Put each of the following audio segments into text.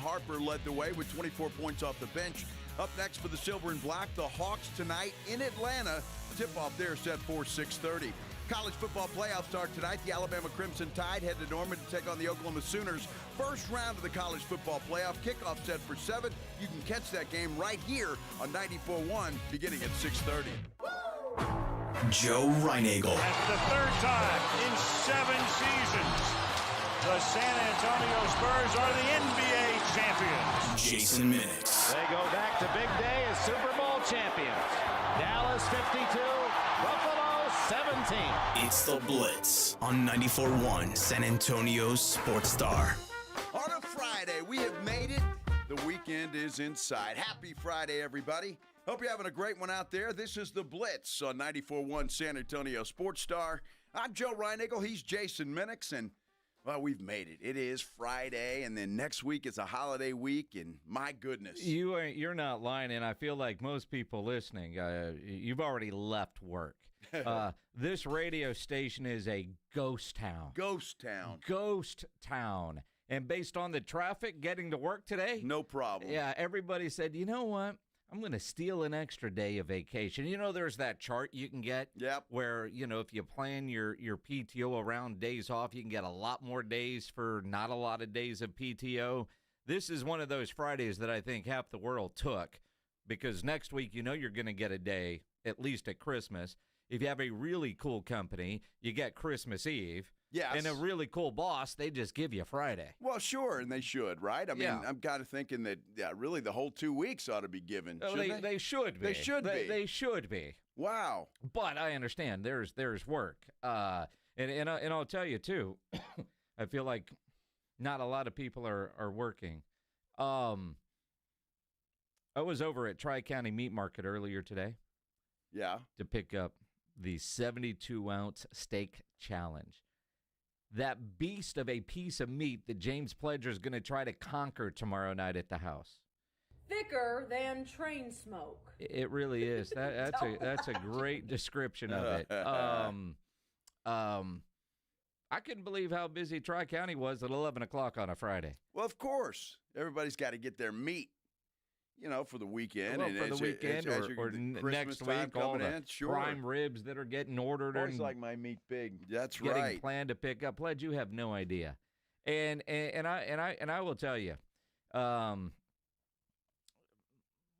Harper led the way with 24 points off the bench. Up next for the Silver and Black, the Hawks tonight in Atlanta. Tip-off there set for 6:30. College football playoffs start tonight. The Alabama Crimson Tide head to Norman to take on the Oklahoma Sooners. First round of the college football playoff. Kickoff set for 7. You can catch that game right here on 94.1 beginning at 6:30. Joe Reinagel. That's the third time in 7 seasons the San Antonio Spurs are the NBA champions. Jason Minix. They go back to big day as Super Bowl champions. Dallas 52, Buffalo 17. It's the Blitz on 94.1 San Antonio's Sports Star. On a Friday, we have made it. The weekend is inside. Happy Friday, everybody. Hope you're having a great one out there. This is the Blitz on 94.1 San Antonio Sports Star. I'm Joe Reinagel. He's Jason Minix, and well, we've made it. It is Friday, and then next week is a holiday week, and my goodness. You're not lying, and I feel like most people listening, you've already left work. This radio station is a ghost town. Ghost town. Ghost town. And based on the traffic getting to work today, no problem. Yeah, everybody said, you know what? I'm going to steal an extra day of vacation. You know, there's that chart you can get where, you know, if you plan your PTO around days off, you can get a lot more days for not a lot of days of PTO. This is one of those Fridays that I think half the world took because next week, you know, you're going to get a day, at least at Christmas. If you have a really cool company, you get Christmas Eve. Yes. And a really cool boss, they just give you Friday. Well, sure, and they should, right? I mean, I'm kind of thinking that, really the whole 2 weeks ought to be given. They should be. They should be. They should be. Wow. But I understand there's work. And I'll tell you, too, I feel like not a lot of people are working. I was over at Tri-County Meat Market earlier today. Yeah. To pick up the 72-ounce steak challenge. That beast of a piece of meat that James Pledger is going to try to conquer tomorrow night at the house. Thicker than train smoke. It really is. That's a great description of it. I couldn't believe how busy Tri-County was at 11 o'clock on a Friday. Well, of course. Everybody's got to get their meat, you know, for the weekend. Well, for the weekend or next week, all the prime ribs that are getting ordered. It's like my meat pig. That's getting right. Planned to pick up. Pledge, you have no idea. And I will tell you,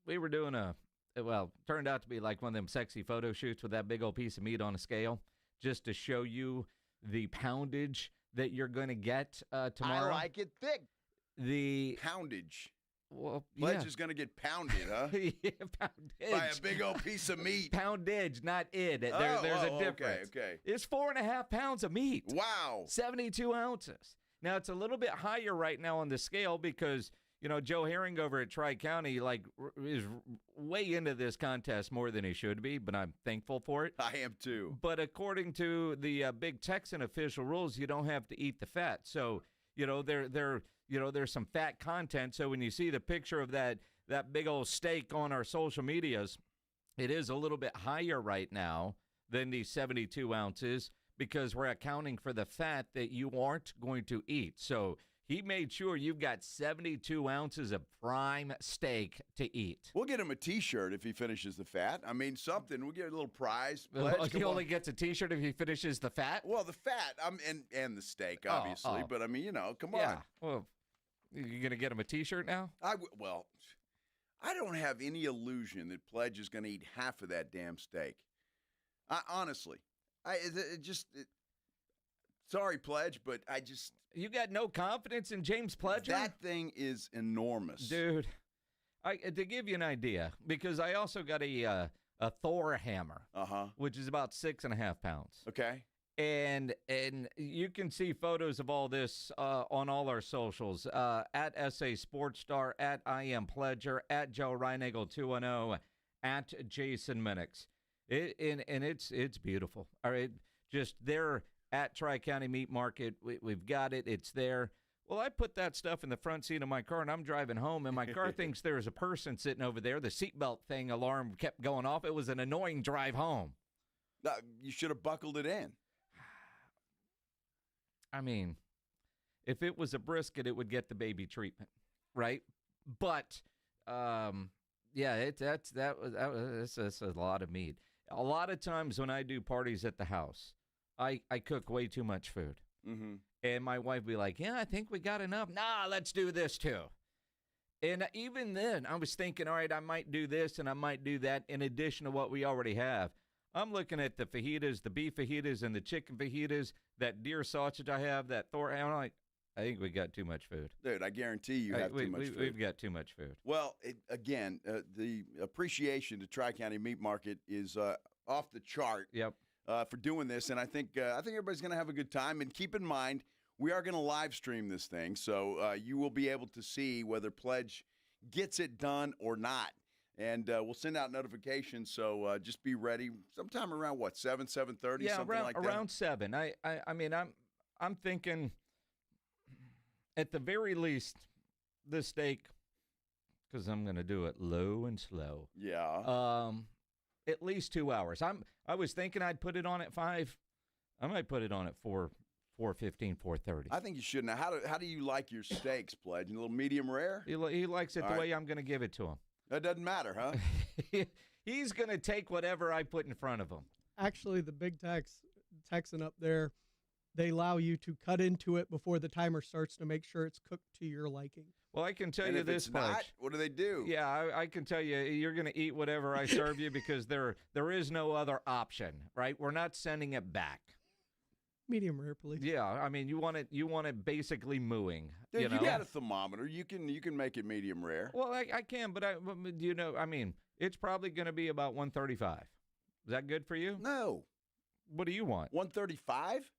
we were doing turned out to be like one of them sexy photo shoots with that big old piece of meat on a scale, just to show you the poundage that you're going to get tomorrow. I like it thick. The poundage. Well, Pledge is going to to get pounded, huh? Yeah, poundage. By a big old piece of meat. Poundage, not id. There's a difference. Okay. It's 4.5 pounds of meat. Wow. 72 ounces. Now, it's a little bit higher right now on the scale because, you know, Joe Herring over at Tri-County, is way into this contest more than he should be, but I'm thankful for it. I am too. But according to the Big Texan official rules, you don't have to eat the fat. So, you know, there's some fat content. So when you see the picture of that big old steak on our social medias, it is a little bit higher right now than the 72 ounces because we're accounting for the fat that you aren't going to eat. So he made sure you've got 72 ounces of prime steak to eat. We'll get him a T-shirt if he finishes the fat. I mean, something. We'll get a little prize. He only gets a T-shirt if he finishes the fat? Well, the fat and the steak, obviously. But, I mean, you know, come on. Well, you going to get him a T-shirt now? I don't have any illusion that Pledge is going to eat half of that damn steak. Honestly. Sorry, Pledge, but I just... You got no confidence in James Pledger? That thing is enormous. Dude, to give you an idea, because I also got a Thor hammer, which is about 6.5 pounds. Okay. And you can see photos of all this on all our socials, at SA Sports Star, at I Am Pledger, at Joe Reinagel 210, at Jason Minix. It's beautiful. All right, just there at Tri-County Meat Market. We've got it. It's there. Well, I put that stuff in the front seat of my car, and I'm driving home, and my car thinks there's a person sitting over there. The seatbelt thing alarm kept going off. It was an annoying drive home. You should have buckled it in. I mean, if it was a brisket, it would get the baby treatment. right? But yeah, that's a lot of meat. A lot of times when I do parties at the house, I cook way too much food. Mm-hmm. And my wife would be like, yeah, I think we got enough. Nah, let's do this too. And even then, I was thinking, all right, I might do this and I might do that in addition to what we already have. I'm looking at the fajitas, the beef fajitas and the chicken fajitas, that deer sausage I have, that Thor. I'm like, I think we got too much food. Dude, I guarantee you have too much food. We've got too much food. Well, again, the appreciation to Tri-County Meat Market is off the chart. Yep. For doing this, and I think everybody's going to have a good time. And keep in mind, we are going to live stream this thing, so you will be able to see whether Pledge gets it done or not. And we'll send out notifications, so just be ready. Sometime around 7:30, something like that. Around 7. I mean, I'm thinking at the very least the steak, because I'm going to do it low and slow. Yeah. At least 2 hours. I was thinking I'd put it on at 5. I might put it on at 4:15, 4:30. I think you should. Now, how do you like your steaks, Pledge? A little medium rare? He likes it the way I'm going to give it to him. That doesn't matter, huh? He's going to take whatever I put in front of him. Actually, the big Texan up there, they allow you to cut into it before the timer starts to make sure it's cooked to your liking. Well, I can tell And you if this it's much. not, what do they do? Yeah, I can tell you, you're going to eat whatever I serve you because there is no other option, right? We're not sending it back. Medium rare, please. Yeah, I mean, you want it basically mooing. Dude, you know? got a thermometer. You can make it medium rare. Well, I can, but I mean, it's probably going to be about 135. Is that good for you? No. What do you want? 135?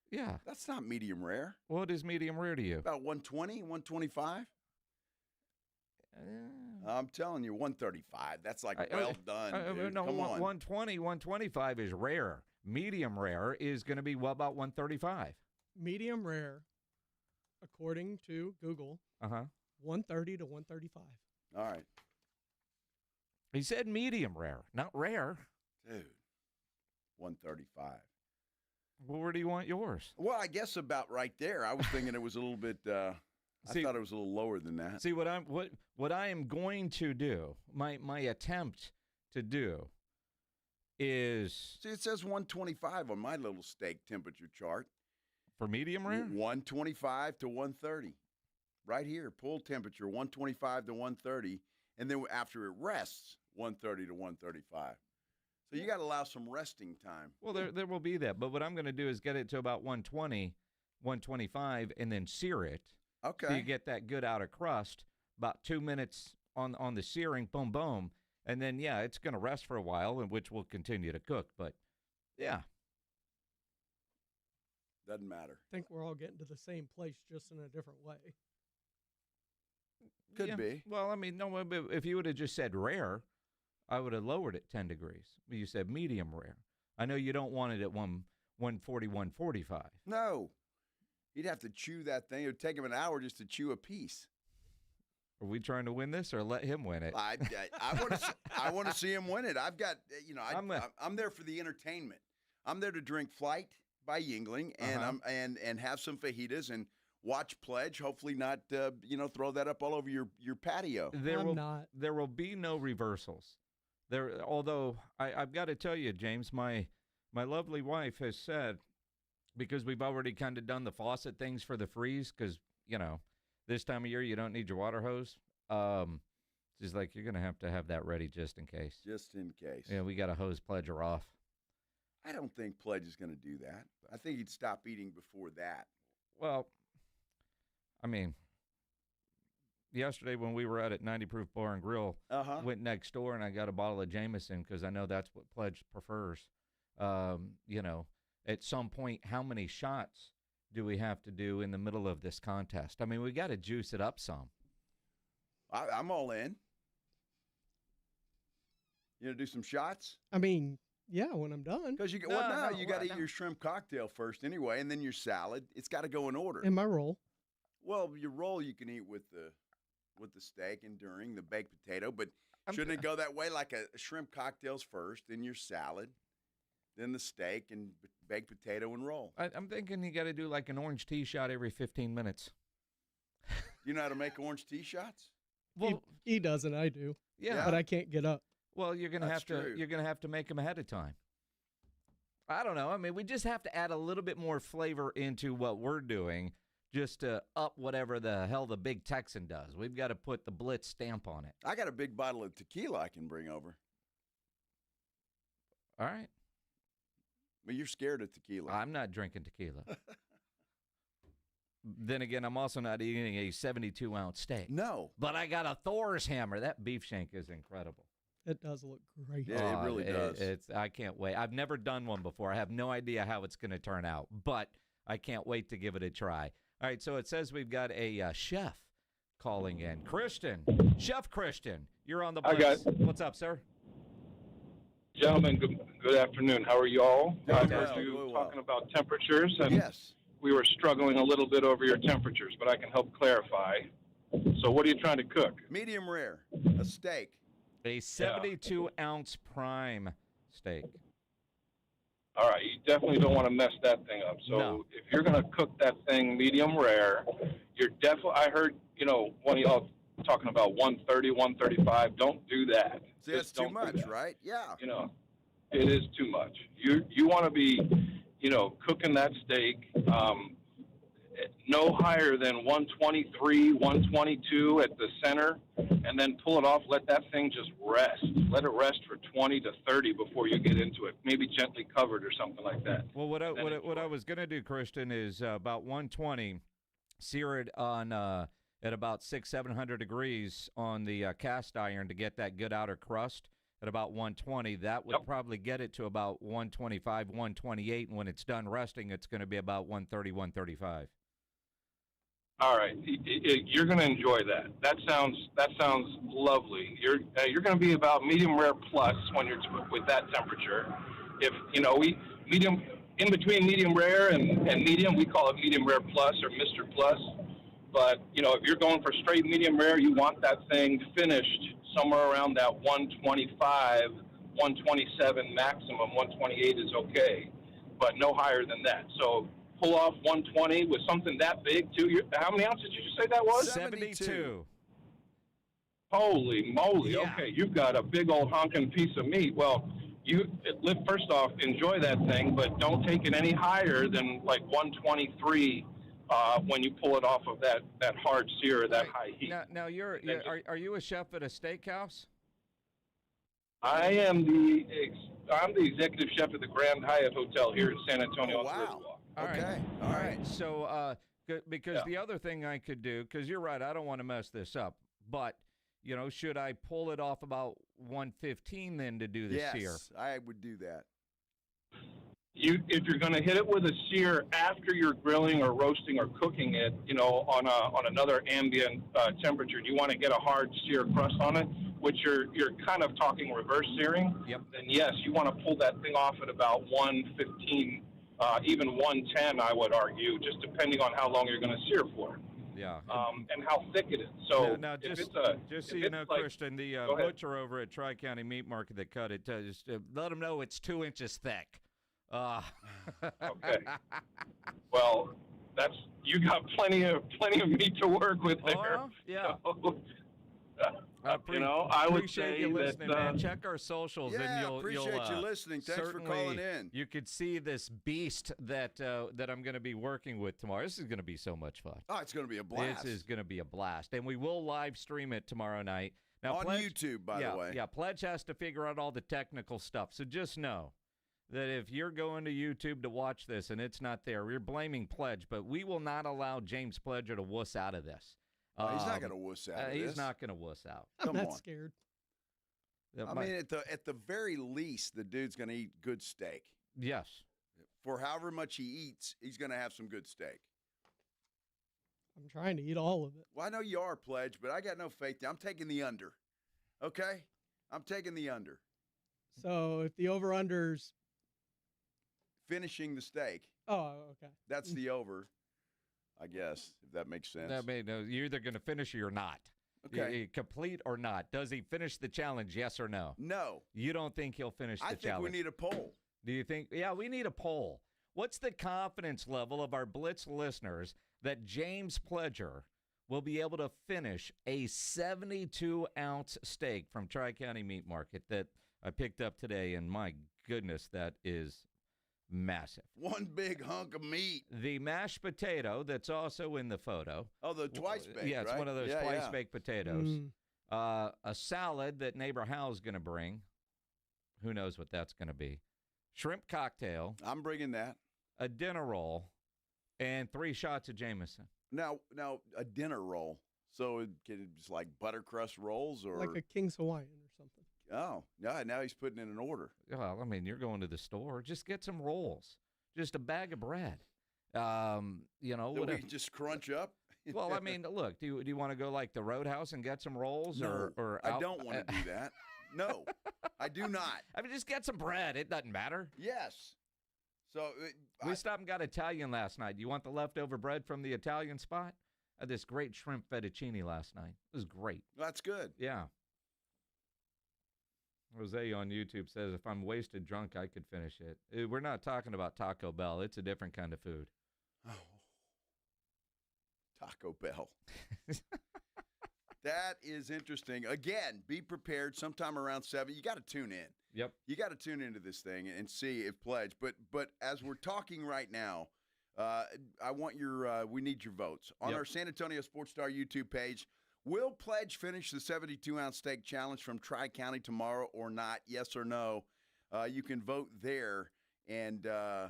Yeah. That's not medium rare. What is medium rare to you? About 120, 125? I'm telling you, 135. That's like well done, dude. No, Come on. 120, 125 is rare. Medium rare is going to be about 135. Medium rare, according to Google, 130 to 135. All right. He said medium rare, not rare. Dude, 135. Well, where do you want yours? Well, I guess about right there. I was thinking it was a little bit I thought it was a little lower than that. See, what I am going to do, my attempt to do is... See, it says 125 on my little steak temperature chart. For medium rare? 125 to 130. Right here, pull temperature, 125 to 130. And then after it rests, 130 to 135. So you got to allow some resting time. Well, there will be that. But what I'm going to do is get it to about 120, 125, and then sear it. Okay. So you get that good outer crust, about 2 minutes on the searing, boom, boom. And then, yeah, it's going to rest for a while, and which will continue to cook. But, yeah. Doesn't matter. I think we're all getting to the same place, just in a different way. Could be. Well, I mean, no, if you would have just said rare, I would have lowered it 10 degrees. But you said medium rare. I know you don't want it at 140, 145. No. You'd have to chew that thing. It would take him an hour just to chew a piece. Are we trying to win this or let him win it? I want to see him win it. I've got, I'm there for the entertainment. I'm there to drink Flight by Yingling and and have some fajitas and watch Pledge. Hopefully not, throw that up all over your patio. There will be no reversals. Although I've got to tell you, James, my lovely wife has said, because we've already kind of done the faucet things for the freeze, because this time of year you don't need your water hose. She's like, you're gonna have to have that ready just in case. Just in case. Yeah, we got to hose Pledger off. I don't think Pledge is going to do that. I think he'd stop eating before that. Well, I mean, yesterday when we were at 90 Proof Bar and Grill, went next door and I got a bottle of Jameson because I know that's what Pledge prefers. At some point, how many shots do we have to do in the middle of this contest? I mean, we got to juice it up some. I'm all in. You gonna do some shots? I mean, yeah, when I'm done. Because you got to eat your shrimp cocktail first anyway, and then your salad. It's got to go in order. In my roll. Well, your roll you can eat with the steak and during the baked potato, but shouldn't it go that way? Like a shrimp cocktails first, then your salad, then the steak and baked potato and roll. I'm thinking you got to do like an orange tea shot every 15 minutes. You know how to make orange tea shots? Well, He doesn't. I do. yeah. But I can't get up. Well, you're gonna That's true. you're gonna have to make them ahead of time. I don't know. I mean, we just have to add a little bit more flavor into what we're doing, just to up whatever the hell the big Texan does. We've got to put the Blitz stamp on it. I got a big bottle of tequila I can bring over. All right. But you're scared of tequila. I'm not drinking tequila. Then again, I'm also not eating a 72-ounce steak. No. But I got a Thor's hammer. That beef shank is incredible. It does look great. Yeah, it really does. I can't wait. I've never done one before. I have no idea how it's going to turn out, but I can't wait to give it a try. All right, so it says we've got a chef calling in. Christian, Chef Christian, you're on the Hi, Blitz. guys. What's up, sir? Gentlemen, good afternoon. How are you all? Doing I well, heard you doing well. talking about temperatures, and Yes. we were struggling a little bit over your temperatures, but I can help clarify. So what are you trying to cook? Medium rare, a steak. A 72-ounce prime steak. All right, you definitely don't want to mess that thing up. So No. if you're going to cook that thing medium rare, you're definitely, I heard, one of y'all talking about 130, 135. Don't do that. See, that's Just too don't do much, that. right? Yeah. It is too much. You want to be, cooking that steak no higher than 123, 122 at the center, and then pull it off. Let that thing just rest. Let it rest for 20 to 30 before you get into it. Maybe gently covered or something like that. Well, what I was going to do, Christian, is about 120, sear it on at about 600-700 degrees on the cast iron to get that good outer crust at about 120. That would probably get it to about 125, 128, and when it's done resting, it's going to be about 130, 135. All right, you're going to enjoy that. That sounds lovely. You're going to be about medium rare plus when you're with that temperature. If we medium in between medium rare and medium, we call it medium rare plus or Mr. Plus. But if you're going for straight medium rare, you want that thing finished somewhere around that 125, 127 maximum. 128 is okay, but no higher than that. So pull off 120 with something that big too. How many ounces did you say that was? 72. Holy moly! Yeah. Okay, you've got a big old honking piece of meat. Well, first off, enjoy that thing, but don't take it any higher than like 123 when you pull it off of that hard sear or that high heat. Now are you a chef at a steakhouse? I'm the executive chef at the Grand Hyatt Hotel here in San Antonio. Oh, wow. All right. Okay. All right. So, because the other thing I could do, because you're right, I don't want to mess this up, but, should I pull it off about 115 then to do the sear? Yes, I would do that. If you're going to hit it with a sear after you're grilling or roasting or cooking it, on another ambient temperature, and you want to get a hard sear crust on it, which you're kind of talking reverse searing, then yes, you want to pull that thing off at about 115, even 110, I would argue, just depending on how long you're going to sear for. Yeah. And how thick it is. So now just so you know, Christian, the butcher over at Tri-County Meat Market that cut it, just let them know it's 2 inches thick. Okay. Well, you got plenty of meat to work with there. Yeah. So, I would appreciate say you listening, that, man. Check our socials, and you'll appreciate you listening. Thanks for calling in. You could see this beast that I'm going to be working with tomorrow. This is going to be so much fun. Oh, it's going to be a blast. This is going to be a blast, and we will live stream it tomorrow night. Now, on YouTube, by the way. Yeah, Pledge has to figure out all the technical stuff. So just know that if you're going to YouTube to watch this and it's not there, we're blaming Pledge, but we will not allow James Pledger to wuss out of this. He's not going to wuss out of this. He's not going to wuss out. I'm not scared. I mean, at the very least, the dude's going to eat good steak. Yes. For however much he eats, he's going to have some good steak. I'm trying to eat all of it. Well, I know you are, Pledge, but I got no faith. I'm taking the under. Okay? I'm taking the under. So if the over-under's finishing the steak. Oh, okay. That's the over, I guess, if that makes sense. You're either going to finish or you're not. Okay. Complete or not. Does he finish the challenge, yes or no? No. You don't think he'll finish the challenge? I think we need a poll. Do you think? Yeah, we need a poll. What's the confidence level of our Blitz listeners that James Pledger will be able to finish a 72-ounce steak from Tri-County Meat Market that I picked up today, and my goodness, that is massive. One big hunk of meat. The mashed potato that's also in the photo. Oh, the twice baked, Yeah, it's right? one of those twice-baked potatoes. A salad that neighbor Hal's going to bring. Who knows what that's going to be. Shrimp cocktail. I'm bringing that. A dinner roll, and 3 shots of Jameson. Now, a dinner roll. So it's like butter crust rolls or like a King's Hawaiian or something. Oh, yeah. Now he's putting in an order. Well, I mean, you're going to the store. Just get some rolls. Just a bag of bread. You know, that we can just crunch up. Well, I mean, look. Do you want to go like the Roadhouse and get some rolls? No, or I don't want to do that. No, I do not. I mean, just get some bread. It doesn't matter. Yes. So we stopped and got Italian last night. You want the leftover bread from the Italian spot? I had this great shrimp fettuccine last night. It was great. That's good. Yeah. Jose on YouTube says, if I'm wasted drunk, I could finish it. We're not talking about Taco Bell. It's a different kind of food. Oh. Taco Bell. That is interesting. Again, be prepared sometime around 7. You got to tune in. Yep. You got to tune into this thing and see if Pledge. But as we're talking right now, I want we need your votes. On our San Antonio Sports Star YouTube page, will Pledge finish the 72-ounce steak challenge from Tri-County tomorrow or not? Yes or no? You can vote there. And, well,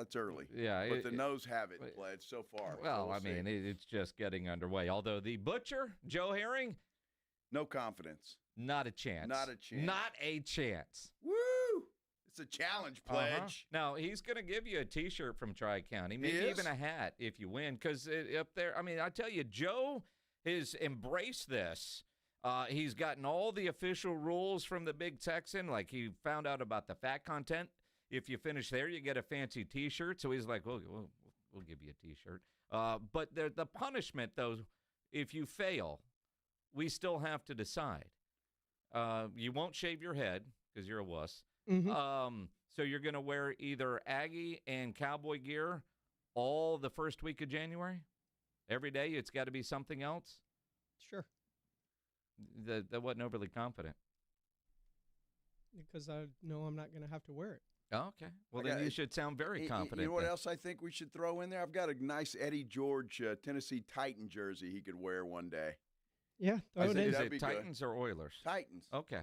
it's early. Yeah. But the no's have it, Pledge, so far. Well, so I mean, it's just getting underway. Although the butcher, Joe Herring. No confidence. Not a chance. Not a chance. Not a chance. Woo! It's a challenge, Pledge. Now, he's going to give you a T-shirt from Tri-County, maybe even a hat if you win, because up there, I mean, I tell you, Joe has embraced this. He's gotten all the official rules from the Big Texan. Like, he found out about the fat content. If you finish there, you get a fancy T-shirt. So he's like, we'll give you a T-shirt. But the punishment, though, if you fail, we still have to decide. You won't shave your head because you're a wuss. Mm-hmm. So you're going to wear either Aggie and Cowboy gear all the first week of January? Every day it's got to be something else? Sure. That wasn't overly confident. Because I know I'm not going to have to wear it. Oh, okay. Well, then you should sound very confident. You know what else I think we should throw in there? I've got a nice Eddie George Tennessee Titan jersey he could wear one day. Yeah, throw it in. Is it Titans or Oilers? Titans. Okay.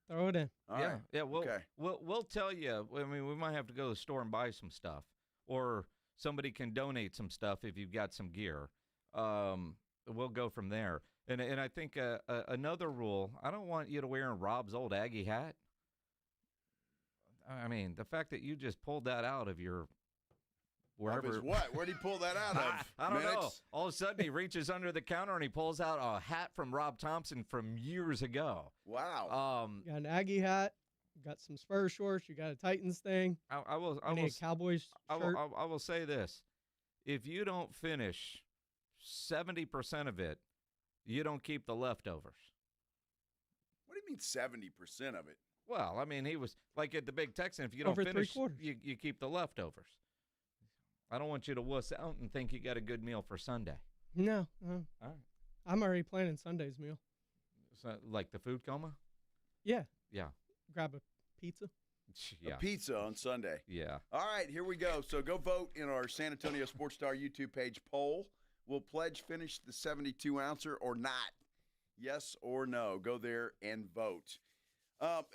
Throw it in. All right. Yeah. We'll tll you. I mean, we might have to go to the store and buy some stuff, or somebody can donate some stuff if you've got some gear. We'll go from there. And I think another rule: I don't want you to wear Rob's old Aggie hat. I mean, the fact that you just pulled that out of your wherever. Of his what? Where'd he pull that out of? I don't know. All of a sudden, he reaches under the counter and he pulls out a hat from Rob Thompson from years ago. Wow. You got an Aggie hat. You got some Spurs shorts. You got a Titans thing. I will a Cowboys shirt. I will say this: if you don't finish 70% of it, you don't keep the leftovers. What do you mean 70% of it? Well, I mean, he was like at the Big Texan. If you don't finish, you keep the leftovers. I don't want you to wuss out and think you got a good meal for Sunday. No. All right. I'm already planning Sunday's meal. So, like the food coma? Yeah. Yeah. Grab a pizza. Yeah. A pizza on Sunday. Yeah. All right, here we go. So go vote in our San Antonio Sports Star YouTube page poll. Will Pledge finish the 72-ouncer or not? Yes or no? Go there and vote.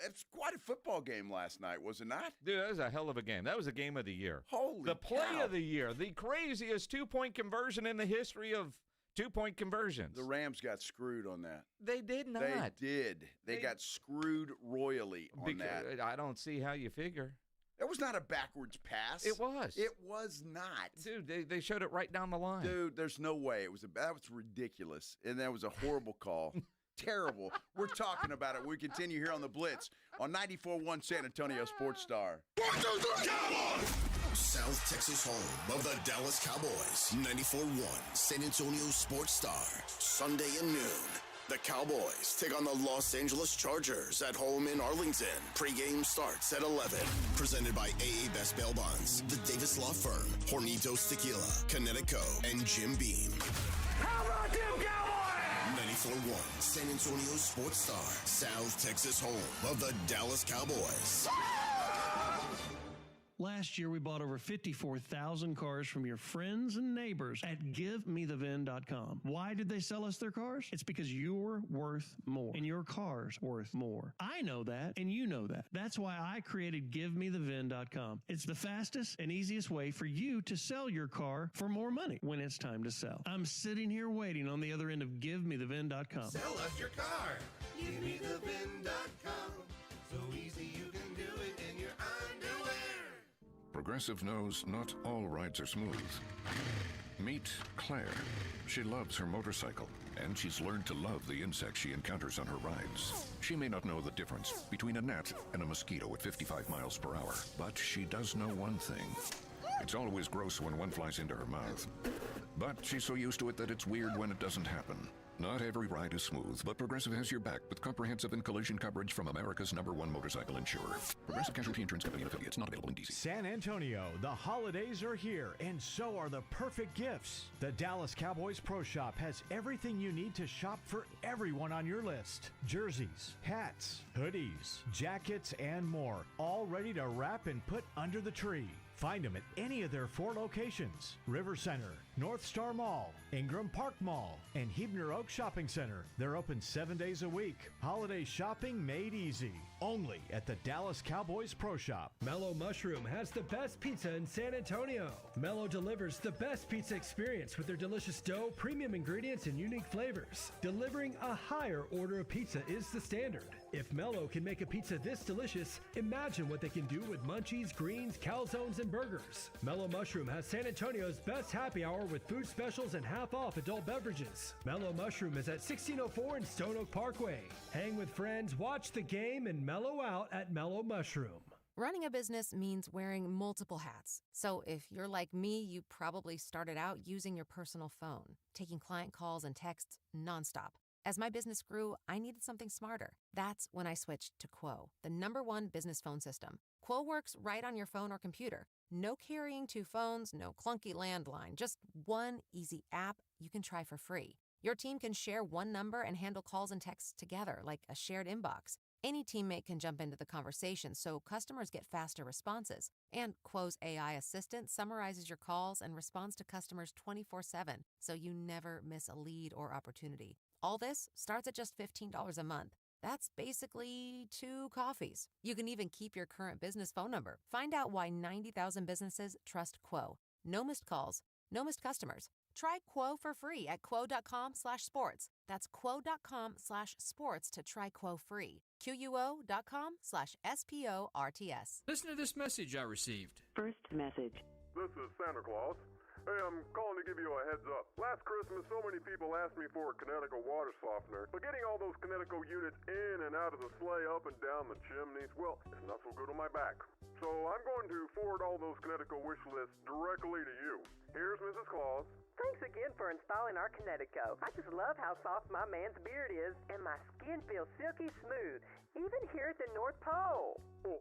It's quite a football game last night, was it not? Dude, that was a hell of a game. That was a game of the year. Holy The play cow. of the year. The craziest two-point conversion in the history of two-point conversions. The Rams got screwed on that. They did not. They did. They got screwed royally on that. I don't see how you figure. That was not a backwards pass. It was. It was not. Dude, they showed it right down the line. Dude, there's no way. That was ridiculous. And that was a horrible call. Terrible. We're talking about it. We continue here on the Blitz on 94.1 San Antonio Sports Star. South Texas home of the Dallas Cowboys. 94.1 San Antonio Sports Star. Sunday at noon. The Cowboys take on the Los Angeles Chargers at home in Arlington. Pre-game starts at 11. Presented by AA Best Bail Bonds, the Davis Law Firm, Hornitos Tequila, Connecticut, and Jim Beam. 94.1 San Antonio Sports Star, South Texas home of the Dallas Cowboys. Last year, we bought over 54,000 cars from your friends and neighbors at GiveMeTheVin.com. Why did they sell us their cars? It's because you're worth more, and your car's worth more. I know that, and you know that. That's why I created GiveMeTheVin.com. It's the fastest and easiest way for you to sell your car for more money when it's time to sell. I'm sitting here waiting on the other end of GiveMeTheVin.com. Sell us your car. GiveMeTheVin.com. So easy you can do it in your underwear. Progressive knows not all rides are smooth. Meet Claire. She loves her motorcycle, and she's learned to love the insects she encounters on her rides. She may not know the difference between a gnat and a mosquito at 55 miles per hour, but she does know one thing. It's always gross when one flies into her mouth. But she's so used to it that it's weird when it doesn't happen. Not every ride is smooth, but Progressive has your back with comprehensive and collision coverage from America's #1 motorcycle insurer. Progressive Casualty Insurance Company and affiliates, not available in D.C. San Antonio, the holidays are here, and so are the perfect gifts. The Dallas Cowboys Pro Shop has everything you need to shop for everyone on your list. Jerseys, hats, hoodies, jackets, and more, all ready to wrap and put under the tree. Find them at any of their 4 locations: River Center, North Star Mall, Ingram Park Mall, and Hebner Oak Shopping Center. They're open 7 days a week. Holiday shopping made easy. Only at the Dallas Cowboys Pro Shop. Mellow Mushroom has the best pizza in San Antonio. Mellow delivers the best pizza experience with their delicious dough, premium ingredients, and unique flavors. Delivering a higher order of pizza is the standard. If Mellow can make a pizza this delicious, imagine what they can do with munchies, greens, calzones, and burgers. Mellow Mushroom has San Antonio's best happy hour with food specials and half-off adult beverages. Mellow Mushroom is at 1604 in Stone Oak Parkway. Hang with friends, watch the game, and mellow out at Mellow Mushroom. Running a business means wearing multiple hats. So if you're like me, you probably started out using your personal phone, taking client calls and texts nonstop. As my business grew, I needed something smarter. That's when I switched to Quo, the #1 business phone system. Quo works right on your phone or computer. No carrying 2 phones, no clunky landline, just one easy app you can try for free. Your team can share one number and handle calls and texts together like a shared inbox. Any teammate can jump into the conversation so customers get faster responses. And Quo's AI assistant summarizes your calls and responds to customers 24/7, so you never miss a lead or opportunity. All this starts at just $15 a month. That's basically 2 coffees. You can even keep your current business phone number. Find out why 90,000 businesses trust Quo. No missed calls, no missed customers. Try Quo for free at quo.com/sports. That's quo.com/sports to try Quo free. QUO.com/SPORTS. Listen to this message I received. First message. This is Santa Claus. Hey, I'm calling to give you a heads up. Last Christmas, so many people asked me for a Connecticut water softener, but getting all those Connecticut units in and out of the sleigh, up and down the chimneys, well, it's not so good on my back. So I'm going to forward all those Connecticut wish lists directly to you. Here's Mrs. Claus. Thanks again for installing our Connecticut. I just love how soft my man's beard is, and my skin feels silky smooth, even here at the North Pole. Oh.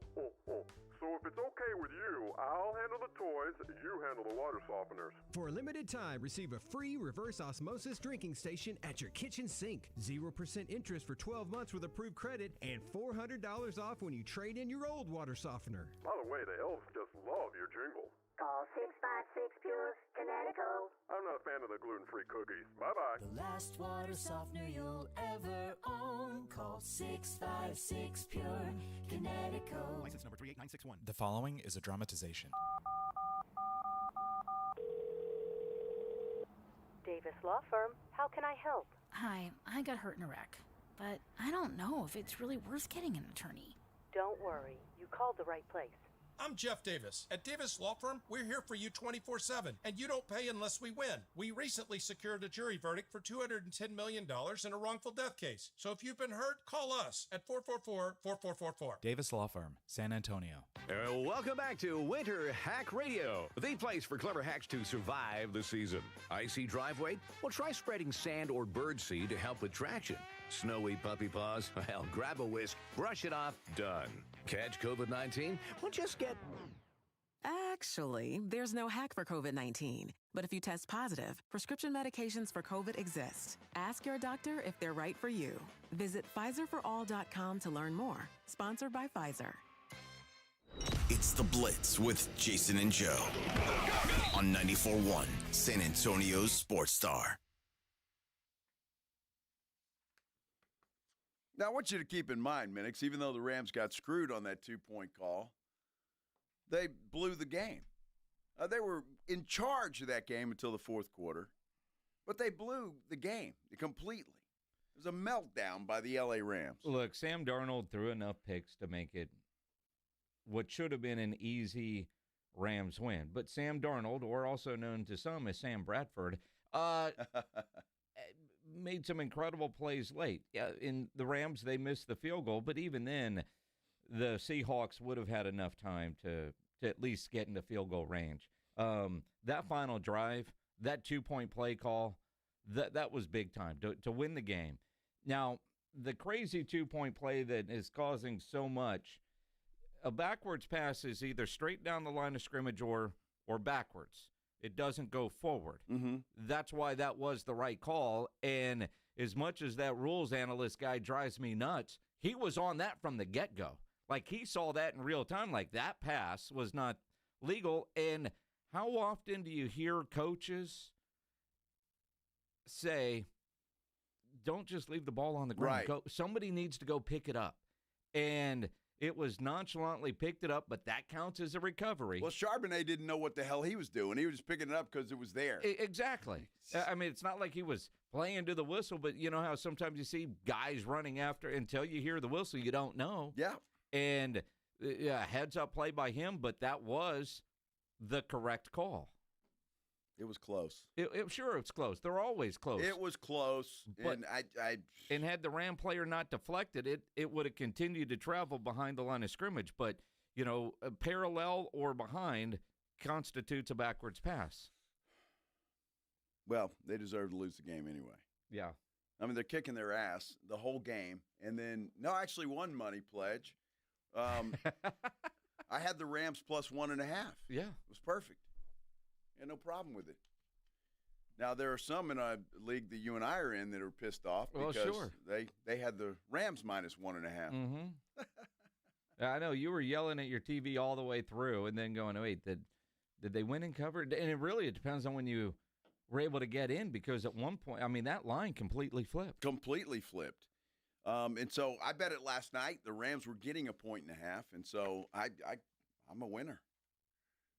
So if it's okay with you, I'll handle the toys, you handle the water softeners. For a limited time, receive a free reverse osmosis drinking station at your kitchen sink. 0% interest for 12 months with approved credit, and $400 off when you trade in your old water softener. By the way, the elves just love your jingle. Call 656 Pure Connecticut. I'm not a fan of the gluten-free cookies. Bye-bye. The last water softener you'll ever own. Call 656 Pure Connecticut. License number 38961. The following is a dramatization. Davis Law Firm. How can I help? Hi, I got hurt in a wreck, but I don't know if it's really worth getting an attorney. Don't worry. You called the right place. I'm Jeff Davis. At Davis Law Firm, we're here for you 24/7, and you don't pay unless we win. We recently secured a jury verdict for $210 million in a wrongful death case. So if you've been hurt, call us at 444-4444. Davis Law Firm, San Antonio. Welcome back to Winter Hack Radio, the place for clever hacks to survive the season. Icy driveway? Well, try spreading sand or birdseed to help with traction. Snowy puppy paws? Well, grab a whisk, brush it off, done. Catch COVID-19? Well, just get... Actually, there's no hack for COVID-19. But if you test positive, prescription medications for COVID exist. Ask your doctor if they're right for you. Visit PfizerForAll.com to learn more. Sponsored by Pfizer. It's The Blitz with Jason and Joe on 94.1 San Antonio's Sports Star. Now, I want you to keep in mind, Minix, even though the Rams got screwed on that 2-point call, they blew the game. They were in charge of that game until the fourth quarter, but they blew the game completely. It was a meltdown by the L.A. Rams. Look, Sam Darnold threw enough picks to make it what should have been an easy Rams win. But Sam Darnold, or also known to some as Sam Bradford, made some incredible plays late. In the Rams, they missed the field goal, but even then, the Seahawks would have had enough time to at least get into field goal range. That final drive, that 2-point play call, that was big time to win the game. Now, the crazy 2-point play that is causing so much, a backwards pass is either straight down the line of scrimmage or backwards. It doesn't go forward. Mm-hmm. That's why that was the right call. And as much as that rules analyst guy drives me nuts, he was on that from the get-go. Like, he saw that in real time. Like, that pass was not legal. And how often do you hear coaches say, don't just leave the ball on the ground. Right. Somebody needs to go pick it up. And it was nonchalantly picked it up, but that counts as a recovery. Well, Charbonnet didn't know what the hell he was doing. He was just picking it up because it was there. Exactly. I mean, it's not like he was playing to the whistle, but you know how sometimes you see guys running after until you hear the whistle, you don't know. Yeah. And heads-up play by him, but that was the correct call. It was close. Sure, it's close. They're always close. It was close, but, and had the Ram player not deflected it, it would have continued to travel behind the line of scrimmage. But, you know, a parallel or behind constitutes a backwards pass. Well, they deserve to lose the game anyway. Yeah. I mean, they're kicking their ass the whole game. And then, no, actually one money pledge. I had the Rams plus 1.5. Yeah. It was perfect. No problem with it. Now, there are some in a league that you and I are in that are pissed off because sure. they had the Rams minus 1.5. Mm-hmm. I know you were yelling at your TV all the way through and then going, wait, did they win and cover? And it depends on when you were able to get in, because at one point, I mean, that line completely flipped. Completely flipped. And so I bet it last night. The Rams were getting 1.5 points, and so I'm a winner.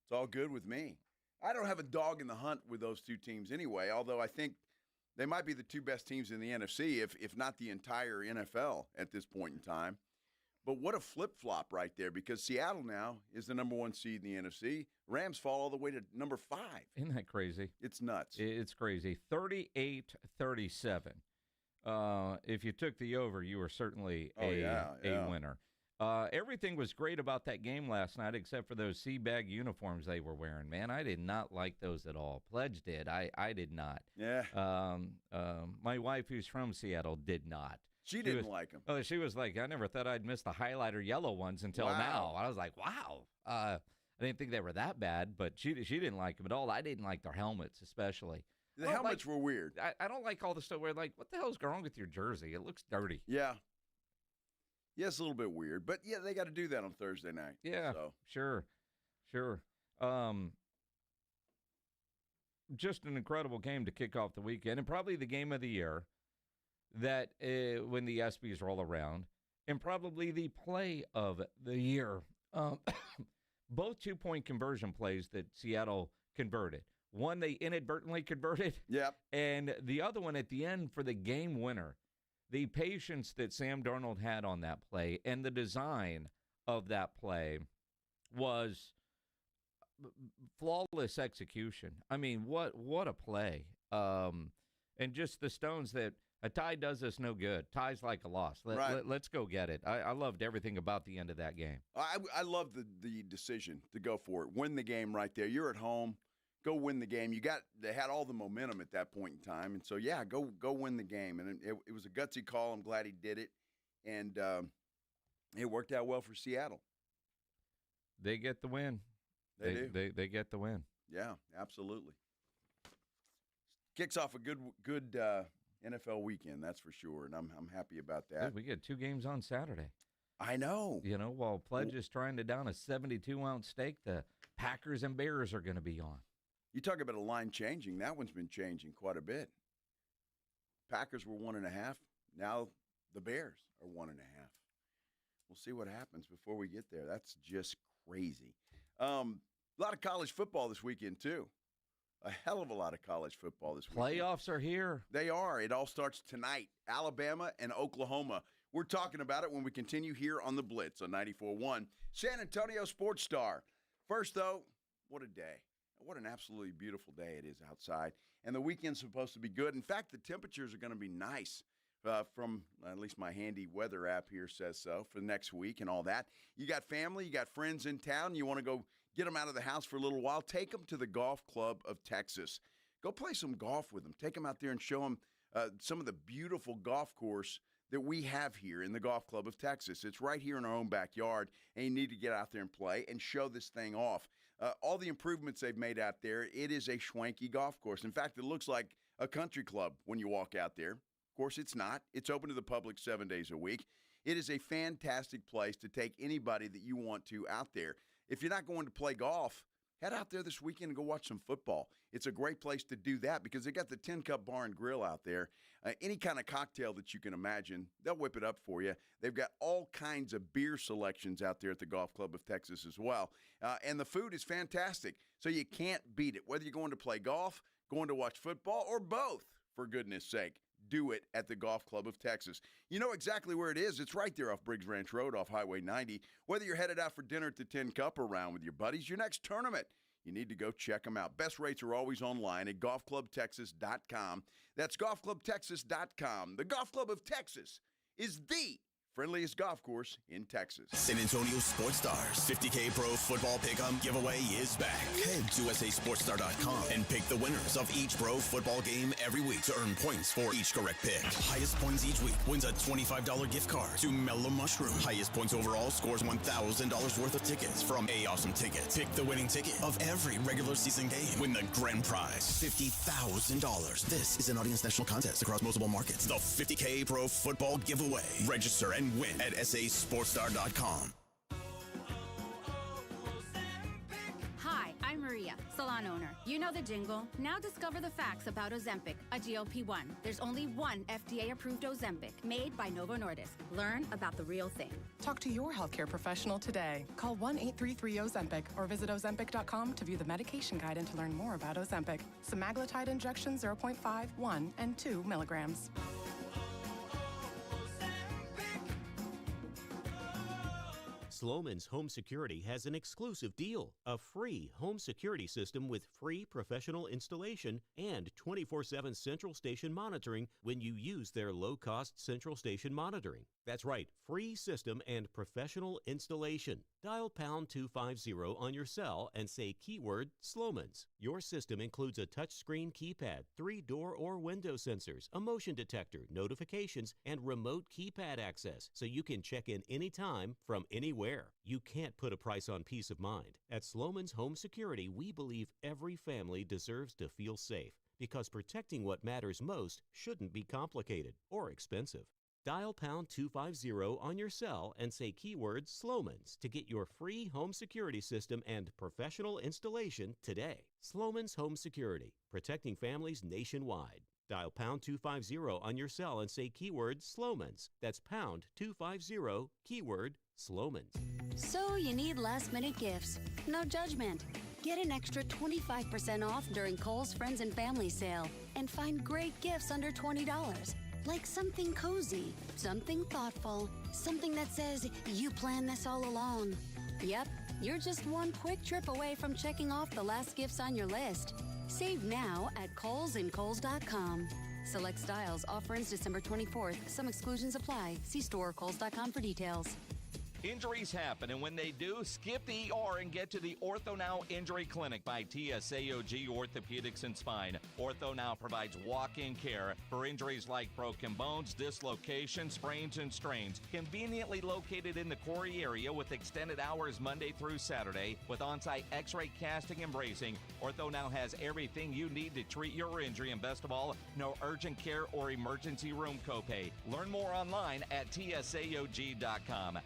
It's all good with me. I don't have a dog in the hunt with those two teams anyway, although I think they might be the two best teams in the NFC, if not the entire NFL at this point in time. But what a flip-flop right there, because Seattle now is the number 1 seed in the NFC. Rams fall all the way to number 5. Isn't that crazy? It's nuts. It's crazy. 38-37. If you took the over, you were certainly a winner. Everything was great about that game last night except for those sea bag uniforms they were wearing. Man, I did not like those at all. Pledge did. I did not. Yeah. My wife, who's from Seattle, did not. She didn't like them. Oh, she was like, I never thought I'd miss the highlighter yellow ones until now. I was like, wow. I didn't think they were that bad, but she didn't like them at all. I didn't like their helmets, especially. The helmets were weird. I don't like all the stuff where, like, what the hell's wrong with your jersey? It looks dirty. Yeah. Yeah, it's a little bit weird. But, yeah, they got to do that on Thursday night. Yeah, so. Sure. Just an incredible game to kick off the weekend, and probably the game of the year that when the ESPYs roll around, and probably the play of the year. Both 2-point conversion plays that Seattle converted. One they inadvertently converted. Yep. And the other one at the end for the game winner. The patience that Sam Darnold had on that play and the design of that play was flawless execution. I mean, what a play. And just the stones that a tie does us no good. Tie's like a loss. Let's go get it. I loved everything about the end of that game. I love the decision to go for it. Win the game right there. You're at home. Go win the game. They had all the momentum at that point in time, and so go win the game. And it was a gutsy call. I'm glad he did it, and it worked out well for Seattle. They get the win. They do. They get the win. Yeah, absolutely. Kicks off a good NFL weekend, that's for sure, and I'm happy about that. Dude, we get 2 games on Saturday. I know. You know, while Pledge is trying to down a 72-ounce steak, the Packers and Bears are going to be on. You talk about a line changing. That one's been changing quite a bit. Packers were 1.5. Now the Bears are 1.5. We'll see what happens before we get there. That's just crazy. A lot of college football this weekend, too. A hell of a lot of college football this weekend. Playoffs are here. They are. It all starts tonight. Alabama and Oklahoma. We're talking about it when we continue here on the Blitz on 94.1. San Antonio Sports Star. First, though, what a day. What an absolutely beautiful day it is outside. And the weekend's supposed to be good. In fact, the temperatures are going to be nice from at least my handy weather app here says so for next week and all that. You got family, you got friends in town, you want to go get them out of the house for a little while, take them to the Golf Club of Texas. Go play some golf with them. Take them out there and show them some of the beautiful golf course that we have here in the Golf Club of Texas. It's right here in our own backyard, and you need to get out there and play and show this thing off. All the improvements they've made out there, it is a schwanky golf course. In fact, it looks like a country club when you walk out there. Of course, it's not. It's open to the public 7 days a week. It is a fantastic place to take anybody that you want to out there. If you're not going to play golf, head out there this weekend and go watch some football. It's a great place to do that because they got the 10 Cup Bar and Grill out there. Any kind of cocktail that you can imagine, they'll whip it up for you. They've got all kinds of beer selections out there at the Golf Club of Texas as well. And the food is fantastic, so you can't beat it. Whether you're going to play golf, going to watch football, or both, for goodness sake. Do it at the Golf Club of Texas. You know exactly where it is. It's right there off Briggs Ranch Road off Highway 90. Whether you're headed out for dinner at the 10 Cup or around with your buddies, your next tournament, you need to go check them out. Best rates are always online at golfclubtexas.com. That's golfclubtexas.com. The Golf Club of Texas is the friendliest golf course in Texas. San Antonio Sports Stars 50K Pro Football Pick'em giveaway is back. Head to SASportsStar.com and pick the winners of each pro football game every week to earn points for each correct pick. Highest points each week wins a $25 gift card to Mellow Mushroom. Highest points overall scores $1,000 worth of tickets from A Awesome Tickets. Pick the winning ticket of every regular season game. Win the grand prize, $50,000. This is an Audience National contest across multiple markets. The 50K Pro Football Giveaway. Register and win at SASportsStar.com. Hi, I'm Maria, salon owner. You know the jingle. Now discover the facts about Ozempic, a GLP-1. There's only one FDA-approved Ozempic, made by Novo Nordisk. Learn about the real thing. Talk to your healthcare professional today. Call 1-833-OZEMPIC or visit Ozempic.com to view the medication guide and to learn more about Ozempic. Semaglutide injection 0.5, 1, and 2 milligrams. Sloman's Home Security has an exclusive deal, a free home security system with free professional installation and 24/7 central station monitoring when you use their low-cost central station monitoring. That's right, free system and professional installation. Dial pound 250 on your cell and say keyword Sloman's. Your system includes a touchscreen keypad, 3 door or window sensors, a motion detector, notifications, and remote keypad access, so you can check in anytime from anywhere. You can't put a price on peace of mind. At Sloman's Home Security, we believe every family deserves to feel safe, because protecting what matters most shouldn't be complicated or expensive. Dial pound 250 on your cell and say keyword Sloman's to get your free home security system and professional installation today. Sloman's Home Security, protecting families nationwide. Dial pound 250 on your cell and say keyword Sloman's. That's pound 250, keyword Sloman's. So you need last-minute gifts. No judgment. Get an extra 25% off during Kohl's Friends and Family Sale and find great gifts under $20. Like something cozy, something thoughtful, something that says you planned this all along. Yep, you're just one quick trip away from checking off the last gifts on your list. Save now at Kohl's and Kohl's.com. Select styles. Offer ends December 24th. Some exclusions apply. See store or Kohl's.com for details. Injuries happen, and when they do, skip the ER and get to the Ortho Now Injury Clinic by TSAOG Orthopedics and Spine. Ortho Now provides walk-in care for injuries like broken bones, dislocations, sprains, and strains. Conveniently located in the Quarry area with extended hours Monday through Saturday with on-site x-ray casting and bracing, Ortho Now has everything you need to treat your injury, and best of all, no urgent care or emergency room copay. Learn more online at tsaog.com.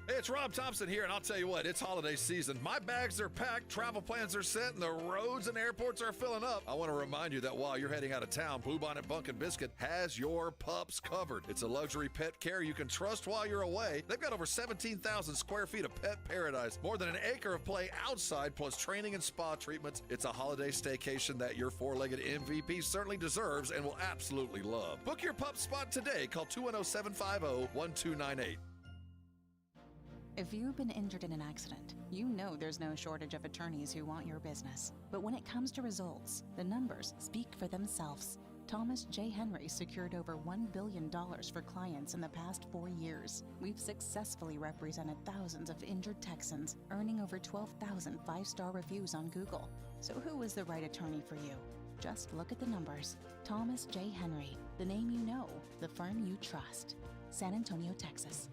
Hey, it's Rob Thompson here, and I'll tell you what, it's holiday season. My bags are packed, travel plans are set, and the roads and airports are filling up. I want to remind you that while you're heading out of town, Bluebonnet Bunk and Biscuit has your pups covered. It's a luxury pet care you can trust while you're away. They've got over 17,000 square feet of pet paradise, more than an acre of play outside, plus training and spa treatments. It's a holiday staycation that your four-legged MVP certainly deserves and will absolutely love. Book your pup spot today. Call 210-750-1298. If you've been injured in an accident, you know there's no shortage of attorneys who want your business. But when it comes to results, the numbers speak for themselves. Thomas J. Henry secured over $1 billion for clients in the past 4 years. We've successfully represented thousands of injured Texans, earning over 12,000 five-star reviews on Google. So who is the right attorney for you? Just look at the numbers. Thomas J. Henry, the name you know, the firm you trust. San Antonio, Texas.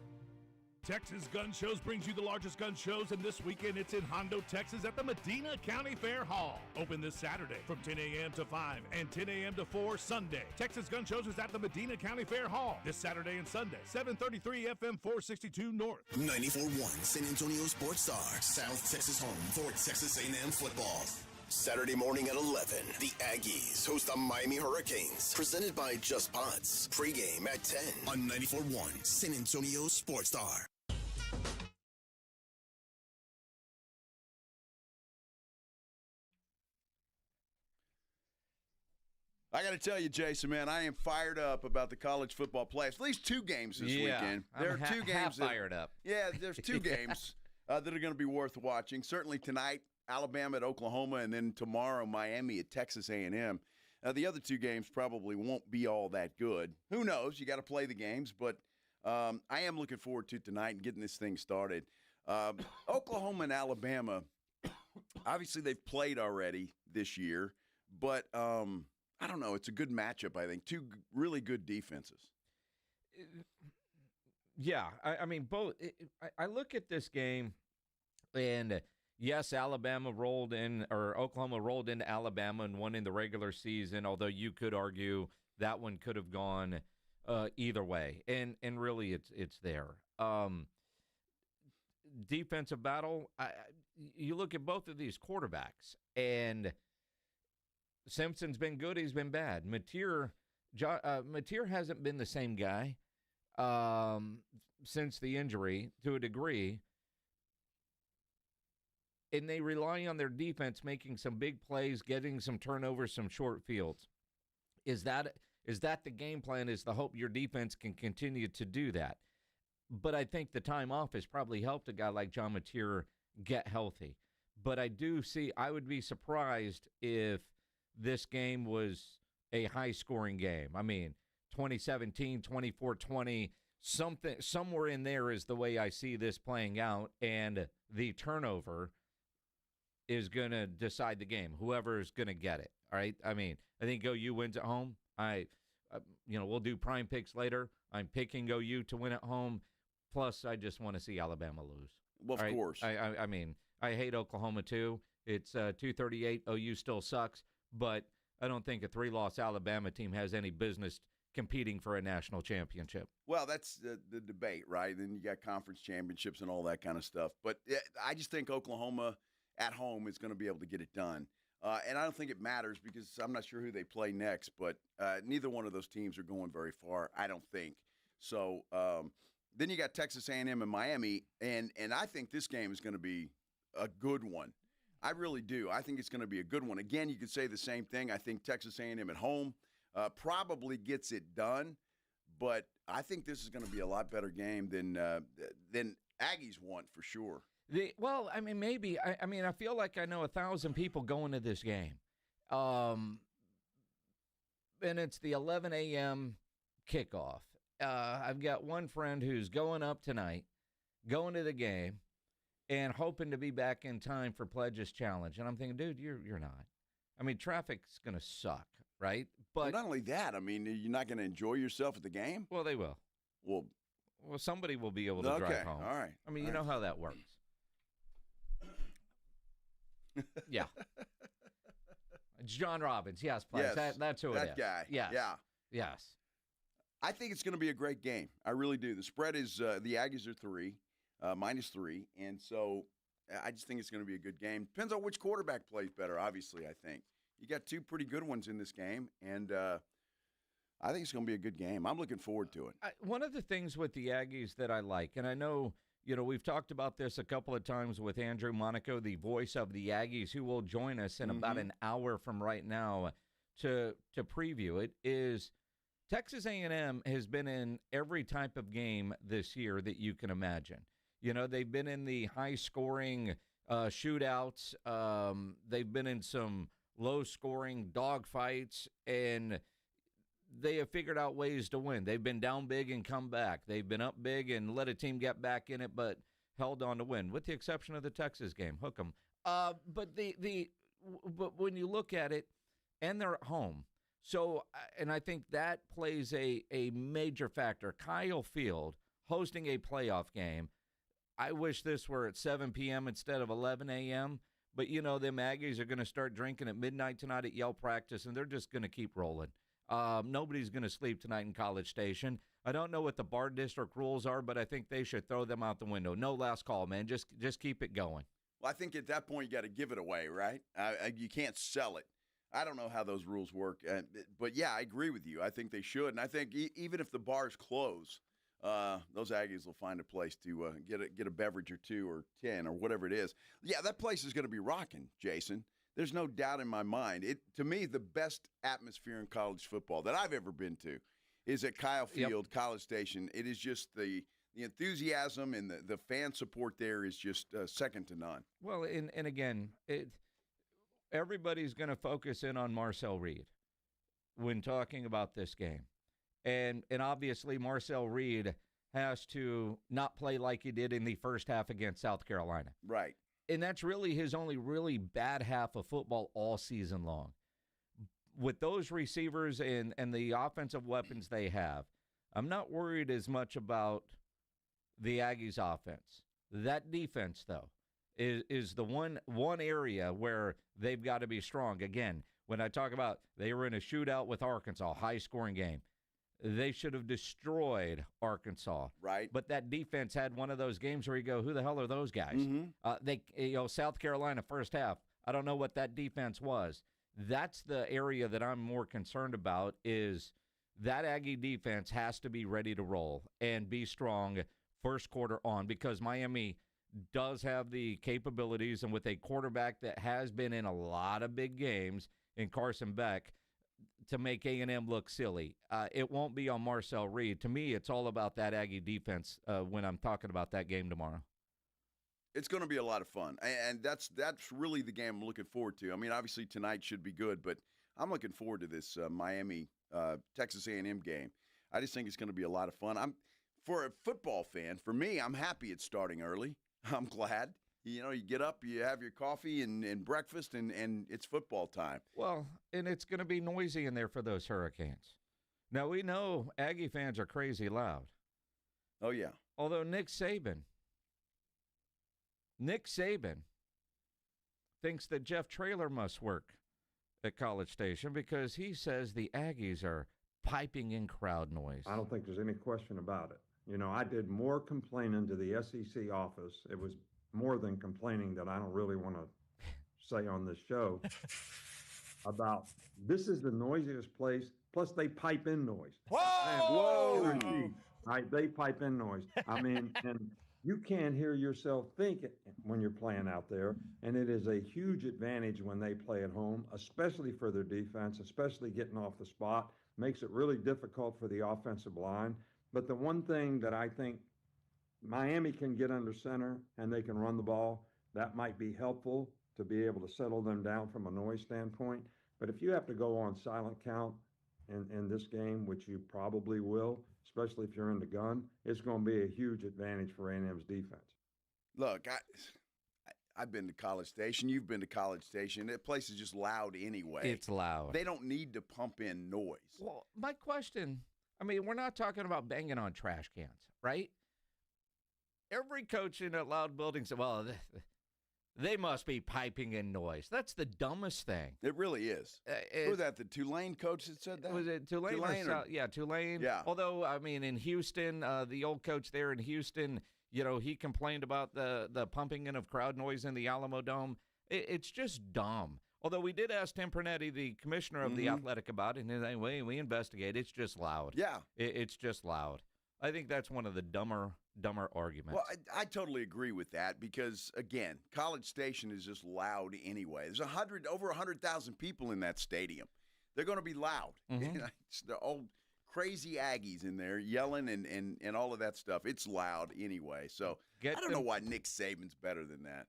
Texas Gun Shows brings you the largest gun shows, and this weekend it's in Hondo, Texas at the Medina County Fair Hall. Open this Saturday from 10 a.m. to 5 and 10 a.m. to 4 Sunday. Texas Gun Shows is at the Medina County Fair Hall this Saturday and Sunday, 733 FM 462 North. 94.1 San Antonio Sports Star, South Texas home for Texas A&M football. Saturday morning at 11, the Aggies host the Miami Hurricanes, presented by Just Pots. Pre-game at 10 on 94.1 San Antonio Sports Star. I got to tell you, Jason, man, I am fired up about the college football playoffs. At least 2 games this weekend. There are 2 games fired up. Yeah, there's 2 games that are going to be worth watching. Certainly tonight, Alabama at Oklahoma, and then tomorrow, Miami at Texas A&M. The other 2 games probably won't be all that good. Who knows? You got to play the games, but I am looking forward to tonight and getting this thing started. Oklahoma and Alabama, obviously they've played already this year, but I don't know. It's a good matchup, I think. 2 really good defenses. Yeah, I mean, both. I look at this game, and yes, Oklahoma rolled into Alabama and won in the regular season, although you could argue that one could have gone either way, and really it's there. Defensive battle, you look at both of these quarterbacks, and Simpson's been good, he's been bad. Mateer hasn't been the same guy since the injury to a degree, and they rely on their defense making some big plays, getting some turnovers, some short fields. Is that the game plan? Is the hope your defense can continue to do that? But I think the time off has probably helped a guy like John Mateer get healthy. But I would be surprised if this game was a high-scoring game. I mean, 2017, 24-20, somewhere in there is the way I see this playing out, and the turnover is going to decide the game, whoever is going to get it, all right? I mean, I think OU wins at home. We'll do prime picks later. I'm picking OU to win at home. Plus, I just want to see Alabama lose. Well, of course. I mean, I hate Oklahoma, too. It's 238. OU still sucks. But I don't think a 3-loss Alabama team has any business competing for a national championship. Well, that's the debate, right? Then you got conference championships and all that kind of stuff. But I just think Oklahoma at home is going to be able to get it done. And I don't think it matters because I'm not sure who they play next. But neither one of those teams are going very far, I don't think. So then you got Texas A&M and Miami. And I think this game is going to be a good one. I really do. I think it's going to be a good one. Again, you could say the same thing. I think Texas A&M at home probably gets it done, but I think this is going to be a lot better game than Aggies want for sure. Maybe. I feel like I know 1,000 people going to this game, and it's the 11 a.m. kickoff. I've got one friend who's going up tonight going to the game and hoping to be back in time for Pledge's Challenge. And I'm thinking, dude, you're not. I mean, traffic's going to suck, right? But well, not only that, I mean, you're not going to enjoy yourself at the game? Well, they will. Well, somebody will be able to drive home. All right. I mean, you know how that works. Yeah. It's John Robbins. Yes, Pledge. Yes, that's who it is. that guy. Yes. Yeah. Yes. I think it's going to be a great game. I really do. The spread is the Aggies are -3, and so I just think it's going to be a good game. Depends on which quarterback plays better, obviously, I think. You got two pretty good ones in this game, and I think it's going to be a good game. I'm looking forward to it. One of the things with the Aggies that I like, and I know, we've talked about this a couple of times with Andrew Monaco, the voice of the Aggies, who will join us in about an hour from right now to preview it, is Texas A&M has been in every type of game this year that you can imagine. They've been in the high-scoring shootouts. They've been in some low-scoring dogfights, and they have figured out ways to win. They've been down big and come back. They've been up big and let a team get back in it, but held on to win, with the exception of the Texas game. Hook 'em. But but when you look at it, and they're at home, so, and I think that plays a major factor. Kyle Field hosting a playoff game. I wish this were at 7 p.m. instead of 11 a.m., but, them Aggies are going to start drinking at midnight tonight at Yale practice, and they're just going to keep rolling. Nobody's going to sleep tonight in College Station. I don't know what the bar district rules are, but I think they should throw them out the window. No last call, man. Just keep it going. Well, I think at that point you got to give it away, right? You can't sell it. I don't know how those rules work, but yeah, I agree with you. I think they should, and I think even if the bars close, those Aggies will find a place to get a beverage or two or 10 or whatever it is. Yeah, that place is going to be rocking, Jason. There's no doubt in my mind. To me, the best atmosphere in college football that I've ever been to is at Kyle Field, College Station. It is just the enthusiasm and the fan support there is just second to none. Well, and again, everybody's going to focus in on Marcel Reed when talking about this game. And obviously Marcel Reed has to not play like he did in the first half against South Carolina. Right. And that's really his only really bad half of football all season long. With those receivers and the offensive weapons they have, I'm not worried as much about the Aggies offense. That defense, though, is the one area where they've got to be strong. Again, when I talk about they were in a shootout with Arkansas, high-scoring game, they should have destroyed Arkansas. Right. But that defense had one of those games where you go, who the hell are those guys? South Carolina first half, I don't know what that defense was. That's the area that I'm more concerned about, is that Aggie defense has to be ready to roll and be strong first quarter on, because Miami does have the capabilities, and with a quarterback that has been in a lot of big games in Carson Beck, to make A&M look silly. It won't be on Marcel Reed. To me, it's all about that Aggie defense when I'm talking about that game tomorrow. It's going to be a lot of fun, and that's really the game I'm looking forward to. I mean, obviously tonight should be good, but I'm looking forward to this Miami Texas A&M game. I just think it's going to be a lot of fun. For a football fan, for me, I'm happy it's starting early. I'm glad. You get up, you have your coffee and breakfast, and it's football time. Well, and it's going to be noisy in there for those Hurricanes. Now, we know Aggie fans are crazy loud. Oh, yeah. Although Nick Saban thinks that Jeff Traylor must work at College Station because he says the Aggies are piping in crowd noise. I don't think there's any question about it. I did more complaining to the SEC office. It was more than complaining that I don't really want to say on this show about this is the noisiest place. Plus, they pipe in noise. Whoa! Right, they pipe in noise. I mean, and you can't hear yourself think when you're playing out there, and it is a huge advantage when they play at home, especially for their defense, especially getting off the spot. Makes it really difficult for the offensive line. But the one thing that I think Miami can get under center and they can run the ball, that might be helpful to be able to settle them down from a noise standpoint. But if you have to go on silent count in this game, which you probably will, especially if you're in the gun, it's going to be a huge advantage for A&M's defense. Look, I've been to College Station. You've been to College Station. That place is just loud anyway. It's loud. They don't need to pump in noise. Well, my question, I mean, we're not talking about banging on trash cans, right? Every coach in a loud building said, well, they must be piping in noise. That's the dumbest thing. It really is. Who was that, the Tulane coach that said that? Was it Tulane? Yeah, Tulane. Yeah. Although, I mean, in Houston, the old coach there in Houston, you know, he complained about the pumping in of crowd noise in the Alamo Dome. It's just dumb. Although we did ask Tim Pernetti, the commissioner of the Athletic, about it, and he's like, well, we investigate. It's just loud. Yeah. It's just loud. I think that's one of the dumber arguments. Well, I totally agree with that because, again, College Station is just loud anyway. There's over 100,000 people in that stadium. They're going to be loud. It's the old crazy Aggies in there yelling and all of that stuff. It's loud anyway. So I don't know why Nick Saban's better than that.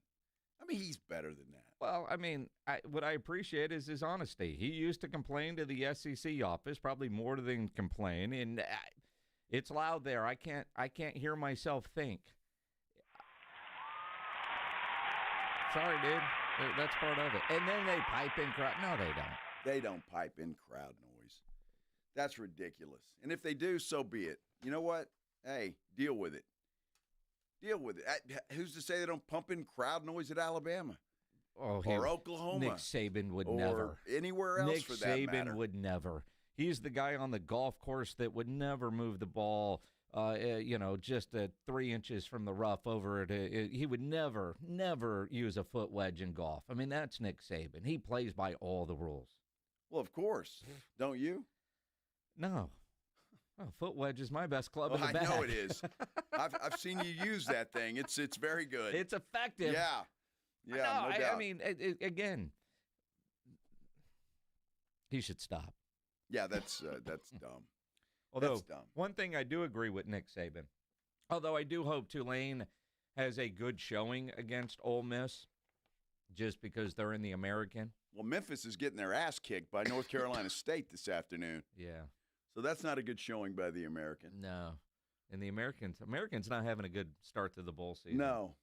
I mean, he's better than that. Well, I mean, what I appreciate is his honesty. He used to complain to the SEC office, probably more than complain, and it's loud there. I can't hear myself think. Sorry, dude. That's part of it. And then they pipe in crowd. No, they don't. They don't pipe in crowd noise. That's ridiculous. And if they do, so be it. You know what? Hey, deal with it. Deal with it. Who's to say they don't pump in crowd noise at Alabama? Or Oklahoma? Nick Saban would or never. Anywhere else for that Nick matter. Saban would never. He's the guy on the golf course that would never move the ball, just 3 inches from the rough over it. He would never use a foot wedge in golf. I mean, that's Nick Saban. He plays by all the rules. Well, of course. Don't you? No. Oh, foot wedge is my best club in the bag. I know it is. I've seen you use that thing. It's very good. It's effective. Yeah. Yeah, no doubt. I mean, again, he should stop. Yeah, that's dumb. Although, that's dumb. One thing I do agree with Nick Saban, although I do hope Tulane has a good showing against Ole Miss just because they're in the American. Well, Memphis is getting their ass kicked by North Carolina State this afternoon. Yeah. So that's not a good showing by the American. No. And the Americans not having a good start to the bowl season. No.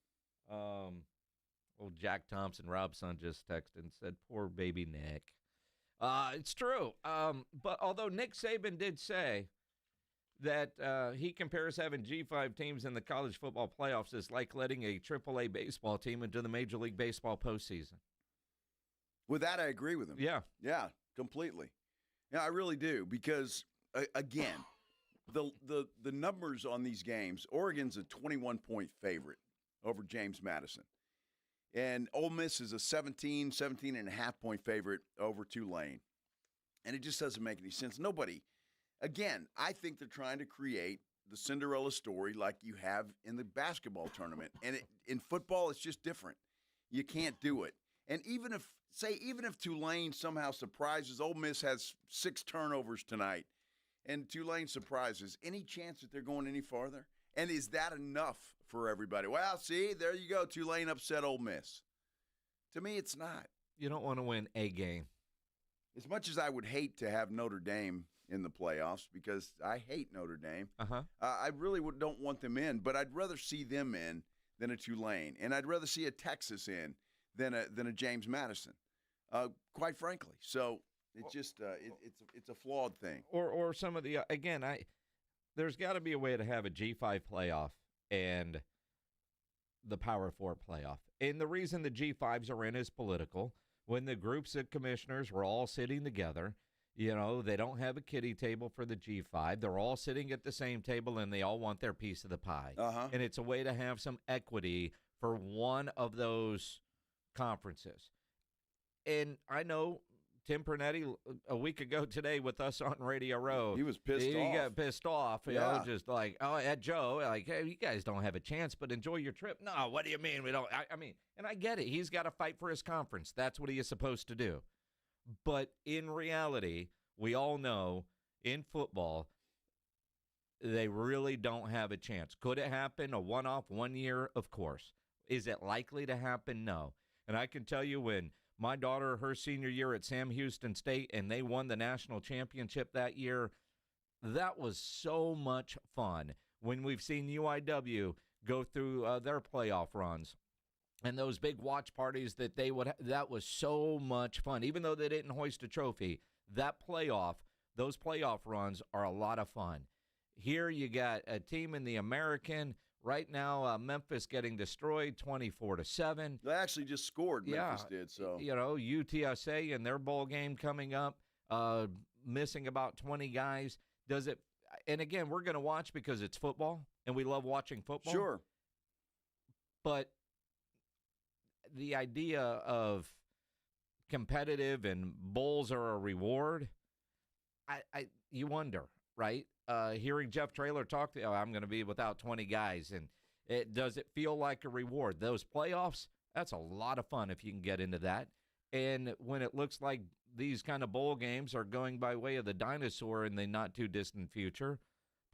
Old Jack Thompson, Rob's son, just texted and said, poor baby Nick. It's true. But although Nick Saban did say that he compares having G5 teams in the college football playoffs as like letting a AAA baseball team into the Major League Baseball postseason. With that, I agree with him. Yeah. Yeah, completely. Yeah, I really do because, again, the numbers on these games, Oregon's a 21-point favorite over James Madison. And Ole Miss is a 17.5-point favorite over Tulane. And it just doesn't make any sense. Again, I think they're trying to create the Cinderella story like you have in the basketball tournament. And in football, it's just different. You can't do it. And even if Tulane somehow surprises, Ole Miss has 6 turnovers tonight, and Tulane surprises, any chance that they're going any farther? And is that enough for everybody? Well, see, there you go. Tulane upset Ole Miss. To me, it's not. You don't want to win a game. As much as I would hate to have Notre Dame in the playoffs because I hate Notre Dame, I really don't want them in, but I'd rather see them in than a Tulane. And I'd rather see a Texas in than a James Madison, quite frankly. So it's just it's a flawed thing. Or some of the again, there's got to be a way to have a G5 playoff and the Power 4 playoff. And the reason the G5s are in is political. When the groups of commissioners were all sitting together, they don't have a kiddie table for the G5. They're all sitting at the same table, and they all want their piece of the pie. And it's a way to have some equity for one of those conferences. And I know Tim Pernetti a week ago today with us on Radio Row. He was pissed off. He got pissed off. You know, just like, at Joe, like, hey, you guys don't have a chance, but enjoy your trip. No, what do you mean we don't? I mean, and I get it. He's got to fight for his conference. That's what he is supposed to do. But in reality, we all know in football, they really don't have a chance. Could it happen? A one-off 1 year? Of course. Is it likely to happen? No. And I can tell you when my daughter, her senior year at Sam Houston State, and they won the national championship that year, That was so much fun when we've seen UIW go through their playoff runs. And those big watch parties that they would that was so much fun. Even though they didn't hoist a trophy, those playoff runs are a lot of fun. Here you got a team in the American. Right now, Memphis getting destroyed 24-7. They actually just scored, Memphis did. So UTSA and their bowl game coming up, missing about 20 guys. Does it? And again, we're going to watch because it's football, and we love watching football. Sure. But the idea of competitive and bowls are a reward, you wonder, right? Hearing Jeff Traylor talk, I'm going to be without 20 guys, and does it feel like a reward? Those playoffs, that's a lot of fun if you can get into that. And when it looks like these kind of bowl games are going by way of the dinosaur in the not-too-distant future,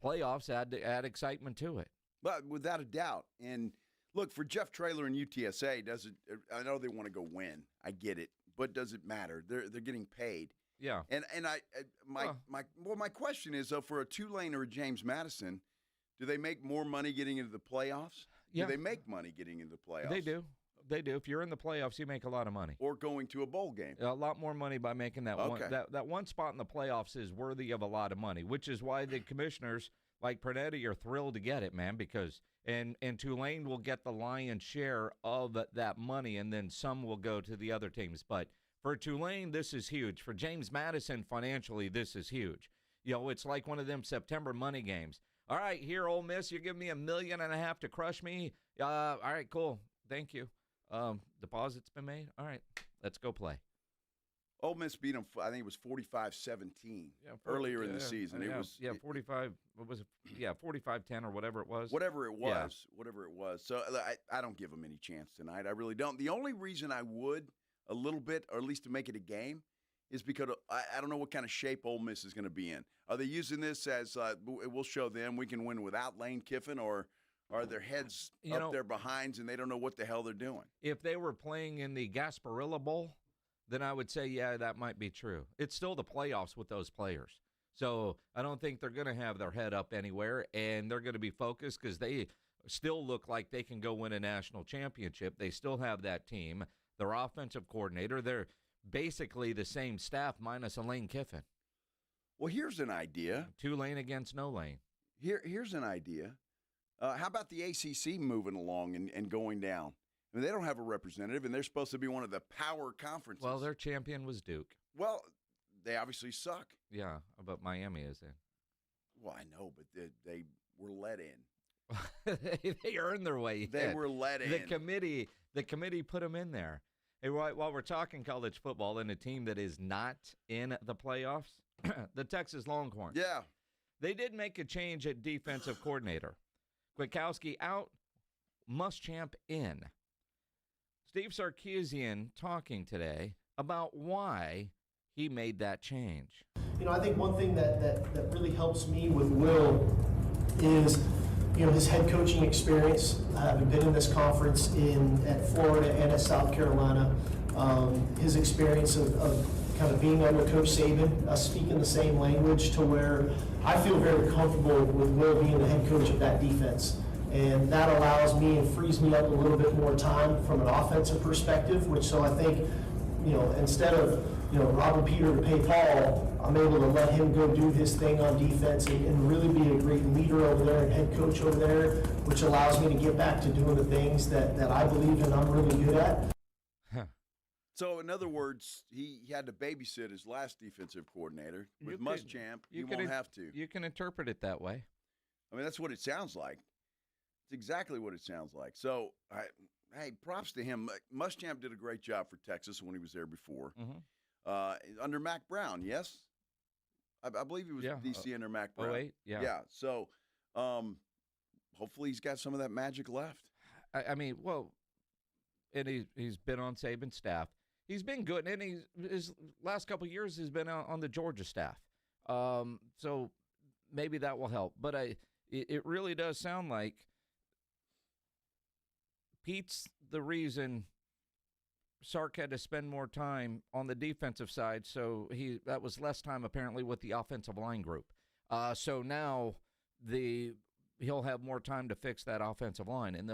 playoffs add excitement to it. But without a doubt. And look, for Jeff Traylor and UTSA, I know they want to go win. I get it. But does it matter? They're getting paid. Yeah. And my question is, though, for a Tulane or a James Madison, do they make more money getting into the playoffs? Yeah. Do they make money getting into the playoffs? They do. They do. If you're in the playoffs, you make a lot of money. Or going to a bowl game. A lot more money by making that one. That one spot in the playoffs is worthy of a lot of money, which is why the commissioners like Pernetti are thrilled to get it, man, because and Tulane will get the lion's share of that money, and then some will go to the other teams. But for Tulane, this is huge. For James Madison, financially, this is huge. It's like one of them September money games. All right, here, Ole Miss, you're giving me $1.5 million to crush me. All right, cool. Thank you. Deposit's been made. All right, let's go play. Ole Miss beat them, I think it was 45-17 earlier in the season. It was 45. What was it? Yeah, 45-10 or whatever it was. Whatever it was. So I don't give them any chance tonight. I really don't. The only reason I would a little bit, or at least to make it a game, is because I don't know what kind of shape Ole Miss is going to be in. Are they using this as we'll show them we can win without Lane Kiffin, or are their heads up their behinds and they don't know what the hell they're doing? If they were playing in the Gasparilla Bowl, then I would say, yeah, that might be true. It's still the playoffs with those players. So I don't think they're going to have their head up anywhere, and they're going to be focused because they still look like they can go win a national championship. They still have that team. Their offensive coordinator, they're basically the same staff minus a Lane Kiffin. Well, here's an idea. Tulane against no Lane. Here's an idea. How about the ACC moving along and going down? I mean, they don't have a representative, and they're supposed to be one of the power conferences. Well, their champion was Duke. Well, they obviously suck. Yeah, but Miami is in. Well, I know, but they were let in. They earned their way in. They were let in. The committee put them in there. Hey, while we're talking college football and a team that is not in the playoffs, the Texas Longhorns. Yeah. They did make a change at defensive coordinator. Kwiatkowski out, Muschamp in. Steve Sarkisian talking today about why he made that change. I think one thing that really helps me with Will is, his head coaching experience, having been in this conference at Florida and at South Carolina, his experience of kind of being under Coach Saban, speaking the same language, to where I feel very comfortable with Will being the head coach of that defense. And that allows me and frees me up a little bit more time from an offensive perspective, so I think, instead of, robbing Peter to pay Paul, I'm able to let him go do his thing on defense and really be a great leader over there and head coach over there, which allows me to get back to doing the things that I believe and I'm really good at. So, in other words, he had to babysit his last defensive coordinator. With Muschamp, you won't have to. You can interpret it that way. I mean, that's what it sounds like. It's exactly what it sounds like. So, hey, props to him. Muschamp did a great job for Texas when he was there before. Mm-hmm. Under Mac Brown, yes? I believe he was DC under Mac Brown. 08, yeah. Yeah, so hopefully he's got some of that magic left. I mean, well, and he's been on Saban's staff. He's been good, and his last couple of years has been on the Georgia staff. So maybe that will help. But it really does sound like Pete's the reason Sark had to spend more time on the defensive side, so that was less time apparently with the offensive line group. So now he'll have more time to fix that offensive line, and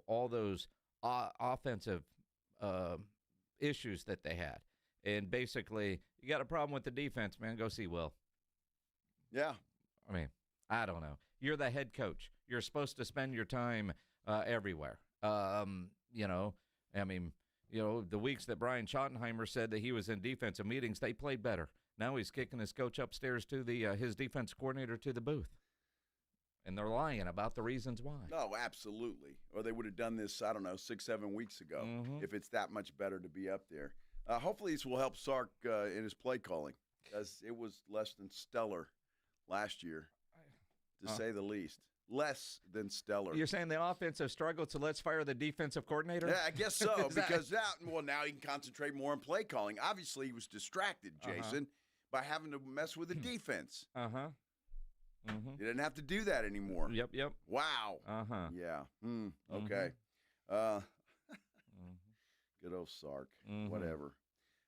all those offensive issues that they had. And basically, you got a problem with the defense, man, go see Will. Yeah. I mean, I don't know. You're the head coach. You're supposed to spend your time everywhere. The weeks that Brian Schottenheimer said that he was in defensive meetings, they played better. Now he's kicking his coach upstairs to his defense coordinator to the booth. And they're lying about the reasons why. Oh, absolutely. Or they would have done this, 6-7 weeks ago, if it's that much better to be up there. Hopefully this will help Sark in his play calling, because it was less than stellar last year, to say the least. Less than stellar. You're saying the offense has struggled, so let's fire the defensive coordinator? Yeah, I guess so, because now he can concentrate more on play calling. Obviously, he was distracted, Jason, by having to mess with the defense. He didn't have to do that anymore. Yep. Wow. Yeah. Okay. Good old Sark. Whatever.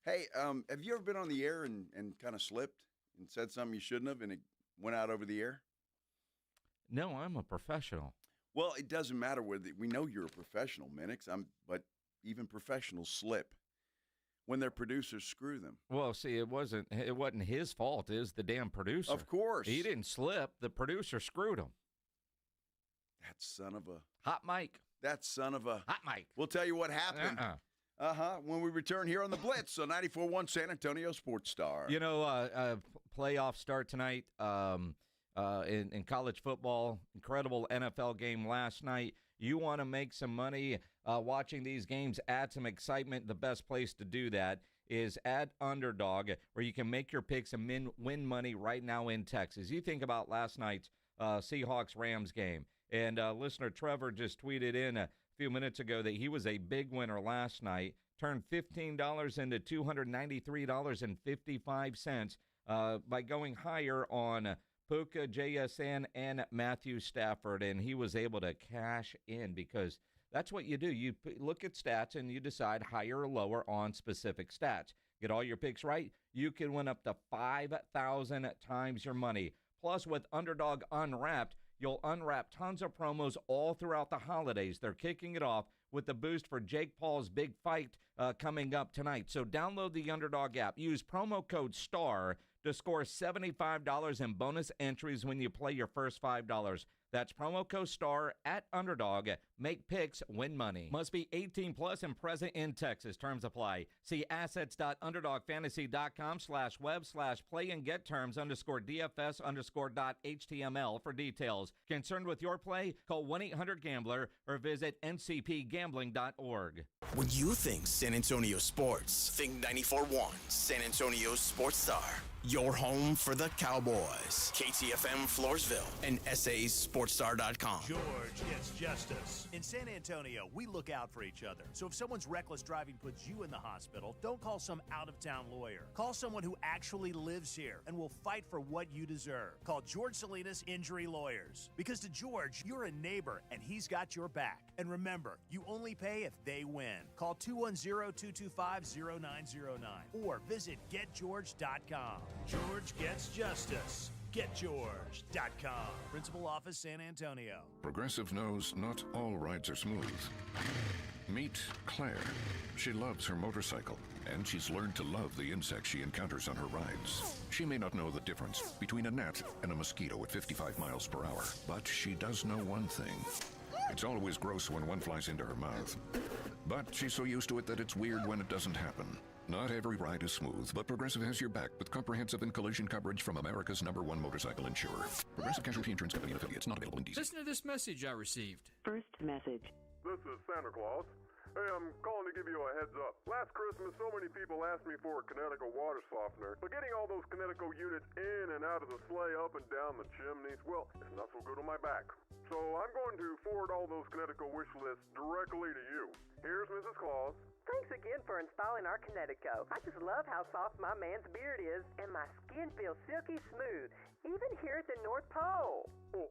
Hey, have you ever been on the air and kind of slipped and said something you shouldn't have and it went out over the air? No, I'm a professional. Well, it doesn't matter whether we know you're a professional, Minix. But even professionals slip when their producers screw them. Well, see, it wasn't his fault. It was the damn producer. Of course, he didn't slip. The producer screwed him. That son of a hot mic. That son of a hot mic. We'll tell you what happened. When we return here on the Blitz on 94.1 San Antonio Sports Star. Playoff start tonight. In college football, incredible NFL game last night. You want to make some money watching these games, add some excitement. The best place to do that is at Underdog, where you can make your picks and win money right now in Texas. You think about last night's Seahawks-Rams game, and listener Trevor just tweeted in a few minutes ago that he was a big winner last night, turned $15 into $293.55 by going higher on Puka, JSN, and Matthew Stafford, and he was able to cash in because that's what you do. You look at stats and you decide higher or lower on specific stats. Get all your picks right, you can win up to 5,000 times your money. Plus, with Underdog Unwrapped, you'll unwrap tons of promos all throughout the holidays. They're kicking it off with the boost for Jake Paul's big fight coming up tonight. So download the Underdog app. Use promo code STAR to score $75 in bonus entries when you play your first $5. That's promo code STAR at Underdog. Make picks, win money. Must be 18 plus and present in Texas. Terms apply. See assets.underdogfantasy.com/web/play and get terms _DFS_.html for details. Concerned with your play? Call 1-800-GAMBLER or visit ncpgambling.org. When you think San Antonio sports, think 94.1 San Antonio Sports Star. Your home for the Cowboys. KTFM Floresville and SASportsStar.com. George gets justice. In San Antonio, we look out for each other. So if someone's reckless driving puts you in the hospital, don't call some out-of-town lawyer. Call someone who actually lives here and will fight for what you deserve. Call George Salinas Injury Lawyers. Because to George, you're a neighbor and he's got your back. And remember, you only pay if they win. Call 210-225-0909 or visit GetGeorge.com. George gets justice. GetGeorge.com. Principal Office, San Antonio. Progressive knows not all rides are smooth. Meet Claire. She loves her motorcycle, and she's learned to love the insects she encounters on her rides. She may not know the difference between a gnat and a mosquito at 55 miles per hour, but she does know one thing. It's always gross when one flies into her mouth. But she's so used to it that it's weird when it doesn't happen. Not every ride is smooth, but Progressive has your back with comprehensive and collision coverage from America's #1 motorcycle insurer. Progressive Casualty Insurance Company and affiliates, not available in DC. Listen to this message I received. First message. This is Santa Claus. Hey, I'm calling to give you a heads up. Last Christmas, so many people asked me for a Connecticut water softener, but getting all those Connecticut units in and out of the sleigh, up and down the chimneys, well, it's not so good on my back. So I'm going to forward all those Connecticut wish lists directly to you. Here's Mrs. Claus. Thanks again for installing our Connecticut. I just love how soft my man's beard is, and my skin feels silky smooth, even here at the North Pole. So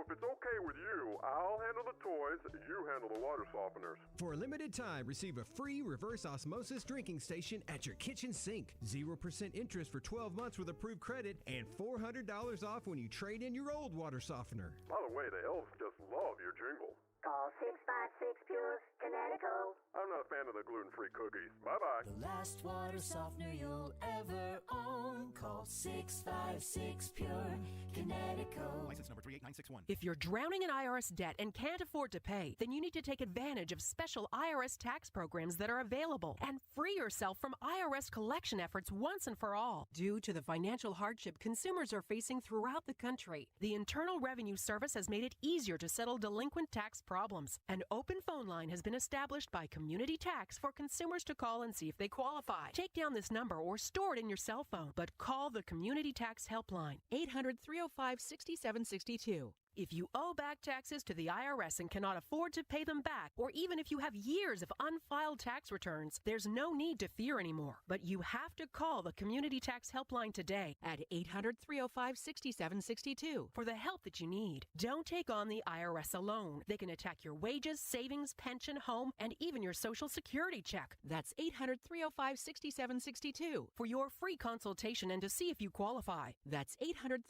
if it's okay okay with you, I'll handle the toys, you handle the water softeners. For a limited time, receive a free reverse osmosis drinking station at your kitchen sink. 0% interest for 12 months with approved credit and $400 off when you trade in your old water softener. By the way, the elves just love your jingle. Call 656 Pure Connecticut. I'm not a fan of the gluten-free cookies. Bye-bye. The last water softener you'll ever own. Call 656 Pure Connecticut. License number 38961. If you're drowning in IRS debt and can't afford to pay, then you need to take advantage of special IRS tax programs that are available and free yourself from IRS collection efforts once and for all. Due to the financial hardship consumers are facing throughout the country, the Internal Revenue Service has made it easier to settle delinquent tax problems. An open phone line has been established by Community Tax for consumers to call and see if they qualify. Take down this number or store it in your cell phone, but call the Community Tax Helpline, 800-305-6762. If you owe back taxes to the IRS and cannot afford to pay them back, or even if you have years of unfiled tax returns, there's no need to fear anymore. But you have to call the Community Tax Helpline today at 800-305-6762 for the help that you need. Don't take on the IRS alone. They can attack your wages, savings, pension, home, and even your Social Security check. That's 800-305-6762 for your free consultation and to see if you qualify. That's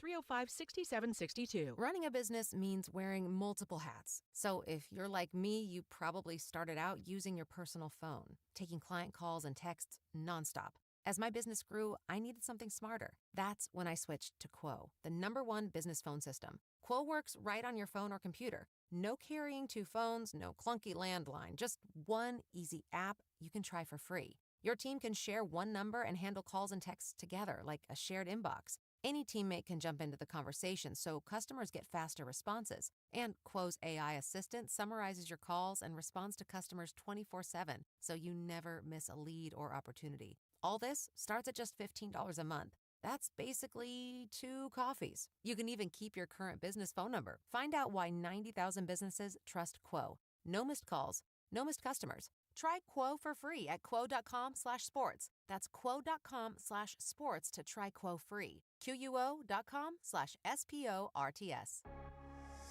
800-305-6762. Running a business means wearing multiple hats. So if you're like me, you probably started out using your personal phone, taking client calls and texts nonstop. As my business grew, I needed something smarter. That's when I switched to Quo, the #1 business phone system. Quo works right on your phone or computer. No carrying 2 phones, no clunky landline, just one easy app you can try for free. Your team can share one number and handle calls and texts together like a shared inbox. Any teammate can jump into the conversation, so customers get faster responses. And Quo's AI assistant summarizes your calls and responds to customers 24/7, so you never miss a lead or opportunity. All this starts at just $15 a month. That's basically 2 coffees. You can even keep your current business phone number. Find out why 90,000 businesses trust Quo. No missed calls, no missed customers. Try Quo for free at quo.com/sports. That's quo.com/sports to try Quo free. QUO.com/SPORTS.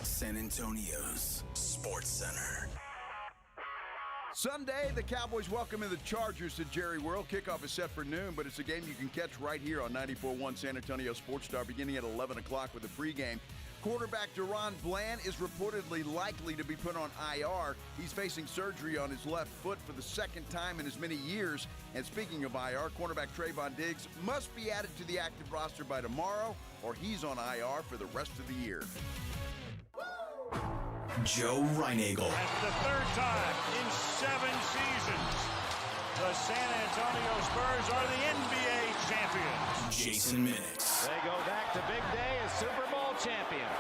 San Antonio's Sports Center. Sunday, the Cowboys welcome in the Chargers to Jerry World. Kickoff is set for noon, but it's a game you can catch right here on 94.1 San Antonio Sports Star beginning at 11 o'clock with a pregame. Quarterback Deron Bland is reportedly likely to be put on IR. He's facing surgery on his left foot for the second time in as many years. And speaking of IR, cornerback Trayvon Diggs must be added to the active roster by tomorrow, or he's on IR for the rest of the year. Joe Reinagel. And the 3rd time in 7 seasons, the San Antonio Spurs are the NBA champions. Jason Minix. They go back to big day as Super Bowl champions.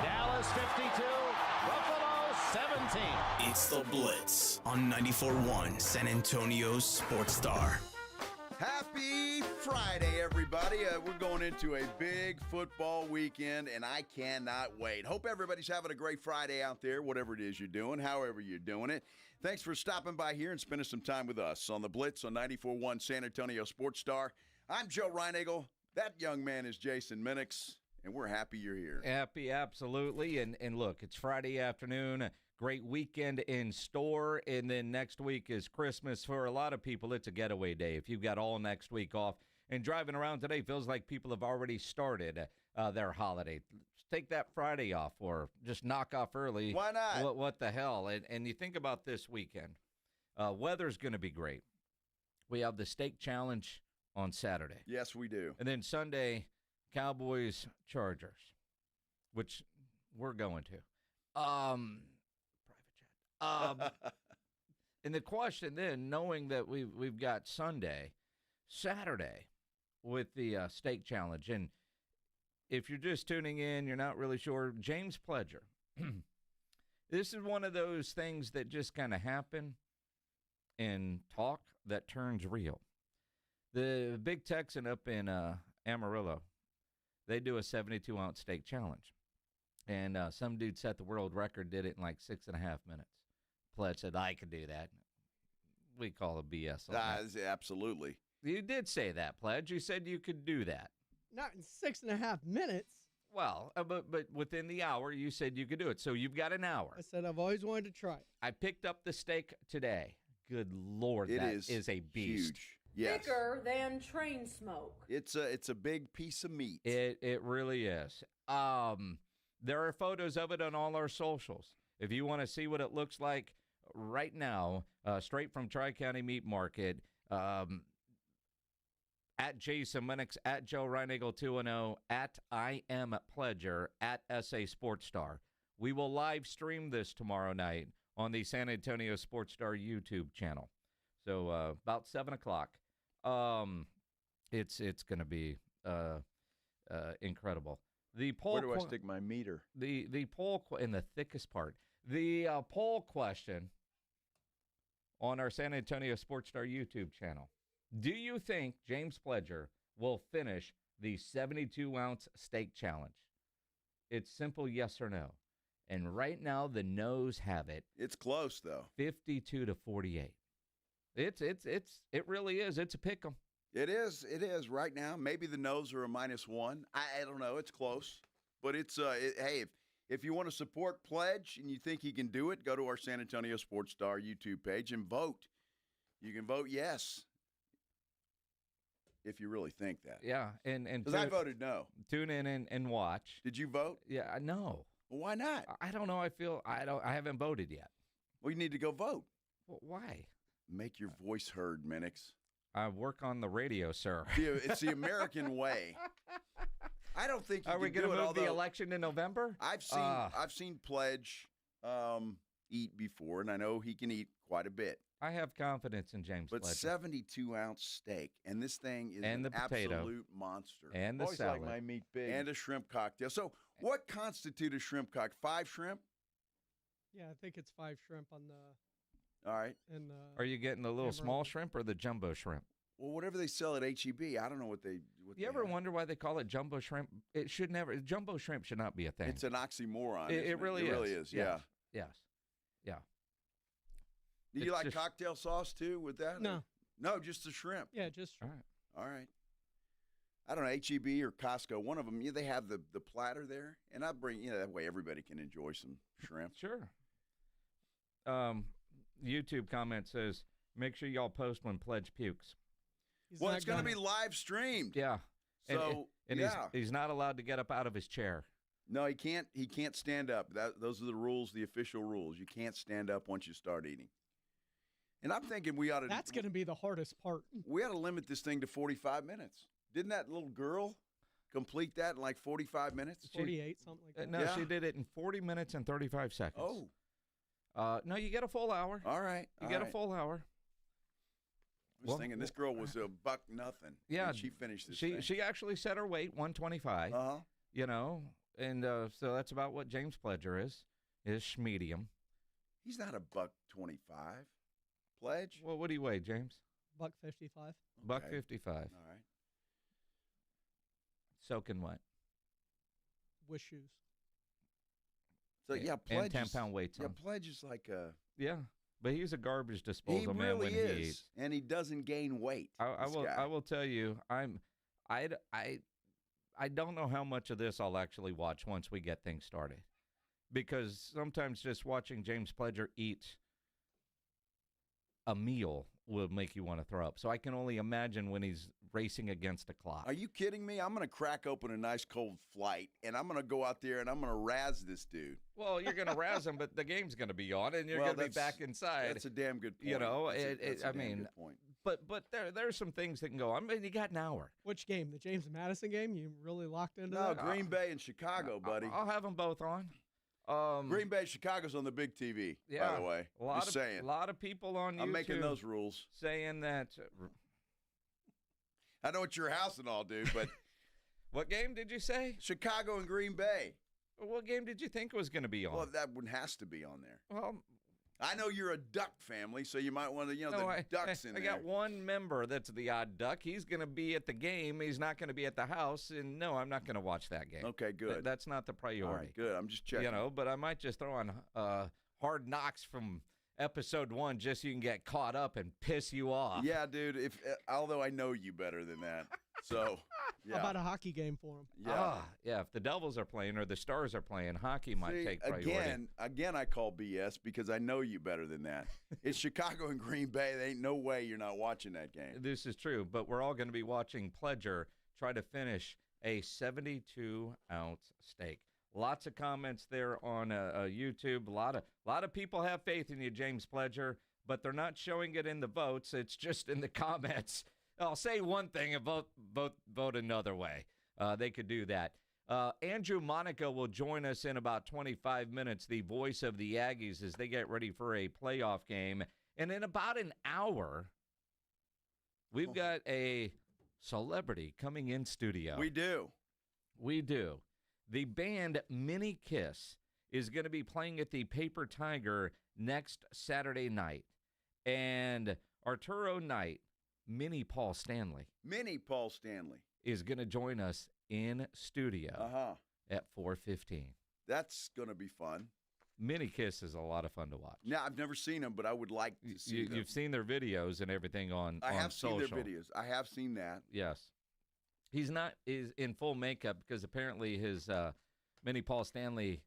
Dallas 52, Buffalo 17. It's the Blitz on 94.1 San Antonio's Sports Star. Happy Friday, everybody. We're going into a big football weekend, and I cannot wait. Hope everybody's having a great Friday out there, whatever it is you're doing, however you're doing it. Thanks for stopping by here and spending some time with us on the Blitz on 94.1 San Antonio Sports Star. I'm Joe Reinagel. That young man is Jason Minix, and we're happy you're here. Happy, absolutely. And look, it's Friday afternoon. Great weekend in store, and then next week is Christmas. For a lot of people, it's a getaway day. If you've got all next week off, and driving around today feels like people have already started their holiday. Take that Friday off, or just knock off early. Why not? What the hell? And you think about this weekend. Weather's going to be great. We have the Steak Challenge on Saturday. Yes, we do. And then Sunday, Cowboys, Chargers, which we're going to. And the question then, knowing that we've got Saturday with the Steak Challenge, and if you're just tuning in, you're not really sure, James Pledger. This is one of those things that just kind of happen and talk that turns real. The Big Texan up in Amarillo, they do a 72-ounce steak challenge. And some dude set the world record, did it in like 6.5 minutes. Pledge said, I could do that. We call it BS. Absolutely. You did say that, Pledge. You said you could do that. Not in 6.5 minutes. Well, but within the hour, you said you could do it. So you've got an hour. I said I've always wanted to try it. I picked up the steak today. Good Lord, It that is a beast. huge. Yes. Bigger than train smoke. It's a big piece of meat. It really is. There are photos of it on all our socials. If you want to see what it looks like right now, straight from Tri-County Meat Market, at Jason Minix, at Joe Reinagle 210, at I Am Pledger, at SA Sports Star. We will live stream this tomorrow night on the San Antonio Sports Star YouTube channel. So about 7 o'clock. It's going to be incredible. The poll. Where do I stick my meter? The poll in the thickest part. The poll question on our San Antonio Sports Star YouTube channel. Do you think James Pledger will finish the 72-ounce steak challenge? It's simple yes or no. And right now, the no's have it. It's close, though. 52-48. It really is. It's a pick 'em. It is right now. Maybe the no's are a -1. I don't know. It's close. But it's, hey, if you want to support Pledge and you think he can do it, go to our San Antonio Sports Star YouTube page and vote. You can vote yes if you really think that. Yeah. And because I voted no. Tune in and watch. Did you vote? Yeah, no. Well, why not? I don't know. I haven't voted yet. Well, you need to go vote. Well, why? Make your voice heard, Minix. I work on the radio, sir. It's the American way. I don't think you Are we going to move the election in November? I've seen Pledge eat before, and I know he can eat quite a bit. I have confidence in James But Pledger. 72-ounce steak, and this thing is And an the potato. absolute monster. And the Always salad. like my meat big. And a shrimp cocktail. So what constitutes a shrimp cocktail? 5 shrimp? Yeah, I think it's 5 shrimp on the. All right. And Are you getting the little small shrimp or the jumbo shrimp? Well, whatever they sell at HEB, I don't know what they. You ever wonder why they call it jumbo shrimp? It should never. Jumbo shrimp should not be a thing. It's an oxymoron. It really is. It really is. Yeah. Yes. Yeah. Do you like cocktail sauce too with that? No. No, just the shrimp. Yeah, just shrimp. All right. I don't know, HEB or Costco, one of them, they have the platter there, and I bring, that way everybody can enjoy some shrimp. Sure. YouTube comment says, make sure y'all post when Pledge pukes. Well, it's going to be live streamed. Yeah. So, and he's not allowed to get up out of his chair. No, he can't. He can't stand up. Those are the rules, the official rules. You can't stand up once you start eating. And I'm thinking we ought to. That's going to be the hardest part. We ought to limit this thing to 45 minutes. Didn't that little girl complete that in like 45 minutes? 48, something like that. No, she did it in 40 minutes and 35 seconds. Oh. No, you get a full hour. All right. You get a full hour. I was thinking this girl was a $1 nothing. Yeah. And she finished this thing. She actually set her weight, 125. Uh-huh. And so that's about what James Pledger is medium. He's not a $125. Pledge? Well, what do you weigh, James? $155. $155. All right. Soaking wet. With shoes. So, Pledge and 10-pound weights on. Pledge is like a... Yeah, but he's a garbage disposal man when he eats. And he doesn't gain weight. I will tell you, I don't know how much of this I'll actually watch once we get things started. Because sometimes just watching James Pledger eat a meal will make you want to throw up. So I can only imagine when he's racing against a clock. Are you kidding me? I'm going to crack open a nice cold flight, and I'm going to go out there, and I'm going to razz this dude. Well, you're going to razz him, but the game's going to be on, and you're going to be back inside. That's a damn good point. You know, that's a damn good point. But there's some things that can go. I mean, you got an hour. Which game? The James Madison game? You really locked into that? No, Green Bay and Chicago, buddy. I'll have them both on. Green Bay, Chicago's on the big TV, by the way. Just saying. A lot of people on YouTube. I'm making those rules. Saying that. I know it's your house and all, dude, but. What game did you say? Chicago and Green Bay. What game did you think was going to be on? Well, that one has to be on there. Well, I know you're a Duck family, so you might want to, the Ducks in there. I got one member that's the odd Duck. He's going to be at the game. He's not going to be at the house. And no, I'm not going to watch that game. Okay, good. That's not the priority. All right, good. I'm just checking. But I might just throw on Hard Knocks from episode 1 just so you can get caught up and piss you off. Yeah, dude. Although I know you better than that, so yeah. How about a hockey game for him? Yeah, if the Devils are playing or the Stars are playing, hockey might take priority. Again, I call BS because I know you better than that. It's Chicago and Green Bay. There ain't no way you're not watching that game. This is true, but we're all going to be watching Pledger try to finish a 72-ounce steak. Lots of comments there on YouTube. A lot of people have faith in you, James Pledger, but they're not showing it in the votes. It's just in the comments. I'll say one thing and vote another way. They could do that. Andrew Monaco will join us in about 25 minutes, the voice of the Aggies, as they get ready for a playoff game. And in about an hour, we've got a celebrity coming in studio. We do. The band Mini Kiss is going to be playing at the Paper Tiger next Saturday night. And Arturo Knight, Mini Paul Stanley, is going to join us in studio at 4:15. That's going to be fun. Mini Kiss is a lot of fun to watch. Yeah, I've never seen them, but I would like to see them. You've seen their videos and everything on I have social. seen their videos. I have seen that. Yes. He's not in full makeup because apparently his Mini Paul Stanley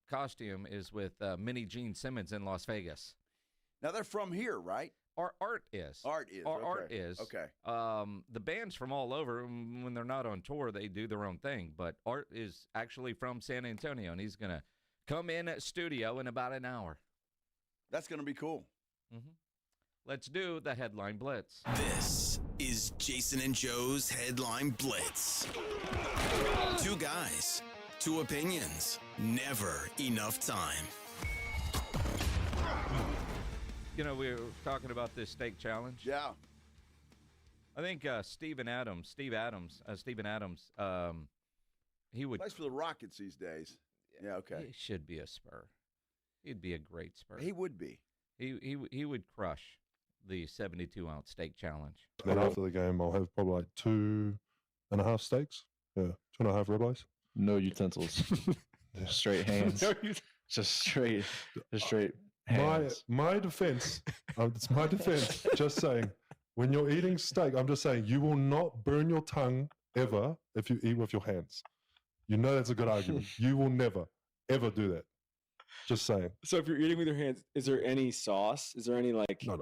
costume is with Mini Gene Simmons in Las Vegas. Now, they're from here, right? Art is. Okay. The band's from all over. When they're not on tour, they do their own thing. But Art is actually from San Antonio, and he's going to come in at studio in about an hour. That's going to be cool. Mm-hmm. Let's do the Headline Blitz. This is Jason and Joe's Headline Blitz. Two guys, two opinions, never enough time. You know, we were talking about this steak challenge. Yeah. I think Steve Adams, he would. Plays for the Rockets these days. Yeah, okay. He should be a Spur. He'd be a great Spur. He would be. He would crush the 72-ounce steak challenge. Then after the game, I'll have probably like 2.5 steaks. Yeah, 2.5 ribeyes. No utensils. Straight hands. Just straight hands. My defense, it's my defense, just saying, when you're eating steak, I'm just saying, you will not burn your tongue ever if you eat with your hands. You know that's a good argument. You will never, ever do that. Just saying. So if you're eating with your hands, is there any sauce? Is there any like... No.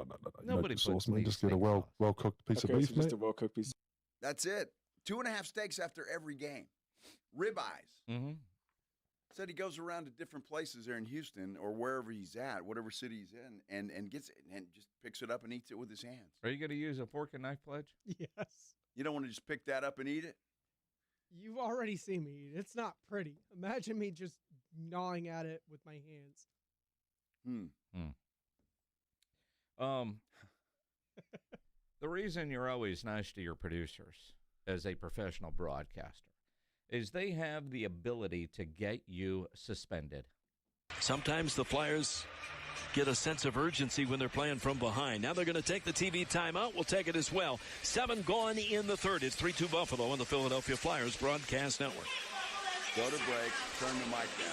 Nobody no sauce, man. Just get a well-cooked piece of beef, so just a well-cooked piece. That's it. 2.5 steaks after every game. Ribeyes. Mm-hmm. Said he goes around to different places there in Houston or wherever he's at, whatever city he's in, and gets it and just picks it up and eats it with his hands. Are you going to use a fork and knife, Pledge? Yes. You don't want to just pick that up and eat it? You've already seen me eat it. It's not pretty. Imagine me just gnawing at it with my hands. The reason you're always nice to your producers as a professional broadcaster is they have the ability to get you suspended. Sometimes the Flyers get a sense of urgency when they're playing from behind. Now they're going to take the TV timeout. We'll take it as well. 7 gone in the third. It's 3-2 Buffalo on the Philadelphia Flyers Broadcast Network. Go to break. Turn the mic down.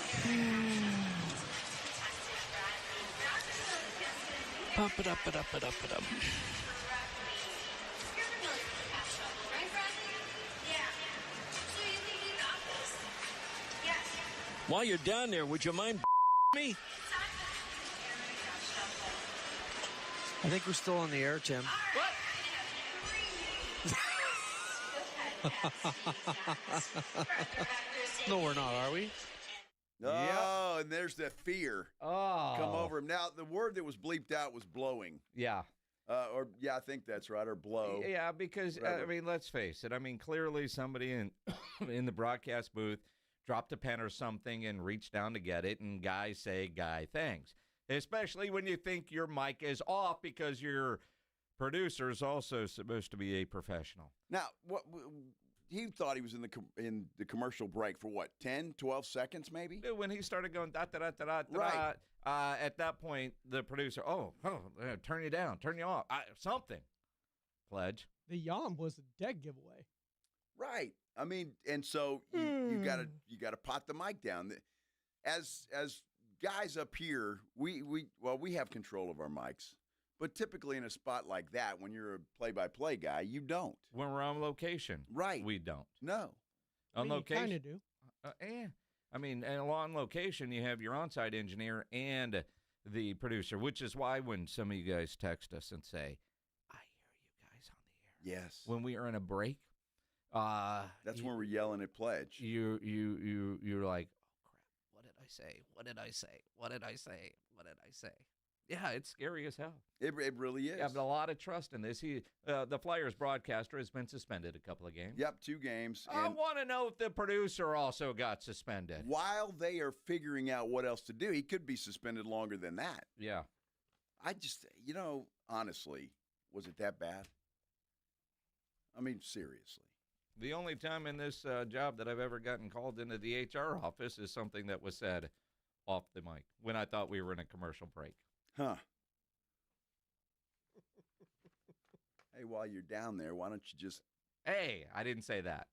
Pump it up, it up, it up, it up. While you're down there, would you mind me? I think we're still on the air, Tim. No, we're not, are we? Oh, and there's that fear come over him. Now, the word that was bleeped out was blowing. Yeah. I think that's right, or blow. Yeah, because, I mean, let's face it. I mean, clearly somebody in the broadcast booth dropped a pen or something and reached down to get it, and guys say guy things. Especially when you think your mic is off because your producer is also supposed to be a professional. Now, he thought he was in the commercial break for what, 10, 12 seconds maybe? When he started going da-da-da-da-da, right. At that point, the producer, turn you down, turn you off, something. Pledge. The yam was a dead giveaway. Right. I mean, and so you gotta pot the mic down. As guys up here, we have control of our mics. But typically in a spot like that, when you're a play-by-play guy, you don't. When we're on location. Right. We don't. No. On location. You kind of do. I mean, and on location, you have your on-site engineer and the producer, which is why when some of you guys text us and say, I hear you guys on the air. Yes. When we are in a break. That's when we're yelling at Pledge. You're like, oh, crap, what did I say? What did I say? What did I say? What did I say? Yeah, it's scary as hell. It really is. You have a lot of trust in this. The Flyers broadcaster has been suspended a couple of games. Yep, 2 games. I want to know if the producer also got suspended. While they are figuring out what else to do, he could be suspended longer than that. Yeah. I just, honestly, was it that bad? I mean, seriously. The only time in this job that I've ever gotten called into the HR office is something that was said off the mic when I thought we were in a commercial break. Huh. Hey, while you're down there, why don't you just... Hey, I didn't say that.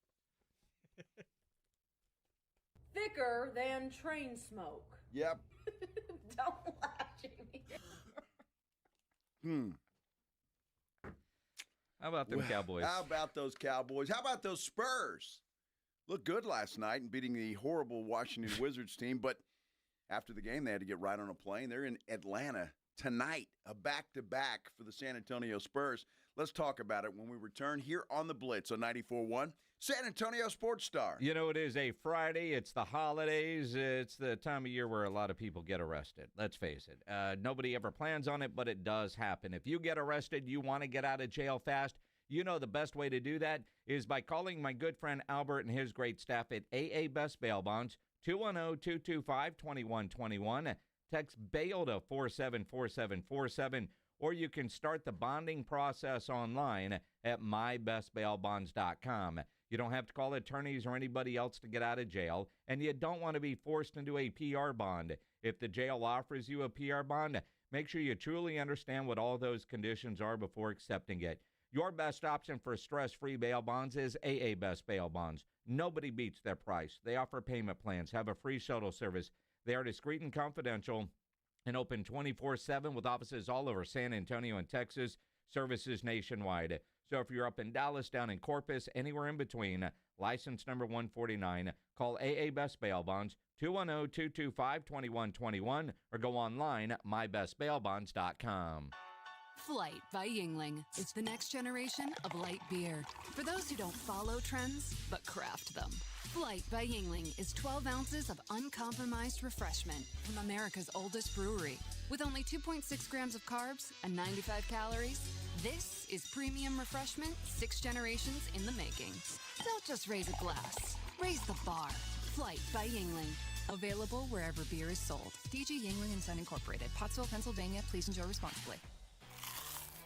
Thicker than train smoke. Yep. Don't laugh, Jamie. How about them Cowboys? How about those Cowboys? How about those Spurs? Looked good last night in beating the horrible Washington Wizards team, but after the game, they had to get right on a plane. They're in Atlanta tonight, a back-to-back for the San Antonio Spurs. Let's talk about it when we return here on the Blitz on 94.1, San Antonio Sports Star. You know, it is a Friday. It's the holidays. It's the time of year where a lot of people get arrested. Let's face it. Nobody ever plans on it, but it does happen. If you get arrested, you want to get out of jail fast, you know the best way to do that is by calling my good friend Albert and his great staff at AA Best Bail Bonds, 210-225-2121. Text bail to 474747, or you can start the bonding process online at mybestbailbonds.com. You don't have to call attorneys or anybody else to get out of jail, and you don't want to be forced into a PR bond. If the jail offers you a PR bond, make sure you truly understand what all those conditions are before accepting it. Your best option for stress-free bail bonds is AA Best Bail Bonds. Nobody beats their price. They offer payment plans, have a free shuttle service. They are discreet and confidential and open 24/7 with offices all over San Antonio and Texas, services nationwide. So if you're up in Dallas, down in Corpus, anywhere in between, license number 149, call AA Best Bail Bonds, 210-225-2121, or go online at mybestbailbonds.com. Flight by Yingling. It's the next generation of light beer. For those who don't follow trends, but craft them. Flight by Yingling is 12 ounces of uncompromised refreshment from America's oldest brewery. With only 2.6 grams of carbs and 95 calories, this is premium refreshment 6 generations in the making. Don't just raise a glass, raise the bar. Flight by Yingling. Available wherever beer is sold. DG Yingling & Son Incorporated, Pottsville, Pennsylvania. Please enjoy responsibly.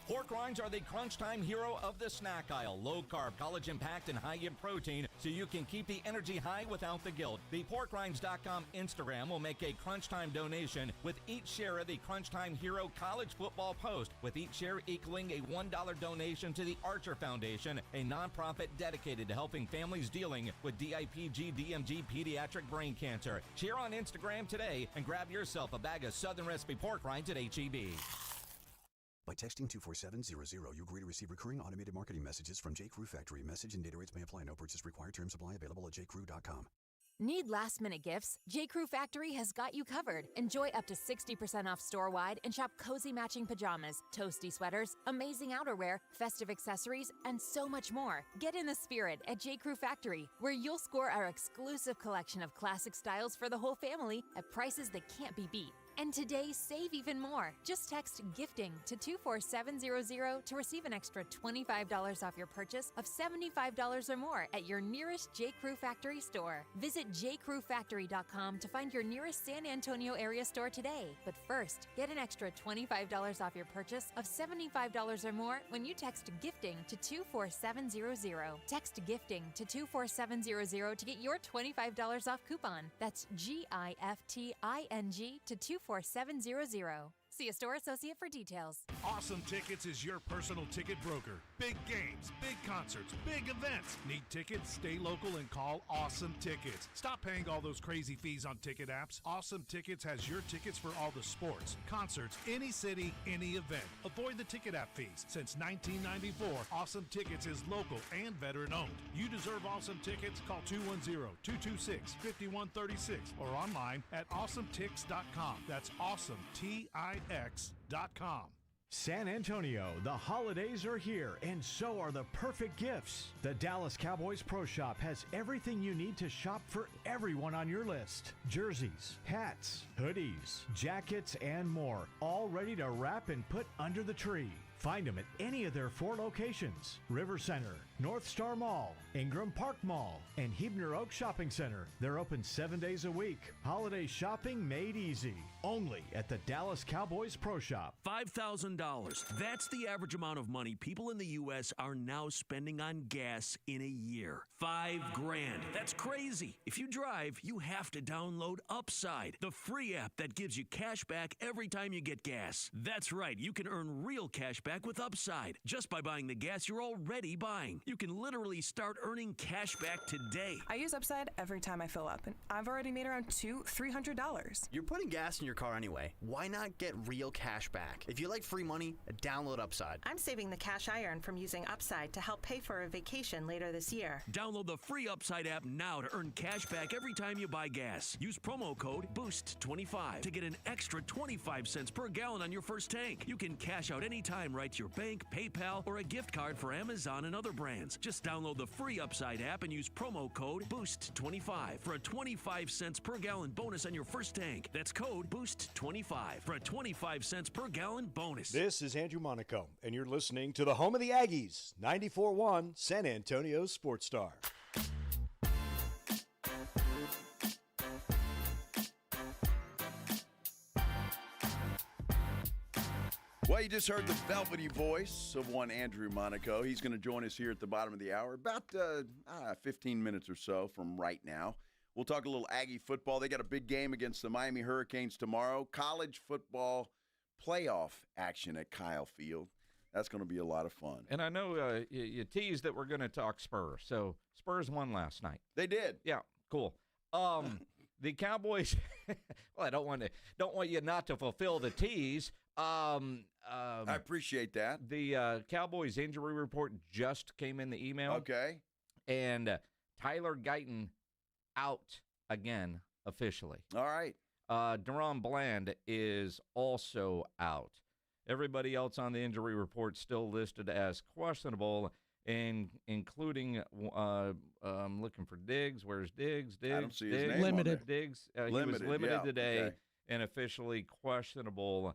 Pork rinds are the crunch time hero of the snack aisle. Low carb, collagen packed, and high in protein, so you can keep the energy high without the guilt. The PorkRinds.com Instagram will make a crunch time donation with each share of the Crunch Time Hero college football post, with each share equaling a $1 donation to the Archer Foundation, a nonprofit dedicated to helping families dealing with DIPG, DMG, pediatric brain cancer. Share on Instagram today and grab yourself a bag of Southern Recipe pork rinds at HEB. By texting 24700, you agree to receive recurring automated marketing messages from J.Crew Factory. Message and data rates may apply. No purchase required. Terms apply. Available at jcrew.com. Need last-minute gifts? J.Crew Factory has got you covered. Enjoy up to 60% off store-wide and shop cozy matching pajamas, toasty sweaters, amazing outerwear, festive accessories, and so much more. Get in the spirit at J.Crew Factory, where you'll score our exclusive collection of classic styles for the whole family at prices that can't be beat. And today, save even more. Just text GIFTING to 24700 to receive an extra $25 off your purchase of $75 or more at your nearest J.Crew Factory store. Visit jcrewfactory.com to find your nearest San Antonio area store today. But first, get an extra $25 off your purchase of $75 or more when you text GIFTING to 24700. Text GIFTING to 24700 to get your $25 off coupon. That's GIFTING to 24700. See a store associate for details. Awesome Tickets is your personal ticket broker. Big games, big concerts, big events. Need tickets? Stay local and call Awesome Tickets. Stop paying all those crazy fees on ticket apps. Awesome Tickets has your tickets for all the sports, concerts, any city, any event. Avoid the ticket app fees. Since 1994, Awesome Tickets is local and veteran-owned. You deserve Awesome Tickets. Call 210-226-5136 or online at awesometix.com. That's awesometix.com. San Antonio, the holidays are here, and so are the perfect gifts. The Dallas Cowboys Pro Shop has everything you need to shop for everyone on your list. Jerseys, hats, hoodies, jackets, and more, all ready to wrap and put under the tree. Find them at any of their 4 locations: River Center, North Star Mall, Ingram Park Mall, and Hebner Oak Shopping Center. They're open 7 days a week. Holiday shopping made easy. Only at the Dallas Cowboys Pro Shop. $5,000. That's the average amount of money people in the U.S. are now spending on gas in a year. $5,000. That's crazy. If you drive, you have to download Upside, the free app that gives you cash back every time you get gas. That's right. You can earn real cash back with Upside just by buying the gas you're already buying. You can literally start earning cash back today. I use Upside every time I fill up, and I've already made around $300. You're putting gas in your car anyway. Why not get real cash back? If you like free money, download Upside. I'm saving the cash I earn from using Upside to help pay for a vacation later this year. Download the free Upside app now to earn cash back every time you buy gas. Use promo code BOOST25 to get an extra 25 cents per gallon on your first tank. You can cash out anytime right to your bank, PayPal, or a gift card for Amazon and other brands. Just download the free Upside app and use promo code BOOST25 for a 25 cents per gallon bonus on your first tank. That's code BOOST25 for a 25 cents per gallon bonus. This is Andrew Monaco, and you're listening to the home of the Aggies, 94.1 San Antonio Sports Star. Well, you just heard the velvety voice of one Andrew Monaco. He's going to join us here at the bottom of the hour, about 15 minutes or so from right now. We'll talk a little Aggie football. They got a big game against the Miami Hurricanes tomorrow. College football playoff action at Kyle Field. That's going to be a lot of fun. And I know you teased that we're going to talk Spurs. So Spurs won last night. They did. Yeah, cool. The Cowboys. Well, I don't want you not to fulfill the tease. I appreciate that. The Cowboys injury report just came in the email. Okay. And Tyler Guyton out again officially. All right. Deron Bland is also out. Everybody else on the injury report still listed as questionable, including I'm looking for Diggs. Where's Diggs? I don't see his Diggs. name Limited. on there. Diggs. He was limited yeah, today okay. and officially questionable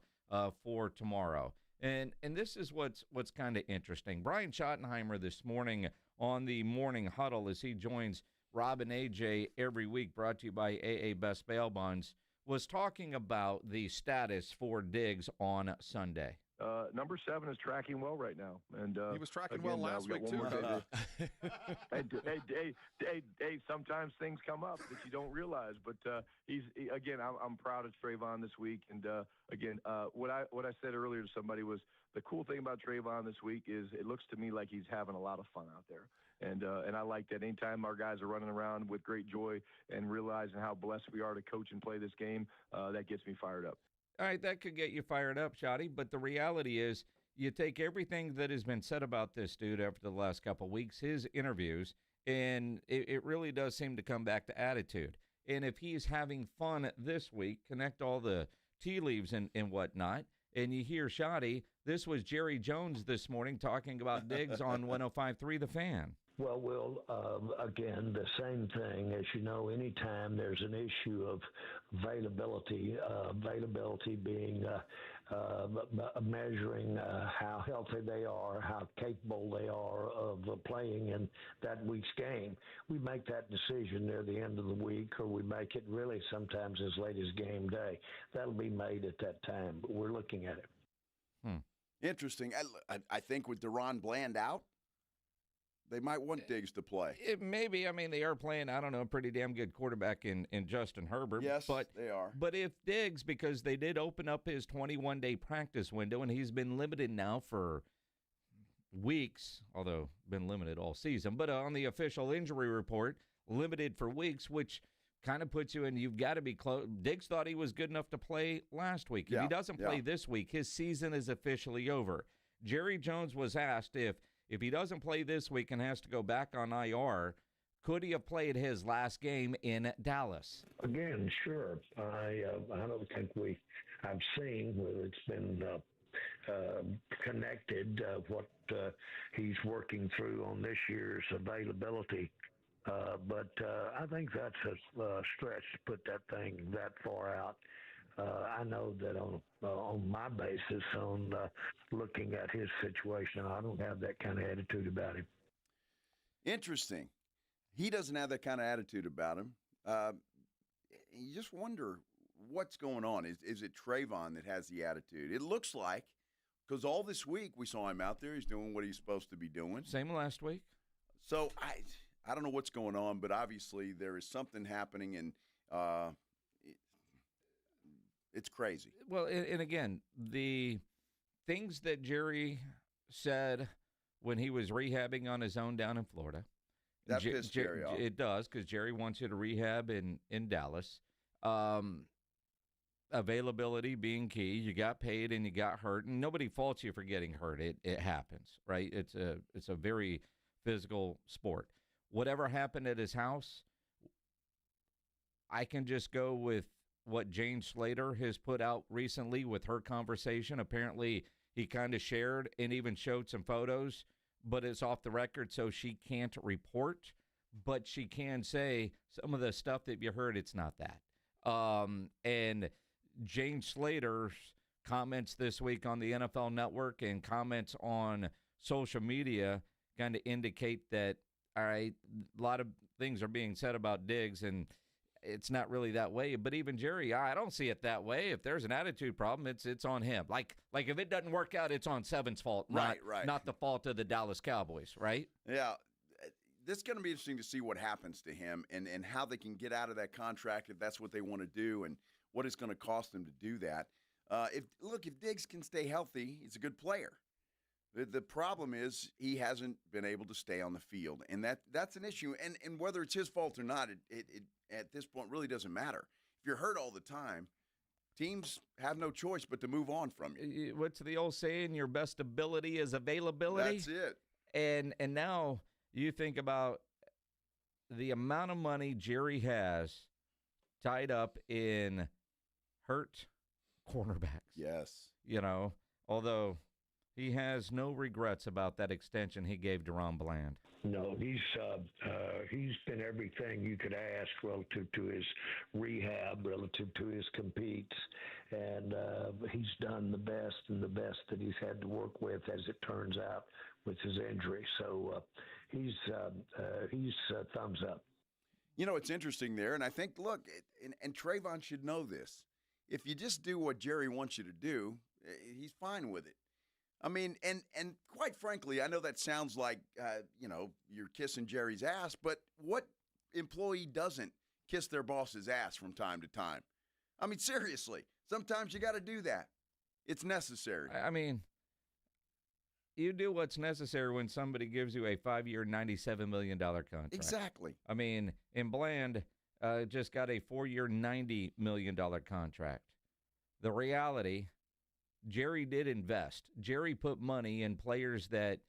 for tomorrow. And this is what's kind of interesting. Brian Schottenheimer this morning on the Morning Huddle as he joins Rob and AJ every week, brought to you by AA Best Bail Bonds, was talking about the status for Diggs on Sunday. Number 7 is tracking well right now, and he was tracking well last week too. Hey, sometimes things come up that you don't realize, but I'm proud of Trayvon this week, and what I said earlier to somebody was the cool thing about Trayvon this week is it looks to me like he's having a lot of fun out there, and I like that. Anytime our guys are running around with great joy and realizing how blessed we are to coach and play this game, that gets me fired up. All right, that could get you fired up, Shotty, but the reality is you take everything that has been said about this dude after the last couple of weeks, his interviews, and it really does seem to come back to attitude. And if he's having fun this week, connect all the tea leaves and whatnot, and you hear Shotty, this was Jerry Jones this morning talking about Diggs on 105.3 The Fan. Well, Will, again, the same thing. As you know, anytime there's an issue of availability being measuring how healthy they are, how capable they are of playing in that week's game, we make that decision near the end of the week, or we make it really sometimes as late as game day. That'll be made at that time, but we're looking at it. Interesting. I think with Deron Bland out, They might want Diggs to play. Maybe. I mean, they are playing, I don't know, a pretty damn good quarterback in Justin Herbert. Yes, but they are. But if Diggs, because they did open up his 21-day practice window, and he's been limited now for weeks, although been limited all season, but on the official injury report, limited for weeks, which kind of puts you in, you've got to be close. Diggs thought he was good enough to play last week. If he doesn't play this week, his season is officially over. Jerry Jones was asked if he doesn't play this week and has to go back on IR, could he have played his last game in Dallas? Again, sure. I don't think I've seen whether it's been connected what he's working through on this year's availability. But I think that's a stretch to put that thing that far out. I know that on my basis, on looking at his situation, I don't have that kind of attitude about him. Interesting. He doesn't have that kind of attitude about him. You just wonder what's going on. Is it Trayvon that has the attitude? It looks like, because all this week we saw him out there. He's doing what he's supposed to be doing. Same last week. So I don't know what's going on, but obviously there is something happening, and it's crazy. Well, and again, the things that Jerry said when he was rehabbing on his own down in Florida. That pissed Jerry off. It does, because Jerry wants you to rehab in Dallas. Availability being key. You got paid and you got hurt, and nobody faults you for getting hurt. It happens, right? It's a very physical sport. Whatever happened at his house, I can just go with what Jane Slater has put out recently with her conversation. Apparently, he kind of shared and even showed some photos, but it's off the record, so she can't report. But she can say some of the stuff that you heard, it's not that. And Jane Slater's comments this week on the NFL Network and comments on social media kind of indicate that, all right, a lot of things are being said about Diggs, and it's not really that way. But even Jerry, I don't see it that way. If there's an attitude problem, it's on him. Like if it doesn't work out, it's on Seven's fault, right. Not the fault of the Dallas Cowboys, right? Yeah. This is going to be interesting to see what happens to him and how they can get out of that contract if that's what they want to do and what it's going to cost them to do that. If Diggs can stay healthy, he's a good player. The problem is he hasn't been able to stay on the field, and that's an issue. And whether it's his fault or not, it at this point really doesn't matter. If you're hurt all the time, teams have no choice but to move on from you. What's the old saying? Your best ability is availability. That's it. And now you think about the amount of money Jerry has tied up in hurt cornerbacks. Yes. Although he has no regrets about that extension he gave Deron Bland. No, he's been everything you could ask relative to his rehab, relative to his competes, and he's done the best that he's had to work with, as it turns out, with his injury. So he's thumbs up. It's interesting there, and I think, look, and Trayvon should know this. If you just do what Jerry wants you to do, he's fine with it. I mean, and quite frankly, I know that sounds like, you're kissing Jerry's ass, but what employee doesn't kiss their boss's ass from time to time? I mean, seriously, sometimes you got to do that. It's necessary. I mean, you do what's necessary when somebody gives you a 5-year, $97 million contract. Exactly. I mean, and Bland just got a 4-year, $90 million contract. The reality, Jerry did invest. Jerry put money in players that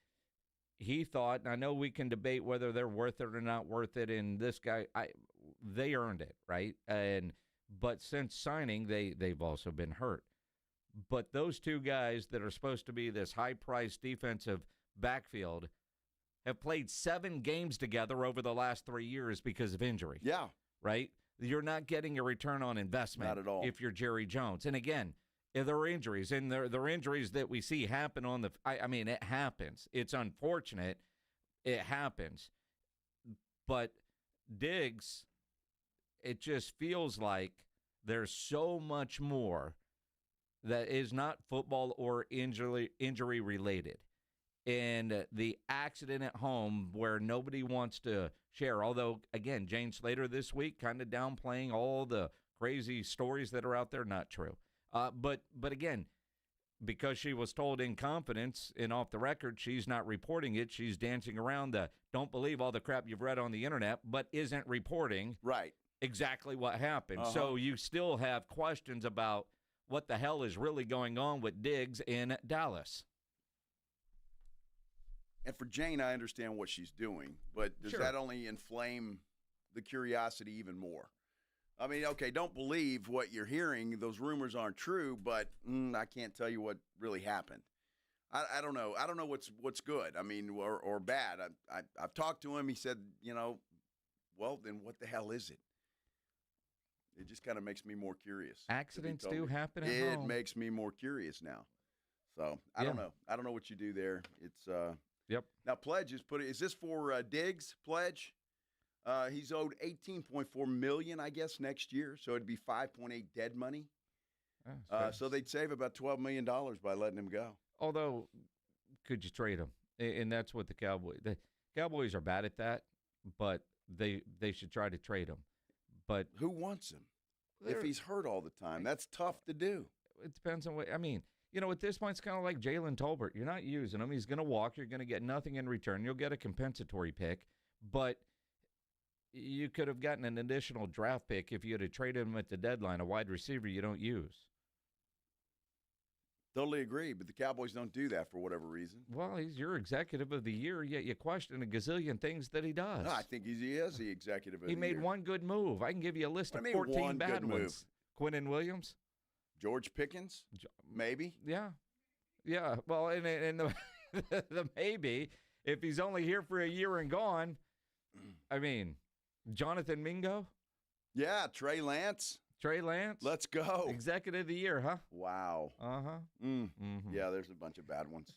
he thought, and I know we can debate whether they're worth it or not worth it, and this guy, they earned it, right? But since signing, they've also been hurt. But those two guys that are supposed to be this high-priced defensive backfield have played 7 games together over the last 3 years because of injury. Yeah. Right? You're not getting a return on investment. Not at all. If you're Jerry Jones. And again, if there are injuries, and there are injuries that we see happen on the I mean, it happens. It's unfortunate. It happens. But Diggs, it just feels like there's so much more that is not football or injury related. in the accident at home where nobody wants to share. Although, again, Jane Slater this week kind of downplaying all the crazy stories that are out there. Not true. But again, because she was told in confidence and off the record she's not reporting it, she's dancing around the don't believe all the crap you've read on the internet, but isn't reporting exactly what happened. So you still have questions about what the hell is really going on with Diggs in Dallas. And for Jane, I understand what she's doing, but does that only inflame the curiosity even more? I mean, okay, don't believe what you're hearing. Those rumors aren't true, but I can't tell you what really happened. I don't know. I don't know what's good. I mean, or bad. I've talked to him. He said, well, then what the hell is it? It just kind of makes me more curious. Accidents do happen at home. It makes me more curious now. So I don't know. I don't know what you do there. It's Yep. Now Pledge is this for Diggs? Pledge? He's owed $18.4 million, I guess, next year. So it'd be $5.8 dead money. So they'd save about $12 million by letting him go. Although, could you trade him? And that's what the Cowboys are bad at that. But they should try to trade him. But who wants him if he's hurt all the time? That's tough to do. It depends on what. I mean, at this point, it's kind of like Jalen Tolbert. You're not using him. He's going to walk. You're going to get nothing in return. You'll get a compensatory pick. But you could have gotten an additional draft pick if you had traded him at the deadline, a wide receiver you don't use. Totally agree, but the Cowboys don't do that for whatever reason. Well, he's your executive of the year, yet you question a gazillion things that he does. No, I think he is the executive of the year. He made one good move. I can give you a list of 14 bad ones. Quinnen Williams? George Pickens? Maybe? Yeah. Yeah. Well, and the maybe, if he's only here for a year and gone, I mean, Jonathan Mingo? Yeah, Trey Lance. Let's go. Executive of the year, huh? Wow. Uh-huh. Mm-hmm. Yeah, there's a bunch of bad ones.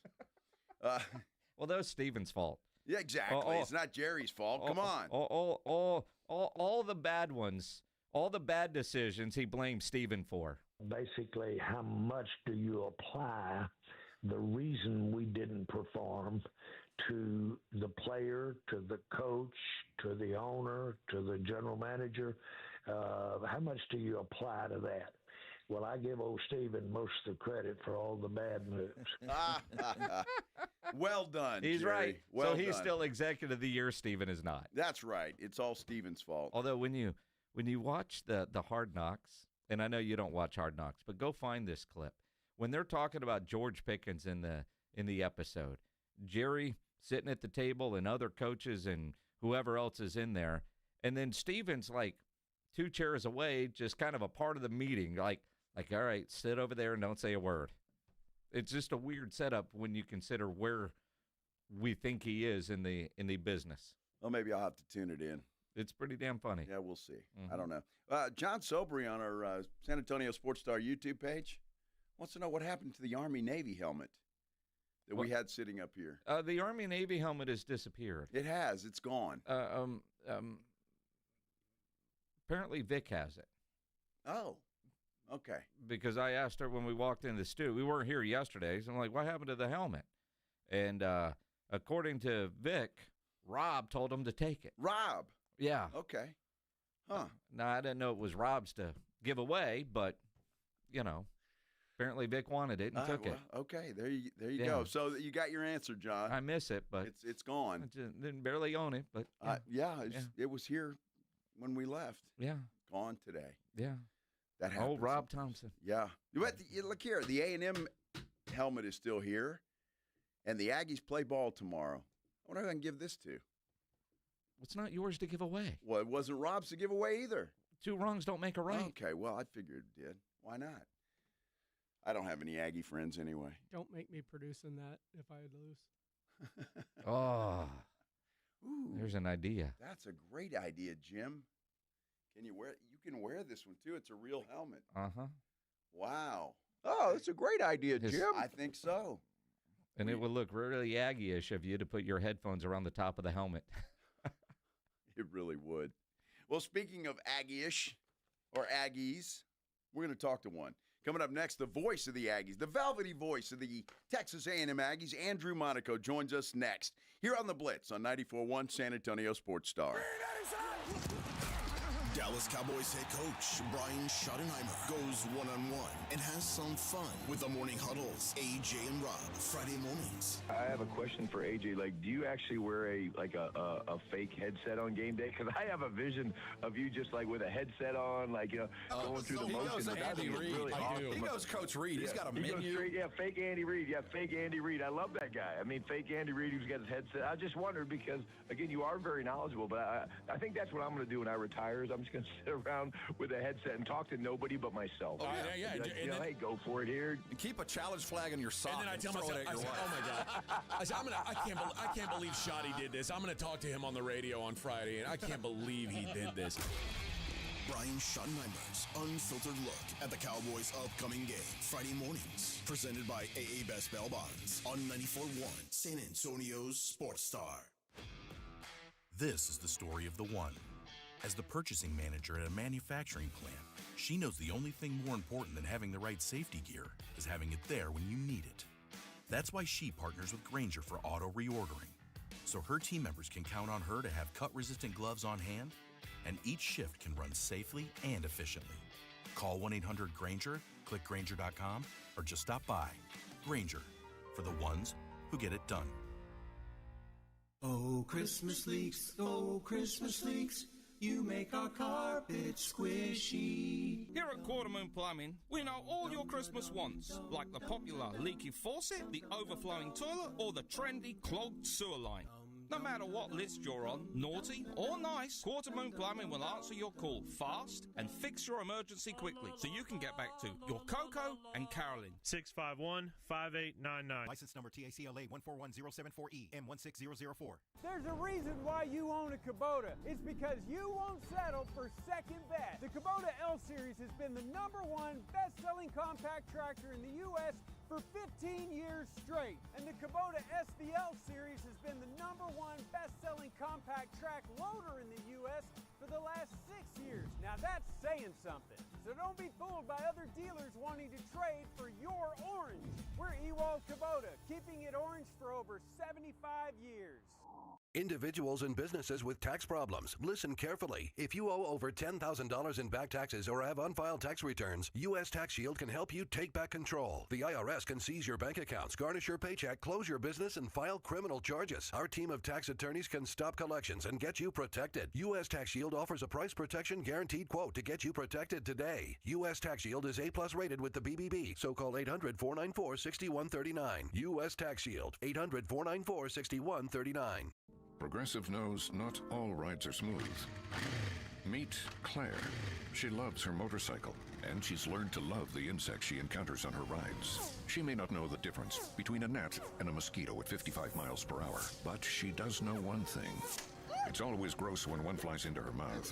Well, that was Steven's fault. Yeah, exactly. It's not Jerry's fault. Come on. All the bad ones, all the bad decisions he blames Steven for. Basically, how much do you apply the reason we didn't perform to the player, to the coach, to the owner, to the general manager? How much do you apply to that? Well, I give old Steven most of the credit for all the bad moves. Well done, He's Jerry. right. Well so he's done. still executive of the year. Steven is not. That's right. It's all Steven's fault. Although when you watch the Hard Knocks, and I know you don't watch Hard Knocks, but go find this clip. When they're talking about George Pickens in the episode, Jerry sitting at the table and other coaches and whoever else is in there, and then Steven's like 2 chairs away, just kind of a part of the meeting, like all right, sit over there and don't say a word. It's just a weird setup when you consider where we think he is in the business. Well, maybe I'll have to tune it in. It's pretty damn funny. Yeah, we'll see. Mm-hmm. I don't know. John Sobry on our San Antonio Sports Star YouTube page wants to know what happened to the Army-Navy helmet that we had sitting up here. The Army-Navy helmet has disappeared. It has. It's gone. Apparently Vic has it. Oh, okay. Because I asked her when we walked in the studio. We weren't here yesterday, so I'm like, what happened to the helmet? And according to Vic, Rob told him to take it. Rob? Yeah. Okay. Huh. Now, I didn't know it was Rob's to give away, but, apparently Vic wanted it and took it. Okay, there you go. So you got your answer, John. I miss it, but it's gone. I just didn't barely own it, but it was here when we left. Yeah. Gone today. Yeah. That happened. Oh, Rob Thompson. Yeah. But look here, the A&M helmet is still here, and the Aggies play ball tomorrow. I wonder who I can give this to. It's not yours to give away. Well, it wasn't Rob's to give away either. 2 wrongs don't make a right. Okay, well, I figured it did. Why not? I don't have any Aggie friends anyway. Don't make me producing that if I lose. Oh. Ooh, there's an idea. That's a great idea, Jim. You can wear this one too. It's a real helmet. Uh-huh. Wow. Oh, that's a great idea, Jim. I think so. And it would look really Aggie-ish of you to put your headphones around the top of the helmet. It really would. Well, speaking of Aggie-ish or Aggies, We're going to talk to one. Coming up next, the voice of the Aggies, the velvety voice of the Texas A&M Aggies, Andrew Monaco, joins us next here on the Blitz on 94.1 San Antonio Sports Star. Dallas Cowboys head coach Brian Schottenheimer goes one-on-one and has some fun with the Morning Huddles, AJ and Rob, Friday mornings. I have a question for AJ. Like, do you actually wear a fake headset on game day? Because I have a vision of you just like with a headset on, like, going through the motions. He goes Andy Reid. Really awesome. He goes Coach Reid. He's got a menu. Fake Andy Reid. Yeah, fake Andy Reid. I love that guy. I mean, fake Andy Reid who's got his headset. I just wondered because, again, you are very knowledgeable, but I think that's what I'm going to do when I retire is I'm just going to sit around with a headset and talk to nobody but myself. Oh, yeah. Like, hey, go for it here. And keep a challenge flag in your sock. And then I tell myself, oh my God. I said, I can't believe Shotty did this. I'm going to talk to him on the radio on Friday, and I can't believe he did this. Brian Schottenheimer's unfiltered look at the Cowboys' upcoming game. Friday mornings, presented by AA Best Bail Bonds on 94.1 San Antonio's Sports Star. This is the story of the one. As the purchasing manager at a manufacturing plant, she knows the only thing more important than having the right safety gear is having it there when you need it. That's why she partners with Grainger for auto reordering, so her team members can count on her to have cut-resistant gloves on hand, and each shift can run safely and efficiently. Call 1-800-GRAINGER, click Grainger.com, or just stop by. Grainger, for the ones who get it done. Oh, Christmas leaks, you make our carpet squishy. Here at Quarter Moon Plumbing, we know all your Christmas wants, like the popular leaky faucet, the overflowing toilet, or the trendy clogged sewer line. No matter what list you're on, naughty or nice, Quarter Moon Plumbing will answer your call fast and fix your emergency quickly so you can get back to your Coco and Carolyn. 651-5899. License number TACLA 141074E M16004. There's a reason why you own a Kubota. It's because you won't settle for second best. The Kubota L Series has been the #1 best-selling compact tractor in the U.S. for 15 years straight. And the Kubota SVL Series has been the #1 best-selling compact track loader in the U.S. for the last 6 years. Now that's saying something. So don't be fooled by other dealers wanting to trade for your orange. We're Ewald Kubota, keeping it orange for over 75 years. Individuals and businesses with tax problems, listen carefully. If you owe over $10,000 in back taxes or have unfiled tax returns, U.S. Tax Shield can help you take back control. The IRS can seize your bank accounts, garnish your paycheck, close your business, and file criminal charges. Our team of tax attorneys can stop collections and get you protected. U.S. Tax Shield offers a price protection guaranteed quote to get you protected today. U.S. Tax Shield is A+ rated with the BBB, so call 800-494-6139. U.S. Tax Shield, 800-494-6139. Progressive knows not all rides are smooth. Meet Claire. She loves her motorcycle, and she's learned to love the insects she encounters on her rides. She may not know the difference between a gnat and a mosquito at 55 miles per hour, but she does know one thing. It's always gross when one flies into her mouth.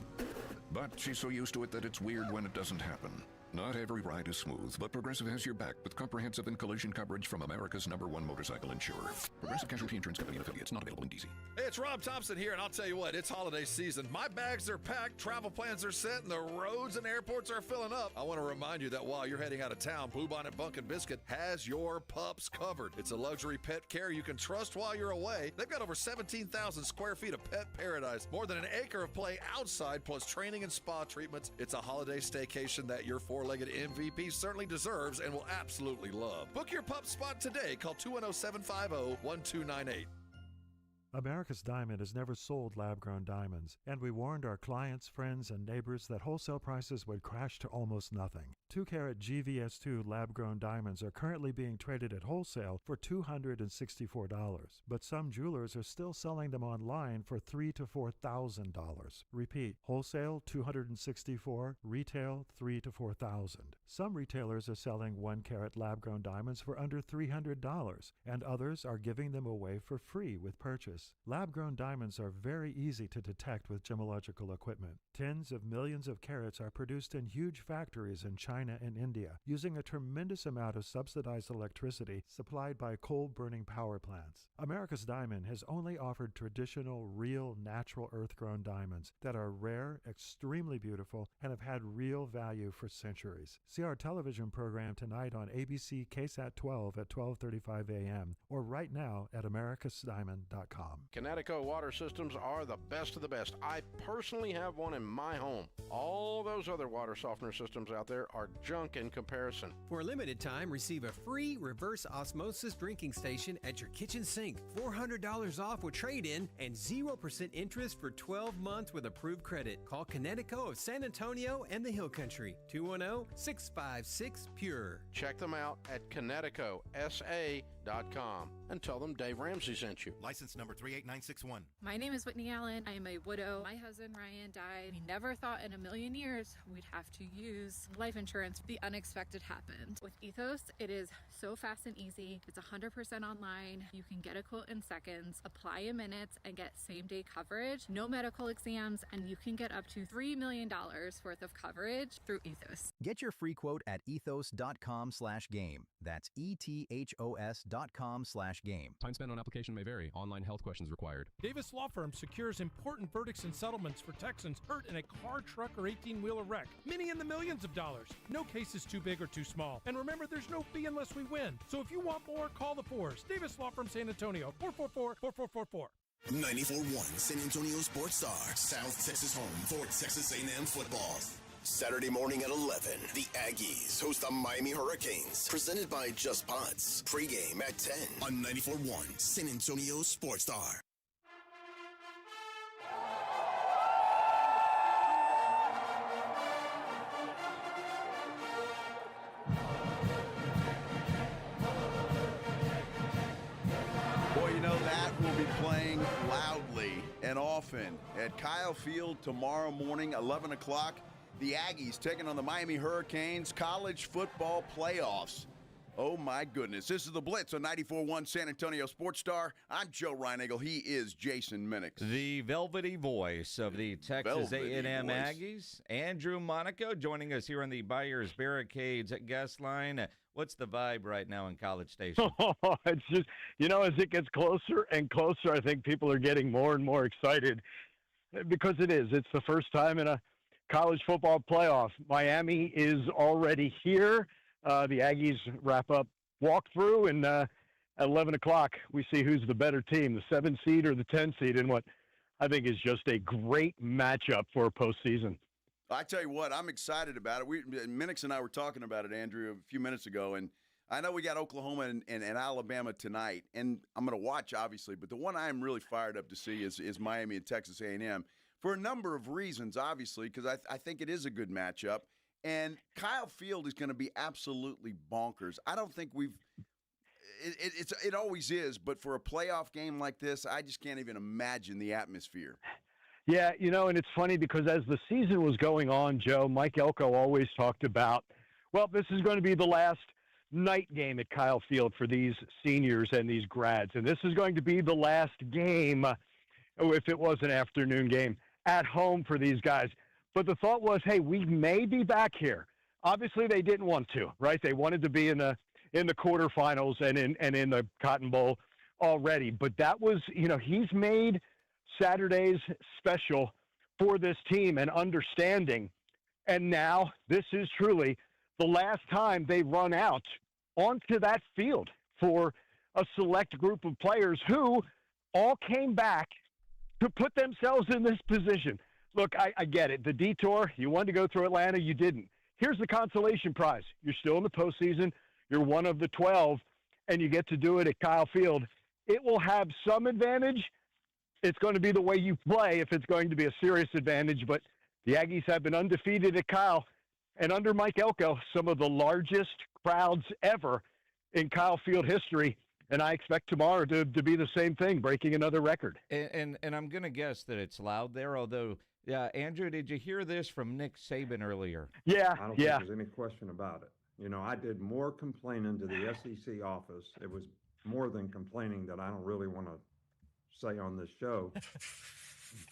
But she's so used to it that it's weird when it doesn't happen. Not every ride is smooth, but Progressive has your back with comprehensive and collision coverage from America's #1 motorcycle insurer. Progressive Casualty Insurance Company and affiliates, not available in D.C. Hey, it's Rob Thompson here, and I'll tell you what, it's holiday season. My bags are packed, travel plans are set, and the roads and airports are filling up. I want to remind you that while you're heading out of town, Bluebonnet Bunk and Biscuit has your pups covered. It's a luxury pet care you can trust while you're away. They've got over 17,000 square feet of pet paradise, more than an acre of play outside, plus training and spa treatments. It's a holiday staycation that your four-legged MVP certainly deserves and will absolutely love. Book your pup spot today. Call 210-750-1298. America's Diamond has never sold lab-grown diamonds, and we warned our clients, friends, and neighbors that wholesale prices would crash to almost nothing. 2-carat GVS2 lab-grown diamonds are currently being traded at wholesale for $264, but some jewelers are still selling them online for $3,000 to $4,000. Repeat, wholesale $264, retail $3,000 to $4,000. Some retailers are selling 1-carat lab-grown diamonds for under $300, and others are giving them away for free with purchase. dangerous. Lab-grown diamonds are very easy to detect with gemological equipment. Tens of millions of carats are produced in huge factories in China and India, using a tremendous amount of subsidized electricity supplied by coal-burning power plants. America's Diamond has only offered traditional, real, natural earth-grown diamonds that are rare, extremely beautiful, and have had real value for centuries. See our television program tonight on ABC KSAT 12 at 12:35 a.m. or right now at americasdiamond.com. Connecticut water systems are the best of the best. I personally have one in my home. All those other water softener systems out there are junk in comparison. For a limited time, receive a free reverse osmosis drinking station at your kitchen sink. $400 off with trade-in and 0% interest for 12 months with approved credit. Call Connecticut of San Antonio and the Hill Country. 210-656-PURE. Check them out at ConnecticutSA.com and tell them Dave Ramsey sent you. License number 38961. My name is Whitney Allen. I am a widow. My husband Ryan died. We never thought in a million years we'd have to use life insurance. The unexpected happened. With Ethos, it is so fast and easy. It's 100% online. You can get a quote in seconds, apply in minutes, and get same-day coverage. No medical exams, and you can get up to $3 million worth of coverage through Ethos. Get your free quote at ethos.com/game. That's ETHOS.com/game. Time spent on application may vary. Online health questions required. Davis Law Firm secures important verdicts and settlements for Texans hurt in a car, truck, or 18-wheeler wreck. Many in the millions of dollars. No case is too big or too small. And remember, there's no fee unless we win. So if you want more, call the Fours. Davis Law Firm San Antonio, 444-4444. 94.1 San Antonio Sports Star, South Texas home for Texas A&M football. Saturday morning at 11, the Aggies host the Miami Hurricanes, presented by Just Pots. Pre-game at 10 on 94.1 San Antonio Sports Star. Boy, you know that will be playing loudly and often at Kyle Field tomorrow morning, 11 o'clock. The Aggies taking on the Miami Hurricanes college football playoffs. Oh, my goodness. This is the Blitz on 94.1 San Antonio Sports Star. I'm Joe Reinagle. He is Jason Minix. The velvety voice of the Texas A&M Aggies, Andrew Monaco, joining us here on the Buyers Barricades guest line. What's the vibe right now in College Station? It's just, as it gets closer and closer, I think people are getting more and more excited because it's the first time in a college football playoff. Miami is already here. The Aggies wrap up walkthrough, and at 11 o'clock, we see who's the better team, the 7 seed or the 10 seed, in what I think is just a great matchup for a postseason. I tell you what, I'm excited about it. Minix and I were talking about it, Andrew, a few minutes ago, and I know we got Oklahoma and Alabama tonight, and I'm going to watch, obviously, but the one I'm really fired up to see is Miami and Texas A&M for a number of reasons, obviously, because I think it is a good matchup. And Kyle Field is going to be absolutely bonkers. I don't think it always is, but for a playoff game like this, I just can't even imagine the atmosphere. Yeah, and it's funny because as the season was going on, Joe, Mike Elko always talked about, well, this is going to be the last night game at Kyle Field for these seniors and these grads. And this is going to be the last game, if it was an afternoon game, at home for these guys. But the thought was, hey, we may be back here. Obviously, they didn't want to, right? They wanted to be in the quarterfinals and in the Cotton Bowl already. But that was, he's made Saturdays special for this team and understanding. And now this is truly the last time they run out onto that field for a select group of players who all came back to put themselves in this position. Look, I get it. The detour, you wanted to go through Atlanta, you didn't. Here's the consolation prize. You're still in the postseason. You're one of the 12, and you get to do it at Kyle Field. It will have some advantage. It's going to be the way you play if it's going to be a serious advantage. But the Aggies have been undefeated at Kyle. And under Mike Elko, some of the largest crowds ever in Kyle Field history. And I expect tomorrow to be the same thing, breaking another record. And I'm going to guess that it's loud there, although, Andrew, did you hear this from Nick Saban earlier? Yeah, I don't think there's any question about it. I did more complaining to the SEC office. It was more than complaining that I don't really want to say on this show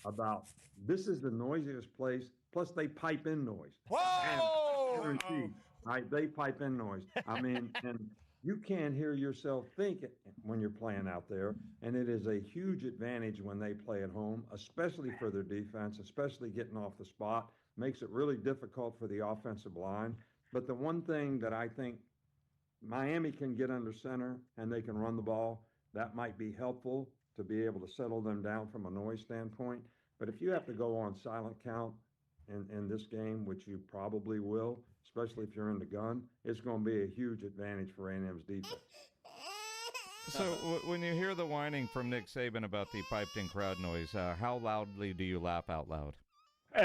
about this is the noisiest place. Plus, they pipe in noise. Whoa! Guaranteed. Right? They pipe in noise. I mean, and you can't hear yourself think when you're playing out there. And it is a huge advantage when they play at home, especially for their defense, especially getting off the spot. Makes it really difficult for the offensive line. But the one thing that I think Miami can get under center and they can run the ball, that might be helpful to be able to settle them down from a noise standpoint. But if you have to go on silent count in this game, which you probably will, especially if you're in the gun, it's going to be a huge advantage for A&M's defense. So when you hear the whining from Nick Saban about the piped-in crowd noise, how loudly do you laugh out loud?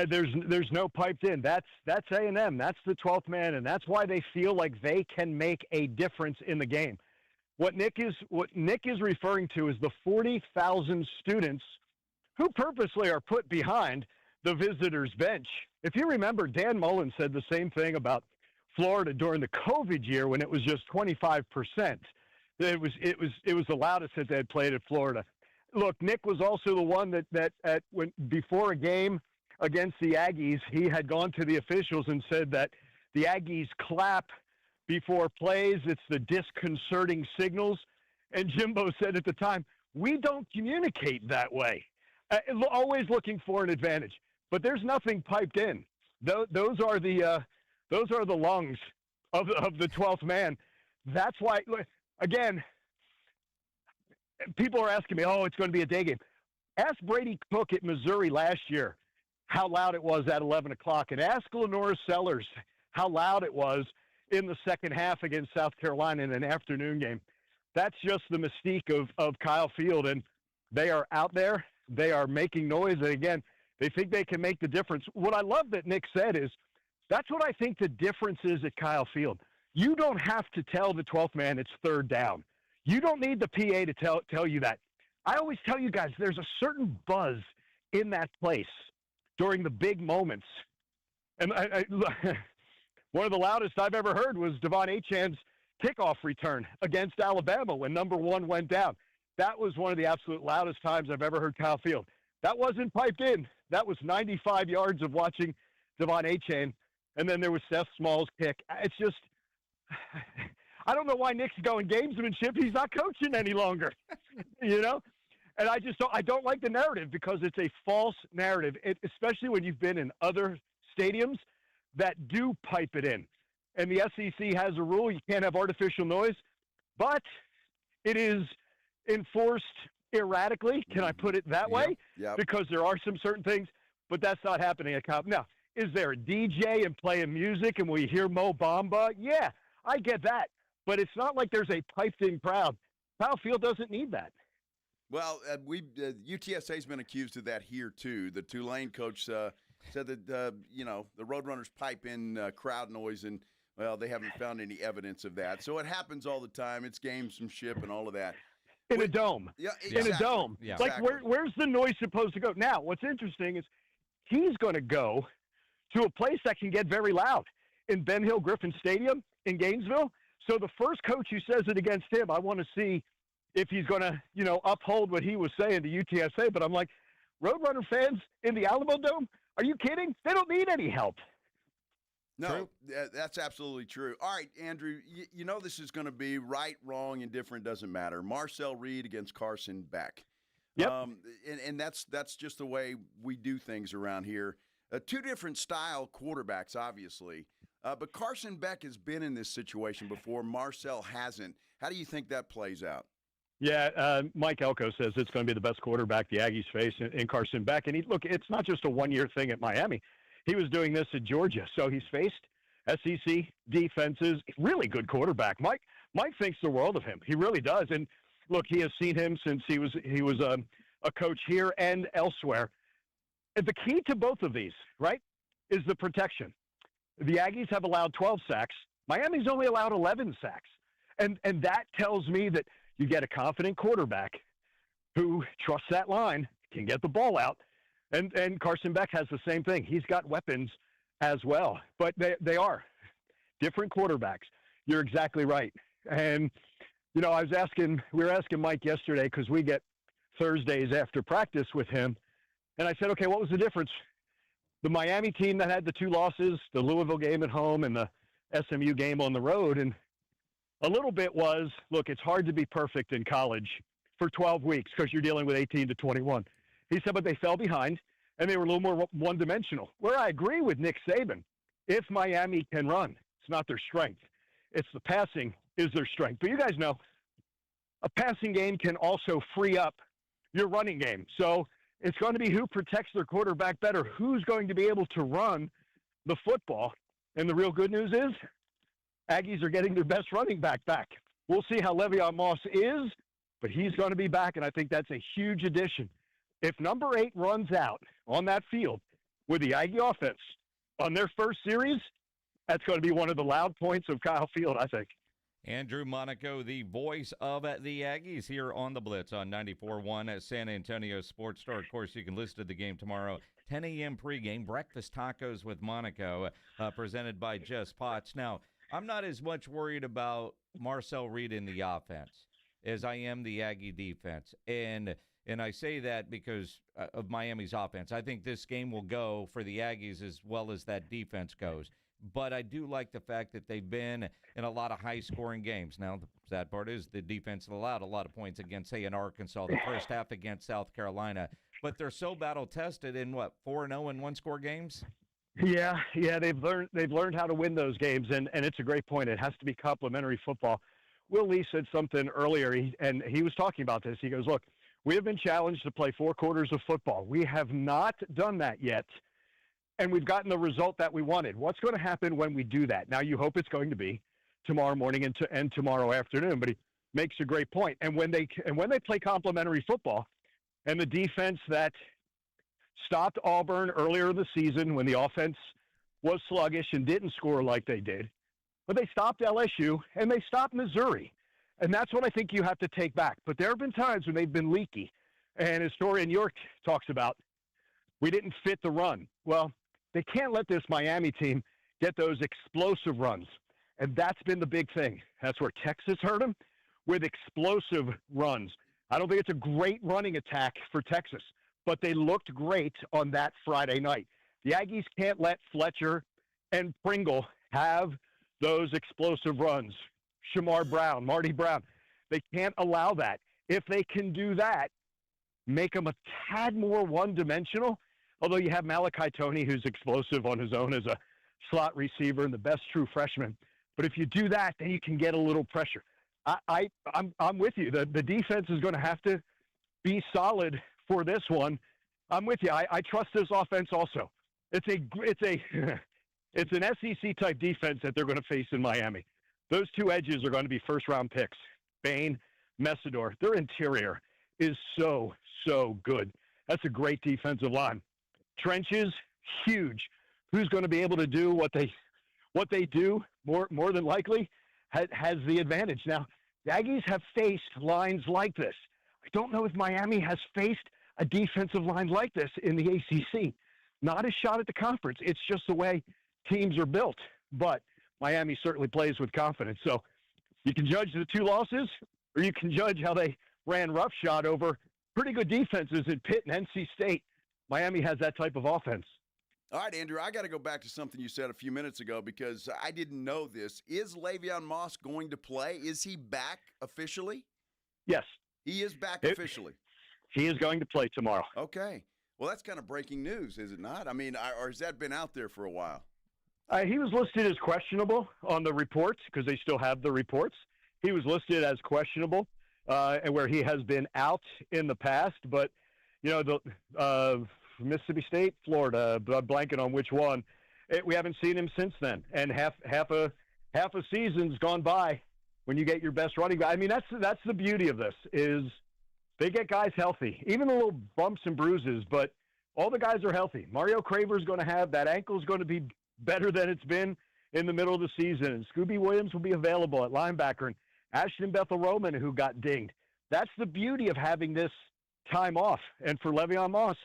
There's no piped in. That's A&M. That's the 12th man, and that's why they feel like they can make a difference in the game. What Nick is referring to is the 40,000 students who purposely are put behind the visitors' bench. If you remember, Dan Mullen said the same thing about Florida during the COVID year when it was just 25%. It was the loudest that they had played at Florida. Look, Nick was also the one that when before a game against the Aggies, he had gone to the officials and said that the Aggies clap before plays. It's the disconcerting signals. And Jimbo said at the time, we don't communicate that way. Always looking for an advantage. But there's nothing piped in. Those are the lungs of the 12th man. That's why, again, people are asking me, it's going to be a day game. Ask Brady Cook at Missouri last year how loud it was at 11 o'clock. And ask Lenora Sellers how loud it was in the second half against South Carolina in an afternoon game. That's just the mystique of Kyle Field. And they are out there. They are making noise. And, again, they think they can make the difference. What I love that Nick said is that's what I think the difference is at Kyle Field. You don't have to tell the 12th man it's third down. You don't need the PA to tell you that. I always tell you guys there's a certain buzz in that place during the big moments. And one of the loudest I've ever heard was Devon Achan's kickoff return against Alabama when number 1 went down. That was one of the absolute loudest times I've ever heard Kyle Field. That wasn't piped in. That was 95 yards of watching Devon Achan. And then there was Seth Small's kick. It's just, I don't know why Nick's going gamesmanship. He's not coaching any longer, And I don't like the narrative because it's a false narrative, especially when you've been in other stadiums that do pipe it in. And the SEC has a rule, you can't have artificial noise, but it is enforced erratically. Can I put it that way? Yep. Because there are some certain things, but that's not happening at Cop. Now, is there a DJ and playing music and we hear Mo Bamba? Yeah, I get that. But it's not like there's a piped-in crowd. Kyle Field doesn't need that. Well, UTSA's been accused of that here, too. The Tulane coach said that, the Roadrunners pipe in crowd noise, and, well, they haven't found any evidence of that. So it happens all the time. It's gamesmanship and all of that. In a dome. Yeah, exactly. In a dome. Yeah. Like, where's the noise supposed to go? Now, what's interesting is he's going to go to a place that can get very loud in Ben Hill Griffin Stadium in Gainesville. So the first coach who says it against him, I want to see if he's going to, uphold what he was saying to UTSA. But I'm like, Roadrunner fans in the Alamo Dome, are you kidding? They don't need any help. No, that's absolutely true. All right, Andrew, you know this is going to be right, wrong, indifferent, doesn't matter. Marcel Reed against Carson Beck. Yep. And that's just the way we do things around here. Two different style quarterbacks, obviously. But Carson Beck has been in this situation before. Marcel hasn't. How do you think that plays out? Yeah, Mike Elko says it's going to be the best quarterback the Aggies face in Carson Beck. And look, it's not just a one-year thing at Miami. He was doing this at Georgia. So he's faced SEC defenses. Really good quarterback. Mike thinks the world of him. He really does. And look, he has seen him since he was a coach here and elsewhere. And the key to both of these, right, is the protection. The Aggies have allowed 12 sacks. Miami's only allowed 11 sacks. And that tells me that you get a confident quarterback who trusts that line, can get the ball out. And Carson Beck has the same thing. He's got weapons as well. But they are different quarterbacks. You're exactly right. And, we were asking Mike yesterday because we get Thursdays after practice with him, and I said, okay, what was the difference? The Miami team that had the 2 losses, the Louisville game at home and the SMU game on the road, and a little bit was, look, it's hard to be perfect in college for 12 weeks because you're dealing with 18 to 21. He said, but they fell behind, and they were a little more one-dimensional. Where I agree with Nick Saban, if Miami can run, it's not their strength. It's the passing is their strength. But you guys know, a passing game can also free up your running game. So it's going to be who protects their quarterback better, who's going to be able to run the football. And the real good news is Aggies are getting their best running back. We'll see how Le'Veon Moss is, but he's going to be back, and I think that's a huge addition. If number 8 runs out on that field with the Aggie offense on their first series, that's going to be one of the loud points of Kyle Field, I think. Andrew Monaco, the voice of the Aggies, here on the Blitz on 94.1 at San Antonio Sports Star. Of course, you can listen to the game tomorrow, 10 a.m. pregame, breakfast tacos with Monaco, presented by Jess Potts. Now, I'm not as much worried about Marcel Reed in the offense as I am the Aggie defense. And I say that because of Miami's offense. I think this game will go for the Aggies as well as that defense goes. But I do like the fact that they've been in a lot of high-scoring games. Now, the sad part is the defense allowed a lot of points against, say, in Arkansas, the first half against South Carolina. But they're so battle-tested in, 4-0 in one-score games? Yeah, they've learned how to win those games, and it's a great point. It has to be complementary football. Will Lee said something earlier, and he was talking about this. He goes, look, we have been challenged to play 4 quarters of football. We have not done that yet. And we've gotten the result that we wanted. What's going to happen when we do that? Now, you hope it's going to be tomorrow morning and tomorrow afternoon, but he makes a great point. And when they play complementary football, and the defense that stopped Auburn earlier in the season when the offense was sluggish and didn't score like they did, but they stopped LSU and they stopped Missouri. And that's what I think you have to take back. But there have been times when they've been leaky. And historian York talks about, we didn't fit the run. Well, they can't let this Miami team get those explosive runs. And that's been the big thing. That's where Texas hurt them, with explosive runs. I don't think it's a great running attack for Texas, but they looked great on that Friday night. The Aggies can't let Fletcher and Pringle have those explosive runs. Shamar Brown, Marty Brown. They can't allow that. If they can do that, make them a tad more one-dimensional, although you have Malachi Toney, who's explosive on his own as a slot receiver and the best true freshman. But if you do that, then you can get a little pressure. I'm with you. The defense is going to have to be solid for this one. I'm with you. I trust this offense also. It's an SEC type defense that they're going to face in Miami. Those 2 edges are going to be first-round picks. Bain, Messidor. Their interior is so good. That's a great defensive line. Trenches, huge. Who's going to be able to do what they do more than likely has the advantage. Now, the Aggies have faced lines like this. I don't know if Miami has faced a defensive line like this in the ACC. Not a shot at the conference. It's just the way teams are built. But Miami certainly plays with confidence. So you can judge the 2 losses, or you can judge how they ran roughshod over pretty good defenses in Pitt and NC State. Miami has that type of offense. All right, Andrew, I got to go back to something you said a few minutes ago because I didn't know this. Is Le'Veon Moss going to play? Is he back officially? Yes. He is back officially. He is going to play tomorrow. Okay. Well, that's kind of breaking news, is it not? I mean, or has that been out there for a while? He was listed as questionable on the reports because they still have the reports. He was listed as questionable and where he has been out in the past. But, the Mississippi State, Florida, blanking on which one, we haven't seen him since then. And half a season's gone by when you get your best running back. I mean, that's the beauty of this is they get guys healthy, even the little bumps and bruises, but all the guys are healthy. Mario Craver's going to have that ankle's going to be better than it's been in the middle of the season. And Scooby Williams will be available at linebacker. And Ashton Bethel-Roman, who got dinged. That's the beauty of having this time off. And for Le'Veon Moss,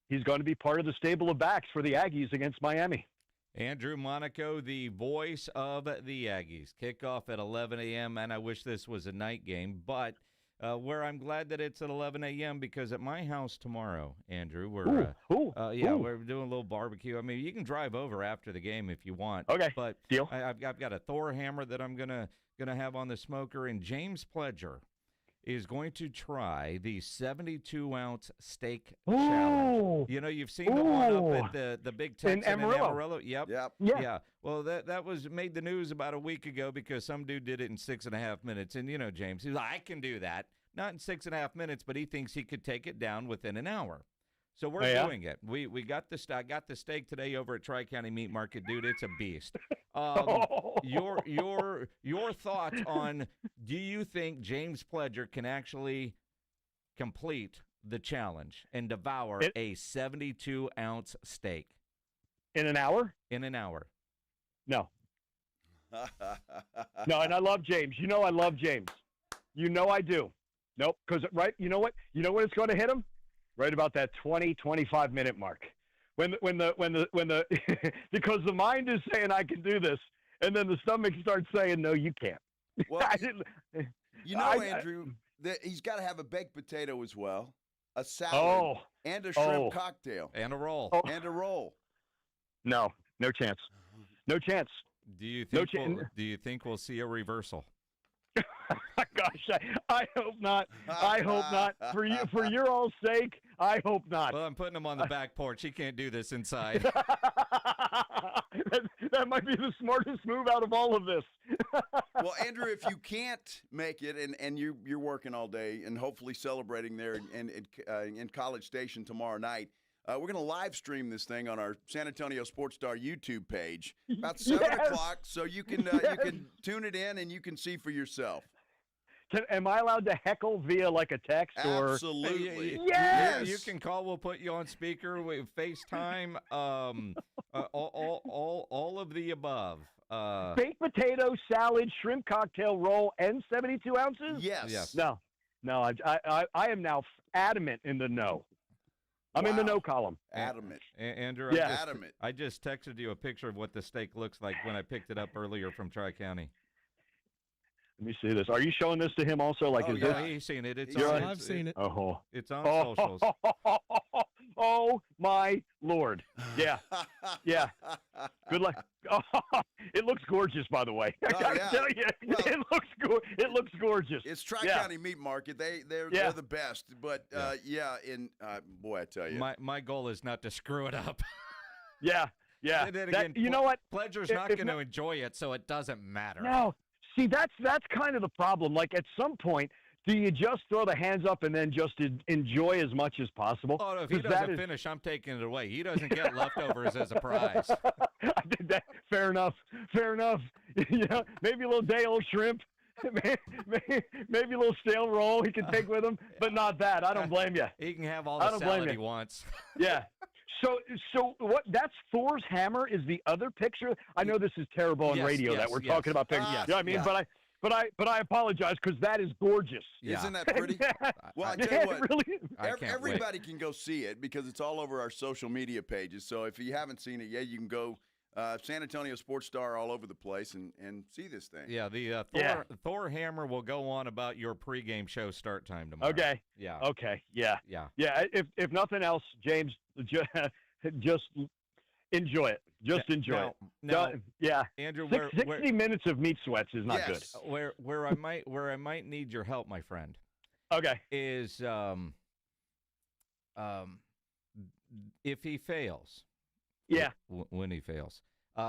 he's going to be part of the stable of backs for the Aggies against Miami. Andrew Monaco, the voice of the Aggies. Kickoff at 11 a.m., and I wish this was a night game, but where I'm glad that it's at 11 a.m. because at my house tomorrow, Andrew, we're we're doing a little barbecue. I mean, you can drive over after the game if you want. Okay, but deal. I've got a Thor hammer that I'm gonna have on the smoker, and James Pledger is going to try the 72-ounce steak challenge. You know, you've seen the one up at the Big Texan in Amarillo. Yep. Yeah. Well, that was made the news about a week ago because some dude did it in 6.5 minutes. And, you know, James, he's like, I can do that. Not in 6.5 minutes, but he thinks he could take it down within an hour. So we're doing it. We got I got the steak today over at Tri-County Meat Market, dude. It's a beast. Your thoughts on, do you think James Pledger can actually complete the challenge and devour a 72-ounce steak in an hour? In an hour. No. No, and I love James. You know I love James. You know I do. Nope, because you know what it's going to hit him? Right about that 20-25 minute mark, when the because the mind is saying I can do this, and then the stomach starts saying no, you can't. Well, Andrew, he's got to have a baked potato as well, a salad, and a shrimp cocktail, and a roll, and a roll. No chance. No chance. Do you think do you think we'll see a reversal? Gosh, I hope not. I hope not. For your all sake, I hope not. Well, I'm putting him on the back porch. He can't do this inside. That might be the smartest move out of all of this. Well, Andrew, if you can't make it, and you're working all day, and hopefully celebrating there in College Station tomorrow night, we're going to live stream this thing on our San Antonio Sports Star YouTube page about 7 o'clock, so you can tune it in and you can see for yourself. Am I allowed to heckle via like a text? Absolutely. Yes. You can call. We'll put you on speaker with FaceTime. All of the above. Baked potato, salad, shrimp cocktail, roll, and 72 ounces? Yes. No. I am now adamant in the no. I'm in the no column. Adamant. Andrew, adamant. I just texted you a picture of what the steak looks like when I picked it up earlier from Tri-County. Let me see this. Are you showing this to him also? Like, He's seen it. I've seen it. Oh, it's on socials. Oh my Lord! Yeah. Good luck. Oh, it looks gorgeous, by the way. I gotta tell you, it looks gorgeous. It's Tri-County Meat Market. They're the best. But boy, I tell you, my goal is not to screw it up. Yeah. And then again, you know what? Pledger's not going to enjoy it, so it doesn't matter. No. See, that's kind of the problem. Like, at some point, do you just throw the hands up and then just enjoy as much as possible? Oh, no, if he doesn't finish, I'm taking it away. He doesn't get leftovers as a prize. I did that. Fair enough. Yeah, maybe a little day-old shrimp. Maybe a little stale roll he can take with him, but not that. I don't blame you. He can have all the salad he wants. Yeah. So what? That's Thor's hammer is the other picture. I know this is terrible on radio that we're talking about pictures. You know what I mean? But I apologize because that is gorgeous. Isn't that pretty? Well, I tell you what, everybody can go see it because it's all over our social media pages. So if you haven't seen it yet, you can go San Antonio Sports Star all over the place and see this thing. Yeah, the Thor hammer will go on about your pregame show start time tomorrow. Okay. Yeah. Okay. Yeah. If nothing else, James, just enjoy it. Just enjoy it. Now, yeah. Andrew, 60 minutes of meat sweats is not good. Where I might need your help, my friend. Okay. Is if he fails. Yeah. When he fails,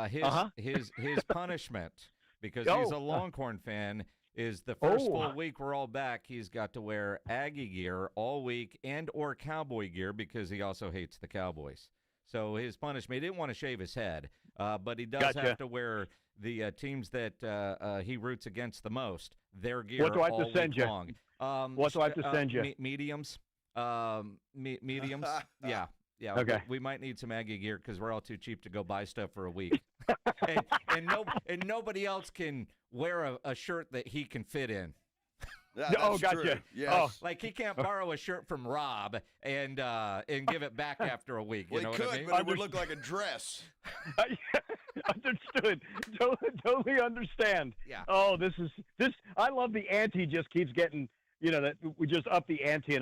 his punishment, because he's a Longhorn fan, is the first full week we're all back. He's got to wear Aggie gear all week or Cowboy gear because he also hates the Cowboys. So his punishment, he didn't want to shave his head, but he does have to wear the teams that he roots against the most, their gear what do I have all to send week you? long. What do I have to send you? Mediums. Mediums. Yeah. Okay. We might need some Aggie gear because we're all too cheap to go buy stuff for a week. and nobody else can wear a shirt that he can fit in. Yeah, gotcha. True. Yes. Like he can't borrow a shirt from Rob and give it back after a week. Well, you know he could, what I mean? but it would look like a dress. Understood. Totally understand. Yeah. Oh, this. I love the ante just keeps getting that we just up the ante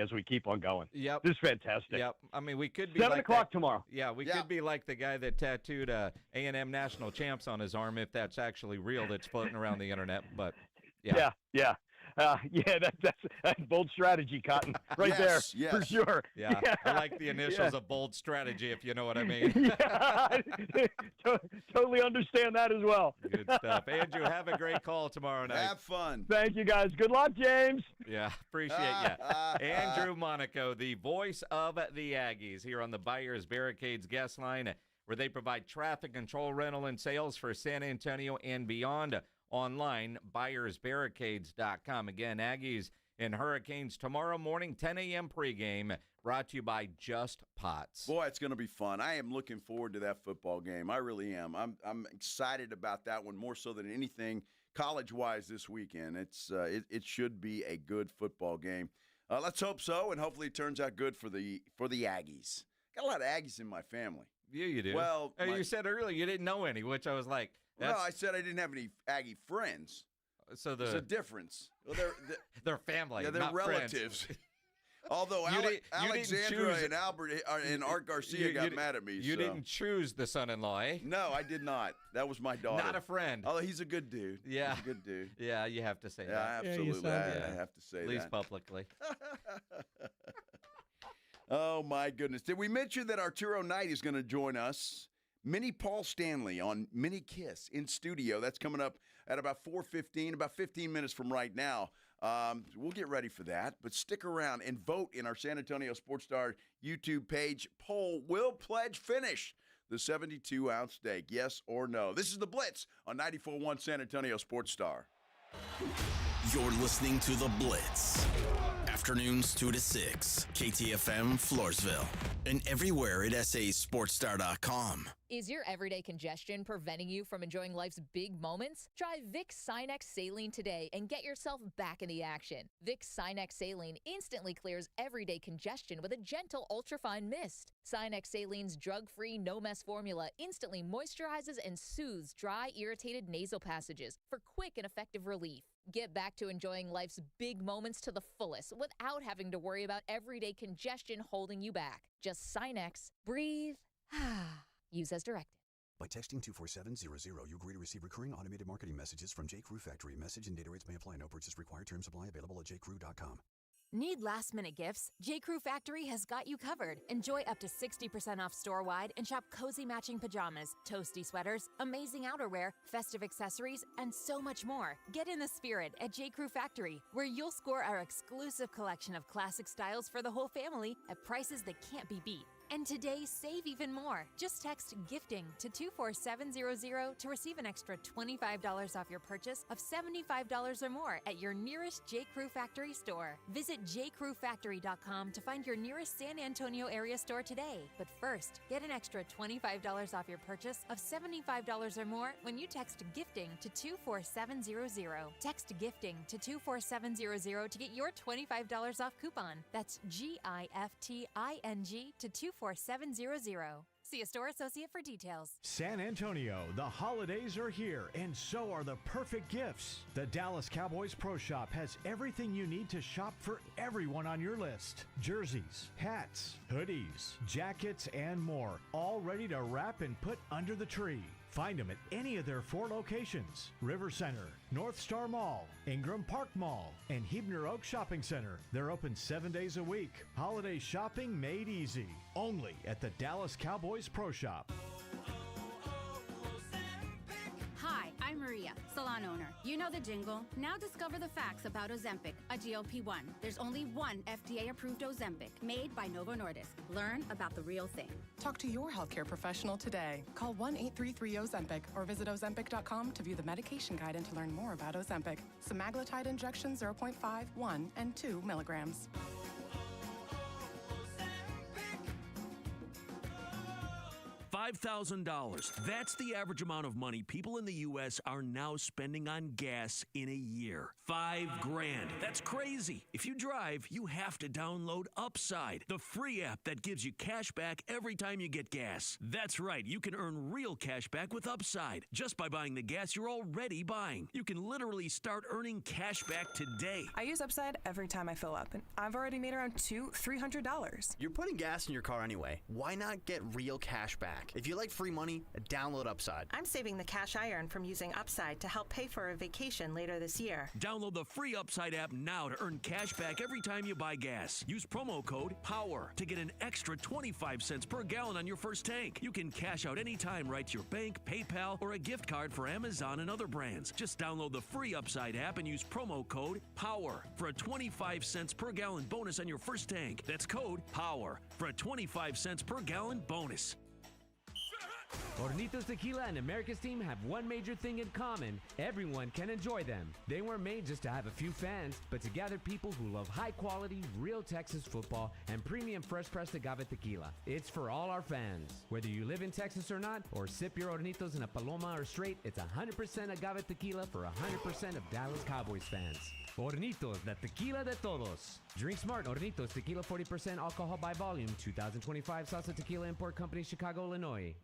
as we keep on going. Yep. This is fantastic. Yep. I mean, we could be 7 like o'clock tomorrow. Yeah, we could be like the guy that tattooed A&M national champs on his arm, if that's actually real, that's floating around the internet. But yeah. That's bold strategy, Cotton, right there for sure. Yeah. I like the initials of bold strategy, if you know what I mean. Totally understand that as well. Good stuff. Andrew, have a great call tomorrow night. Have fun. Thank you, guys. Good luck, James. Yeah, appreciate you. Andrew Monaco, the voice of the Aggies, here on the Buyers Barricades guest line, where they provide traffic control, rental, and sales for San Antonio and beyond. Online, buyersbarricades.com. Again, Aggies and Hurricanes tomorrow morning, 10 a.m. pregame, brought to you by Just Pots. Boy, it's going to be fun. I am looking forward to that football game. I really am. I'm excited about that one more so than anything college-wise this weekend. It should be a good football game. Let's hope so, and hopefully it turns out good for the Aggies. Got a lot of Aggies in my family. Yeah, you do. Well, you said earlier you didn't know any, which I was like, no, I said I didn't have any Aggie friends. So there's a difference. Well, they're family, yeah, they're not relatives. Although Alexandra and Albert and Art Garcia got mad at me. You didn't choose the son-in-law, eh? No, I did not. That was my daughter. Not a friend. Although he's a good dude. Yeah. He's a good dude. Yeah, you have to say that. Yeah, absolutely. I have to say that. At least publicly. Oh, my goodness. Did we mention that Arturo Knight is going to join us? Mini Paul Stanley on Mini Kiss in studio. That's coming up at about 4:15, about 15 minutes from right now. We'll get ready for that, but stick around and vote in our San Antonio Sports Star YouTube page poll. Will Pledge finish the 72-ounce steak, yes or no? This is The Blitz on 94.1 San Antonio Sports Star. You're listening to The Blitz. Afternoons 2 to 6, KTFM Floresville, and everywhere at sasportstar.com. Is your everyday congestion preventing you from enjoying life's big moments? Try Vicks Sinex Saline today and get yourself back in the action. Vicks Sinex Saline instantly clears everyday congestion with a gentle ultrafine mist. Sinex Saline's drug-free, no-mess formula instantly moisturizes and soothes dry, irritated nasal passages for quick and effective relief. Get back to enjoying life's big moments to the fullest without having to worry about everyday congestion holding you back. Just Sinex, breathe, use as directed. By texting 24700, you agree to receive recurring automated marketing messages from J.Crew Factory. Message and data rates may apply. No purchase required. Terms apply. Available at jcrew.com. Need last-minute gifts? J.Crew Factory has got you covered. Enjoy up to 60% off store-wide and shop cozy matching pajamas, toasty sweaters, amazing outerwear, festive accessories, and so much more. Get in the spirit at J.Crew Factory, where you'll score our exclusive collection of classic styles for the whole family at prices that can't be beat. And today, save even more. Just text GIFTING to 24700 to receive an extra $25 off your purchase of $75 or more at your nearest J.Crew Factory store. Visit jcrewfactory.com to find your nearest San Antonio area store today. But first, get an extra $25 off your purchase of $75 or more when you text GIFTING to 24700. Text GIFTING to 24700 to get your $25 off coupon. That's GIFTING to 24700. See a store associate for details. San Antonio, the holidays are here, and so are the perfect gifts. The Dallas Cowboys Pro Shop has everything you need to shop for everyone on your list. Jerseys, hats, hoodies, jackets, and more, all ready to wrap and put under the tree. Find them at any of their 4 locations: River Center, North Star Mall, Ingram Park Mall, and Hebner Oak Shopping Center. They're open 7 days a week. Holiday shopping made easy. Only at the Dallas Cowboys Pro Shop. Hi, I'm Maria, salon owner. You know the jingle. Now discover the facts about Ozempic, a GLP-1. There's only one FDA-approved Ozempic, made by Novo Nordisk. Learn about the real thing. Talk to your healthcare professional today. Call 1-833-OZEMPIC or visit Ozempic.com to view the medication guide and to learn more about Ozempic. Semaglutide injection 0.5, 1, and 2 milligrams. $5,000. That's the average amount of money people in the U.S. are now spending on gas in a year. $5,000. That's crazy. If you drive, you have to download Upside, the free app that gives you cash back every time you get gas. That's right. You can earn real cash back with Upside just by buying the gas you're already buying. You can literally start earning cash back today. I use Upside every time I fill up, and I've already made around $300. You're putting gas in your car anyway. Why not get real cash back? If you like free money, download Upside. I'm saving the cash I earn from using Upside to help pay for a vacation later this year. Download the free Upside app now to earn cash back every time you buy gas. Use promo code POWER to get an extra 25 cents per gallon on your first tank. You can cash out anytime right to your bank, PayPal, or a gift card for Amazon and other brands. Just download the free Upside app and use promo code POWER for a 25 cents per gallon bonus on your first tank. That's code POWER for a 25 cents per gallon bonus. Hornitos Tequila and America's team have one major thing in common. Everyone can enjoy them. They weren't made just to have a few fans, but to gather people who love high-quality, real Texas football and premium fresh-pressed agave tequila. It's for all our fans. Whether you live in Texas or not, or sip your Hornitos in a Paloma or straight, it's 100% agave tequila for 100% of Dallas Cowboys fans. Hornitos, the tequila de todos. Drink smart. Hornitos Tequila, 40% alcohol by volume. 2025 Salsa Tequila Import Company, Chicago, Illinois.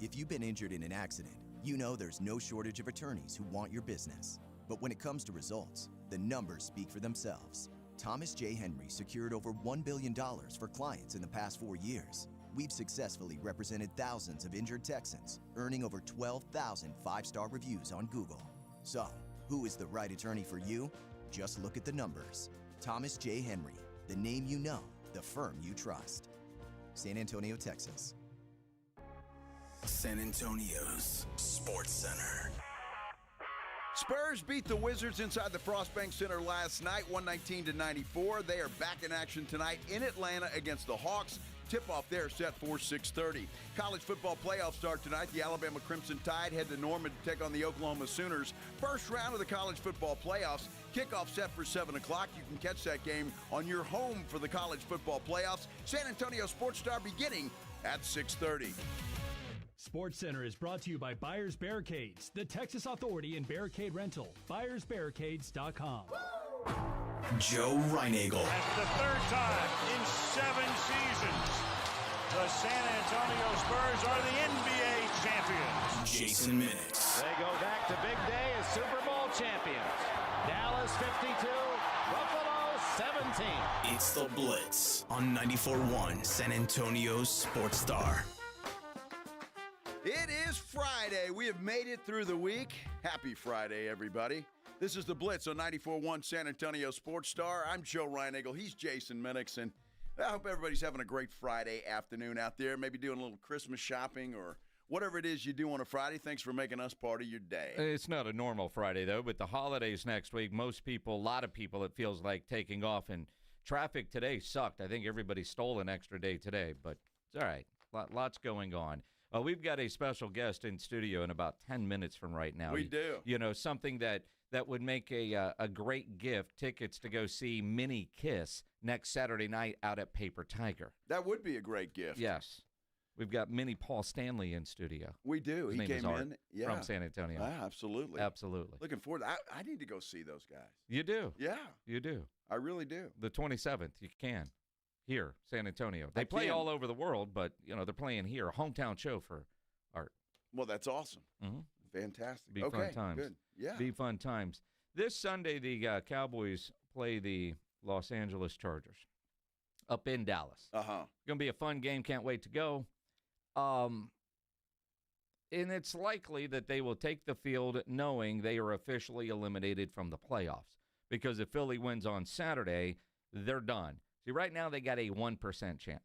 If you've been injured in an accident, you know there's no shortage of attorneys who want your business. But when it comes to results, the numbers speak for themselves. Thomas J. Henry secured over $1 billion for clients in the past 4 years. We've successfully represented thousands of injured Texans, earning over 12,000 five-star reviews on Google. So, who is the right attorney for you? Just look at the numbers. Thomas J. Henry, the name you know, the firm you trust. San Antonio, Texas. San Antonio's Sports Center. Spurs beat the Wizards inside the Frostbank Center last night, 119-94. They are back in action tonight in Atlanta against the Hawks. Tip-off there set for 6:30. College football playoffs start tonight. The Alabama Crimson Tide head to Norman to take on the Oklahoma Sooners. First round of the college football playoffs. Kickoff set for 7 o'clock. You can catch that game on your home for the college football playoffs. San Antonio Sports Star beginning at 6:30. Sports Center is brought to you by Buyers Barricades, the Texas authority in barricade rental. BuyersBarricades.com. Joe Reinagel. That's the third time in 7 seasons, the San Antonio Spurs are the NBA champions. Jason Minix. They go back to big day as Super Bowl champions. Dallas 52, Buffalo 17. It's the Blitz on 94.1 San Antonio's Sports Star. It is Friday. We have made it through the week. Happy Friday, everybody. This is the Blitz on 94.1 San Antonio Sports Star. I'm Joe Reinagel. He's Jason Minix, and I hope everybody's having a great Friday afternoon out there, maybe doing a little Christmas shopping or whatever it is you do on a Friday. Thanks for making us part of your day. It's not a normal Friday, though, but the holidays next week, most people, a lot of people, it feels like taking off, and traffic today sucked. I think everybody stole an extra day today, but it's all right. Lots going on. We've got a special guest in studio in about 10 minutes from right now. We do. You know, something that would make a great gift, tickets to go see Mini Kiss next Saturday night out at Paper Tiger. That would be a great gift. Yes. We've got Mini Paul Stanley in studio. We do. His He name came is Art in. Yeah. From San Antonio. Absolutely. Absolutely. Looking forward. I need to go see those guys. You do? Yeah. You do. I really do. The 27th, you can. Here, San Antonio. They play all over the world, but, you know, they're playing here. A hometown show for Art. Well, that's awesome. Mm-hmm. Fantastic. Be okay, fun times. Good. Yeah. Be fun times. This Sunday, the Cowboys play the Los Angeles Chargers up in Dallas. Uh-huh. Going to be a fun game. Can't wait to go. And it's likely that they will take the field knowing they are officially eliminated from the playoffs. Because if Philly wins on Saturday, they're done. See, right now they got a 1% chance.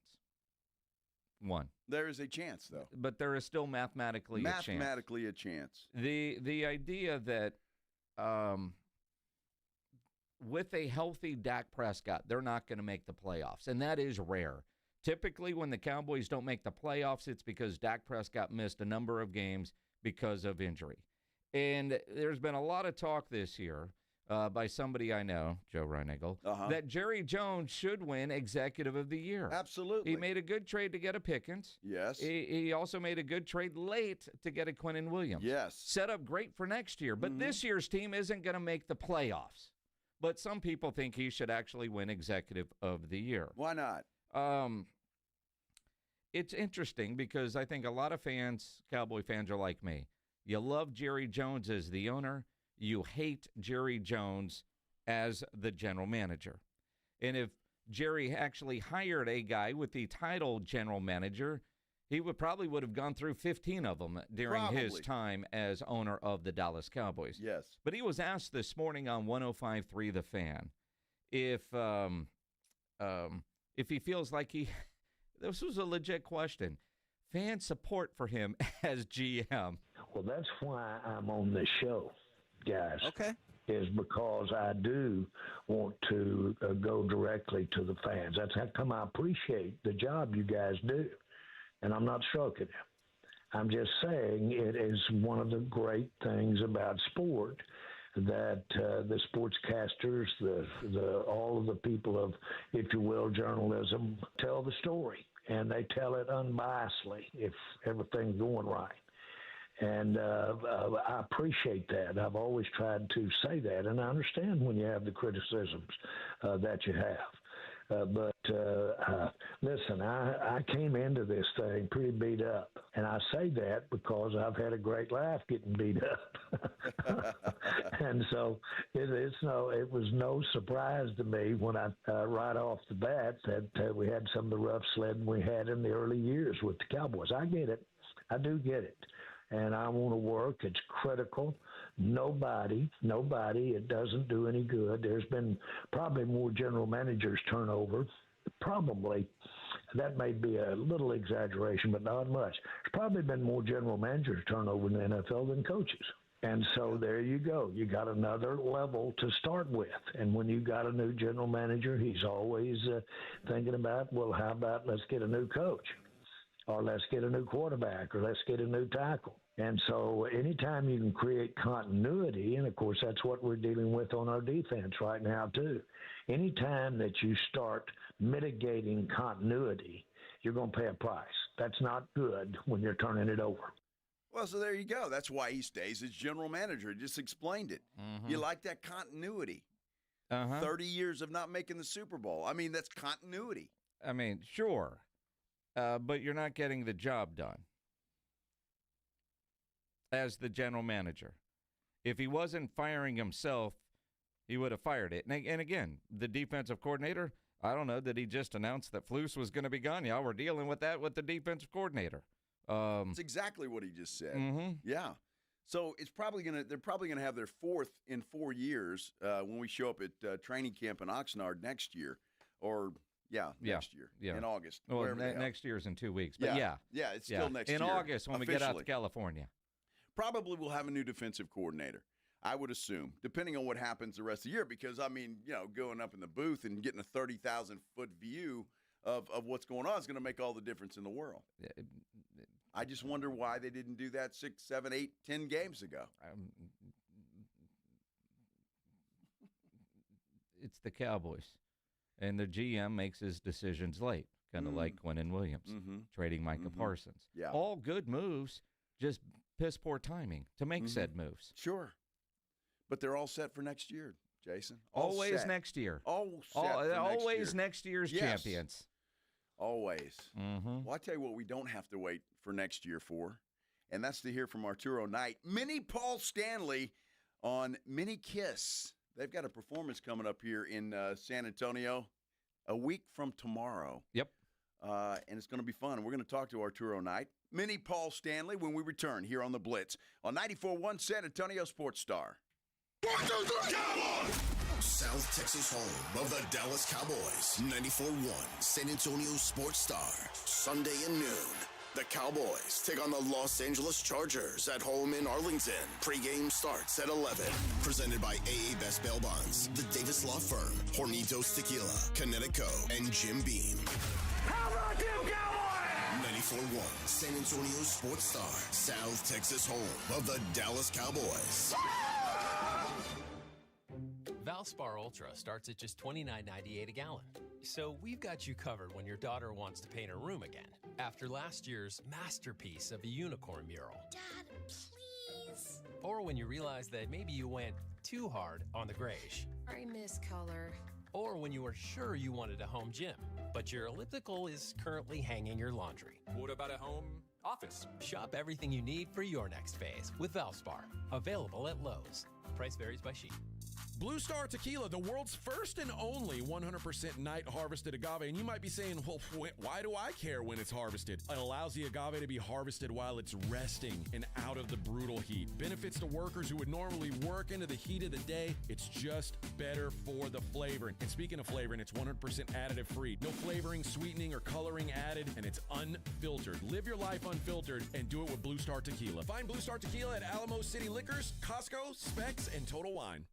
One. There is a chance, though. But there is still mathematically a chance. Mathematically a chance. The idea that with a healthy Dak Prescott, they're not going to make the playoffs, and that is rare. Typically, when the Cowboys don't make the playoffs, it's because Dak Prescott missed a number of games because of injury. And there's been a lot of talk this year by somebody I know, Joe Reinagle, that Jerry Jones should win Executive of the Year. Absolutely. He made a good trade to get a Pickens. Yes. He also made a good trade late to get a Quinnen Williams. Yes. Set up great for next year. But this year's team isn't going to make the playoffs. But some people think he should actually win Executive of the Year. Why not? It's interesting because I think a lot of fans, Cowboy fans, are like me. You love Jerry Jones as the owner. You hate Jerry Jones as the general manager. And if Jerry actually hired a guy with the title general manager, he probably would have gone through 15 of them during his time as owner of the Dallas Cowboys. Yes. But he was asked this morning on 105.3 The Fan if he feels like this was a legit question, fan support for him as GM. Well, that's why I'm on this show, guys. Okay. Is because I do want to go directly to the fans. That's how come I appreciate the job you guys do. And I'm not stroking you. I'm just saying it is one of the great things about sport that the sportscasters, all of the people of, if you will, journalism, tell the story. And they tell it unbiasedly if everything's going right. And I appreciate that. I've always tried to say that, and I understand when you have the criticisms that you have. But listen, I came into this thing pretty beat up, and I say that because I've had a great laugh getting beat up. And so it was no surprise to me when I right off the bat that we had some of the rough sledding we had in the early years with the Cowboys. I get it. I do get it. And I want to work. It's critical. Nobody, it doesn't do any good. There's been probably more general managers turnover. Probably, that may be a little exaggeration, but not much. There's probably been more general managers turnover in the NFL than coaches. And so there you go. You got another level to start with. And when you got a new general manager, he's always thinking about, well, how about let's get a new coach? Or let's get a new quarterback, or let's get a new tackle. And so anytime you can create continuity, and of course that's what we're dealing with on our defense right now too, anytime that you start mitigating continuity, you're going to pay a price. That's not good when you're turning it over. Well, so there you go. That's why he stays as general manager. He just explained it. You like that continuity. 30 years of not making the Super Bowl. I mean, that's continuity. I mean, sure. But you're not getting the job done as the general manager. If he wasn't firing himself, he would have fired it. And again, the defensive coordinator, I don't know, did he just announce that Flus was going to be gone? Yeah, we're dealing with that with the defensive coordinator. That's exactly what he just said. Yeah. So it's probably they're probably gonna have their fourth in 4 years when we show up at training camp in Oxnard next year, or next year in August. Well, next year's in 2 weeks, but it's still next year. In August when we get out to California. Probably we'll have a new defensive coordinator, I would assume, depending on what happens the rest of the year. Because, I mean, going up in the booth and getting a 30,000-foot view of what's going on is going to make all the difference in the world. I just wonder why they didn't do that 6, 7, 8, 10 games ago. It's the Cowboys, and the GM makes his decisions late, kind of like Quinnen Williams, trading Micah Parsons. Yeah. All good moves, just piss poor timing to make said moves. Sure. But they're all set for next year, Jason. Always set. next year. Always next year's champions. Always. Well, I tell you what we don't have to wait for next year for, and that's to hear from Arturo Knight. Mini Paul Stanley on Mini Kiss. They've got a performance coming up here in San Antonio a week from tomorrow. Yep. And it's going to be fun. We're going to talk to Arturo Knight, Mini Paul Stanley, when we return here on The Blitz on 94.1 San Antonio Sports Star. 1, 2, 3, Cowboys! South Texas home of the Dallas Cowboys. 94.1 San Antonio Sports Star. Sunday at noon. The Cowboys take on the Los Angeles Chargers at home in Arlington. Pre-game starts at 11. Presented by AA Best Bail Bonds, the Davis Law Firm, Hornitos Tequila, Connecticut, and Jim Beam. How about them Cowboys? 94.1 San Antonio Sports Star. South Texas home of the Dallas Cowboys. Valspar Ultra starts at just $29.98 a gallon. So we've got you covered when your daughter wants to paint her room again, after last year's masterpiece of a unicorn mural. Dad, please. Or when you realize that maybe you went too hard on the grayish. I miss color. Or when you were sure you wanted a home gym, but your elliptical is currently hanging your laundry. What about a home office? Shop everything you need for your next phase with Valspar. Available at Lowe's. Price varies by sheet. Blue Star Tequila, the world's first and only 100% night harvested agave. And you might be saying, well, why do I care when it's harvested? It allows the agave to be harvested while it's resting and out of the brutal heat. Benefits to workers who would normally work into the heat of the day. It's just better for the flavoring. And speaking of flavoring, it's 100% additive free. No flavoring, sweetening, or coloring added, and it's unfiltered. Live your life unfiltered and do it with Blue Star Tequila. Find Blue Star Tequila at Alamo City Liquors, Costco, Specs, and Total Wine.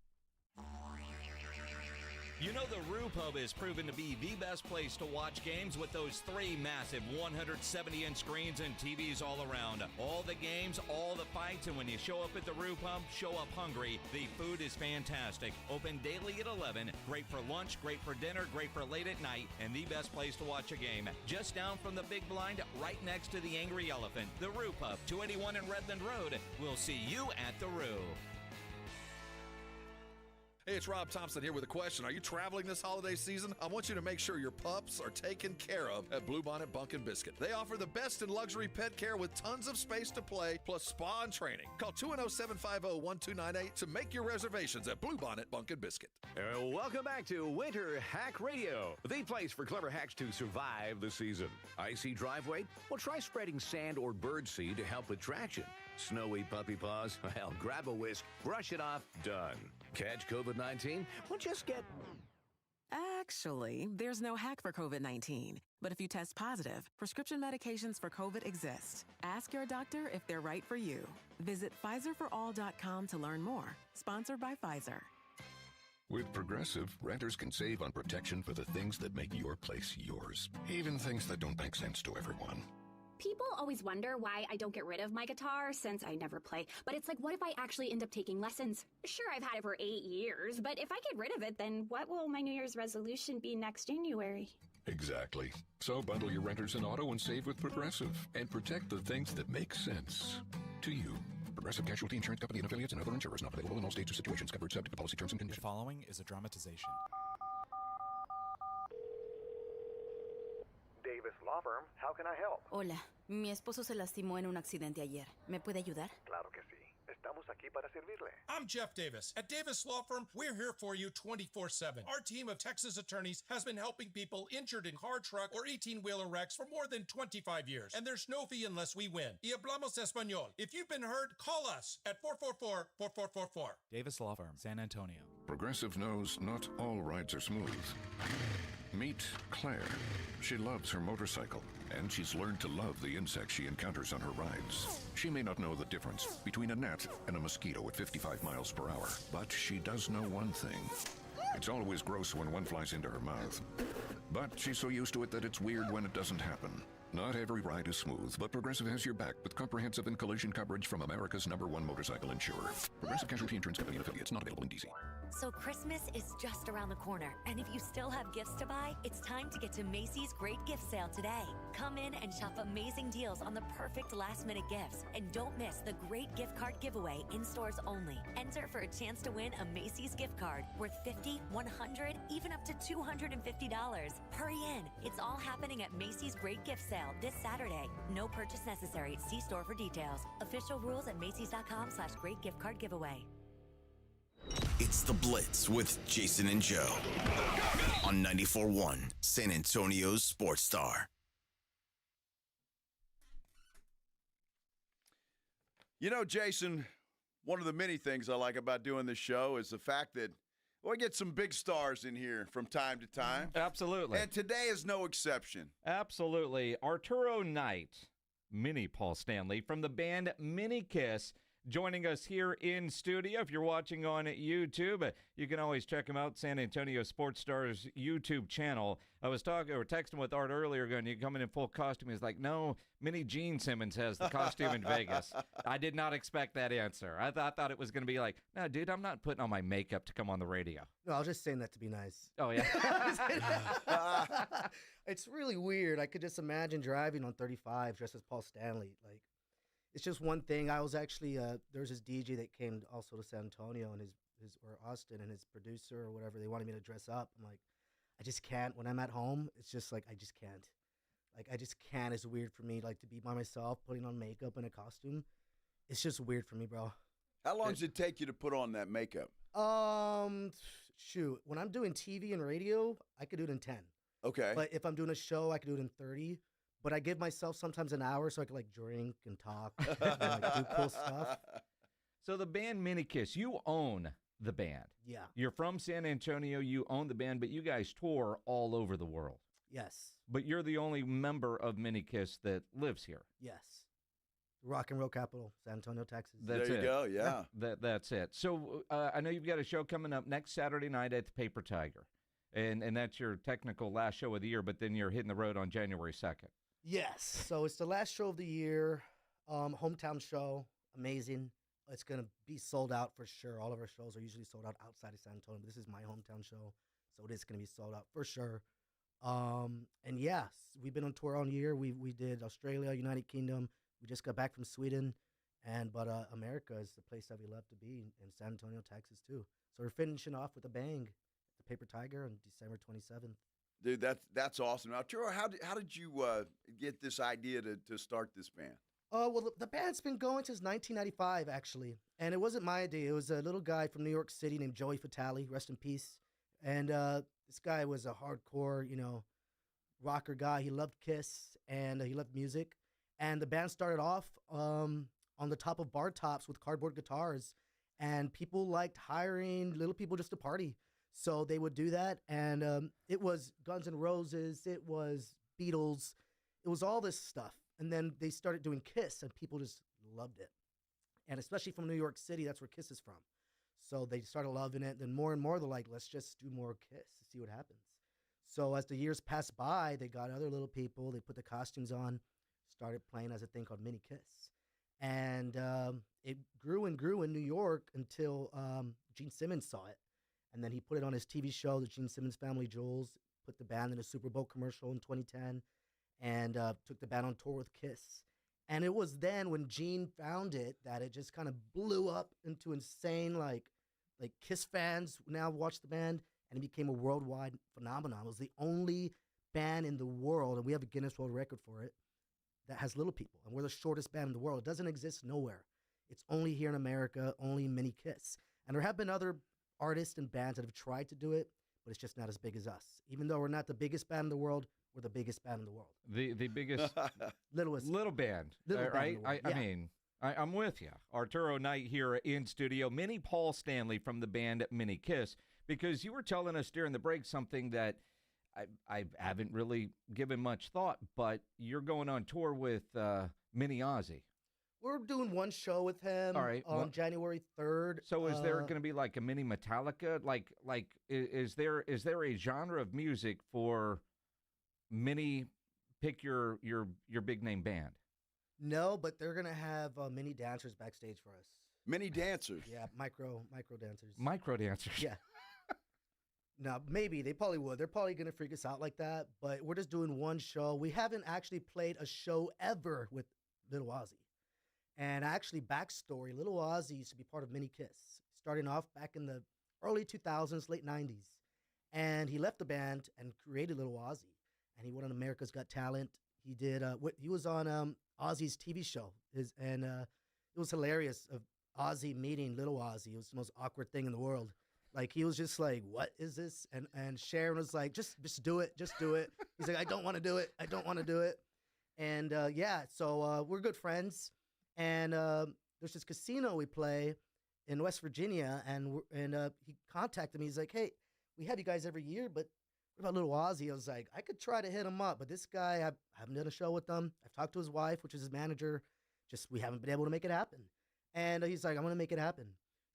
You know the Roo Pub is proven to be the best place to watch games with those 3 massive 170-inch screens and TVs all around. All the games, all the fights, and when you show up at the Roo Pub, show up hungry. The food is fantastic. Open daily at 11. Great for lunch, great for dinner, great for late at night, and the best place to watch a game. Just down from the big blind, right next to the Angry Elephant. The Roo Pub, 281 in Redland Road. We'll see you at the Roo. Hey, it's Rob Thompson here with a question. Are you traveling this holiday season? I want you to make sure your pups are taken care of at Bluebonnet Bunk and Biscuit. They offer the best in luxury pet care with tons of space to play, plus spa and training. Call 210-750-1298 to make your reservations at Bluebonnet Bunk and Biscuit. Welcome back to Winter Hack Radio, the place for clever hacks to survive the season. Icy driveway? Well, try spreading sand or bird seed to help with traction. Snowy puppy paws? Well, grab a whisk, brush it off, done. Catch COVID-19? Well, just get... Actually, there's no hack for COVID-19. But if you test positive, prescription medications for COVID exist. Ask your doctor if they're right for you. Visit PfizerForAll.com to learn more. Sponsored by Pfizer. With Progressive, renters can save on protection for the things that make your place yours, even things that don't make sense to everyone. People always wonder why I don't get rid of my guitar since I never play. But it's like, what if I actually end up taking lessons? Sure, I've had it for 8 years, but if I get rid of it, then what will my New Year's resolution be next January? Exactly. So bundle your renters and auto and save with Progressive and protect the things that make sense to you. Progressive Casualty Insurance Company and affiliates and other insurers not available in all states or situations. Covered subject to policy terms and conditions. The following is a dramatization. Davis Law Firm, how can I help? Hola, mi esposo se lastimó en un accidente ayer. ¿Me puede ayudar? Claro que sí. Estamos aquí para servirle. I'm Jeff Davis. At Davis Law Firm, we're here for you 24/7. Our team of Texas attorneys has been helping people injured in car, truck, or 18-wheeler wrecks for more than 25 years. And there's no fee unless we win. Y hablamos español. If you've been hurt, call us at 444-4444. Davis Law Firm, San Antonio. Progressive knows not all rides are smooth. Meet Claire. She loves her motorcycle, and she's learned to love the insects she encounters on her rides. She may not know the difference between a gnat and a mosquito at 55 miles per hour, but she does know one thing. It's always gross when one flies into her mouth. But she's so used to it that it's weird when it doesn't happen. Not every ride is smooth, but Progressive has your back with comprehensive and collision coverage from America's #1 motorcycle insurer. Progressive Casualty Insurance Company and affiliates, not available in D.C. So Christmas is just around the corner, and if you still have gifts to buy, it's time to get to Macy's Great Gift Sale today. Come in and shop amazing deals on the perfect last-minute gifts, and don't miss the Great Gift Card Giveaway in stores only. Enter for a chance to win a Macy's gift card worth $50, $100, even up to $250. Hurry in. It's all happening at Macy's Great Gift Sale this Saturday. No purchase necessary. See store for details. Official rules at Macys.com/Great Gift Card Giveaway. It's The Blitz with Jason and Joe on 94.1 San Antonio's Sports Star. You know, Jason, one of the many things I like about doing this show is the fact that we get some big stars in here from time to time. Absolutely. And today is no exception. Absolutely. Arturo Knight, Mini Paul Stanley, from the band Mini Kiss, joining us here in studio. If you're watching on YouTube, you can always check him out, San Antonio Sports Stars YouTube channel. I was talking or texting with Art earlier, going, you coming in full costume? He's like, no, Mini Gene Simmons has the costume in Vegas. I did not expect that answer. I thought it was going to be like, no, dude, I'm not putting on my makeup to come on the radio. No, I was just saying that to be nice. Oh, yeah. It's really weird. I could just imagine driving on 35 dressed as Paul Stanley. Like, it's just one thing. I was actually there's this DJ that came also to San Antonio and his or Austin, and his producer or whatever, they wanted me to dress up. I'm like, I just can't. When I'm at home, it's just like I just can't. Like, I just can't. It's weird for me, like, to be by myself, putting on makeup and a costume. It's just weird for me, bro. How long does it take you to put on that makeup? Shoot. When I'm doing TV and radio, I could do it in 10. Okay. But if I'm doing a show, I could do it in 30. But I give myself sometimes an hour so I can, like, drink and talk and, like, do cool stuff. So the band Mini Kiss, you own the band. Yeah. You're from San Antonio. You own the band, but you guys tour all over the world. Yes. But you're the only member of Mini Kiss that lives here. Yes. Rock and roll capital, San Antonio, Texas. That's there you go, yeah. That's it. So I know you've got a show coming up next Saturday night at the Paper Tiger. And that's your technical last show of the year, but then you're hitting the road on January 2nd. Yes. So it's the last show of the year, hometown show, amazing. It's going to be sold out for sure. All of our shows are usually sold out outside of San Antonio. But this is my hometown show, so it is going to be sold out for sure. And yes, we've been on tour all year. We did Australia, United Kingdom. We just got back from Sweden, but America is the place that we love to be, in San Antonio, Texas too. So we're finishing off with a bang at the Paper Tiger on December 27th. Dude, that's awesome. Now, Turo, how did you get this idea to start this band? Well, the band's been going since 1995, actually. And it wasn't my idea. It was a little guy from New York City named Joey Fatale, rest in peace. And this guy was a hardcore, rocker guy. He loved Kiss, and he loved music. And the band started off on the top of bar tops with cardboard guitars. And people liked hiring little people just to party. So they would do that. And it was Guns N' Roses. It was Beatles. It was all this stuff. And then they started doing Kiss, and people just loved it. And especially from New York City, that's where Kiss is from. So they started loving it. Then more and more, they're like, let's just do more Kiss to see what happens. So as the years passed by, they got other little people. They put the costumes on, started playing as a thing called Mini Kiss. And it grew and grew in New York until Gene Simmons saw it. And then he put it on his TV show, The Gene Simmons Family Jewels, put the band in a Super Bowl commercial in 2010. And took the band on tour with Kiss. And it was then when Gene found it that it just kind of blew up into insane, like Kiss fans now watch the band, and it became a worldwide phenomenon. It was the only band in the world, and we have a Guinness World Record for it, that has little people. And we're the shortest band in the world. It doesn't exist nowhere. It's only here in America, only Mini Kiss. And there have been other artists and bands that have tried to do it, but it's just not as big as us. Even though we're not the biggest band in the world, we're the biggest band in the world. The biggest little band, right? I mean, I'm with you. Arturo Knight here in studio. Mini Paul Stanley from the band Mini Kiss, because you were telling us during the break something that I haven't really given much thought, but you're going on tour with Mini Ozzy. We're doing one show with him on January 3rd. So is there going to be like a mini Metallica? Like is there a genre of music for Mini, pick your big name band? No, but they're gonna have mini dancers backstage for us. Mini dancers? Yeah, micro dancers. Micro dancers. Yeah. No, maybe they probably would. They're probably gonna freak us out like that. But we're just doing one show. We haven't actually played a show ever with Little Ozzy. And actually, backstory: Little Ozzy used to be part of Mini Kiss, starting off back in the early 2000s, late 90s, and he left the band and created Little Ozzy. And he went on America's Got Talent. He did. He was on Ozzy's TV show, and it was hilarious of Ozzy meeting Little Ozzy. It was the most awkward thing in the world. Like, he was just like, "What is this?" And Sharon was like, "Just do it, just do it." He's like, "I don't want to do it. I don't want to do it." And so we're good friends. And there's this casino we play in West Virginia, and he contacted me. He's like, "Hey, we have you guys every year, but what about Little Ozzy?" I was like, I could try to hit him up, but this guy, I haven't done a show with him. I've talked to his wife, which is his manager. Just, we haven't been able to make it happen. And he's like, I'm going to make it happen.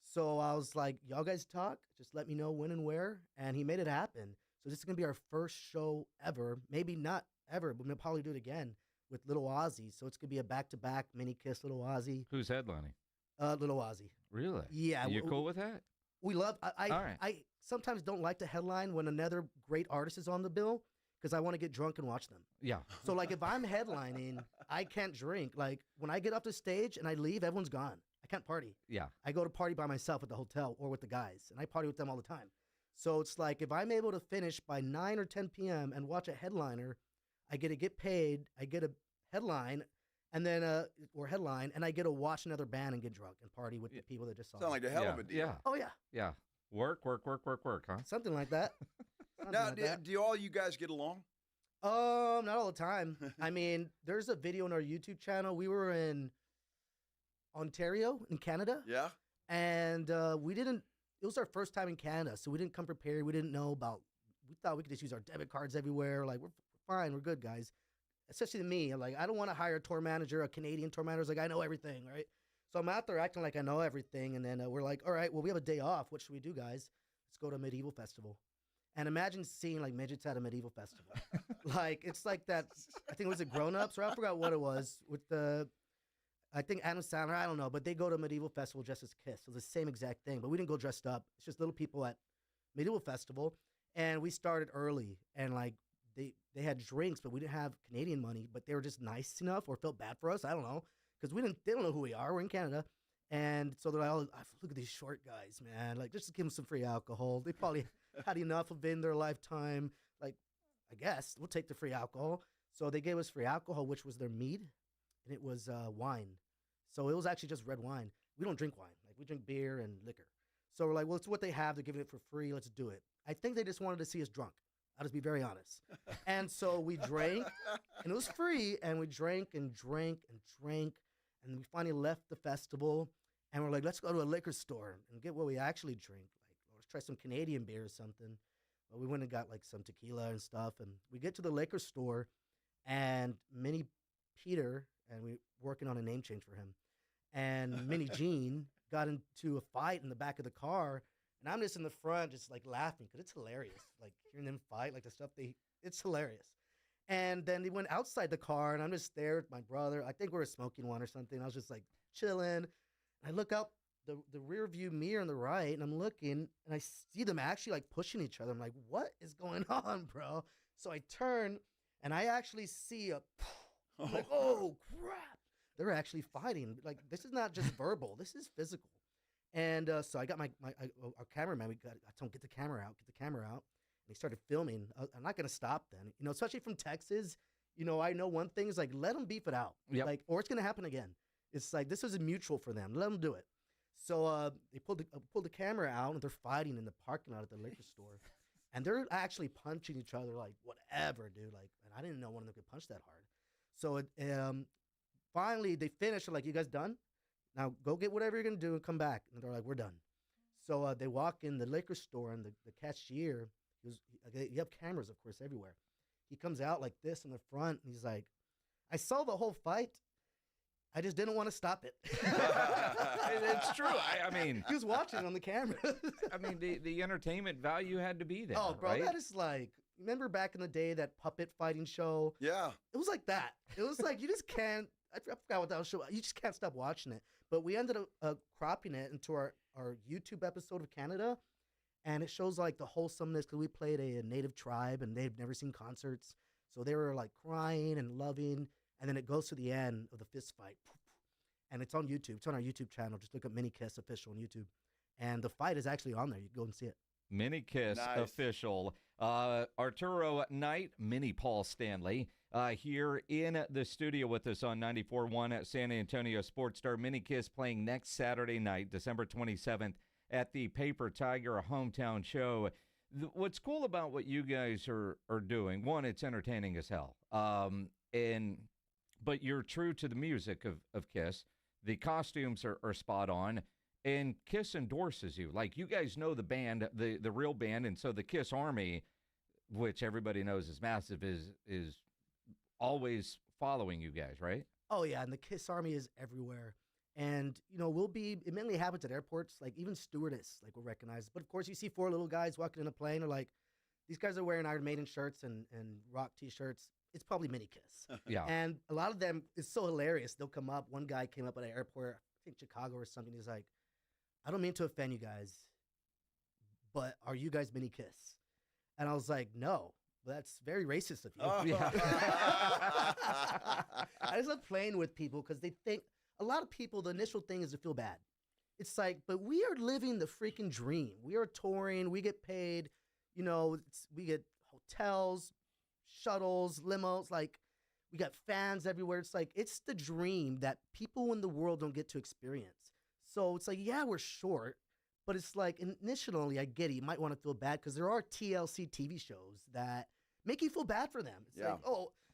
So I was like, y'all guys talk. Just let me know when and where. And he made it happen. So this is going to be our first show ever. Maybe not ever, but we'll probably do it again with Little Ozzy. So it's going to be a back-to-back mini Kiss Little Ozzy. Who's headlining? Little Ozzy. Really? Yeah. Are you cool with that? We love. All right. I sometimes don't like to headline when another great artist is on the bill because I want to get drunk and watch them. Yeah. So like if I'm headlining, I can't drink. Like when I get off the stage and I leave, everyone's gone. I can't party. Yeah. I go to party by myself at the hotel or with the guys, and I party with them all the time. So it's like if I'm able to finish by 9 or 10 p.m. and watch a headliner, I get to get paid. I get a headline. And then, and I get to watch another band and get drunk and party with the people that just saw. Sound like a hell of a deal. Yeah. Oh yeah. Yeah. Work, huh? Something like that. Now, do all you guys get along? Not all the time. I mean, there's a video on our YouTube channel. We were in Ontario in Canada. Yeah. And we didn't. It was our first time in Canada, so we didn't come prepared. We didn't know about. We thought we could just use our debit cards everywhere. Like we're fine, we're good, guys. Especially to me, like I don't want to hire a tour manager, a Canadian tour manager. Like I know everything, right? So I'm out there acting like I know everything, and then we're like, all right, well we have a day off. What should we do, guys? Let's go to a medieval festival. And imagine seeing like midgets at a medieval festival. Like it's like that. I think it was a Grown Ups, or I forgot what it was with the. I think Adam Sandler. I don't know, but they go to a medieval festival dressed as Kiss. So the same exact thing, but we didn't go dressed up. It's just little people at medieval festival, and we started early, and like. They had drinks, but we didn't have Canadian money, but they were just nice enough or felt bad for us. I don't know. Because they don't know who we are. We're in Canada. And so they're like, oh, look at these short guys, man. Like, just give them some free alcohol. They probably had enough of it in their lifetime. Like, I guess we'll take the free alcohol. So they gave us free alcohol, which was their mead. And it was wine. So it was actually just red wine. We don't drink wine. Like, we drink beer and liquor. So we're like, well, it's what they have. They're giving it for free. Let's do it. I think they just wanted to see us drunk. I'll just be very honest. And so we drank, and it was free, and we drank and drank and drank, and we finally left the festival, and we're like, let's go to a liquor store and get what we actually drink. Like, let's try some Canadian beer or something. Well, we went and got, like, some tequila and stuff, and we get to the liquor store, and Minnie Peter, and we working on a name change for him, and Minnie Jean got into a fight in the back of the car. And I'm just in the front, just like laughing because it's hilarious. Like hearing them fight, like the stuff it's hilarious. And then they went outside the car, and I'm just there with my brother. I think we were smoking one or something. I was just like chilling. I look out the rear view mirror on the right, and I'm looking, and I see them actually like pushing each other. I'm like, what is going on, bro? So I turn, and I actually see I'm like, oh crap! They're actually fighting. Like this is not just verbal. This is physical. And so I got our cameraman. I told him, get the camera out. And he started filming. I'm not going to stop then. You know, especially from Texas, you know, I know one thing is like, let them beef it out. Yep. Like, or it's going to happen again. It's like, this was mutual for them. Let them do it. So they pulled the camera out, and they're fighting in the parking lot at the liquor store. And they're actually punching each other like whatever, dude. Like, and I didn't know one of them could punch that hard. So finally they finished. They're like, you guys done? Now go get whatever you're going to do and come back. And they're like, we're done. So they walk in the liquor store, and the cashier, you have cameras, of course, everywhere. He comes out like this in the front, and he's like, I saw the whole fight. I just didn't want to stop it. It's true. I mean, he was watching on the camera. I mean, the entertainment value had to be there. Oh, bro, right? that is like, remember back in the day, that puppet fighting show? Yeah. It was like that. It was like, you just can't, I forgot what that was show. You just can't stop watching it. But we ended up cropping it into our YouTube episode of Canada. And it shows like the wholesomeness, because we played a native tribe and they've never seen concerts. So they were like crying and loving. And then it goes to the end of the fist fight. And it's on YouTube. It's on our YouTube channel. Just look up Mini Kiss Official on YouTube. And the fight is actually on there. You can go and see it. Mini Kiss Official. Arturo Knight, Mini Paul Stanley, here in the studio with us on 94.1 at San Antonio Sports Star. Mini Kiss playing next Saturday night, December 27th, at the Paper Tiger hometown show. What's cool about what you guys are doing, one, it's entertaining as hell. But you're true to the music of Kiss. The costumes are spot on. And Kiss endorses you. Like, you guys know the band, the real band, and so the Kiss Army, which everybody knows is massive, is always following you guys, right? Oh, yeah, and the Kiss Army is everywhere. And, we'll be, it mainly happens at airports, like even stewardess, like will recognize. But of course, you see 4 little guys walking in a plane, or like, these guys are wearing Iron Maiden shirts and rock t-shirts. It's probably Mini Kiss. Yeah. And a lot of them, it's so hilarious. They'll come up. One guy came up at an airport, I think Chicago or something. He's like, I don't mean to offend you guys, but are you guys Mini Kiss? And I was like, no. Well, that's very racist of you. Oh. Yeah. I just love playing with people because they think, a lot of people, the initial thing is to feel bad. It's like, but we are living the freaking dream. We are touring. We get paid. We get hotels, shuttles, limos. Like, we got fans everywhere. It's like, it's the dream that people in the world don't get to experience. So it's like, yeah, we're short, but it's like, initially, I get it. You might want to feel bad because there are TLC TV shows that make you feel bad for them. It's like,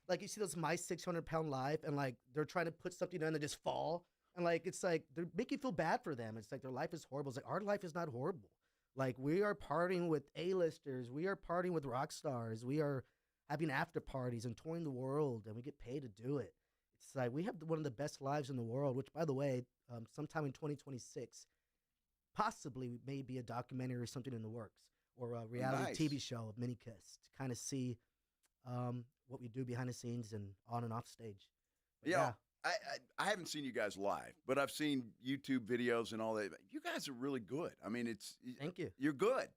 like you see those My 600-Pound Life, and like they're trying to put something on and they just fall. And like, it's like, they make you feel bad for them. It's like their life is horrible. It's like, our life is not horrible. Like, we are partying with A-listers. We are partying with rock stars. We are having after parties and touring the world, and we get paid to do it. It's like, we have one of the best lives in the world, which, by the way, sometime in 2026, possibly maybe a documentary or something in the works, or a reality TV show of Mini Kiss to kind of see what we do behind the scenes and on and off stage. But yeah. I haven't seen you guys live, but I've seen YouTube videos and all that. You guys are really good. I mean, thank you. You're good.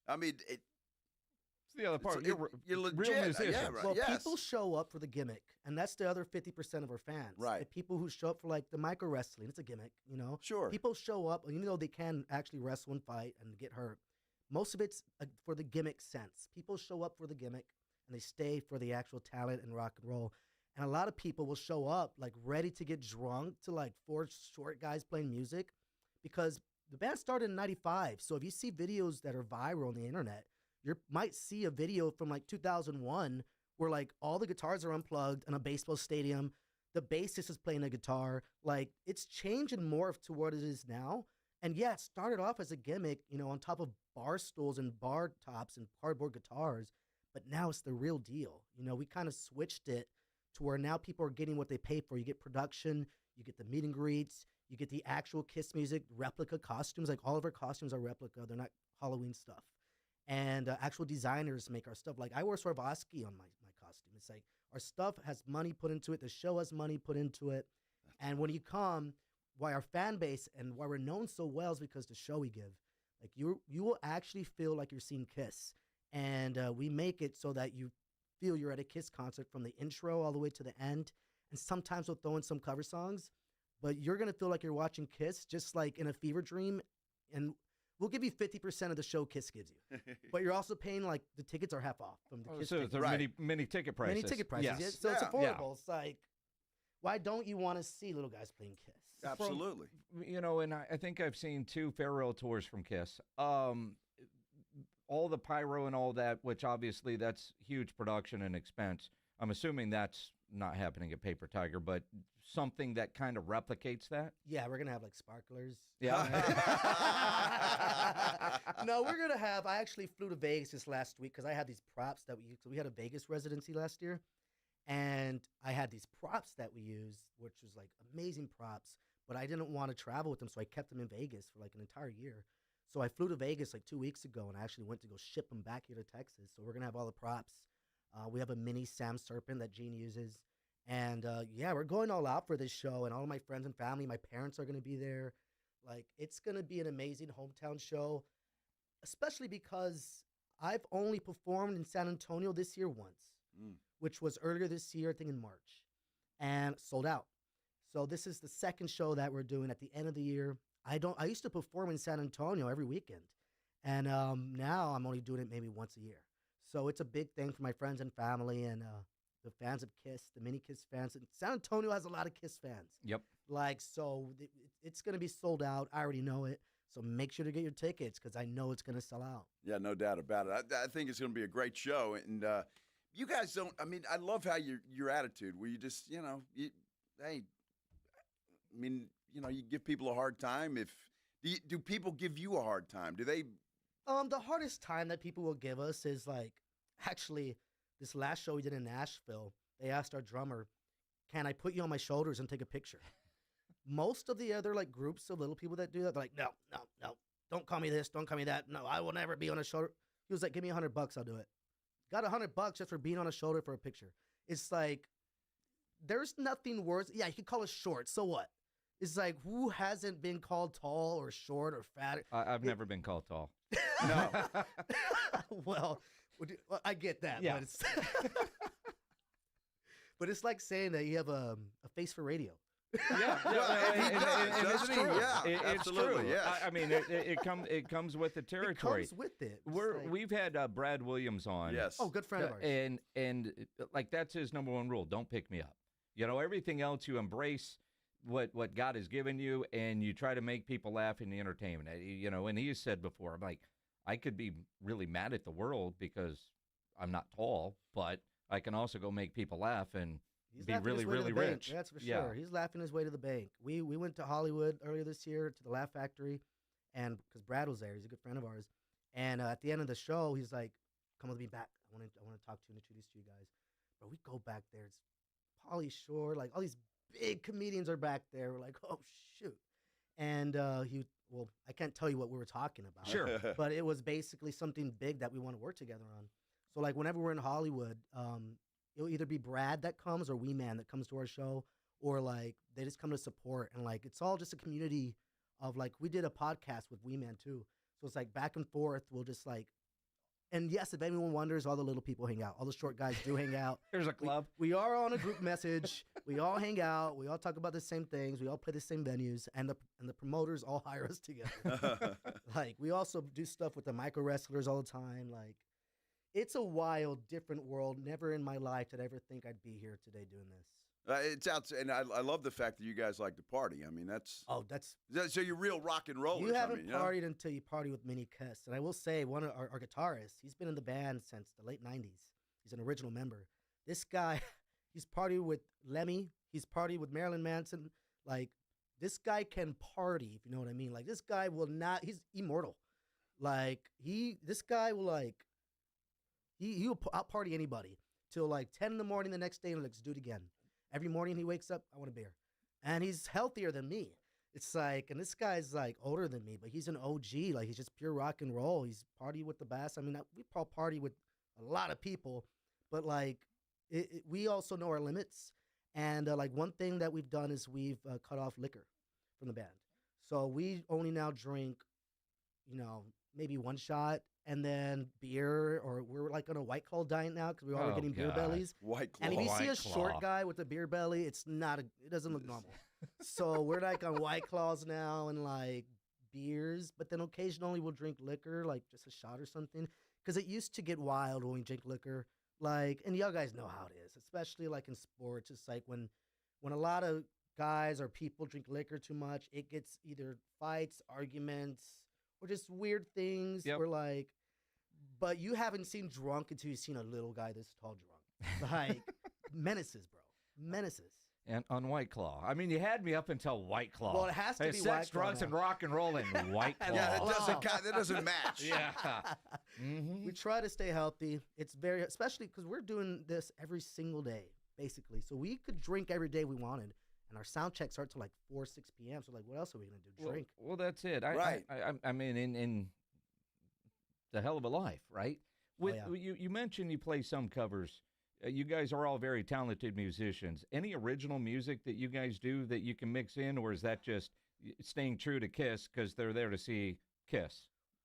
I mean, it's the other part. You're legit. Real musicians. Yeah, right. Well, yes. people show up for the gimmick, and that's the other 50% of our fans. Right. The people who show up for like the micro wrestling, it's a gimmick, Sure. People show up, even though they can actually wrestle and fight and get hurt. Most of it's for the gimmick sense. People show up for the gimmick, and they stay for the actual talent and rock and roll. And a lot of people will show up like ready to get drunk to like 4 short guys playing music, because the band started in '95. So if you see videos that are viral on the internet, you might see a video from like 2001 where like all the guitars are unplugged in a baseball stadium. The bassist is playing a guitar. Like, it's changed and morphed to what it is now. And yeah, it started off as a gimmick, on top of bar stools and bar tops and cardboard guitars. But now it's the real deal. We kind of switched it to where now people are getting what they pay for. You get production, you get the meet and greets, you get the actual Kiss music, replica costumes. Like, all of our costumes are replica. They're not Halloween stuff. And actual designers make our stuff. Like, I wear Swarovski on my costume. It's like, our stuff has money put into it. The show has money put into it. And when you come, why our fan base and why we're known so well is because the show we give. Like, you will actually feel like you're seeing Kiss. And we make it so that you feel you're at a Kiss concert from the intro all the way to the end. And sometimes we'll throw in some cover songs, but you're going to feel like you're watching Kiss, just like in a fever dream. And we'll give you 50% of the show Kiss gives you. But you're also paying, like, the tickets are half off from the Kiss So tickets. it's mini ticket prices. Many ticket prices. Yes. Yeah. So it's affordable. It's like, why don't you want to see little guys playing Kiss? Absolutely. And I think I've seen 2 farewell tours from Kiss. All the pyro and all that, which obviously that's huge production and expense. I'm assuming that's not happening at Paper Tiger, but something that kind of replicates that. Yeah, we're gonna have like sparklers. Yeah. No, we're gonna have. I actually flew to Vegas this last week because I had these props that we used. So we had a Vegas residency last year, and I had these props that we used, which was like amazing props. But I didn't want to travel with them, so I kept them in Vegas for like an entire year. So I flew to Vegas like 2 weeks ago, and I actually went to go ship them back here to Texas. So we're going to have all the props. We have a mini Sam Serpent that Gene uses. And, yeah, we're going all out for this show. And all of my friends and family, my parents are going to be there. Like, it's going to be an amazing hometown show, especially because I've only performed in San Antonio this year once, which was earlier this year, I think in March, and sold out. So this is the second show that we're doing at the end of the year. I used to perform in San Antonio every weekend, and now I'm only doing it maybe once a year. So it's a big thing for my friends and family and the fans of Kiss, the Mini Kiss fans. And San Antonio has a lot of Kiss fans. Yep. Like, so it's going to be sold out. I already know it. So make sure to get your tickets because I know it's going to sell out. Yeah, no doubt about it. I think it's going to be a great show. And you guys don't, I mean, I love how your attitude where you just, hey, I mean, you give people a hard time. Do people give you a hard time? Do they? The hardest time that people will give us is like, actually, this last show we did in Nashville, they asked our drummer, can I put you on my shoulders and take a picture? most of the other like groups of little people that do that, they're like, no, don't call me this, don't call me that. No, I will never be on a shoulder. He was like, give me $100, I'll do it. Got $100 just for being on a shoulder for a picture. It's like, there's nothing worse. Yeah, you can call us short. So what? It's like, who hasn't been called tall or short or fat? I've never been called tall. No. well, I get that. Yeah. But it's, but it's like saying that you have a face for radio. It's true. Yeah, it's absolutely. true. Yes. I mean, it comes with the territory. It comes with it. We've had Brad Williams on. Yes. Oh, good friend of ours. And like that's his number one rule: don't pick me up. Everything else you embrace what God has given you, and you try to make people laugh in the entertainment. And he has said before, I'm like, I could be really mad at the world because I'm not tall, but I can also go make people laugh and be really, really rich. That's for sure. He's laughing his way to the bank. We went to Hollywood earlier this year to the Laugh Factory, and because Brad was there, he's a good friend of ours. And at the end of the show, he's like, "Come with me back. I want to talk to you and introduce you guys." But we go back there. It's Pauly Shore, like all these big comedians are back there. We're like, "Oh shoot!" And I can't tell you what we were talking about. Sure. But it was basically something big that we want to work together on. So like whenever we're in Hollywood, it'll either be Brad that comes or Wee Man that comes to our show, or like they just come to support. And like it's all just a community of like, we did a podcast with Wee Man too. So it's like back and forth. We'll just like, and yes, if anyone wonders, all the little people hang out. All the short guys do hang out. There's a club. We are on a group message. We all hang out. We all talk about the same things. We all play the same venues, and the promoters all hire us together. Like we also do stuff with the micro wrestlers all the time. Like it's a wild, different world. Never in my life did I ever think I'd be here today doing this. It's out, and I love the fact that you guys like to party. I mean, that's so you're real rock and rollers. You haven't you partied until you party with Minnie Kuss. And I will say, one of our guitarists, he's been in the band since the late 90s. He's an original member. This guy, he's partied with Lemmy. He's partied with Marilyn Manson. Like, this guy can party, if you know what I mean. Like, this guy will not, he's immortal. Like, this guy will, like, he'll out-party anybody till, like, 10 in the morning the next day, and let's do it again. Every morning he wakes up, I want a beer. And he's healthier than me. It's like, and this guy's like older than me, but he's an OG. Like, he's just pure rock and roll. He's partied with the bass. I mean, we probably party with a lot of people, but like, we also know our limits. And like one thing that we've done is we've cut off liquor from the band. So we only now drink, maybe one shot. And then beer, or we're like on a White Claw diet now because we all are getting beer bellies. White Claw. And if you see a short guy with a beer belly, it doesn't look normal. So we're like on White Claws now and like beers, but then occasionally we'll drink liquor, like just a shot or something. Because it used to get wild when we drink liquor. Like, and y'all guys know how it is, especially like in sports. It's like when a lot of guys or people drink liquor too much, it gets either fights, arguments, or just weird things. Yep. Or like, but you haven't seen drunk until you've seen a little guy this tall drunk. Like, menaces, bro. Menaces. And on White Claw. I mean, you had me up until White Claw. Well, it has to be sex, White Claw drugs, now. and rock and roll and White Claw. Yeah, that doesn't match. Yeah. Mm-hmm. We try to stay healthy. It's very, especially because we're doing this every single day, basically. So we could drink every day we wanted. And our sound checks start till like 4, 6 p.m. So like, what else are we going to do? Drink. Well, that's it. Right. I mean, in the hell of a life, right? You mentioned you play some covers. You guys are all very talented musicians. Any original music that you guys do that you can mix in, or is that just staying true to Kiss because they're there to see Kiss?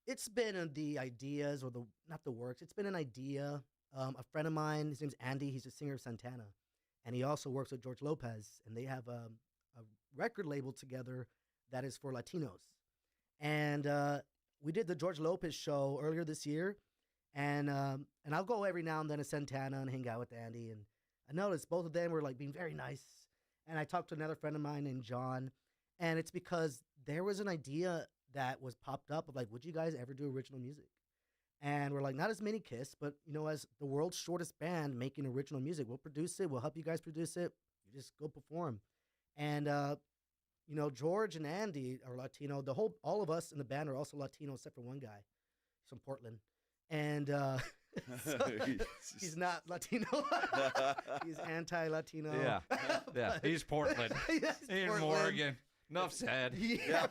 It's been the ideas, or not the works. It's been an idea. A friend of mine, his name's Andy. He's a singer of Santana, and he also works with George Lopez. And they have a record label together that is for Latinos. And we did the George Lopez show earlier this year. And I'll go every now and then to Santana and hang out with Andy. And I noticed both of them were like being very nice. And I talked to another friend of mine named John. And it's because there was an idea that was popped up of like, would you guys ever do original music? And we're like, not as many Kiss, but as the world's shortest band making original music, we'll produce it. We'll help you guys produce it. You just go perform. And, George and Andy are Latino. All of us in the band are also Latino except for one guy. He's from Portland. And he's not Latino. He's anti-Latino. Yeah. He's Portland. Yes, in Portland. Morgan. Enough said. Yeah.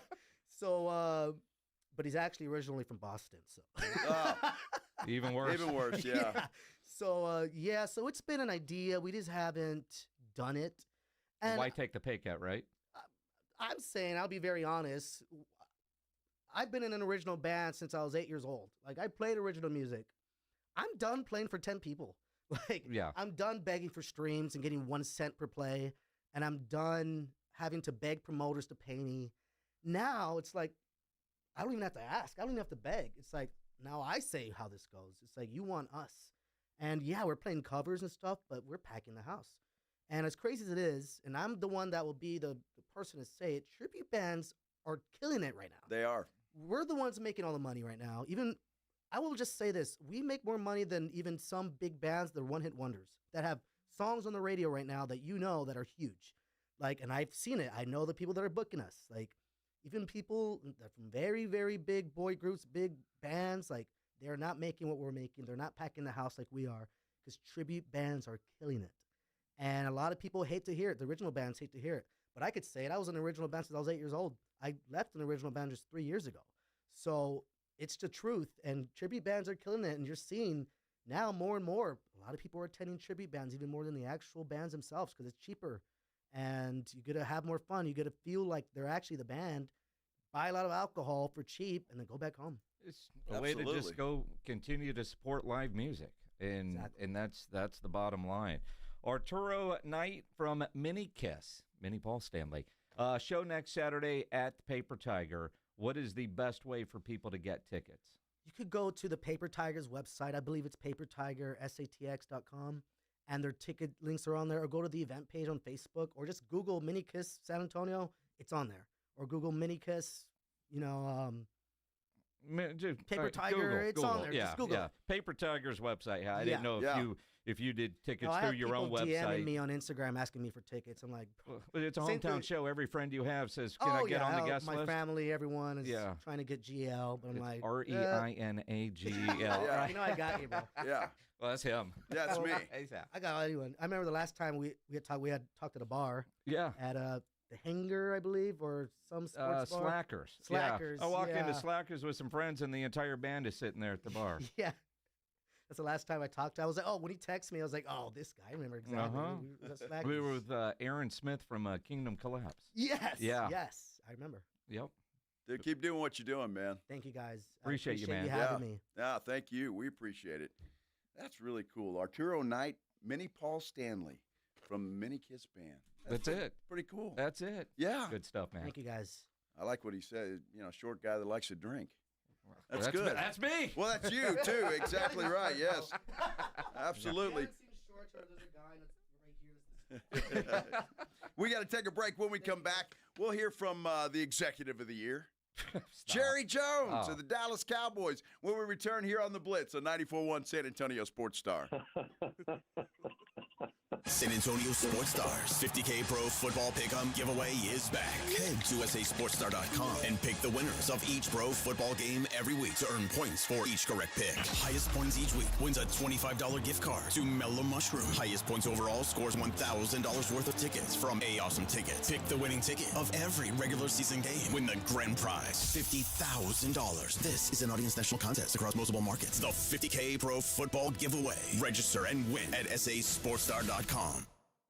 So, but he's actually originally from Boston. So Even worse. Even worse, yeah. So, so it's been an idea. We just haven't done it. And Why take the pay cut, right? I'm saying, I'll be very honest. I've been in an original band since I was 8 years old. Like, I played original music. I'm done playing for 10 people. Like, I'm done begging for streams and getting 1 cent per play. And I'm done having to beg promoters to pay me. Now it's like, I don't even have to ask. I don't even have to beg. It's like, now I say how this goes. It's like, you want us. And yeah, we're playing covers and stuff, but we're packing the house. And as crazy as it is, and I'm the one that will be the person to say it, tribute bands are killing it right now. They are. We're the ones making all the money right now. Even, I will just say this, we make more money than even some big bands, the one-hit wonders, that have songs on the radio right now that you know that are huge. Like, and I've seen it. I know the people that are booking us. Like, even people that from very, very big boy groups, big bands, like, they're not making what we're making. They're not packing the house like we are, because tribute bands are killing it. And a lot of people hate to hear it. The original bands hate to hear it. But I could say it. I was in an original band since I was 8 years old. I left an original band just 3 years ago. So it's the truth. And tribute bands are killing it. And you're seeing now more and more, a lot of people are attending tribute bands even more than the actual bands themselves, because it's cheaper. And you get to have more fun. You get to feel like they're actually the band, buy a lot of alcohol for cheap, and then go back home. It's a way to just go continue to support live music. And and that's the bottom line. Arturo Knight from Mini Kiss, Mini Paul Stanley. Show next Saturday at the Paper Tiger. What is the best way for people to get tickets? You could go to the Paper Tigers website. I believe it's papertigersatx.com. And their ticket links are on there. Or go to the event page on Facebook. Or just Google Mini Kiss San Antonio. It's on there. Or Google Mini Kiss, Paper Tiger. It's on there. Just Google. Yeah. Paper Tiger's website. I didn't know if you did tickets I through have your own people website. DMing me on Instagram asking me for tickets. I'm like, it's a same hometown thing. show. Every friend you have says, "Can I get on the guest my list?" My family, everyone is trying to get GL, but I'm like, REINAGEL. Right? You know I got you, bro. Yeah. Well, that's him. Yeah, that's me. I got anyone. I remember the last time we had talked at a bar. Yeah. At the Hanger, I believe, or some sports bar. Slackers. Slackers. Yeah. I walked into Slackers with some friends, and the entire band is sitting there at the bar. Yeah. That's the last time I talked to him. I was like, when he texted me, I was like, this guy. I remember exactly. We were with Aaron Smith from Kingdom Collapse. Yes. Yeah. Yes. I remember. Yep. Dude, keep doing what you're doing, man. Thank you, guys. Appreciate you, man. You having me. Yeah, thank you. We appreciate it. That's really cool. Arturo Knight, Mini Paul Stanley from Mini Kiss Band. That's it. Pretty cool. That's it. Yeah. Good stuff, man. Thank you, guys. I like what he said. Short guy that likes to drink. That's good. That's me. Well, that's you, too. Exactly right. Yes. Absolutely. We got to take a break. When we come back, we'll hear from the executive of the year, Jerry Jones of the Dallas Cowboys, when we return here on the Blitz on 94.1 San Antonio Sports Star. San Antonio Sports Stars 50K Pro Football Pick'em giveaway is back. Head to SASportsStar.com and pick the winners of each pro football game every week to earn points for each correct pick. Highest points each week wins a $25 gift card to Mellow Mushroom. Highest points overall scores $1,000 worth of tickets from A Awesome Tickets. Pick the winning ticket of every regular season game. Win the grand prize, $50,000. This is an audience national contest across multiple markets. The 50K Pro Football Giveaway. Register and win at SASportsStar.com.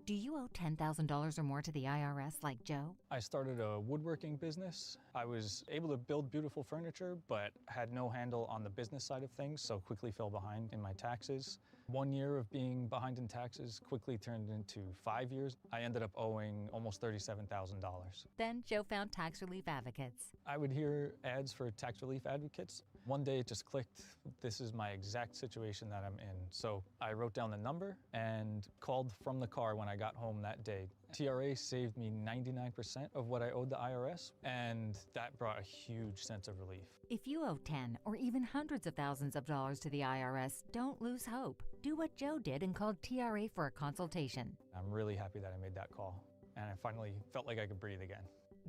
Do you owe $10,000 or more to the IRS like Joe? I started a woodworking business. I was able to build beautiful furniture, but had no handle on the business side of things, so quickly fell behind in my taxes. 1 year of being behind in taxes quickly turned into 5 years. I ended up owing almost $37,000. Then Joe found Tax Relief Advocates. I would hear ads for Tax Relief Advocates. One day it just clicked, this is my exact situation that I'm in. So I wrote down the number and called from the car when I got home that day. TRA saved me 99% of what I owed the IRS, and that brought a huge sense of relief. If you owe 10 or even hundreds of thousands of dollars to the IRS, don't lose hope. Do what Joe did and called TRA for a consultation. I'm really happy that I made that call, and I finally felt like I could breathe again.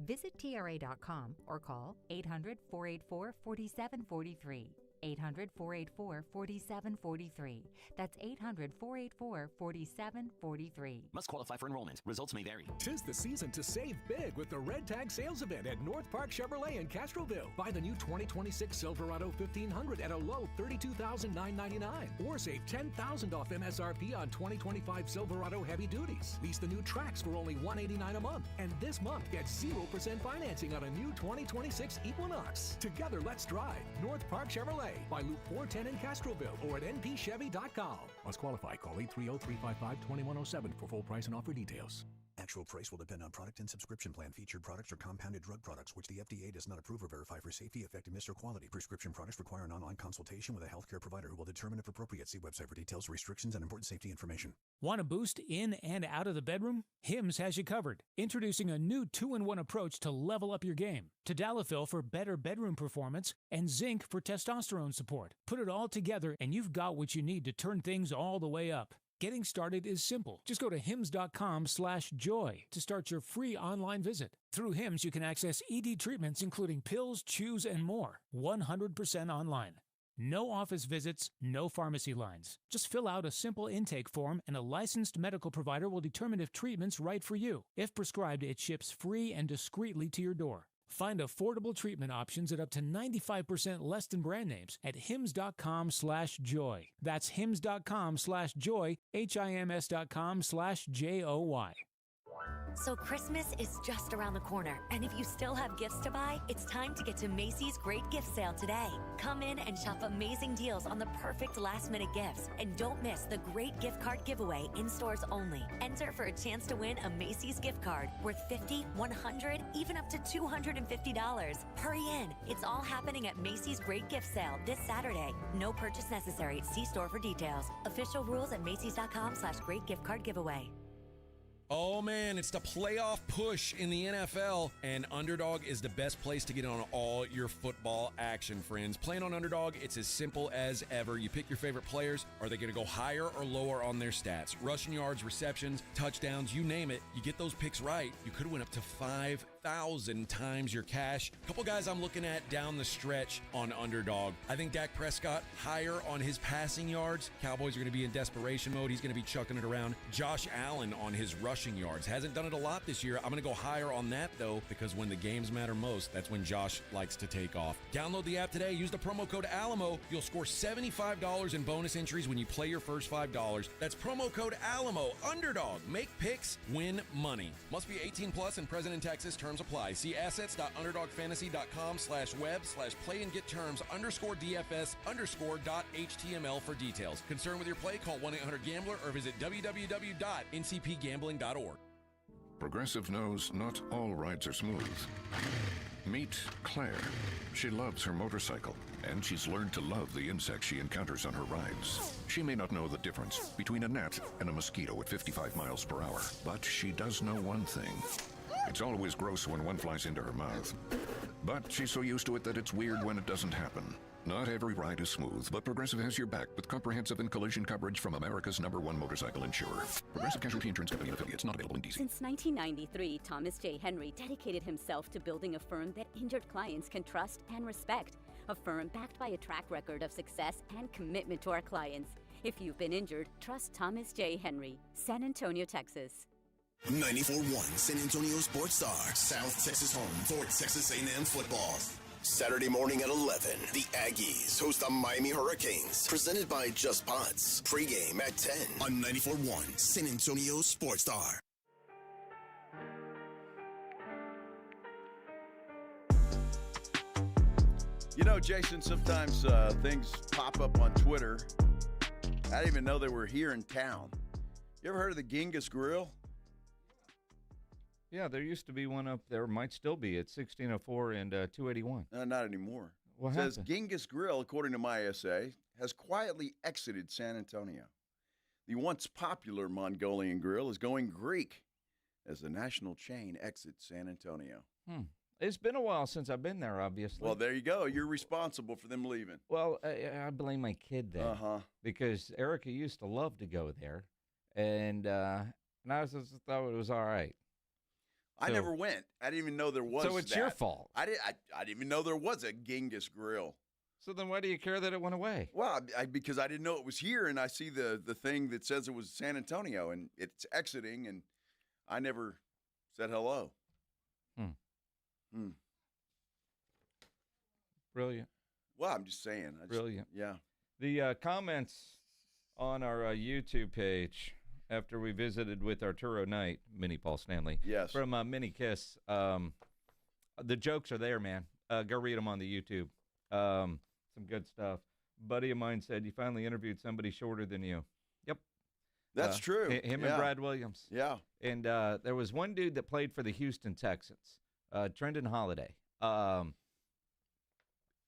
Visit TRA.com or call 800-484-4743. 800-484-4743. That's 800-484-4743. Must qualify for enrollment. Results may vary. 'Tis the season to save big with the Red Tag Sales Event at North Park Chevrolet in Castroville. Buy the new 2026 Silverado 1500 at a low $32,999. Or save $10,000 off MSRP on 2025 Silverado heavy duties. Lease the new Trax for only $189 a month. And this month, get 0% financing on a new 2026 Equinox. Together, let's drive. North Park Chevrolet by Loop 410 in Castroville or at npchevy.com. Must qualify. Call 830-355-2107 for full price and offer details. Actual price will depend on product and subscription plan. Featured products are compounded drug products, which the FDA does not approve or verify for safety, effectiveness, or quality. Prescription products require an online consultation with a healthcare provider who will determine if appropriate. See website for details, restrictions, and important safety information. Want a boost in and out of the bedroom? Hims has you covered. Introducing a new 2-in-1 approach to level up your game. Tadalafil for better bedroom performance and zinc for testosterone support. Put it all together and you've got what you need to turn things all the way up. Getting started is simple. Just go to hims.com/joy to start your free online visit. Through Hims, you can access ED treatments including pills, chews, and more. 100% online. No office visits, no pharmacy lines. Just fill out a simple intake form and a licensed medical provider will determine if treatment's right for you. If prescribed, it ships free and discreetly to your door. Find affordable treatment options at up to 95% less than brand names at hims.com/joy. That's hims.com/joy, hims.com/joy. So Christmas is just around the corner, and if you still have gifts to buy, it's time to get to Macy's Great Gift Sale today. Come in and shop amazing deals on the perfect last-minute gifts, and don't miss the Great Gift Card Giveaway in stores only. Enter for a chance to win a Macy's gift card worth $50, $100, even up to $250. Hurry in. It's all happening at Macy's Great Gift Sale this Saturday. No purchase necessary. See store for details. Official rules at Macys.com/Great Gift Card Giveaway. Oh man, it's the playoff push in the NFL, and Underdog is the best place to get on all your football action, friends. Playing on Underdog, it's as simple as ever. You pick your favorite players. Are they going to go higher or lower on their stats? Rushing yards, receptions, touchdowns, you name it. You get those picks right, you could win up to 5,000 times your cash. A couple guys I'm looking at down the stretch on Underdog. I think Dak Prescott higher on his passing yards. Cowboys are going to be in desperation mode. He's going to be chucking it around. Josh Allen on his rushing yards. Hasn't done it a lot this year. I'm going to go higher on that, though, because when the games matter most, that's when Josh likes to take off. Download the app today. Use the promo code ALAMO. You'll score $75 in bonus entries when you play your first $5. That's promo code ALAMO. Underdog. Make picks. Win money. Must be 18 plus and present in Texas. Terms apply. See assets.underdogfantasy.com/web/play and get terms _DFS_.html for details. Concerned with your play? Call 1-800-GAMBLER or visit www.ncpgambling.org. Progressive knows not all rides are smooth. Meet Claire. She loves her motorcycle, and she's learned to love the insects she encounters on her rides. She may not know the difference between a gnat and a mosquito at 55 miles per hour, but she does know one thing. It's always gross when one flies into her mouth. But she's so used to it that it's weird when it doesn't happen. Not every ride is smooth, but Progressive has your back with comprehensive and collision coverage from America's #1 motorcycle insurer. Progressive Casualty Insurance Company and affiliates, not available in D.C. Since 1993, Thomas J. Henry dedicated himself to building a firm that injured clients can trust and respect. A firm backed by a track record of success and commitment to our clients. If you've been injured, trust Thomas J. Henry. San Antonio, Texas. 94.1 San Antonio Sports Star, South Texas home for Texas A&M football. Saturday morning at 11, the Aggies host the Miami Hurricanes. Presented by Just Pots. Pre-game at 10 on 94.1 San Antonio Sports Star. You know, Jason, sometimes things pop up on Twitter. I didn't even know they were here in town. You ever heard of the Genghis Grill? Yeah, there used to be one up there. Might still be at 1604 and 281. Not anymore. What It says happened? Genghis Grill, according to my essay, has quietly exited San Antonio. The once popular Mongolian grill is going Greek as the national chain exits San Antonio. It's been a while since I've been there, obviously. Well, there you go. You're responsible for them leaving. Well, I blame my kid then. Because Erica used to love to go there, and I just thought it was all right. I never went. I didn't even know there was. So it's that. your fault. I didn't even know there was a Genghis Grill. So then why do you care that it went away? Well, because I didn't know it was here, and I see the thing that says it was San Antonio, and it's exiting, and I never said hello. Brilliant. Well, I'm just saying. Brilliant. Yeah. The comments on our YouTube page after we visited with Arturo Knight, Mini Paul Stanley, yes, from Mini Kiss, the jokes are there, man. Go read them on the YouTube. Some good stuff. Buddy of mine said, you finally interviewed somebody shorter than you. Yep. That's true. Him and Brad Williams. Yeah. And there was one dude that played for the Houston Texans, Trendon Holiday.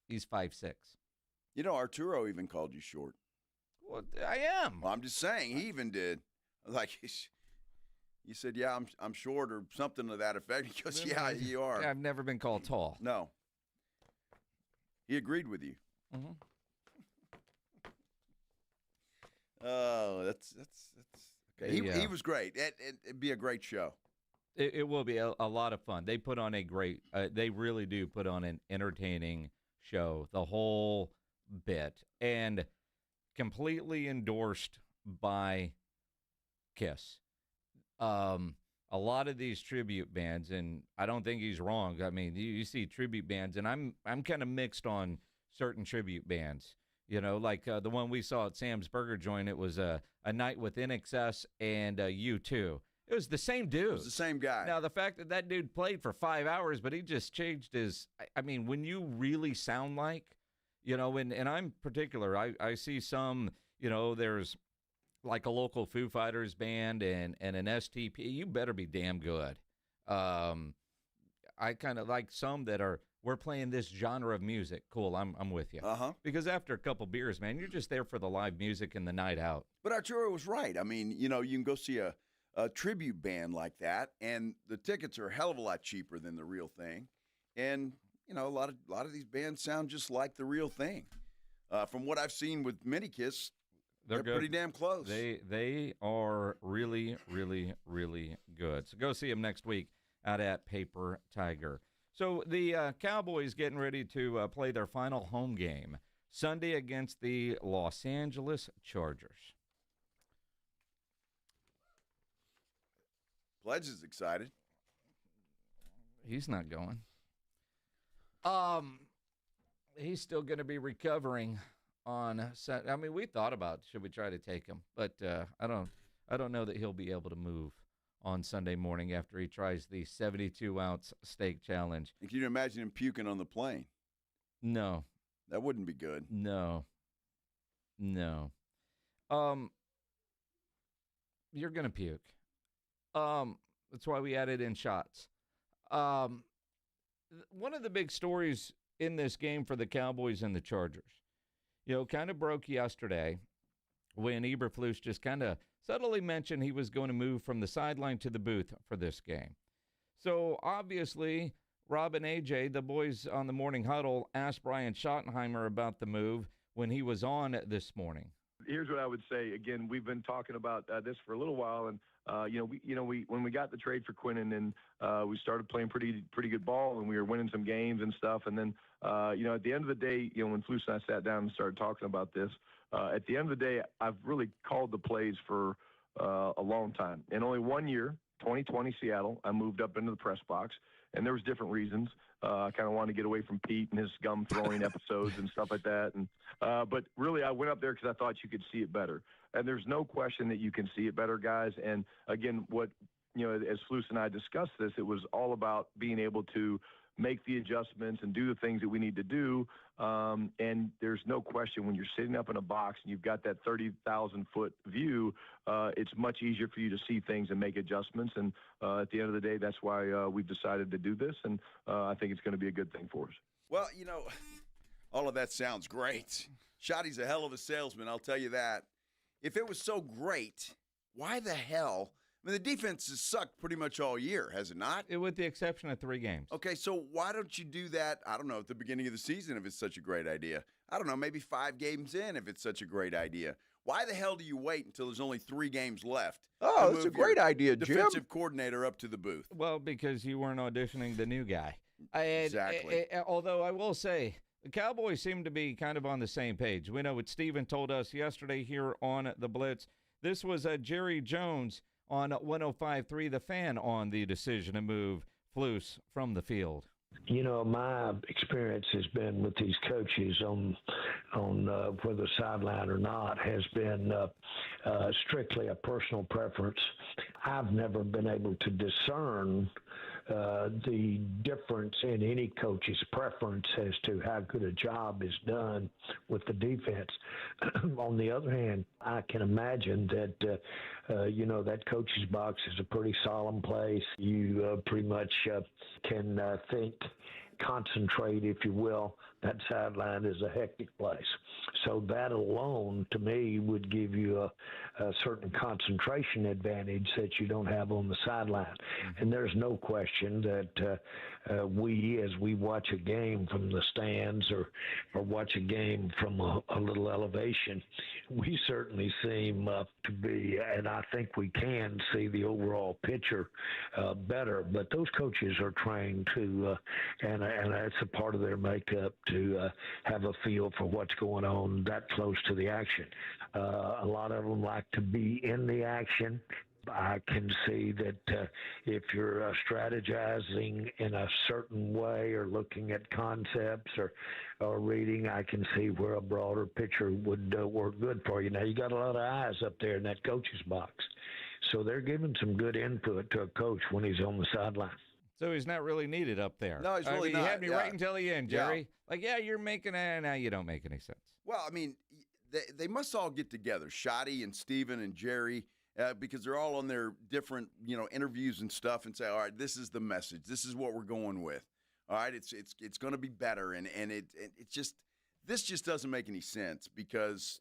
He's 5'6". You know, Arturo even called you short. Well, I am. Well, I'm just saying, he even did. Like, you said, yeah, I'm short or something to that effect. He goes, yeah, you are. I've never been called tall. No. He agreed with you. Mm-hmm. Oh, that's okay. He was great. It'd be a great show. It will be a lot of fun. They put on a great, they really do put on an entertaining show, the whole bit, and completely endorsed by Kiss. A lot of these tribute bands, and I don't think he's wrong. I mean, you see tribute bands, and I'm kind of mixed on certain tribute bands. You know, like the one we saw at Sam's Burger Joint, it was a night with NXS and U2. It was the same dude. It was the same guy. Now, the fact that dude played for 5 hours, but he just changed his – I mean, when you really sound like, you know, and I'm particular. I see some, you know, there's like a local Foo Fighters band and an STP. You better be damn good. I kind of like some that are – we're playing this genre of music. Cool, I'm with you. Uh-huh. Because after a couple beers, man, you're just there for the live music and the night out. But Arturo was right. I mean, you know, you can go see a tribute band like that, and the tickets are a hell of a lot cheaper than the real thing. And, you know, a lot of these bands sound just like the real thing. From what I've seen with Minikiss, they're pretty damn close. They are really, really, really good. So go see them next week out at Paper Tiger. So the Cowboys getting ready to play their final home game Sunday against the Los Angeles Chargers. Pledge is excited. He's not going. He's still going to be recovering on Saturday. I mean, we thought about should we try to take him, but I don't know that he'll be able to move on Sunday morning after he tries the 72-ounce steak challenge. And can you imagine him puking on the plane? No. That wouldn't be good. No. You're going to puke. That's why we added in shots. One of the big stories in this game for the Cowboys and the Chargers, you know, kind of broke yesterday when Eberflus just kind of subtly mentioned he was going to move from the sideline to the booth for this game. So obviously, Rob and AJ, the boys on the morning huddle, asked Brian Schottenheimer about the move when he was on this morning. Here's what I would say. Again, we've been talking about this for a little while, and we when we got the trade for Quinnen, and we started playing pretty good ball, and we were winning some games and stuff. And then at the end of the day, when Flus and I sat down and started talking about this, at the end of the day, I've really called the plays for a long time. In only 1 year, 2020 Seattle, I moved up into the press box, and there was different reasons. I kind of wanted to get away from Pete and his gum throwing episodes and stuff like that. And but really, I went up there because I thought you could see it better. And there's no question that you can see it better, guys. And again, as Flus and I discussed this, it was all about being able to make the adjustments and do the things that we need to do. And there's no question when you're sitting up in a box and you've got that 30,000-foot view, it's much easier for you to see things and make adjustments. And at the end of the day, that's why we've decided to do this. And I think it's going to be a good thing for us. Well, all of that sounds great. Shotty's a hell of a salesman, I'll tell you that. If it was so great, why the hell? I mean, the defense has sucked pretty much all year, has it not? With the exception of 3 games. Okay, so why don't you do that, I don't know, at the beginning of the season if it's such a great idea? I don't know, maybe 5 games in if it's such a great idea. Why the hell do you wait until there's only 3 games left? Oh, that's a great idea, Jim. Defensive coordinator up to the booth. Well, because you weren't auditioning the new guy. Exactly. Although I will say, the Cowboys seem to be kind of on the same page. We know what Steven told us yesterday here on the Blitz. This was Jerry Jones on 105.3 The Fan on the decision to move Flus from the field. You know, my experience has been with these coaches on whether sideline or not has been strictly a personal preference. I've never been able to discern the difference in any coach's preference as to how good a job is done with the defense. On the other hand, I can imagine that, that coach's box is a pretty solemn place. You pretty much can concentrate, if you will. That sideline is a hectic place. So that alone, to me, would give you a certain concentration advantage that you don't have on the sideline. And there's no question that as we watch a game from the stands or watch a game from a little elevation, we certainly seem to be, and I think we can see the overall picture better. But those coaches are trained to, and that's a part of their makeup, to have a feel for what's going on that close to the action. A lot of them like to be in the action. I can see that if you're strategizing in a certain way or looking at concepts or reading, I can see where a broader picture would work good for you. Now, you got a lot of eyes up there in that coach's box. So they're giving some good input to a coach when he's on the sideline. So he's not really needed up there. No, he's really not. not. You had me right until the end, Jerry. You're making it. Now you don't make any sense. Well, I mean, they must all get together, Shotty and Steven and Jerry, because they're all on their different, interviews and stuff, and say, all right, this is the message. This is what we're going with. All right, it's going to be better, and this just doesn't make any sense because.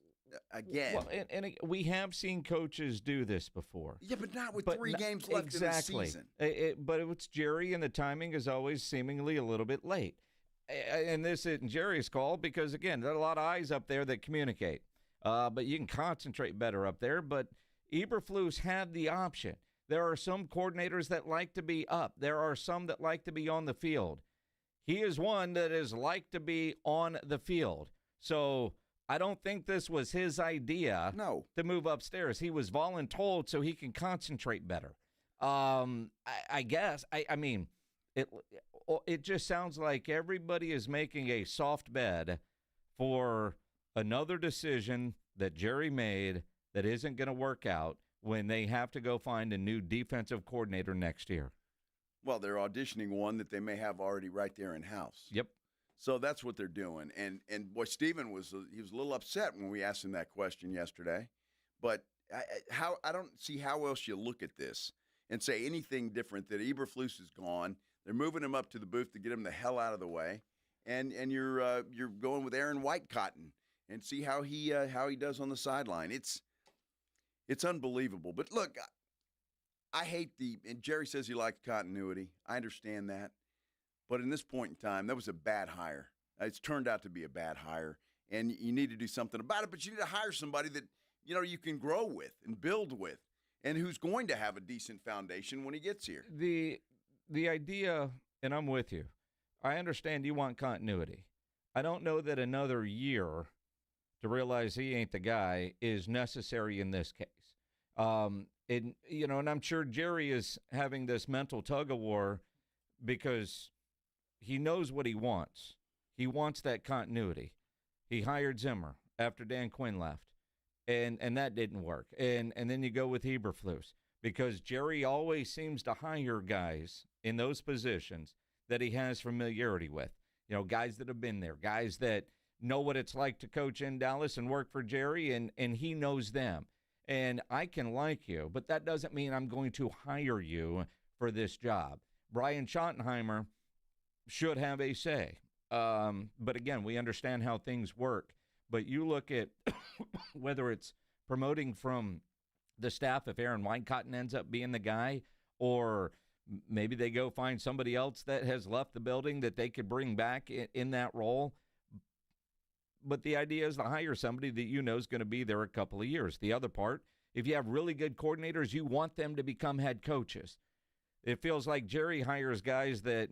Again. Well, and we have seen coaches do this before. Yeah, but not with 3 games left in the season. But it's Jerry, and the timing is always seemingly a little bit late. And this isn't Jerry's call because, again, there are a lot of eyes up there that communicate. But you can concentrate better up there. But Eberflus had the option. There are some coordinators that like to be up. There are some that like to be on the field. He is one that is like to be on the field. So I don't think this was his idea to move upstairs. He was voluntold so he can concentrate better. I guess. I mean, it just sounds like everybody is making a soft bed for another decision that Jerry made that isn't going to work out when they have to go find a new defensive coordinator next year. Well, they're auditioning one that they may have already right there in-house. Yep. So that's what they're doing. And boy, Steven was a little upset when we asked him that question yesterday. But I don't see how else you look at this and say anything different that Eberflus is gone. They're moving him up to the booth to get him the hell out of the way. And you're going with Aaron Whitecotton and see how he does on the sideline. It's unbelievable. But look, I hate and Jerry says he likes continuity. I understand that. But in this point in time, that was a bad hire. It's turned out to be a bad hire, and you need to do something about it. But you need to hire somebody that you can grow with and build with, and who's going to have a decent foundation when he gets here. The idea, and I'm with you. I understand you want continuity. I don't know that another year to realize he ain't the guy is necessary in this case. And I'm sure Jerry is having this mental tug of war because he knows what he wants. He wants that continuity. He hired Zimmer after Dan Quinn left, and that didn't work. And then you go with Eberflus because Jerry always seems to hire guys in those positions that he has familiarity with. Guys that have been there, guys that know what it's like to coach in Dallas and work for Jerry, and he knows them. And I can like you, but that doesn't mean I'm going to hire you for this job. Brian Schottenheimer should have a say. But again, we understand how things work. But you look at whether it's promoting from the staff, if Aaron Whitecotton ends up being the guy, or maybe they go find somebody else that has left the building that they could bring back in that role. But the idea is to hire somebody that is going to be there a couple of years. The other part, if you have really good coordinators, you want them to become head coaches. It feels like Jerry hires guys that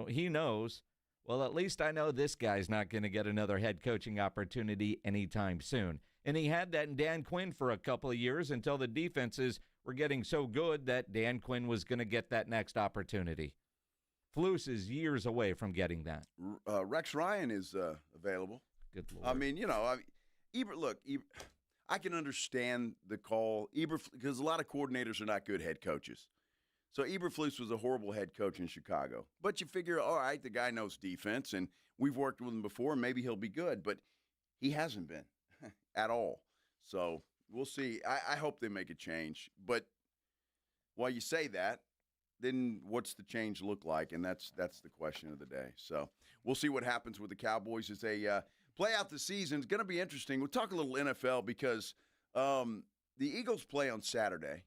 he knows Well, at least I know this guy's not going to get another head coaching opportunity anytime soon. And he had that in Dan Quinn for a couple of years until the defenses were getting so good that Dan Quinn was going to get that next opportunity. Flus is years away from getting that. Rex Ryan is available. Good Lord. I mean, Ebert, I can understand the call. Because a lot of coordinators are not good head coaches. So Eberflus was a horrible head coach in Chicago. But you figure, all right, the guy knows defense, and we've worked with him before, and maybe he'll be good. But he hasn't been at all. So we'll see. I hope they make a change. But while you say that, then what's the change look like? And that's the question of the day. So we'll see what happens with the Cowboys as they play out the season. It's going to be interesting. We'll talk a little NFL because the Eagles play on Saturday.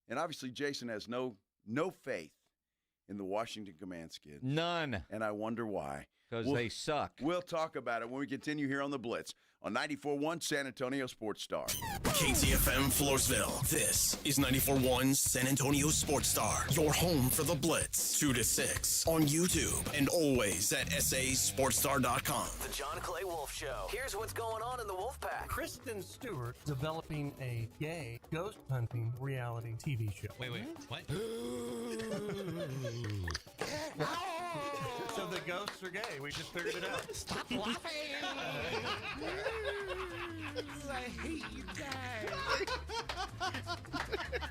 And obviously Jason has no faith in the Washington Command Skids. None. And I wonder why. Because they suck. We'll talk about it when we continue here on The Blitz on 94.1 San Antonio Sports Star. KTFM Floresville. This is 94.1 San Antonio Sports Star. Your home for The Blitz. 2 to 6 on YouTube and always at sasportstar.com. The John Clay Wolf Show. Here's what's going on in the Wolf Pack. Kristen Stewart developing a gay ghost hunting reality TV show. Wait, what? So the ghosts are gay. We just figured it out. Stop laughing. I hate you guys.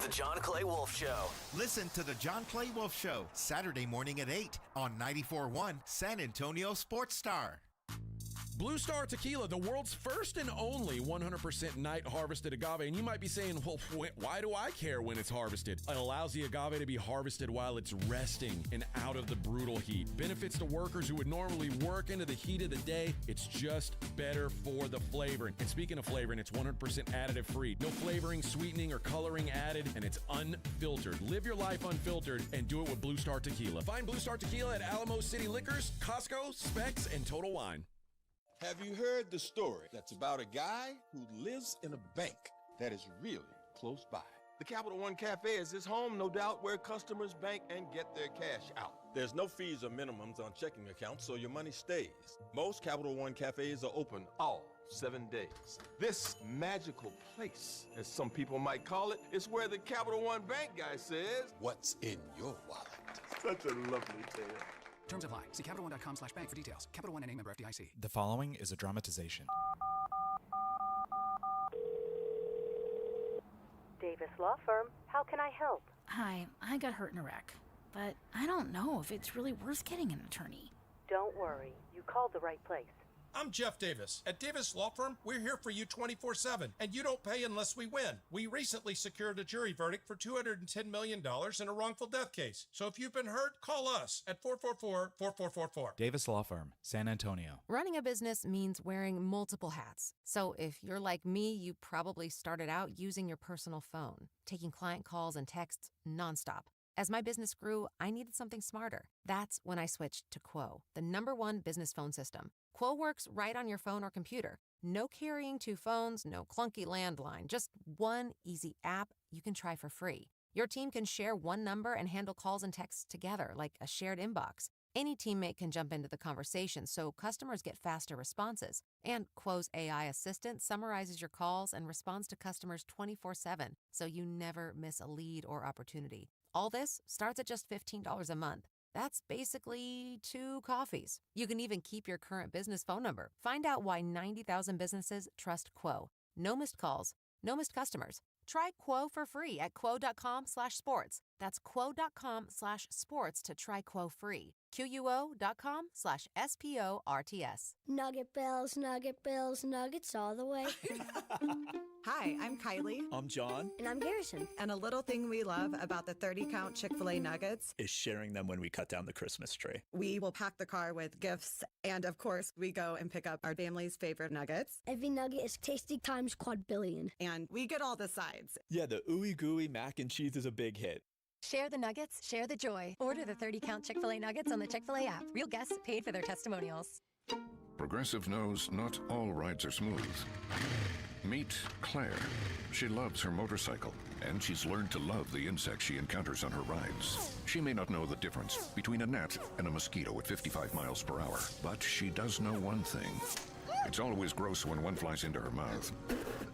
The John Clay Wolf Show. Listen to the John Clay Wolf Show, Saturday morning at 8 on 94.1 San Antonio Sports Star. Blue Star Tequila, the world's first and only 100% night harvested agave. And you might be saying, well, why do I care when it's harvested? It allows the agave to be harvested while it's resting and out of the brutal heat. Benefits to workers who would normally work into the heat of the day. It's just better for the flavoring. And speaking of flavoring, it's 100% additive free. No flavoring, sweetening, or coloring added, and it's unfiltered. Live your life unfiltered and do it with Blue Star Tequila. Find Blue Star Tequila at Alamo City Liquors, Costco, Specs, and Total Wine. Have you heard the story that's about a guy who lives in a bank that is really close by? The Capital One Cafe is his home, no doubt, where customers bank and get their cash out. There's no fees or minimums on checking accounts, so your money stays. Most Capital One Cafes are open all 7 days. This magical place, as some people might call it, is where the Capital One Bank guy says, "What's in your wallet?" Such a lovely tale. Terms apply. See CapitalOne.com/bank for details. Capital One, N.A. member FDIC. The following is a dramatization. Davis Law Firm. How can I help? Hi, I got hurt in Iraq, but I don't know if it's really worth getting an attorney. Don't worry. You called the right place. I'm Jeff Davis. At Davis Law Firm, we're here for you 24/7, and you don't pay unless we win. We recently secured a jury verdict for $210 million in a wrongful death case. So if you've been hurt, call us at 444-4444. Davis Law Firm, San Antonio. Running a business means wearing multiple hats. So if you're like me, you probably started out using your personal phone, taking client calls and texts nonstop. As my business grew, I needed something smarter. That's when I switched to Quo, the #1 business phone system. Quo works right on your phone or computer. No carrying 2 phones, no clunky landline, just one easy app you can try for free. Your team can share one number and handle calls and texts together like a shared inbox. Any teammate can jump into the conversation so customers get faster responses. And Quo's AI assistant summarizes your calls and responds to customers 24/7, so you never miss a lead or opportunity. All this starts at just $15 a month. That's basically 2 coffees. You can even keep your current business phone number. Find out why 90,000 businesses trust Quo. No missed calls, no missed customers. Try Quo for free at quo.com/sports. That's quo.com/sports to try Quo free. QUO.com/SPORTS. Nugget Bills, Nuggets all the way. Hi, I'm Kylie. I'm John. And I'm Garrison. And a little thing we love about the 30-count Chick-fil-A nuggets is sharing them when we cut down the Christmas tree. We will pack the car with gifts, and of course, we go and pick up our family's favorite nuggets. Every nugget is tasty times quadrillion. And we get all the sides. Yeah, the ooey gooey mac and cheese is a big hit. Share the nuggets, share the joy. Order the 30-count Chick-fil-A nuggets on the Chick-fil-A app. Real guests paid for their testimonials. Progressive knows not all rides are smooth. Meet Claire. She loves her motorcycle, and she's learned to love the insects she encounters on her rides. She may not know the difference between a gnat and a mosquito at 55 miles per hour, but she does know one thing. It's always gross when one flies into her mouth.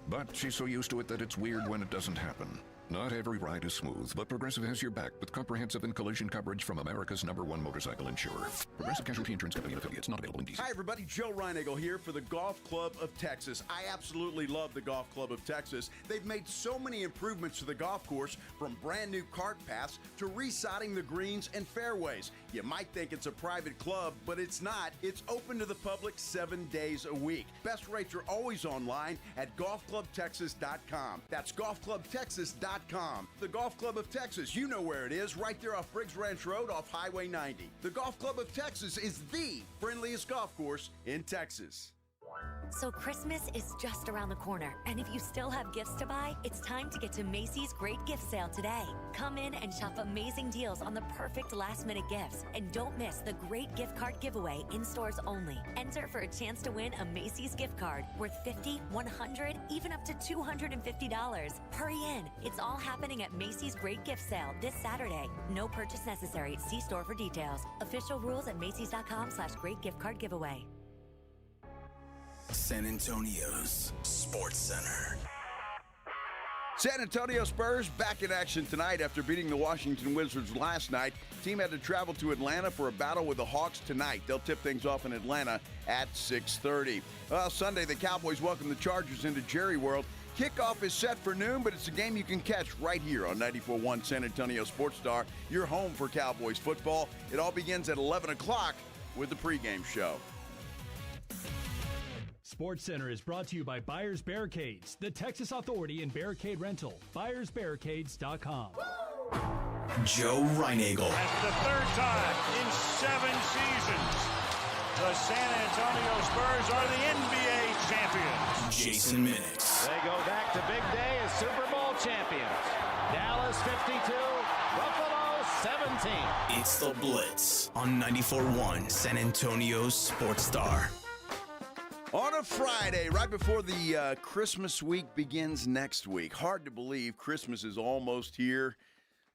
But she's so used to it that it's weird when it doesn't happen. Not every ride is smooth, but Progressive has your back with comprehensive and collision coverage from America's #1 motorcycle insurer. Progressive Casualty Insurance Company and affiliates, not available in DC. Hi, everybody. Joe Reinagle here for the Golf Club of Texas. I absolutely love the Golf Club of Texas. They've made so many improvements to the golf course, from brand new cart paths to resodding the greens and fairways. You might think it's a private club, but it's not. It's open to the public 7 days a week. Best rates are always online at golfclubtexas.com. That's golfclubtexas.com. The Golf Club of Texas, you know where it is, right there off Briggs Ranch Road off Highway 90. The Golf Club of Texas is the friendliest golf course in Texas. So Christmas is just around the corner, and if you still have gifts to buy, it's time to get to Macy's Great Gift Sale today. Come in and shop amazing deals on the perfect last-minute gifts, and don't miss the Great Gift Card Giveaway in stores only. Enter for a chance to win a Macy's gift card worth $50, $100, even up to $250. Hurry in. It's all happening at Macy's Great Gift Sale this Saturday. No purchase necessary. See store for details. Official rules at Macys.com/Great Gift Card Giveaway. San Antonio's Sports Center. San Antonio Spurs back in action tonight after beating the Washington Wizards last night. Team had to travel to Atlanta for a battle with the Hawks tonight. They'll tip things off in Atlanta at 6:30. Sunday, the Cowboys welcome the Chargers into Jerry World. Kickoff is set for noon, but it's a game you can catch right here on 94.1 San Antonio Sports Star, your home for Cowboys football. It all begins at 11 o'clock with the pregame show. Sports Center is brought to you by Buyers Barricades, the Texas authority in barricade rental. BuyersBarricades.com. Joe Reinagle. And for the third time in 7 seasons, the San Antonio Spurs are the NBA champions. Jason Minix. They go back to big day as Super Bowl champions. Dallas 52, Buffalo 17. It's the Blitz on 94.1 San Antonio's Sports Star. On a Friday, right before the Christmas week begins next week. Hard to believe Christmas is almost here,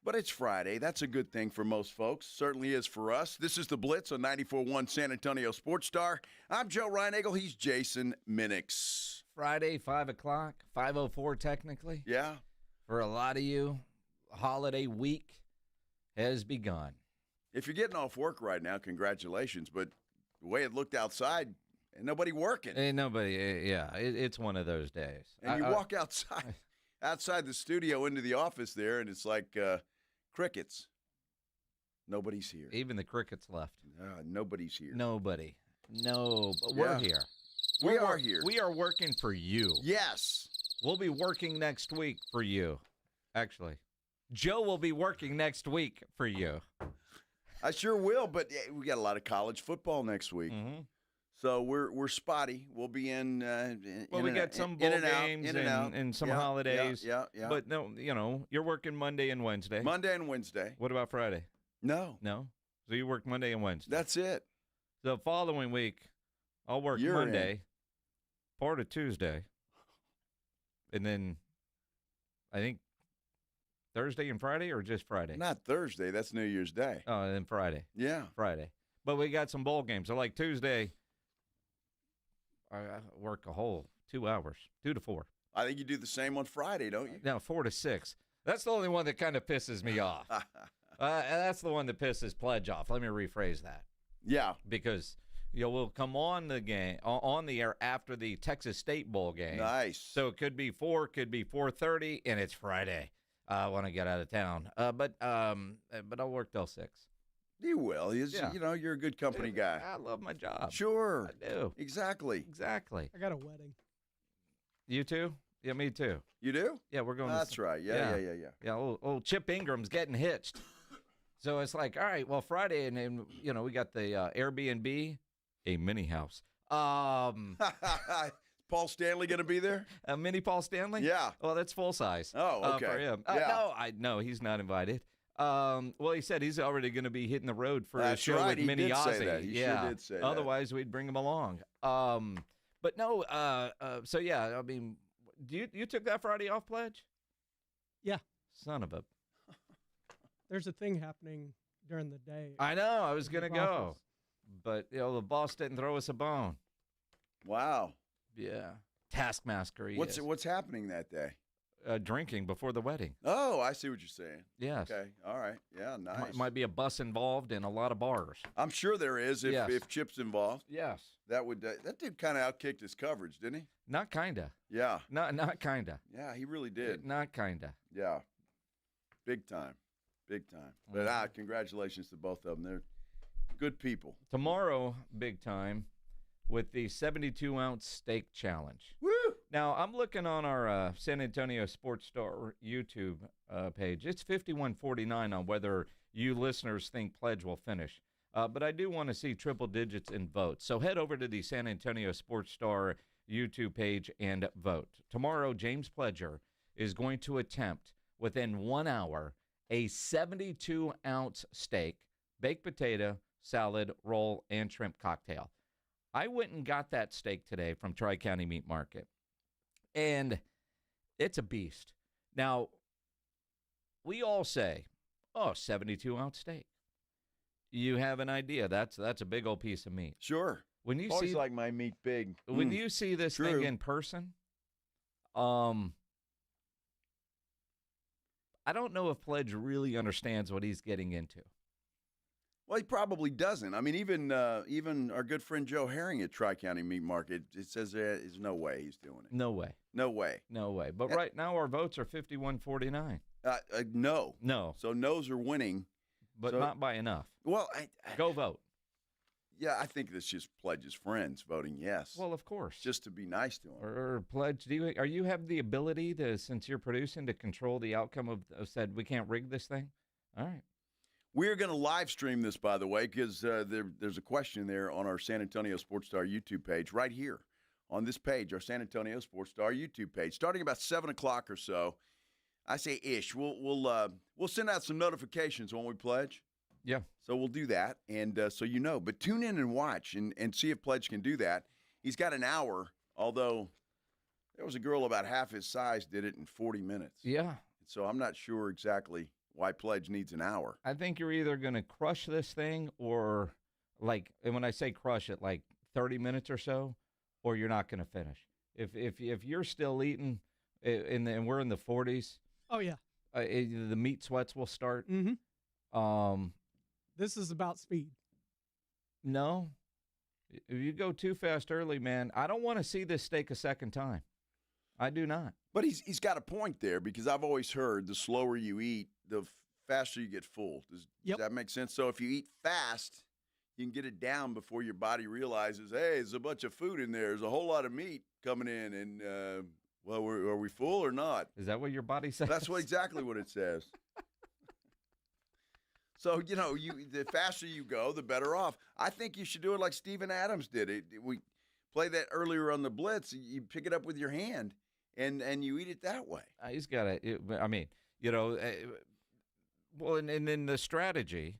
but it's Friday. That's a good thing for most folks. Certainly is for us. This is the Blitz on 94.1 San Antonio Sports Star. I'm Joe Reinagle. He's Jason Minix. Friday, 5 o'clock, 5:04 technically. Yeah. For a lot of you, holiday week has begun. If you're getting off work right now, congratulations. But the way it looked outside, ain't nobody working. Ain't nobody, yeah. It's one of those days. And you walk outside the studio into the office there, and it's like crickets. Nobody's here. Even the crickets left. Nobody's here. Nobody. No, but we're here. We are here. We are working for you. Yes. We'll be working next week for you. Actually, Joe will be working next week for you. I sure will, but we got a lot of college football next week. Mm-hmm. So we're spotty. We'll be in. Well, we got some bowl games and some holidays. Yeah. But no, you're working Monday and Wednesday. Monday and Wednesday. What about Friday? No. So you work Monday and Wednesday. That's it. The following week, I'll work Monday, part of Tuesday, and then I think Thursday and Friday, or just Friday? Not Thursday. That's New Year's Day. Oh, and then Friday. Yeah. Friday. But we got some bowl games. So like Tuesday, I work a whole 2 hours, 2 to 4. I think you do the same on Friday, don't you? No, 4 to 6. That's the only one that kind of pisses me off. That's the one that pisses Pledge off. Let me rephrase that. Yeah. Because we'll come on the game on the air after the Texas State Bowl game. Nice. So it could be 4, could be 4:30, and it's Friday. I want to get out of town. But I'll work till 6. You will. You're a good company guy. I love my job. Sure. I do. Exactly. I got a wedding. You too? Yeah, me too. You do? Yeah, we're going. That's right. Yeah. Yeah, old Chip Ingram's getting hitched. So it's like, all right, well, Friday, and then, we got the Airbnb, a mini house. Paul Stanley going to be there? A mini Paul Stanley? Yeah. Well, that's full size. Oh, okay. For him. No, he's not invited. Well, he said he's already going to be hitting the road for a show with Mini Ozzy. Say that. He sure did say Otherwise, we'd bring him along. But no, so yeah, I mean, You took that Friday off, Pledge? Yeah. Son of a. There's a thing happening during the day. I know. I was going to go. But, the boss didn't throw us a bone. Wow. Yeah. Taskmaster. What's happening that day? Drinking before the wedding. Oh, I see what you're saying. Yes. Okay. All right. Yeah, nice. Might be a bus involved and a lot of bars. I'm sure there is if Chip's involved. Yes. That dude kind of outkicked his coverage, didn't he? Not kinda. Yeah. Not kinda. Yeah, he really did. Not kinda. Yeah. Big time. Big time. But congratulations to both of them. They're good people. Tomorrow, big time, with the 72-ounce steak challenge. Woo! Now, I'm looking on our San Antonio Sports Star YouTube page. It's 51-49 on whether you listeners think Pledge will finish. But I do want to see triple digits in votes. So head over to the San Antonio Sports Star YouTube page and vote. Tomorrow, James Pledger is going to attempt, within 1 hour, a 72-ounce steak, baked potato, salad, roll, and shrimp cocktail. I went and got that steak today from Tri-County Meat Market, and it's a beast. Now, we all say, 72-ounce steak. You have an idea. That's a big old piece of meat. Sure. When you always see like my meat big. When you see this thing in person, I don't know if Pledge really understands what he's getting into. Well, he probably doesn't. I mean, even our good friend Joe Herring at Tri-County Meat Market, it says there's no way he's doing it. No way. No way. No way. But right now our votes are 51-49. No. No. So no's are winning. But not by enough. Well, go vote. Yeah, I think that's just Pledge's friends voting yes. Well, of course. Just to be nice to him. Or Pledge, you have the ability to, since you're producing, to control the outcome of said we can't rig this thing? All right. We're going to live stream this, by the way, because there's a question there on our San Antonio Sports Star YouTube page right here on this page, our San Antonio Sports Star YouTube page, starting about 7 o'clock or so. I say ish. We'll send out some notifications when we pledge. Yeah. So we'll do that, and so you know. But tune in and watch and see if Pledge can do that. He's got an hour, although there was a girl about half his size did it in 40 minutes. Yeah. So I'm not sure exactly why Pledge needs an hour. I think you're either going to crush this thing or, and when I say crush it, 30 minutes or so, or you're not going to finish. If you're still eating, and we're in the 40s. Oh, yeah. The meat sweats will start. Mm-hmm. This is about speed. No. If you go too fast early, man, I don't want to see this steak a second time. I do not. But he's got a point there, because I've always heard the slower you eat, the faster you get full. Does that make sense? So if you eat fast, you can get it down before your body realizes, hey, there's a bunch of food in there. There's a whole lot of meat coming in, and are we full or not? Is that what your body says? That's exactly what it says. So, the faster you go, the better off. I think you should do it like Steven Adams did. We played that earlier on the Blitz. You pick it up with your hand, and you eat it that way. He's got well, and then the strategy,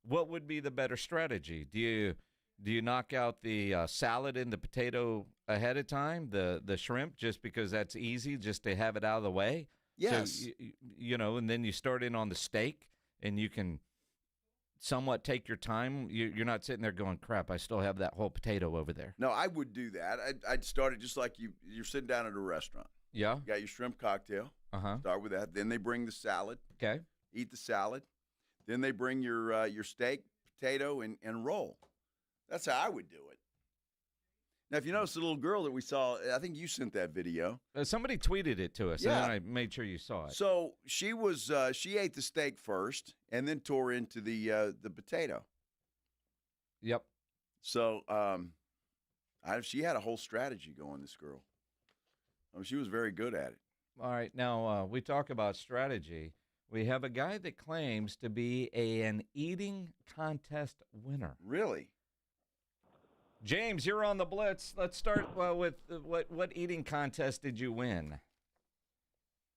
what would be the better strategy? Do you knock out the salad and the potato ahead of time, the shrimp, just because that's easy, just to have it out of the way? Yes. So, and then you start in on the steak, and you can somewhat take your time. You're not sitting there going, crap, I still have that whole potato over there. No, I would do that. I'd start it just like you're sitting down at a restaurant. Yeah. You got your shrimp cocktail. Uh-huh. Start with that. Then they bring the salad. Okay. Eat the salad. Then they bring your steak, potato, and roll. That's how I would do it. Now, if you notice the little girl that we saw, I think you sent that video. Somebody tweeted it to us, and then I made sure you saw it. So she ate the steak first, and then tore into the potato. Yep. So she had a whole strategy going, this girl. She was very good at it. All right. Now, we talk about strategy. We have a guy that claims to be an eating contest winner. Really? James, you're on the Blitz. Let's start with what eating contest did you win?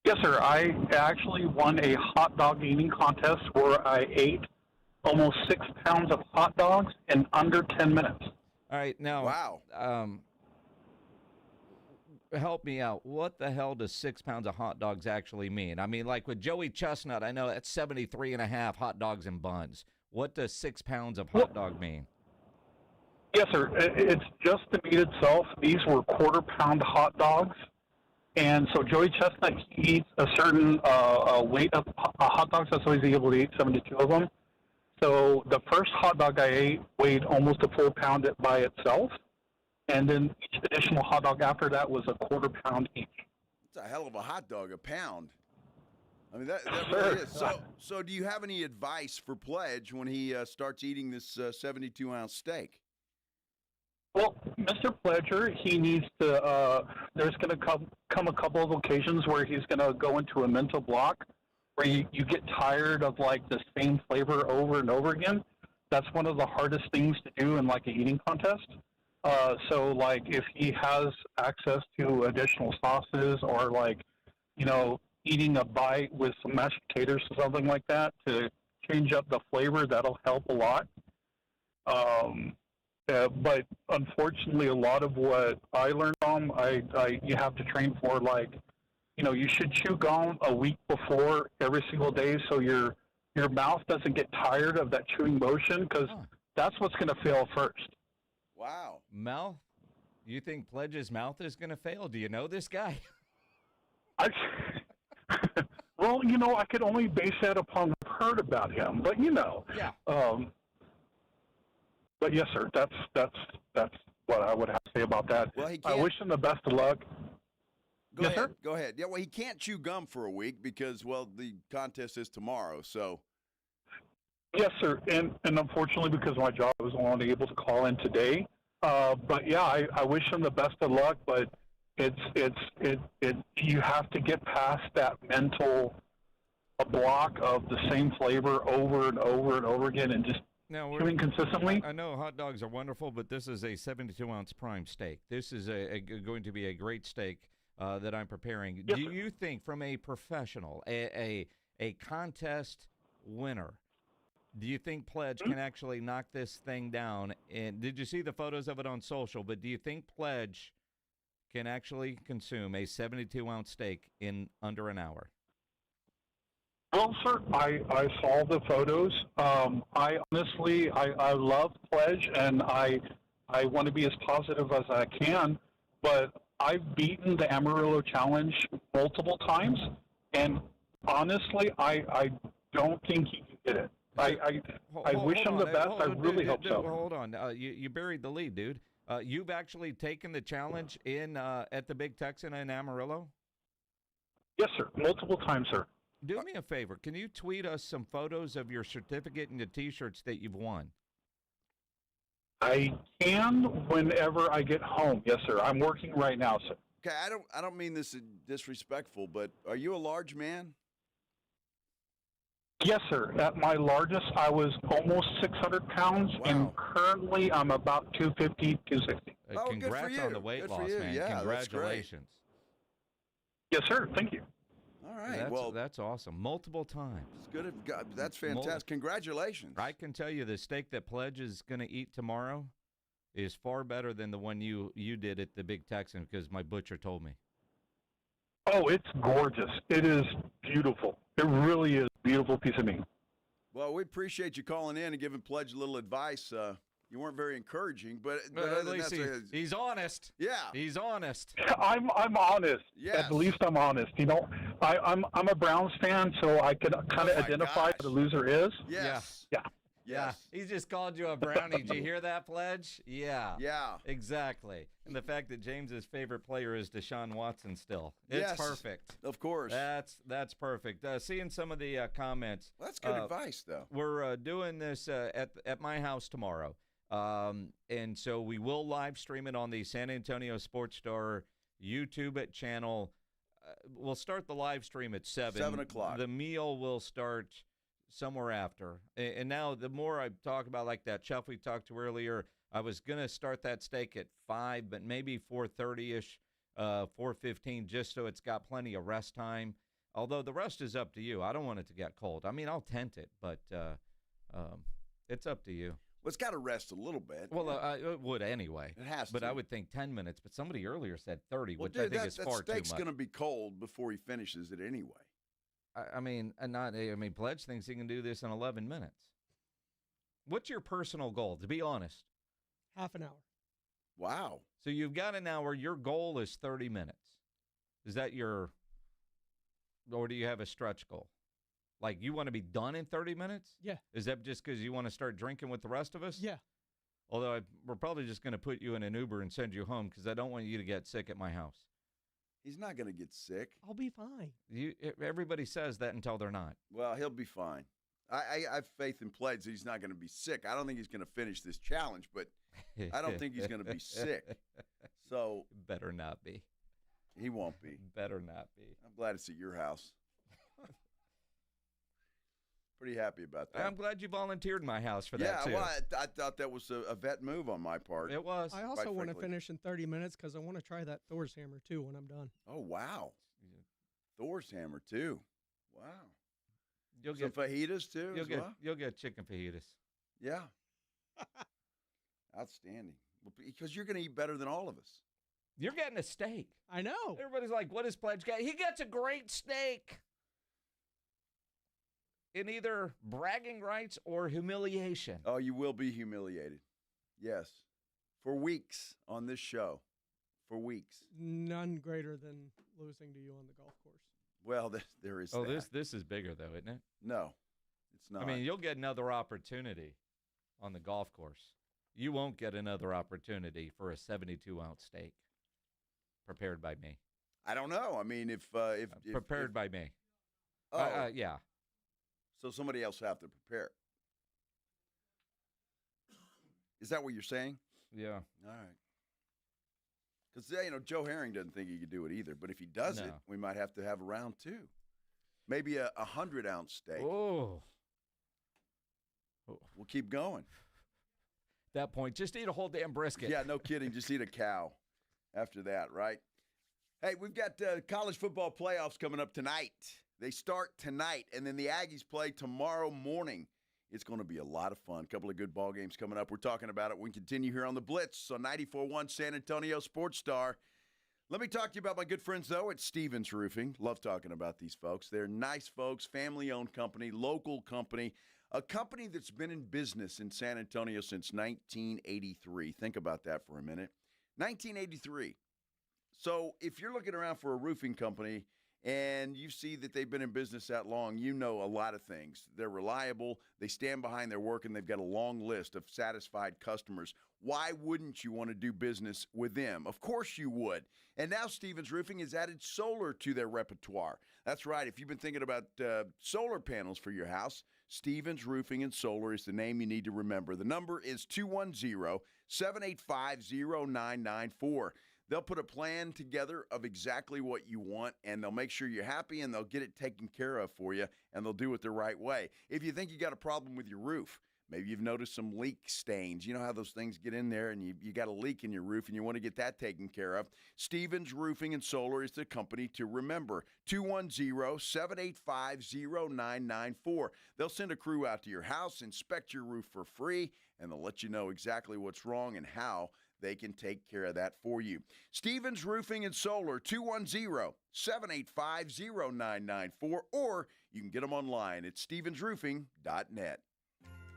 Yes, sir. I actually won a hot dog eating contest where I ate almost 6 pounds of hot dogs in under 10 minutes. All right. Now, wow. help me out. What the hell does 6 pounds of hot dogs actually mean? I mean, like with Joey Chestnut, I know that's 73 and a half hot dogs and buns. What does 6 pounds of hot dog mean? Yes, sir. It's just the meat itself. These were quarter-pound hot dogs. And so Joey Chestnut, he eats a certain weight of hot dogs. That's why he's able to eat 72 of them. So the first hot dog I ate weighed almost a full pound by itself. And then each additional hot dog after that was a quarter pound each. It's a hell of a hot dog, a pound. I mean, that really is. So do you have any advice for Pledge when he starts eating this 72-ounce steak? Well, Mr. Pledger, he needs to, there's going to come a couple of occasions where he's going to go into a mental block where you get tired of, like, the same flavor over and over again. That's one of the hardest things to do in, like, an eating contest. So, like, if he has access to additional sauces or, like, you know, eating a bite with some mashed potatoes or something like that to change up the flavor, that'll help a lot. But unfortunately, a lot of what I learned from, you have to train for, like, you know, you should chew gum a week before every single day so your mouth doesn't get tired of that chewing motion, because that's what's going to fail first. Wow. Mouth? You think Pledge's mouth is going to fail? Do you know this guy? Well, you know, I could only base that upon what I've heard about him, but you know. Yeah. But yes, sir, that's what I would have to say about that. Well, I wish him the best of luck. Go ahead. Go ahead. Yeah, well, he can't chew gum for a week because, well, the contest is tomorrow, so. Yes, sir, and unfortunately, because of my job, I was only able to call in today. But yeah, I wish him the best of luck. But you have to get past that mental block of the same flavor over and over and over again, and just chewing consistently. I know hot dogs are wonderful, but this is a 72-ounce prime steak. This is going to be a great steak that I'm preparing. Yes, Do sir. you think, from a professional, a contest winner, do you think Pledge can actually knock this thing down? And did you see the photos of it on social? But do you think Pledge can actually consume a 72-ounce steak in under an hour? Well, sir, I saw the photos. I honestly love Pledge, and I want to be as positive as I can. But I've beaten the Amarillo Challenge multiple times, and honestly, I don't think he can get it. I wish him the best. I really hope so. Hold on. You buried the lead, dude. You've actually taken the challenge in at the Big Texan in Amarillo? Yes, sir. Multiple times, sir. Do me a favor. Can you tweet us some photos of your certificate and the T-shirts that you've won? I can whenever I get home. Yes, sir. I'm working right now, sir. Okay, I don't mean this disrespectful, but are you a large man? Yes, sir. At my largest, I was almost 600 pounds, and currently I'm about 250, 260. Congrats on the weight loss, man. Yeah, congratulations. Yes, sir. Thank you. All right. That's awesome. Multiple times. It's good. That's fantastic. Congratulations. I can tell you the steak that Pledge is going to eat tomorrow is far better than the one you did at the Big Texan, because my butcher told me. Oh, it's gorgeous. It is beautiful. It really is a beautiful piece of meat. Well, we appreciate you calling in and giving Pledge a little advice. You weren't very encouraging, but at least he's honest. Yeah, he's honest. I'm honest. Yes. At least I'm honest. You know, I'm a Browns fan, so I can kind of identify what the loser is. Yes. Yeah. Yeah, he just called you a brownie. Did you hear that, Pledge? Yeah. Yeah. Exactly. And the fact that James's favorite player is Deshaun Watson still. It's perfect. Of course. That's perfect. Seeing some of the comments. Well, that's good advice, though. We're doing this at my house tomorrow. And so we will live stream it on the San Antonio Sports Star YouTube channel. We'll start the live stream at 7. 7 o'clock. The meal will start somewhere after. And now the more I talk about, like that chef we talked to earlier, I was going to start that steak at 5, but maybe 4:30-ish, 4:15, just so it's got plenty of rest time. Although the rest is up to you. I don't want it to get cold. I mean, I'll tent it, but it's up to you. Well, it's got to rest a little bit. Well, it would anyway. It has but to. I would think 10 minutes. But somebody earlier said 30, Well, which dude, I think is far too much. that steak's going to be cold before he finishes it anyway. I mean, Pledge thinks he can do this in 11 minutes. What's your personal goal, to be honest? Half an hour. Wow. So you've got an hour. Your goal is 30 minutes. Is that your, or do you have a stretch goal? Like you want to be done in 30 minutes? Yeah. Is that just because you want to start drinking with the rest of us? Yeah. Although we're probably just going to put you in an Uber and send you home because I don't want you to get sick at my house. He's not going to get sick. I'll be fine. Everybody says that until they're not. Well, he'll be fine. I have faith in Pledge that he's not going to be sick. I don't think he's going to finish this challenge, but I don't think he's going to be sick. So better not be. He won't be. Better not be. I'm glad it's at your house. Pretty happy about that. I'm glad you volunteered my house for that, too. Yeah, well, I thought that was a vet move on my part. It was. I also want to finish in 30 minutes because I want to try that Thor's hammer, too, when I'm done. Oh, wow. Thor's hammer, too. Wow. You'll Some get fajitas, too, You'll get chicken fajitas. Yeah. Outstanding. Well, because you're going to eat better than all of us. You're getting a steak. I know. Everybody's like, what does Pledge get? He gets a great steak. In either bragging rights or humiliation. Oh, you will be humiliated. Yes. For weeks on this show. For weeks. None greater than losing to you on the golf course. Well, there is that. This is bigger, though, isn't it? No, it's not. I mean, you'll get another opportunity on the golf course. You won't get another opportunity for a 72-ounce steak prepared by me. I don't know. I mean, if prepared by me. Oh, yeah. So somebody else have to prepare. Is that what you're saying? Yeah. All right. Because, Joe Herring doesn't think he could do it either. But if he does it, we might have to have a round two. Maybe a 100-ounce steak. Oh. We'll keep going. At that point, just eat a whole damn brisket. Yeah, no kidding. Just eat a cow after that, right? Hey, we've got college football playoffs coming up tonight. They start tonight, and then the Aggies play tomorrow morning. It's going to be a lot of fun. A couple of good ball games coming up. We're talking about it. We continue here on the Blitz on 94.1 San Antonio Sports Star. Let me talk to you about my good friends, though, at Stevens Roofing. Love talking about these folks. They're nice folks, family-owned company, local company, a company that's been in business in San Antonio since 1983. Think about that for a minute. 1983. So if you're looking around for a roofing company and you see that they've been in business that long, you know a lot of things. They're reliable, they stand behind their work, and they've got a long list of satisfied customers. Why wouldn't you want to do business with them? Of course you would. And now Stevens Roofing has added solar to their repertoire. That's right. If you've been thinking about solar panels for your house, Stevens Roofing and Solar is the name you need to remember. The number is 210-785-0994. They'll put a plan together of exactly what you want, and they'll make sure you're happy, and they'll get it taken care of for you, and they'll do it the right way. If you think you got a problem with your roof, maybe you've noticed some leak stains. You know how those things get in there, and you got a leak in your roof, and you want to get that taken care of. Stevens Roofing and Solar is the company to remember. 210-785-0994. They'll send a crew out to your house, inspect your roof for free, and they'll let you know exactly what's wrong and how they can take care of that for you. Stevens Roofing and Solar, 210-785-0994, or you can get them online at stevensroofing.net.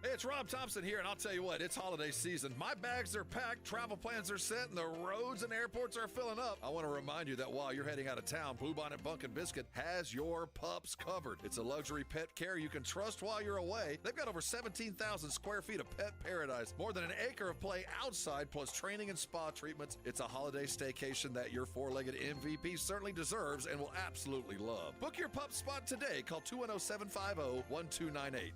Hey, it's Rob Thompson here, and I'll tell you what, it's holiday season. My bags are packed, travel plans are set, and the roads and airports are filling up. I want to remind you that while you're heading out of town, Bluebonnet Bunk and Biscuit has your pups covered. It's a luxury pet care you can trust while you're away. They've got over 17,000 square feet of pet paradise, more than an acre of play outside, plus training and spa treatments. It's a holiday staycation that your four-legged MVP certainly deserves and will absolutely love. Book your pup spot today. Call 210-750-1298.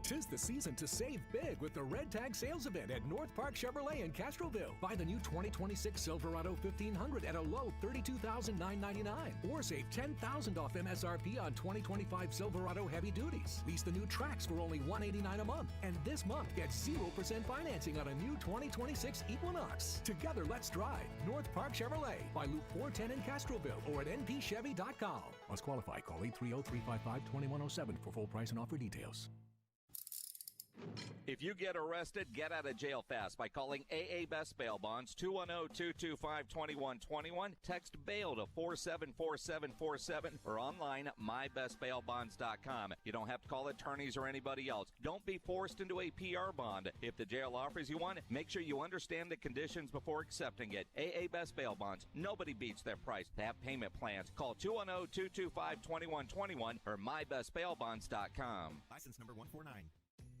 'Tis the season to save big with the Red Tag Sales Event at North Park Chevrolet in Castroville. Buy the new 2026 Silverado 1500 at a low $32,999. Or save $10,000 off MSRP on 2025 Silverado Heavy Duties. Lease the new Trax for only $189 a month. And this month, get 0% financing on a new 2026 Equinox. Together, let's drive. North Park Chevrolet by Loop 410 in Castroville or at npchevy.com. Must qualify. Call 830-355-2107 for full price and offer details. If you get arrested, get out of jail fast by calling AA Best Bail Bonds, 210-225-2121. Text bail to 474747 or online mybestbailbonds.com. You don't have to call attorneys or anybody else. Don't be forced into a PR bond. If the jail offers you one, make sure you understand the conditions before accepting it. AA Best Bail Bonds. Nobody beats their price. They have payment plans. Call 210-225-2121 or mybestbailbonds.com. License number 149.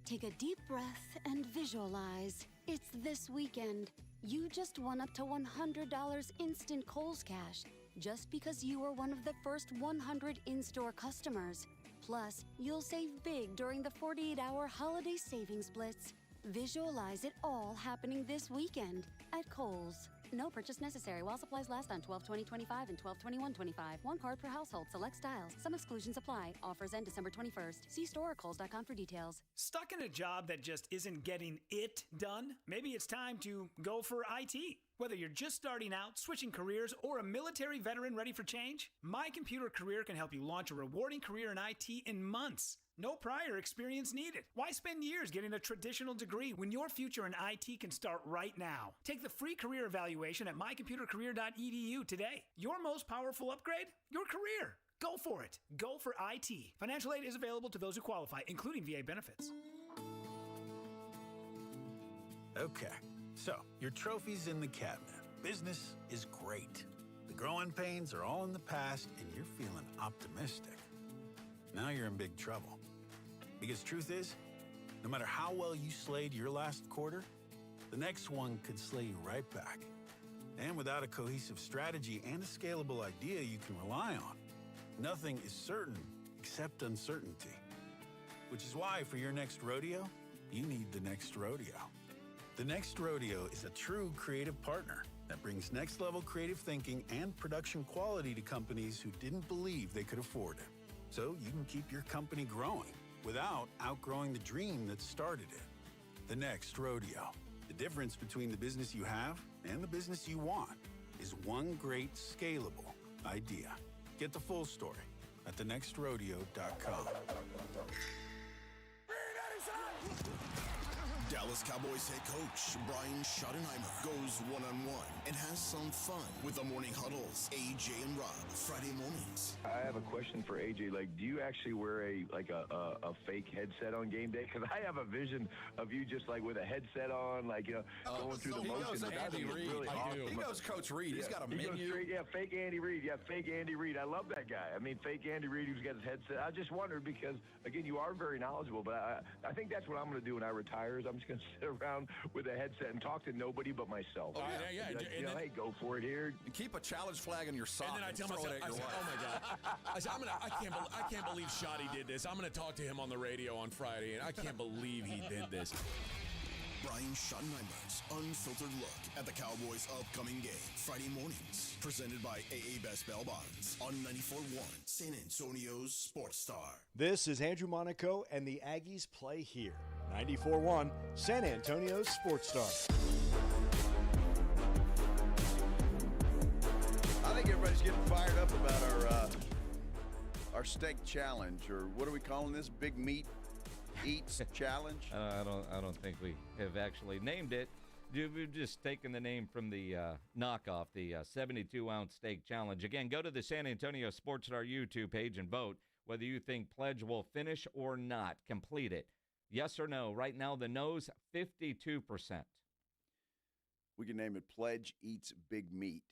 Take a deep breath and visualize. It's this weekend. You just won up to $100 instant Kohl's cash just because you were one of the first 100 in-store customers. Plus, you'll save big during the 48-hour holiday savings blitz. Visualize it all happening this weekend at Kohl's. No purchase necessary while supplies last on 12/20/25 and 12/21/25. One card per household. Select styles. Some exclusions apply. Offers end December 21st. See store or kohls.com for details. Stuck in a job that just isn't getting it done? Maybe it's time to go for IT. Whether you're just starting out, switching careers, or a military veteran ready for change, My Computer Career can help you launch a rewarding career in IT in months. No prior experience needed. Why spend years getting a traditional degree when your future in IT can start right now? Take the free career evaluation at mycomputercareer.edu today. Your most powerful upgrade? Your career. Go for it. Go for IT. Financial aid is available to those who qualify, including VA benefits. Okay, so your trophy's in the cabinet. Business is great. The growing pains are all in the past, and you're feeling optimistic. Now you're in big trouble. Because truth is, no matter how well you slayed your last quarter, the next one could slay you right back. And without a cohesive strategy and a scalable idea you can rely on, nothing is certain except uncertainty. Which is why for your next rodeo, you need the Next Rodeo. The Next Rodeo is a true creative partner that brings next-level creative thinking and production quality to companies who didn't believe they could afford it. So you can keep your company growing without outgrowing the dream that started it. The Next Rodeo. The difference between the business you have and the business you want is one great scalable idea. Get the full story at thenextrodeo.com. Dallas Cowboys head coach Brian Schottenheimer goes one-on-one and has some fun with the Morning Huddles, AJ and Rob, Friday mornings. I have a question for AJ. Like, do you actually wear a fake headset on game day? Because I have a vision of you just like with a headset on, like, you know, going through the motions. Andy Reid. Really awesome. He knows Coach Reid. He's got a menu. Fake Andy Reid. Yeah, fake Andy Reid. I love that guy. I mean, fake Andy Reid who's got his headset. I just wondered because, again, you are very knowledgeable, but I think that's what I'm going to do when I retire is I'm just going to sit around with a headset and talk to nobody but myself. Oh, yeah. You know, hey, go for it here. And keep a challenge flag in your sock. And then I tell myself, oh my God. I said, I can't believe Shotty did this. I'm going to talk to him on the radio on Friday, and I can't believe he did this. Brian Schottenheimer's Unfiltered Look at the Cowboys' upcoming game. Friday mornings. Presented by AA Best Bail Bonds on 94.1 San Antonio's Sports Star. This is Andrew Monaco, and the Aggies play here. 94.1 San Antonio's Sports Star. I think everybody's getting fired up about our steak challenge, or what are we calling this? Big Meat Eats Challenge? I don't think we have actually named it. We've just taken the name from the knockoff, the 72-ounce steak challenge. Again, go to the San Antonio Sports Star YouTube page and vote whether you think Pledge will finish or not. Complete it. Yes or no? Right now, the no's 52%. We can name it Pledge Eats Big Meat.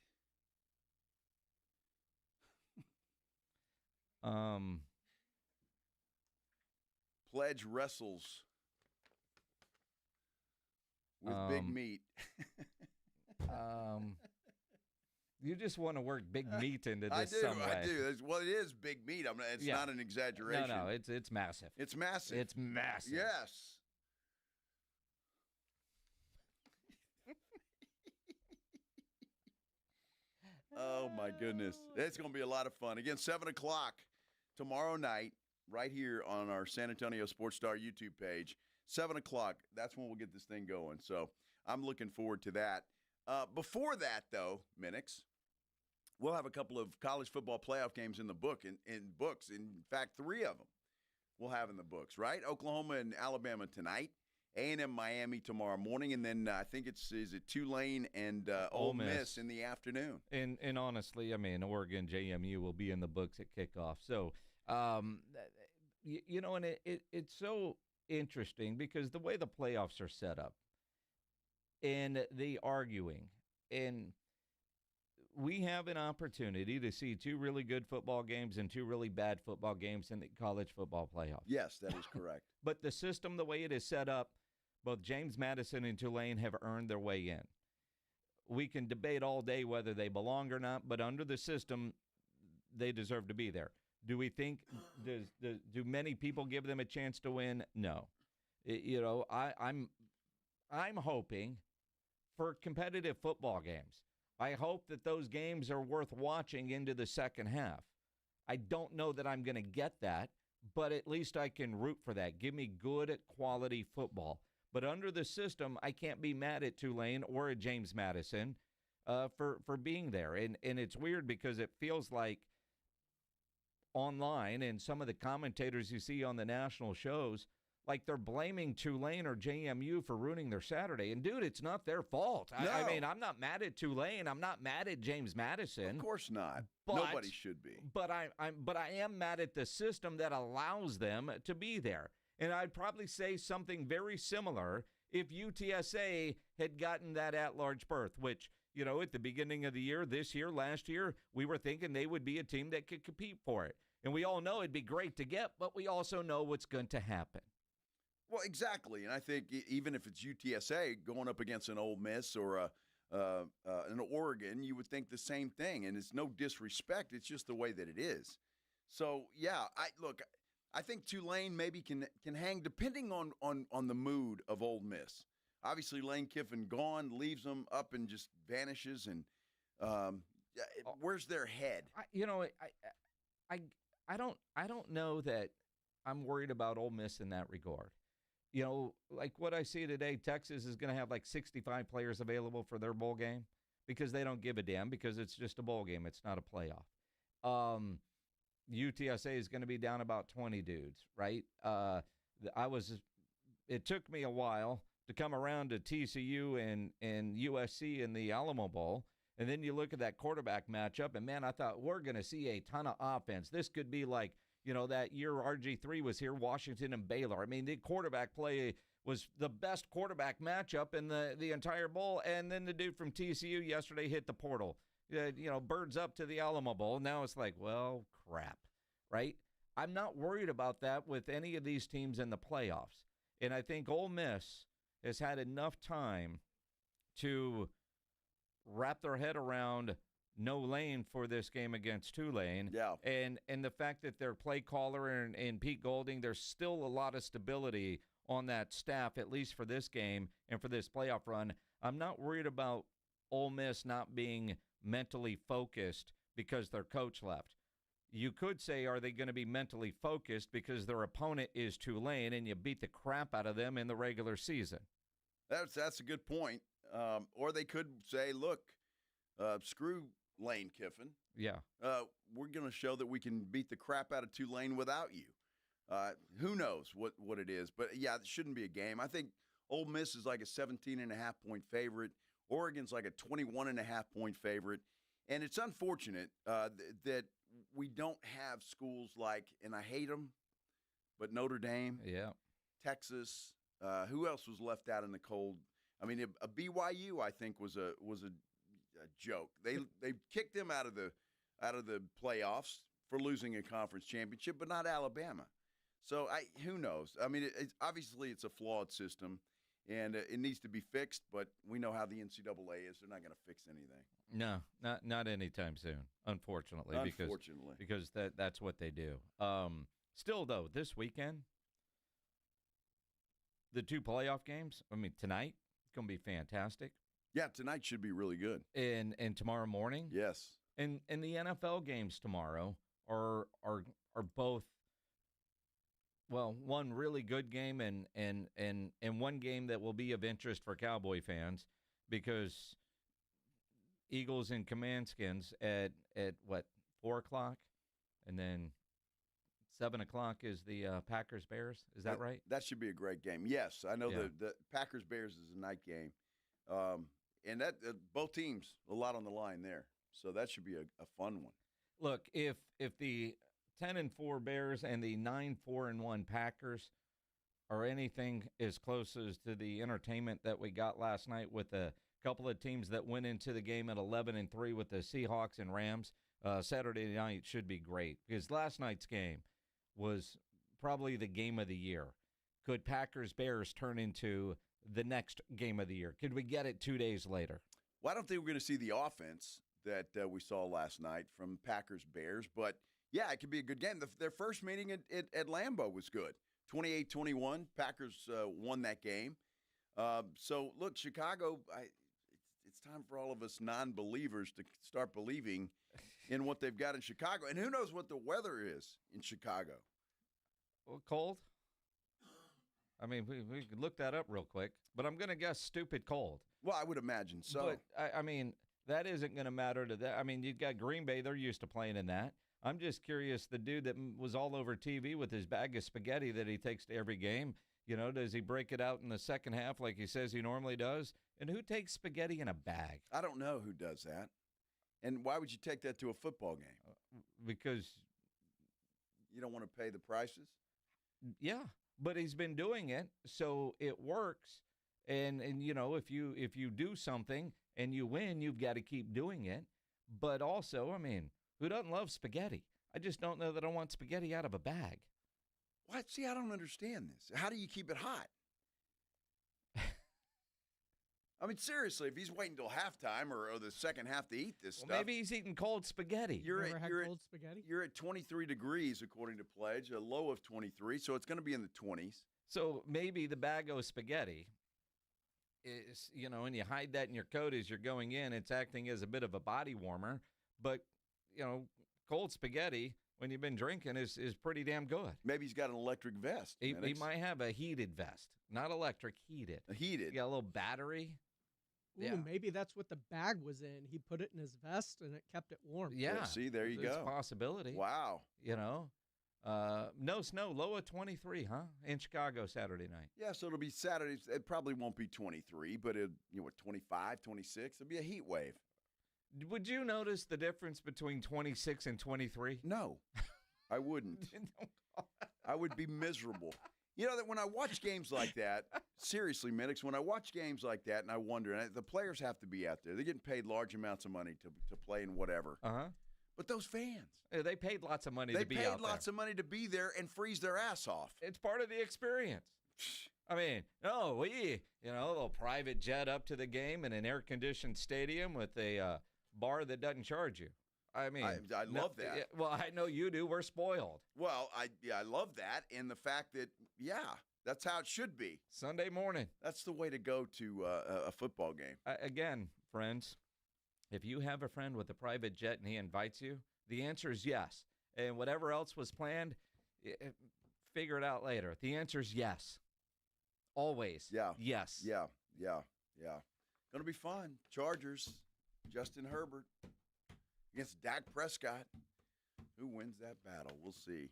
Pledge wrestles with big meat. You just want to work big meat into this some way. I do. Well, it is big meat. It's not an exaggeration. No, it's massive. It's massive. It's massive. Yes. Oh, my goodness. It's going to be a lot of fun. Again, 7 o'clock tomorrow night, right here on our San Antonio Sports Star YouTube page. 7 o'clock, that's when we'll get this thing going. So I'm looking forward to that. Before that, though, Minix, we'll have a couple of college football playoff games in the book. In fact, 3 of them we'll have in the books, right? Oklahoma and Alabama tonight. A&M Miami tomorrow morning, and then I think is it Tulane and Ole Miss in the afternoon. And honestly, I mean, Oregon JMU will be in the books at kickoff. So, and it's so interesting because the way the playoffs are set up and the arguing, and we have an opportunity to see 2 really good football games and 2 really bad football games in the college football playoffs. Yes, that is correct. But the system, the way it is set up, both James Madison and Tulane have earned their way in. We can debate all day whether they belong or not, but under the system, they deserve to be there. Do we think do many people give them a chance to win? No. I'm hoping for competitive football games. I hope that those games are worth watching into the second half. I don't know that I'm going to get that, but at least I can root for that. Give me good quality football. But under the system, I can't be mad at Tulane or at James Madison for being there. And it's weird because it feels like online and some of the commentators you see on the national shows, like they're blaming Tulane or JMU for ruining their Saturday. And, dude, it's not their fault. No. I mean, I'm not mad at Tulane. I'm not mad at James Madison. Of course not. But, nobody should be. But I am mad at the system that allows them to be there. And I'd probably say something very similar if UTSA had gotten that at-large berth, which, at the beginning of the year, this year, last year, we were thinking they would be a team that could compete for it. And we all know it'd be great to get, but we also know what's going to happen. Well, exactly. And I think even if it's UTSA going up against an Ole Miss or an Oregon, you would think the same thing. And it's no disrespect. It's just the way that it is. So, yeah, I think Tulane maybe can hang depending on the mood of Ole Miss. Obviously, Lane Kiffin gone, leaves them up and just vanishes. And where's their head? I don't know that I'm worried about Ole Miss in that regard. Like what I see today, Texas is going to have like 65 players available for their bowl game because they don't give a damn because it's just a bowl game. It's not a playoff. UTSA is going to be down about 20 dudes, right? It took me a while to come around to TCU and USC in the Alamo Bowl. And then you look at that quarterback matchup, and, man, I thought we're going to see a ton of offense. This could be like, that year RG3 was here, Washington and Baylor. I mean, the quarterback play was the best quarterback matchup in the entire bowl. And then the dude from TCU yesterday hit the portal. Birds up to the Alamo Bowl. Now it's like, well, crap, right? I'm not worried about that with any of these teams in the playoffs. And I think Ole Miss has had enough time to wrap their head around no lane for this game against Tulane. Yeah. And the fact that their play caller and Pete Golding, there's still a lot of stability on that staff, at least for this game and for this playoff run. I'm not worried about Ole Miss not being mentally focused because their coach left. You could say, are they going to be mentally focused because their opponent is Tulane and you beat the crap out of them in the regular season? That's a good point. Or they could say, look, screw Lane Kiffin. Yeah. We're going to show that we can beat the crap out of Tulane without you. Who knows what it is. But, yeah, it shouldn't be a game. I think Ole Miss is like a 17.5-point favorite. Oregon's like a 21.5-point favorite. And it's unfortunate that we don't have schools like, and I hate them, but Notre Dame, Texas, who else was left out in the cold? I mean, a BYU, I think, was a joke. They kicked them out of the playoffs for losing a conference championship, but not Alabama. So who knows? I mean, obviously it's a flawed system, and it needs to be fixed. But we know how the NCAA is; they're not going to fix anything. No, not anytime soon. Unfortunately, because that's what they do. Still, though, this weekend, the 2 playoff games. I mean, tonight. It's going to be fantastic. Yeah, tonight should be really good. And tomorrow morning? Yes. And the NFL games tomorrow are both, well, one really good game and one game that will be of interest for Cowboy fans because Eagles and Commandskins at what, 4 o'clock? And then 7 o'clock is the Packers-Bears. Is that right? That should be a great game. Yes, I know Yeah. the Packers-Bears is a night game. And that both teams, a lot on the line there. So that should be a fun one. Look, if the 10-4 Bears and the 9-4-1 Packers are anything as close as to the entertainment that we got last night with a couple of teams that went into the game at 11-3 with the Seahawks and Rams, Saturday night should be great because last night's game was probably the game of the year. Could Packers-Bears turn into the next game of the year? Could we get it 2 days later? Well, I don't think we're going to see the offense that we saw last night from Packers-Bears, but, yeah, it could be a good game. Their first meeting at Lambeau was good. 28-21, Packers won that game. So, look, Chicago, it's time for all of us non-believers to start believing in what they've got in Chicago. And who knows what the weather is in Chicago? Well, cold. I mean, we could look that up real quick, but I'm going to guess stupid cold. Well, I would imagine so. But, I mean, that isn't going to matter to that. I mean, you've got Green Bay. They're used to playing in that. I'm just curious, the dude that was all over TV with his bag of spaghetti that he takes to every game, does he break it out in the second half like he says he normally does? And who takes spaghetti in a bag? I don't know who does that. And why would you take that to a football game? Because you don't want to pay the prices? Yeah, but he's been doing it, so it works. And if you do something and you win, you've got to keep doing it. But also, I mean, who doesn't love spaghetti? I just don't know that I want spaghetti out of a bag. What? See, I don't understand this. How do you keep it hot? I mean, seriously, if he's waiting until halftime or the second half to eat this stuff. Maybe he's eating cold spaghetti. You're Never at, had you're cold at, spaghetti? You're at 23 degrees, according to Pledge, a low of 23, so it's going to be in the 20s. So maybe the bag of spaghetti is, and you hide that in your coat as you're going in. It's acting as a bit of a body warmer. But, cold spaghetti, when you've been drinking, is pretty damn good. Maybe he's got an electric vest. He might have a heated vest. Not electric, heated. A heated. You got a little battery. Ooh, Yeah. maybe that's what the bag was in. He put it in his vest and it kept it warm. Yeah. See, there you It's go. a possibility. Wow. No snow, low of 23, huh? In Chicago Saturday night. Yeah, so it'll be Saturday. It probably won't be 23, but 25, 26. It'll be a heat wave. Would you notice the difference between 26 and 23? No, I wouldn't. I would be miserable. That when I watch games like that, seriously, Minix, when I watch games like that and I wonder, and the players have to be out there. They're getting paid large amounts of money to play in whatever. Uh-huh. But those fans. Yeah, they paid lots of money to be out there. They paid lots of money to be there and freeze their ass off. It's part of the experience. I mean, a little private jet up to the game in an air-conditioned stadium with a bar that doesn't charge you. I mean, I love that. Well, I know you do. We're spoiled. Well, I love that, and the fact that, that's how it should be. Sunday morning. That's the way to go to a football game. Again, friends, if you have a friend with a private jet and he invites you, the answer is yes. And whatever else was planned, figure it out later. The answer is yes. Always. Yeah. Yes. Yeah. Going to be fun. Chargers, Justin Herbert against Dak Prescott. Who wins that battle? We'll see.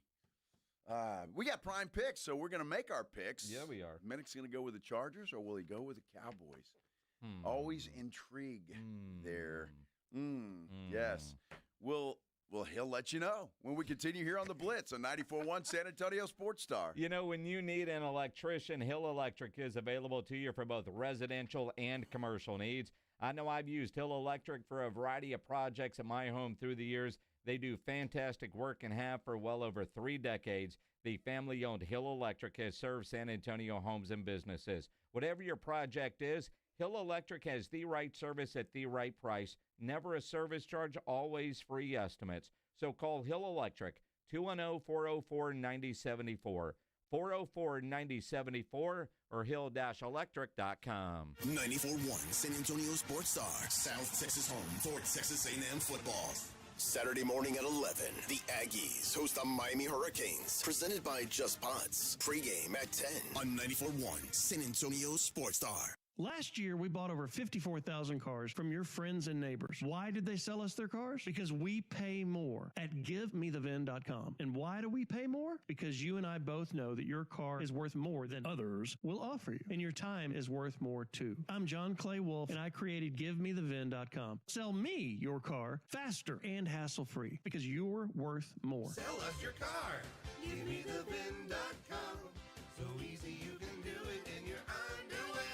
We got prime picks, so we're going to make our picks. Yeah, we are. Minnick's going to go with the Chargers, or will he go with the Cowboys? Always intrigue there. Yes. Well, he'll let you know when we continue here on the Blitz on 94.1 San Antonio Sports Star. When you need an electrician, Hill Electric is available to you for both residential and commercial needs. I know I've used Hill Electric for a variety of projects at my home through the years. They do fantastic work and have for well over 3 decades. The family-owned Hill Electric has served San Antonio homes and businesses. Whatever your project is, Hill Electric has the right service at the right price. Never a service charge, always free estimates. So call Hill Electric, 210-404-9074. 404-9074 or hill-electric.com. 94.1 San Antonio Sports Star, South Texas home for Texas A&M football. Saturday morning at 11, the Aggies host the Miami Hurricanes, presented by Just Pots. Pregame at 10 on 94.1 San Antonio Sports Star. Last year, we bought over 54,000 cars from your friends and neighbors. Why did they sell us their cars? Because we pay more at GiveMeTheVin.com. And why do we pay more? Because you and I both know that your car is worth more than others will offer you. And your time is worth more too. I'm John Clay Wolf, and I created GiveMeTheVin.com. Sell me your car faster and hassle-free because you're worth more. Sell us your car. GiveMeTheVin.com. So easy you can do it in your underwear.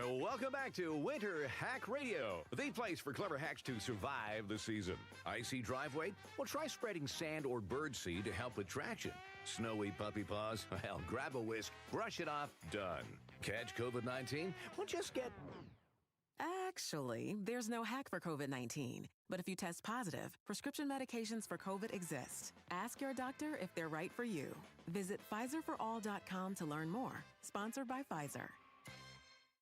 Welcome back to Winter Hack Radio, the place for clever hacks to survive the season. Icy driveway? Well, try spreading sand or birdseed to help with traction. Snowy puppy paws? Well, grab a whisk, brush it off, done. Catch COVID-19? Well, just get... Actually, there's no hack for COVID-19. But if you test positive, prescription medications for COVID exist. Ask your doctor if they're right for you. Visit PfizerForAll.com to learn more. Sponsored by Pfizer.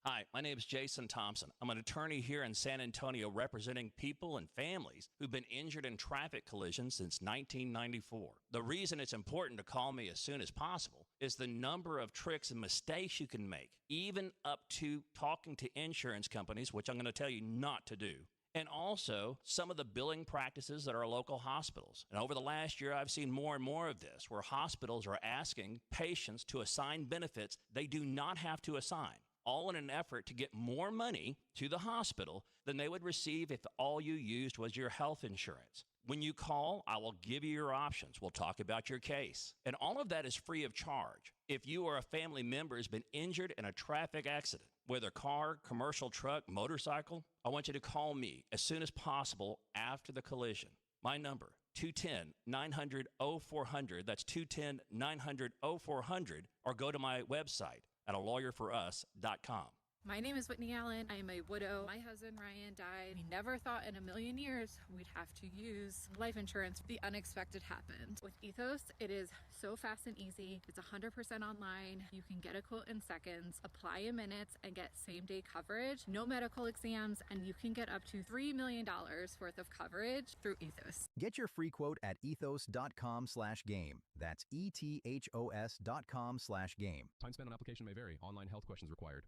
Hi, my name is Jason Thompson. I'm an attorney here in San Antonio representing people and families who've been injured in traffic collisions since 1994. The reason it's important to call me as soon as possible is the number of tricks and mistakes you can make, even up to talking to insurance companies, which I'm going to tell you not to do. And also some of the billing practices at our local hospitals. And over the last year, I've seen more and more of this, where hospitals are asking patients to assign benefits they do not have to assign, all in an effort to get more money to the hospital than they would receive if all you used was your health insurance. When you call, I will give you your options. We'll talk about your case. And all of that is free of charge. If you or a family member has been injured in a traffic accident, whether car, commercial truck, motorcycle, I want you to call me as soon as possible after the collision. My number, 210-900-0400. That's 210-900-0400. Or go to my website at alawyer4us.com. My name is Whitney Allen. I am a widow. My husband, Ryan, died. We never thought in a million years we'd have to use life insurance. The unexpected happened. With Ethos, it is so fast and easy. It's 100% online. You can get a quote in seconds, apply in minutes, and get same-day coverage. No medical exams, and you can get up to $3 million worth of coverage through Ethos. Get your free quote at ethos.com/game. That's ETHOS.com/game. Time spent on application may vary. Online health questions required.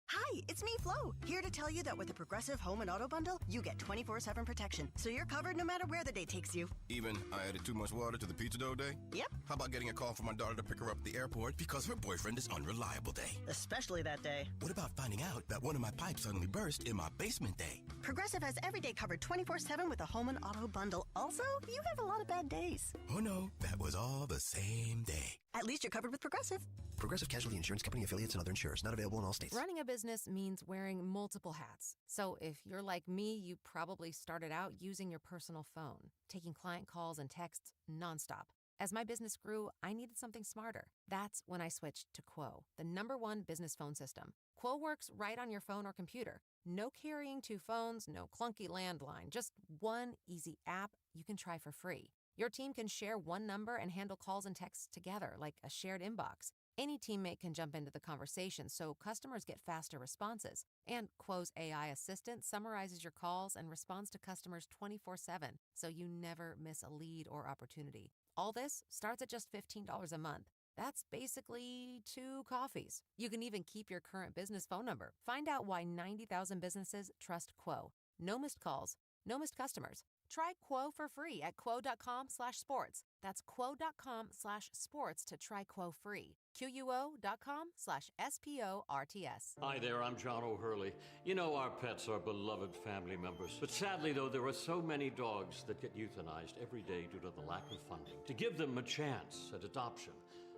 Hi, it's me, Flo, here to tell you that with the Progressive Home and Auto Bundle, you get 24/7 protection, so you're covered no matter where the day takes you. Even I added too much water to the pizza dough day? Yep. How about getting a call from my daughter to pick her up at the airport because her boyfriend is unreliable day? Especially that day. What about finding out that one of my pipes suddenly burst in my basement day? Progressive has every day covered 24/7 with the Home and Auto Bundle. Also, you have a lot of bad days. Oh no, that was all the same day. At least you're covered with Progressive. Progressive Casualty Insurance Company, affiliates, and other insurers. Not available in all states. Running a business means wearing multiple hats. So if you're like me, you probably started out using your personal phone, taking client calls and texts nonstop. As my business grew, I needed something smarter. That's when I switched to Quo, the #1 business phone system. Quo works right on your phone or computer. No carrying 2 phones, no clunky landline, just one easy app you can try for free. Your team can share one number and handle calls and texts together like a shared inbox. Any teammate can jump into the conversation, so customers get faster responses. And Quo's AI assistant summarizes your calls and responds to customers 24/7, so you never miss a lead or opportunity. All this starts at just $15 a month. That's basically 2 coffees. You can even keep your current business phone number. Find out why 90,000 businesses trust Quo. No missed calls, no missed customers. Try Quo for free at quo.com/sports. That's quo.com/sports to try Quo free. QUO.com/SPORTS. Hi there, I'm John O'Hurley. You know, our pets are beloved family members. But sadly, though, there are so many dogs that get euthanized every day due to the lack of funding. To give them a chance at adoption,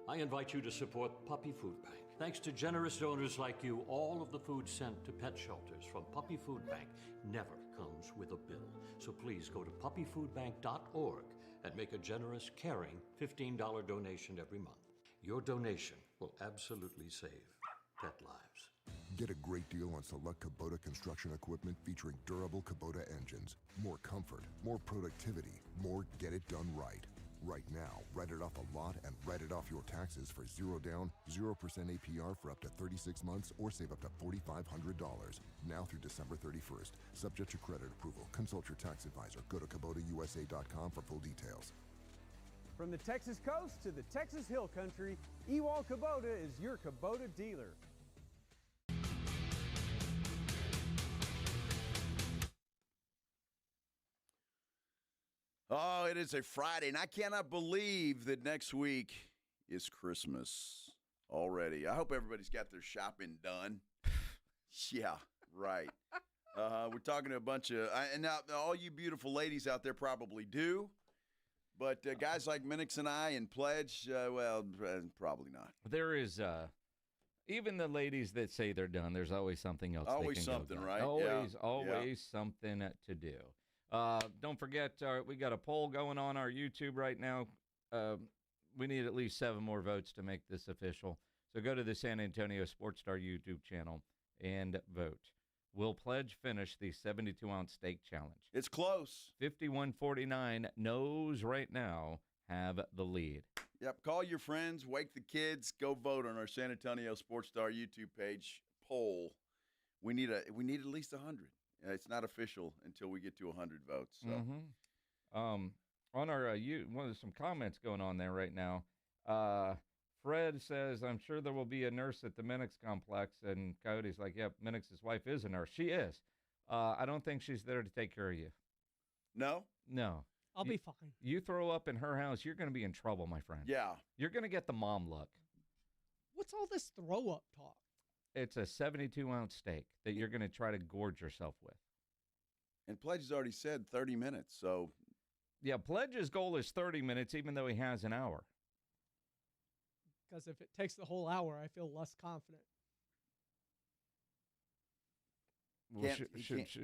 I invite you to support Puppy Food Bank. Thanks to generous donors like you, all of the food sent to pet shelters from Puppy Food Bank never comes with a bill. So please go to puppyfoodbank.org and make a generous, caring $15 donation every month. Your donation will absolutely save pet lives. Get a great deal on select Kubota construction equipment featuring durable Kubota engines. More comfort, more productivity, more get it done right. Right now, write it off a lot and write it off your taxes for 0 down, 0% APR for up to 36 months or save up to $4,500. Now through December 31st. Subject to credit approval. Consult your tax advisor. Go to KubotaUSA.com for full details. From the Texas coast to the Texas Hill Country, Ewald Kubota is your Kubota dealer. Oh, it is a Friday, and I cannot believe that next week is Christmas already. I hope everybody's got their shopping done. Yeah, right. We're talking to a bunch of and now all you beautiful ladies out there probably do, but guys like Minix and I and Pledge, probably not. There is even the ladies that say they're done. There's always something else. Always they can something, go right? Always something to do. Don't forget, we got a poll going on our YouTube right now. We need at least 7 more votes to make this official. So go to the San Antonio Sports Star YouTube channel and vote. Will Pledge finish the 72-ounce steak challenge? It's close. 51-49 knows right now have the lead. Yep. Call your friends, wake the kids, go vote on our San Antonio Sports Star YouTube page poll. We need at least 100. It's not official until we get to 100 votes. So. On our some comments going on there right now. Fred says, I'm sure there will be a nurse at the Minix complex. And Coyote's like, yep, Minix's wife is a nurse. She is. I don't think she's there to take care of you. No? No. I'll be fine. You throw up in her house, you're going to be in trouble, my friend. Yeah. You're going to get the mom look. What's all this throw up talk? It's a 72-ounce steak that you're going to try to gorge yourself with. And Pledge has already said 30 minutes, so. Yeah, Pledge's goal is 30 minutes, even though he has an hour. Because if it takes the whole hour, I feel less confident. Well,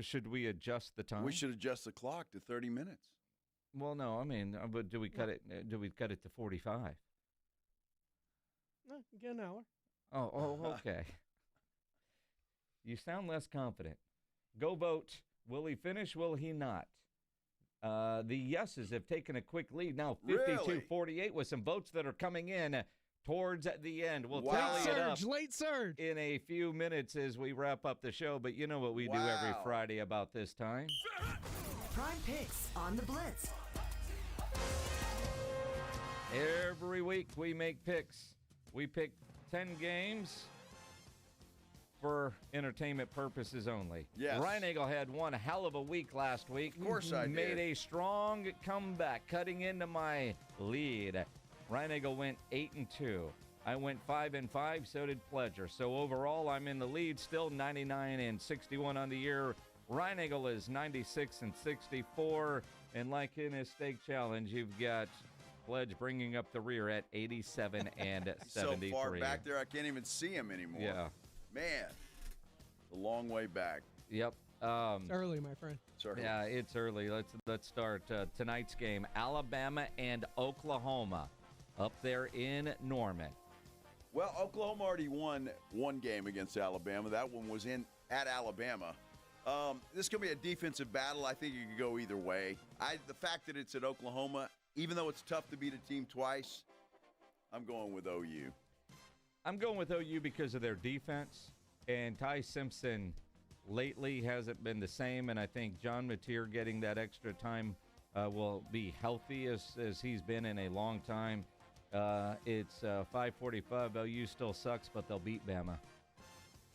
should we adjust the time? We should adjust the clock to 30 minutes. Well, no, I mean, but do we cut it? Do we cut it to 45? No, get an hour. Oh, okay. You sound less confident. Go vote. Will he finish? Will he not? The yeses have taken a quick lead now, 52-48, with some votes that are coming in towards the end. We'll tally it up late surge in a few minutes as we wrap up the show. But you know what we do every Friday about this time? Prime picks on the Blitz. Every week we make picks. We pick 10 games for entertainment purposes only. Yes. Ryan Eagle had one hell of a week last week. Of course I did. Made a strong comeback, cutting into my lead. Ryan Eagle went 8-2. I went 5-5, so did Pledger. So overall, I'm in the lead, still 99-61 on the year. Ryan Eagle is 96-64. And like in his steak challenge, you've got Pledge bringing up the rear at 87-73. So far back there, I can't even see him anymore. Yeah. Man, a long way back. Yep. It's early, my friend. It's early. Yeah, it's early. Let's start tonight's game. Alabama and Oklahoma up there in Norman. Well, Oklahoma already won one game against Alabama. That one was at Alabama. This is going to be a defensive battle. I think it could go either way. The fact that it's at Oklahoma, even though it's tough to beat a team twice, I'm going with OU. I'm going with OU because of their defense. And Ty Simpson lately hasn't been the same. And I think John Mateer getting that extra time will be healthy as he's been in a long time. It's 5:45. OU still sucks, but they'll beat Bama.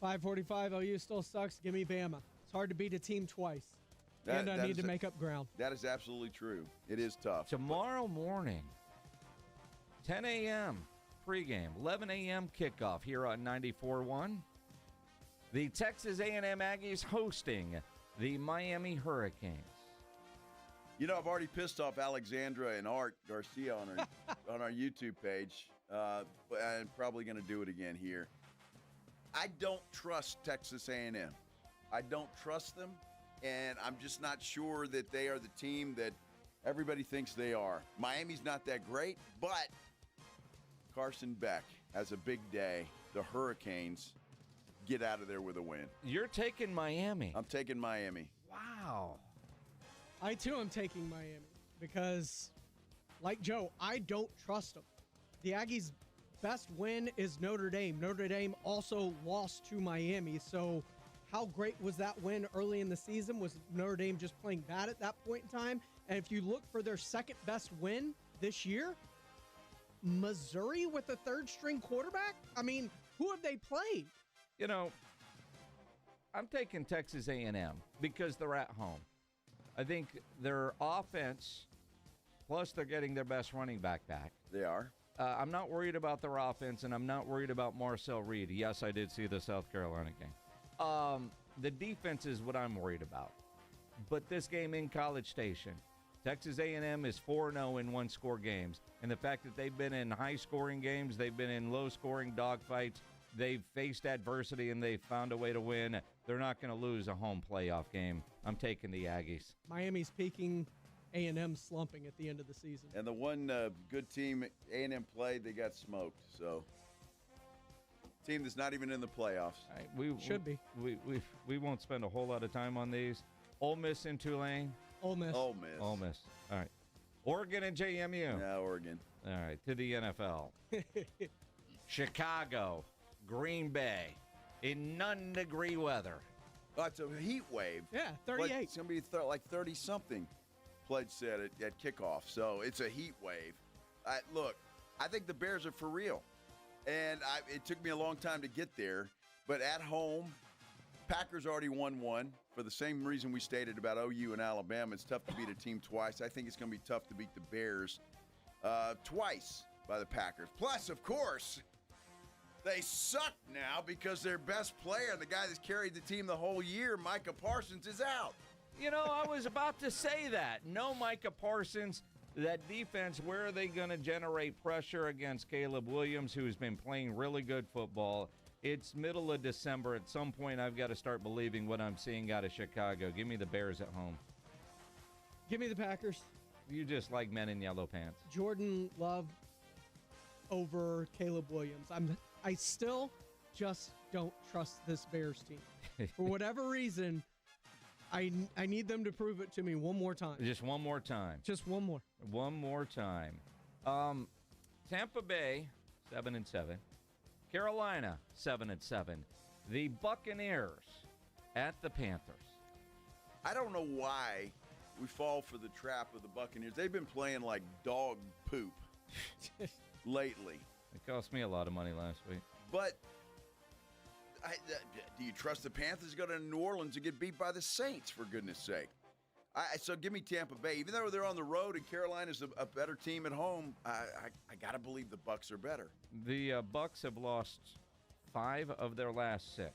5:45. OU still sucks. Give me Bama. It's hard to beat a team twice. And I need to make up ground. That is absolutely true. It is tough. Tomorrow morning, 10 a.m. pregame, 11 a.m. kickoff here on 94.1. The Texas A&M Aggies hosting the Miami Hurricanes. You know, I've already pissed off Alexandra and Art Garcia on our YouTube page. But I'm probably going to do it again here. I don't trust Texas A&M. I don't trust them, and I'm just not sure that they are the team that everybody thinks they are. Miami's not that great, but Carson Beck has a big day. The Hurricanes get out of there with a win. You're taking Miami. I'm taking Miami. Wow. I, too, am taking Miami because, like Joe, I don't trust them. The Aggies' best win is Notre Dame. Notre Dame also lost to Miami, so how great was that win early in the season? Was Notre Dame just playing bad at that point in time? And if you look for their second best win this year, Missouri with a third-string quarterback? I mean, who have they played? You know, I'm taking Texas A&M because they're at home. I think their offense Plus, they're getting their best running back back. They are. I'm not worried about their offense, and I'm not worried about Marcel Reed. Yes, I did see the South Carolina game. The defense is what I'm worried about. But this game in College Station, Texas A&M is 4-0 in one-score games. And the fact that they've been in high-scoring games, they've been in low-scoring dogfights, they've faced adversity, and they've found a way to win, they're not going to lose a home playoff game. I'm taking the Aggies. Miami's peaking, A&M slumping at the end of the season. And the one good team A&M played, they got smoked. So, team that's not even in the playoffs. Should be. We won't spend a whole lot of time on these. Ole Miss and Tulane. Ole Miss. Ole Miss. Ole Miss. All right. Oregon and JMU. Yeah, Oregon. All right, to the NFL. Chicago, Green Bay, in none-degree weather. Oh, it's a heat wave. Yeah, 38. It's going to be like 30-something, Pledge said at kickoff. So it's a heat wave. Look, I think the Bears are for real. And it took me a long time to get there. But at home, Packers already won one. For the same reason we stated about OU and Alabama, it's tough to beat a team twice. I think it's going to be tough to beat the Bears twice by the Packers. Plus, of course, they suck now because their best player, the guy that's carried the team the whole year, Micah Parsons, is out. You know, I was about to say that. No Micah Parsons. That defense, where are they going to generate pressure against Caleb Williams, who's been playing really good football? It's middle of December. At some point, I've got to start believing what I'm seeing out of Chicago. Give me the Bears at home. Give me the Packers. You just like men in yellow pants. Jordan Love over Caleb Williams. I still just don't trust this Bears team. For whatever reason, I need them to prove it to me one more time. Just one more time. Just one more. One more time. Tampa Bay, 7-7. Carolina, 7-7. The Buccaneers at the Panthers. I don't know why we fall for the trap of the Buccaneers. They've been playing like dog poop lately. It cost me a lot of money last week. But do you trust the Panthers to go to New Orleans and get beat by the Saints, for goodness sake? So give me Tampa Bay. Even though they're on the road and Carolina's a better team at home, I got to believe the Bucs are better. The Bucs have lost 5 of their last 6.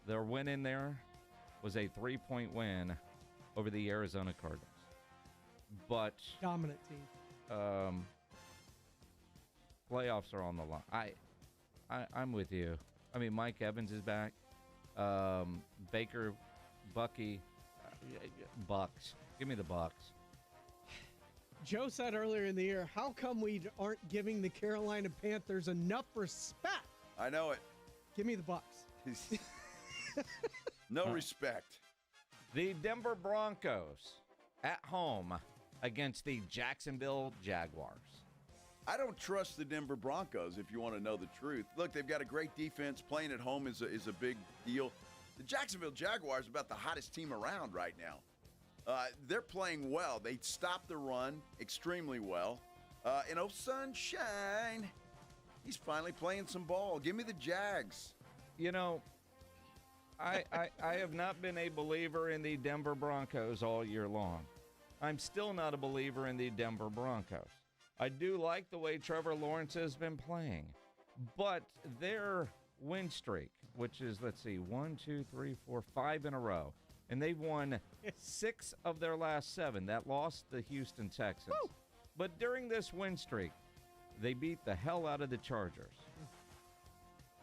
Their win in there was a 3-point win over the Arizona Cardinals. But dominant team. Playoffs are on the line. I'm with you. I mean, Mike Evans is back. Baker, Bucky, Bucks. Give me the Bucks. Joe said earlier in the year, how come we aren't giving the Carolina Panthers enough respect? I know it. Give me the Bucks. No respect. The Denver Broncos at home against the Jacksonville Jaguars. I don't trust the Denver Broncos, if you want to know the truth. Look, they've got a great defense. Playing at home is a big deal. The Jacksonville Jaguars are about the hottest team around right now. They're playing well. They stopped the run extremely well. And Sunshine, he's finally playing some ball. Give me the Jags. You know, I have not been a believer in the Denver Broncos all year long. I'm still not a believer in the Denver Broncos. I do like the way Trevor Lawrence has been playing, but their win streak, which is, 5 in a row, and they've won 6 of their last 7. That lost the Houston Texans. Woo! But during this win streak, they beat the hell out of the Chargers.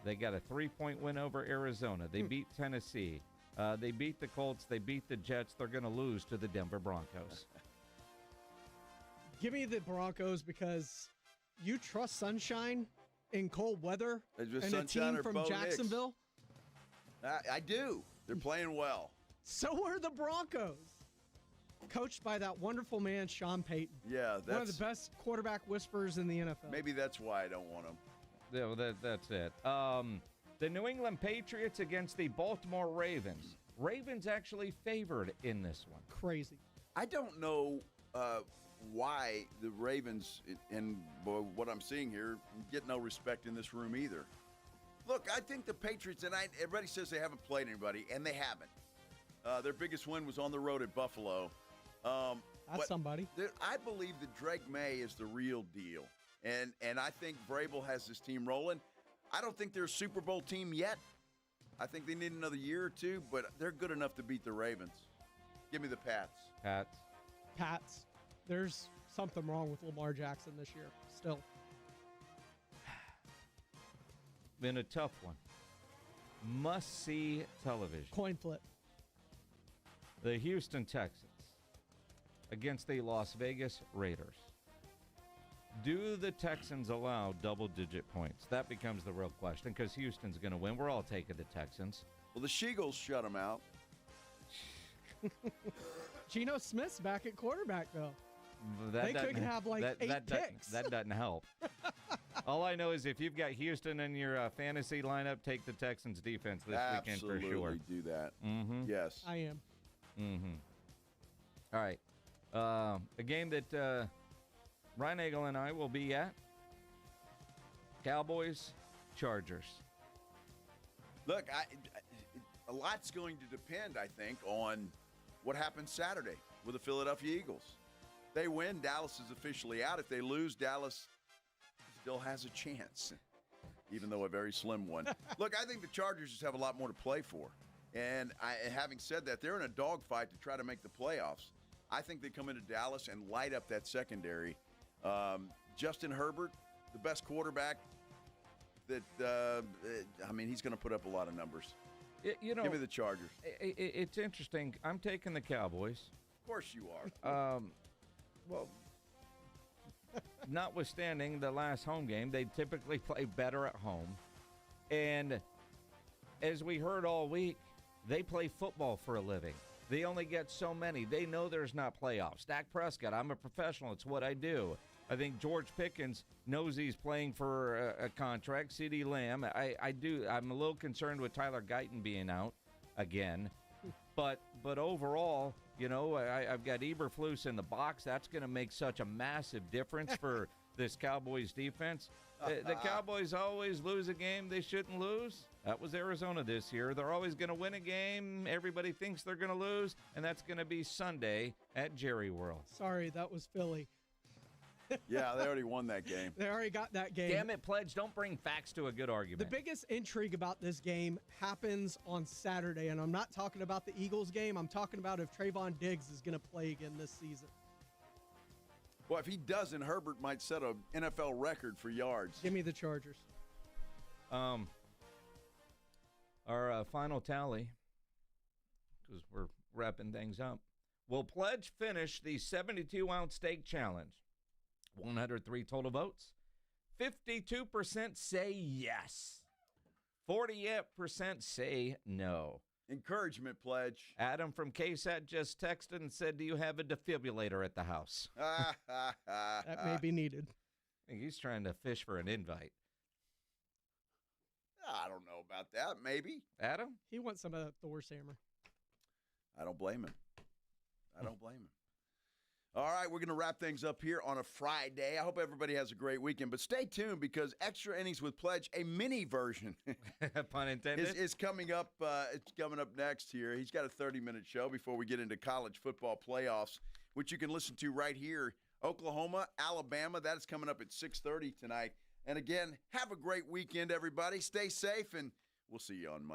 They got a 3-point win over Arizona. They beat Tennessee. They beat the Colts. They beat the Jets. They're going to lose to the Denver Broncos. Give me the Broncos because you trust Sunshine in cold weather and a team from Jacksonville? I do. They're playing well. So are the Broncos. Coached by that wonderful man, Sean Payton. Yeah, one of the best quarterback whisperers in the NFL. Maybe that's why I don't want him. Yeah, that's it. The New England Patriots against the Baltimore Ravens. Ravens actually favored in this one. Crazy. I don't know why the Ravens, and boy, what I'm seeing here, get no respect in this room either. Look, I think the Patriots, and everybody says they haven't played anybody, and they haven't. Their biggest win was on the road at Buffalo. That's somebody. I believe that Drake May is the real deal. And I think Vrabel has this team rolling. I don't think they're a Super Bowl team yet. I think they need another year or two, but they're good enough to beat the Ravens. Give me the Pats. Pats. There's something wrong with Lamar Jackson this year, still. Been a tough one. Must-see television. Coin flip. The Houston Texans against the Las Vegas Raiders. Do the Texans allow double-digit points? That becomes the real question because Houston's going to win. We're all taking the Texans. Well, the Sheagles shut them out. Geno Smith's back at quarterback, though. They could have like 8 picks. That doesn't help. All I know is if you've got Houston in your fantasy lineup, take the Texans defense this weekend for sure. Absolutely do that. Mm-hmm. Yes. I am. Mm-hmm. All right. A game that Ryan Nagel and I will be at. Cowboys, Chargers. Look, a lot's going to depend, I think, on what happens Saturday with the Philadelphia Eagles. They win, Dallas is officially out. If they lose, Dallas still has a chance, even though a very slim one. Look, I think the Chargers just have a lot more to play for. And having said that, they're in a dogfight to try to make the playoffs. I think they come into Dallas and light up that secondary. Justin Herbert, the best quarterback that, he's going to put up a lot of numbers. Give me the Chargers. It's interesting. I'm taking the Cowboys. Of course you are. Well, notwithstanding the last home game, they typically play better at home. And as we heard all week, they play football for a living. They only get so many. They know there's not playoffs. Dak Prescott, I'm a professional. It's what I do. I think George Pickens knows he's playing for a contract. CeeDee Lamb, I'm a little concerned with Tyler Guyton being out again. But overall, I've got Eberflus in the box. That's going to make such a massive difference for this Cowboys defense. The Cowboys always lose a game they shouldn't lose. That was Arizona this year. They're always going to win a game everybody thinks they're going to lose, and that's going to be Sunday at Jerry World. Sorry, that was Philly. Yeah, they already won that game. They already got that game. Damn it, Pledge. Don't bring facts to a good argument. The biggest intrigue about this game happens on Saturday, and I'm not talking about the Eagles game. I'm talking about if Trayvon Diggs is going to play again this season. Well, if he doesn't, Herbert might set an NFL record for yards. Give me the Chargers. Our final tally, because we're wrapping things up. Will Pledge finish the 72-ounce steak challenge? 103 total votes. 52% say yes. 48% say no. Encouragement, Pledge. Adam from KSAT just texted and said, do you have a defibrillator at the house? That may be needed. I think he's trying to fish for an invite. I don't know about that. Maybe. Adam? He wants some of that Thor's hammer. I don't blame him. All right, we're going to wrap things up here on a Friday. I hope everybody has a great weekend, but stay tuned because Extra Innings with Pledge, a mini version, pun intended, is coming up. It's coming up next here. He's got a 30-minute show before we get into college football playoffs, which you can listen to right here. Oklahoma, Alabama, that is coming up at 6:30 tonight. And again, have a great weekend, everybody. Stay safe, and we'll see you on Monday.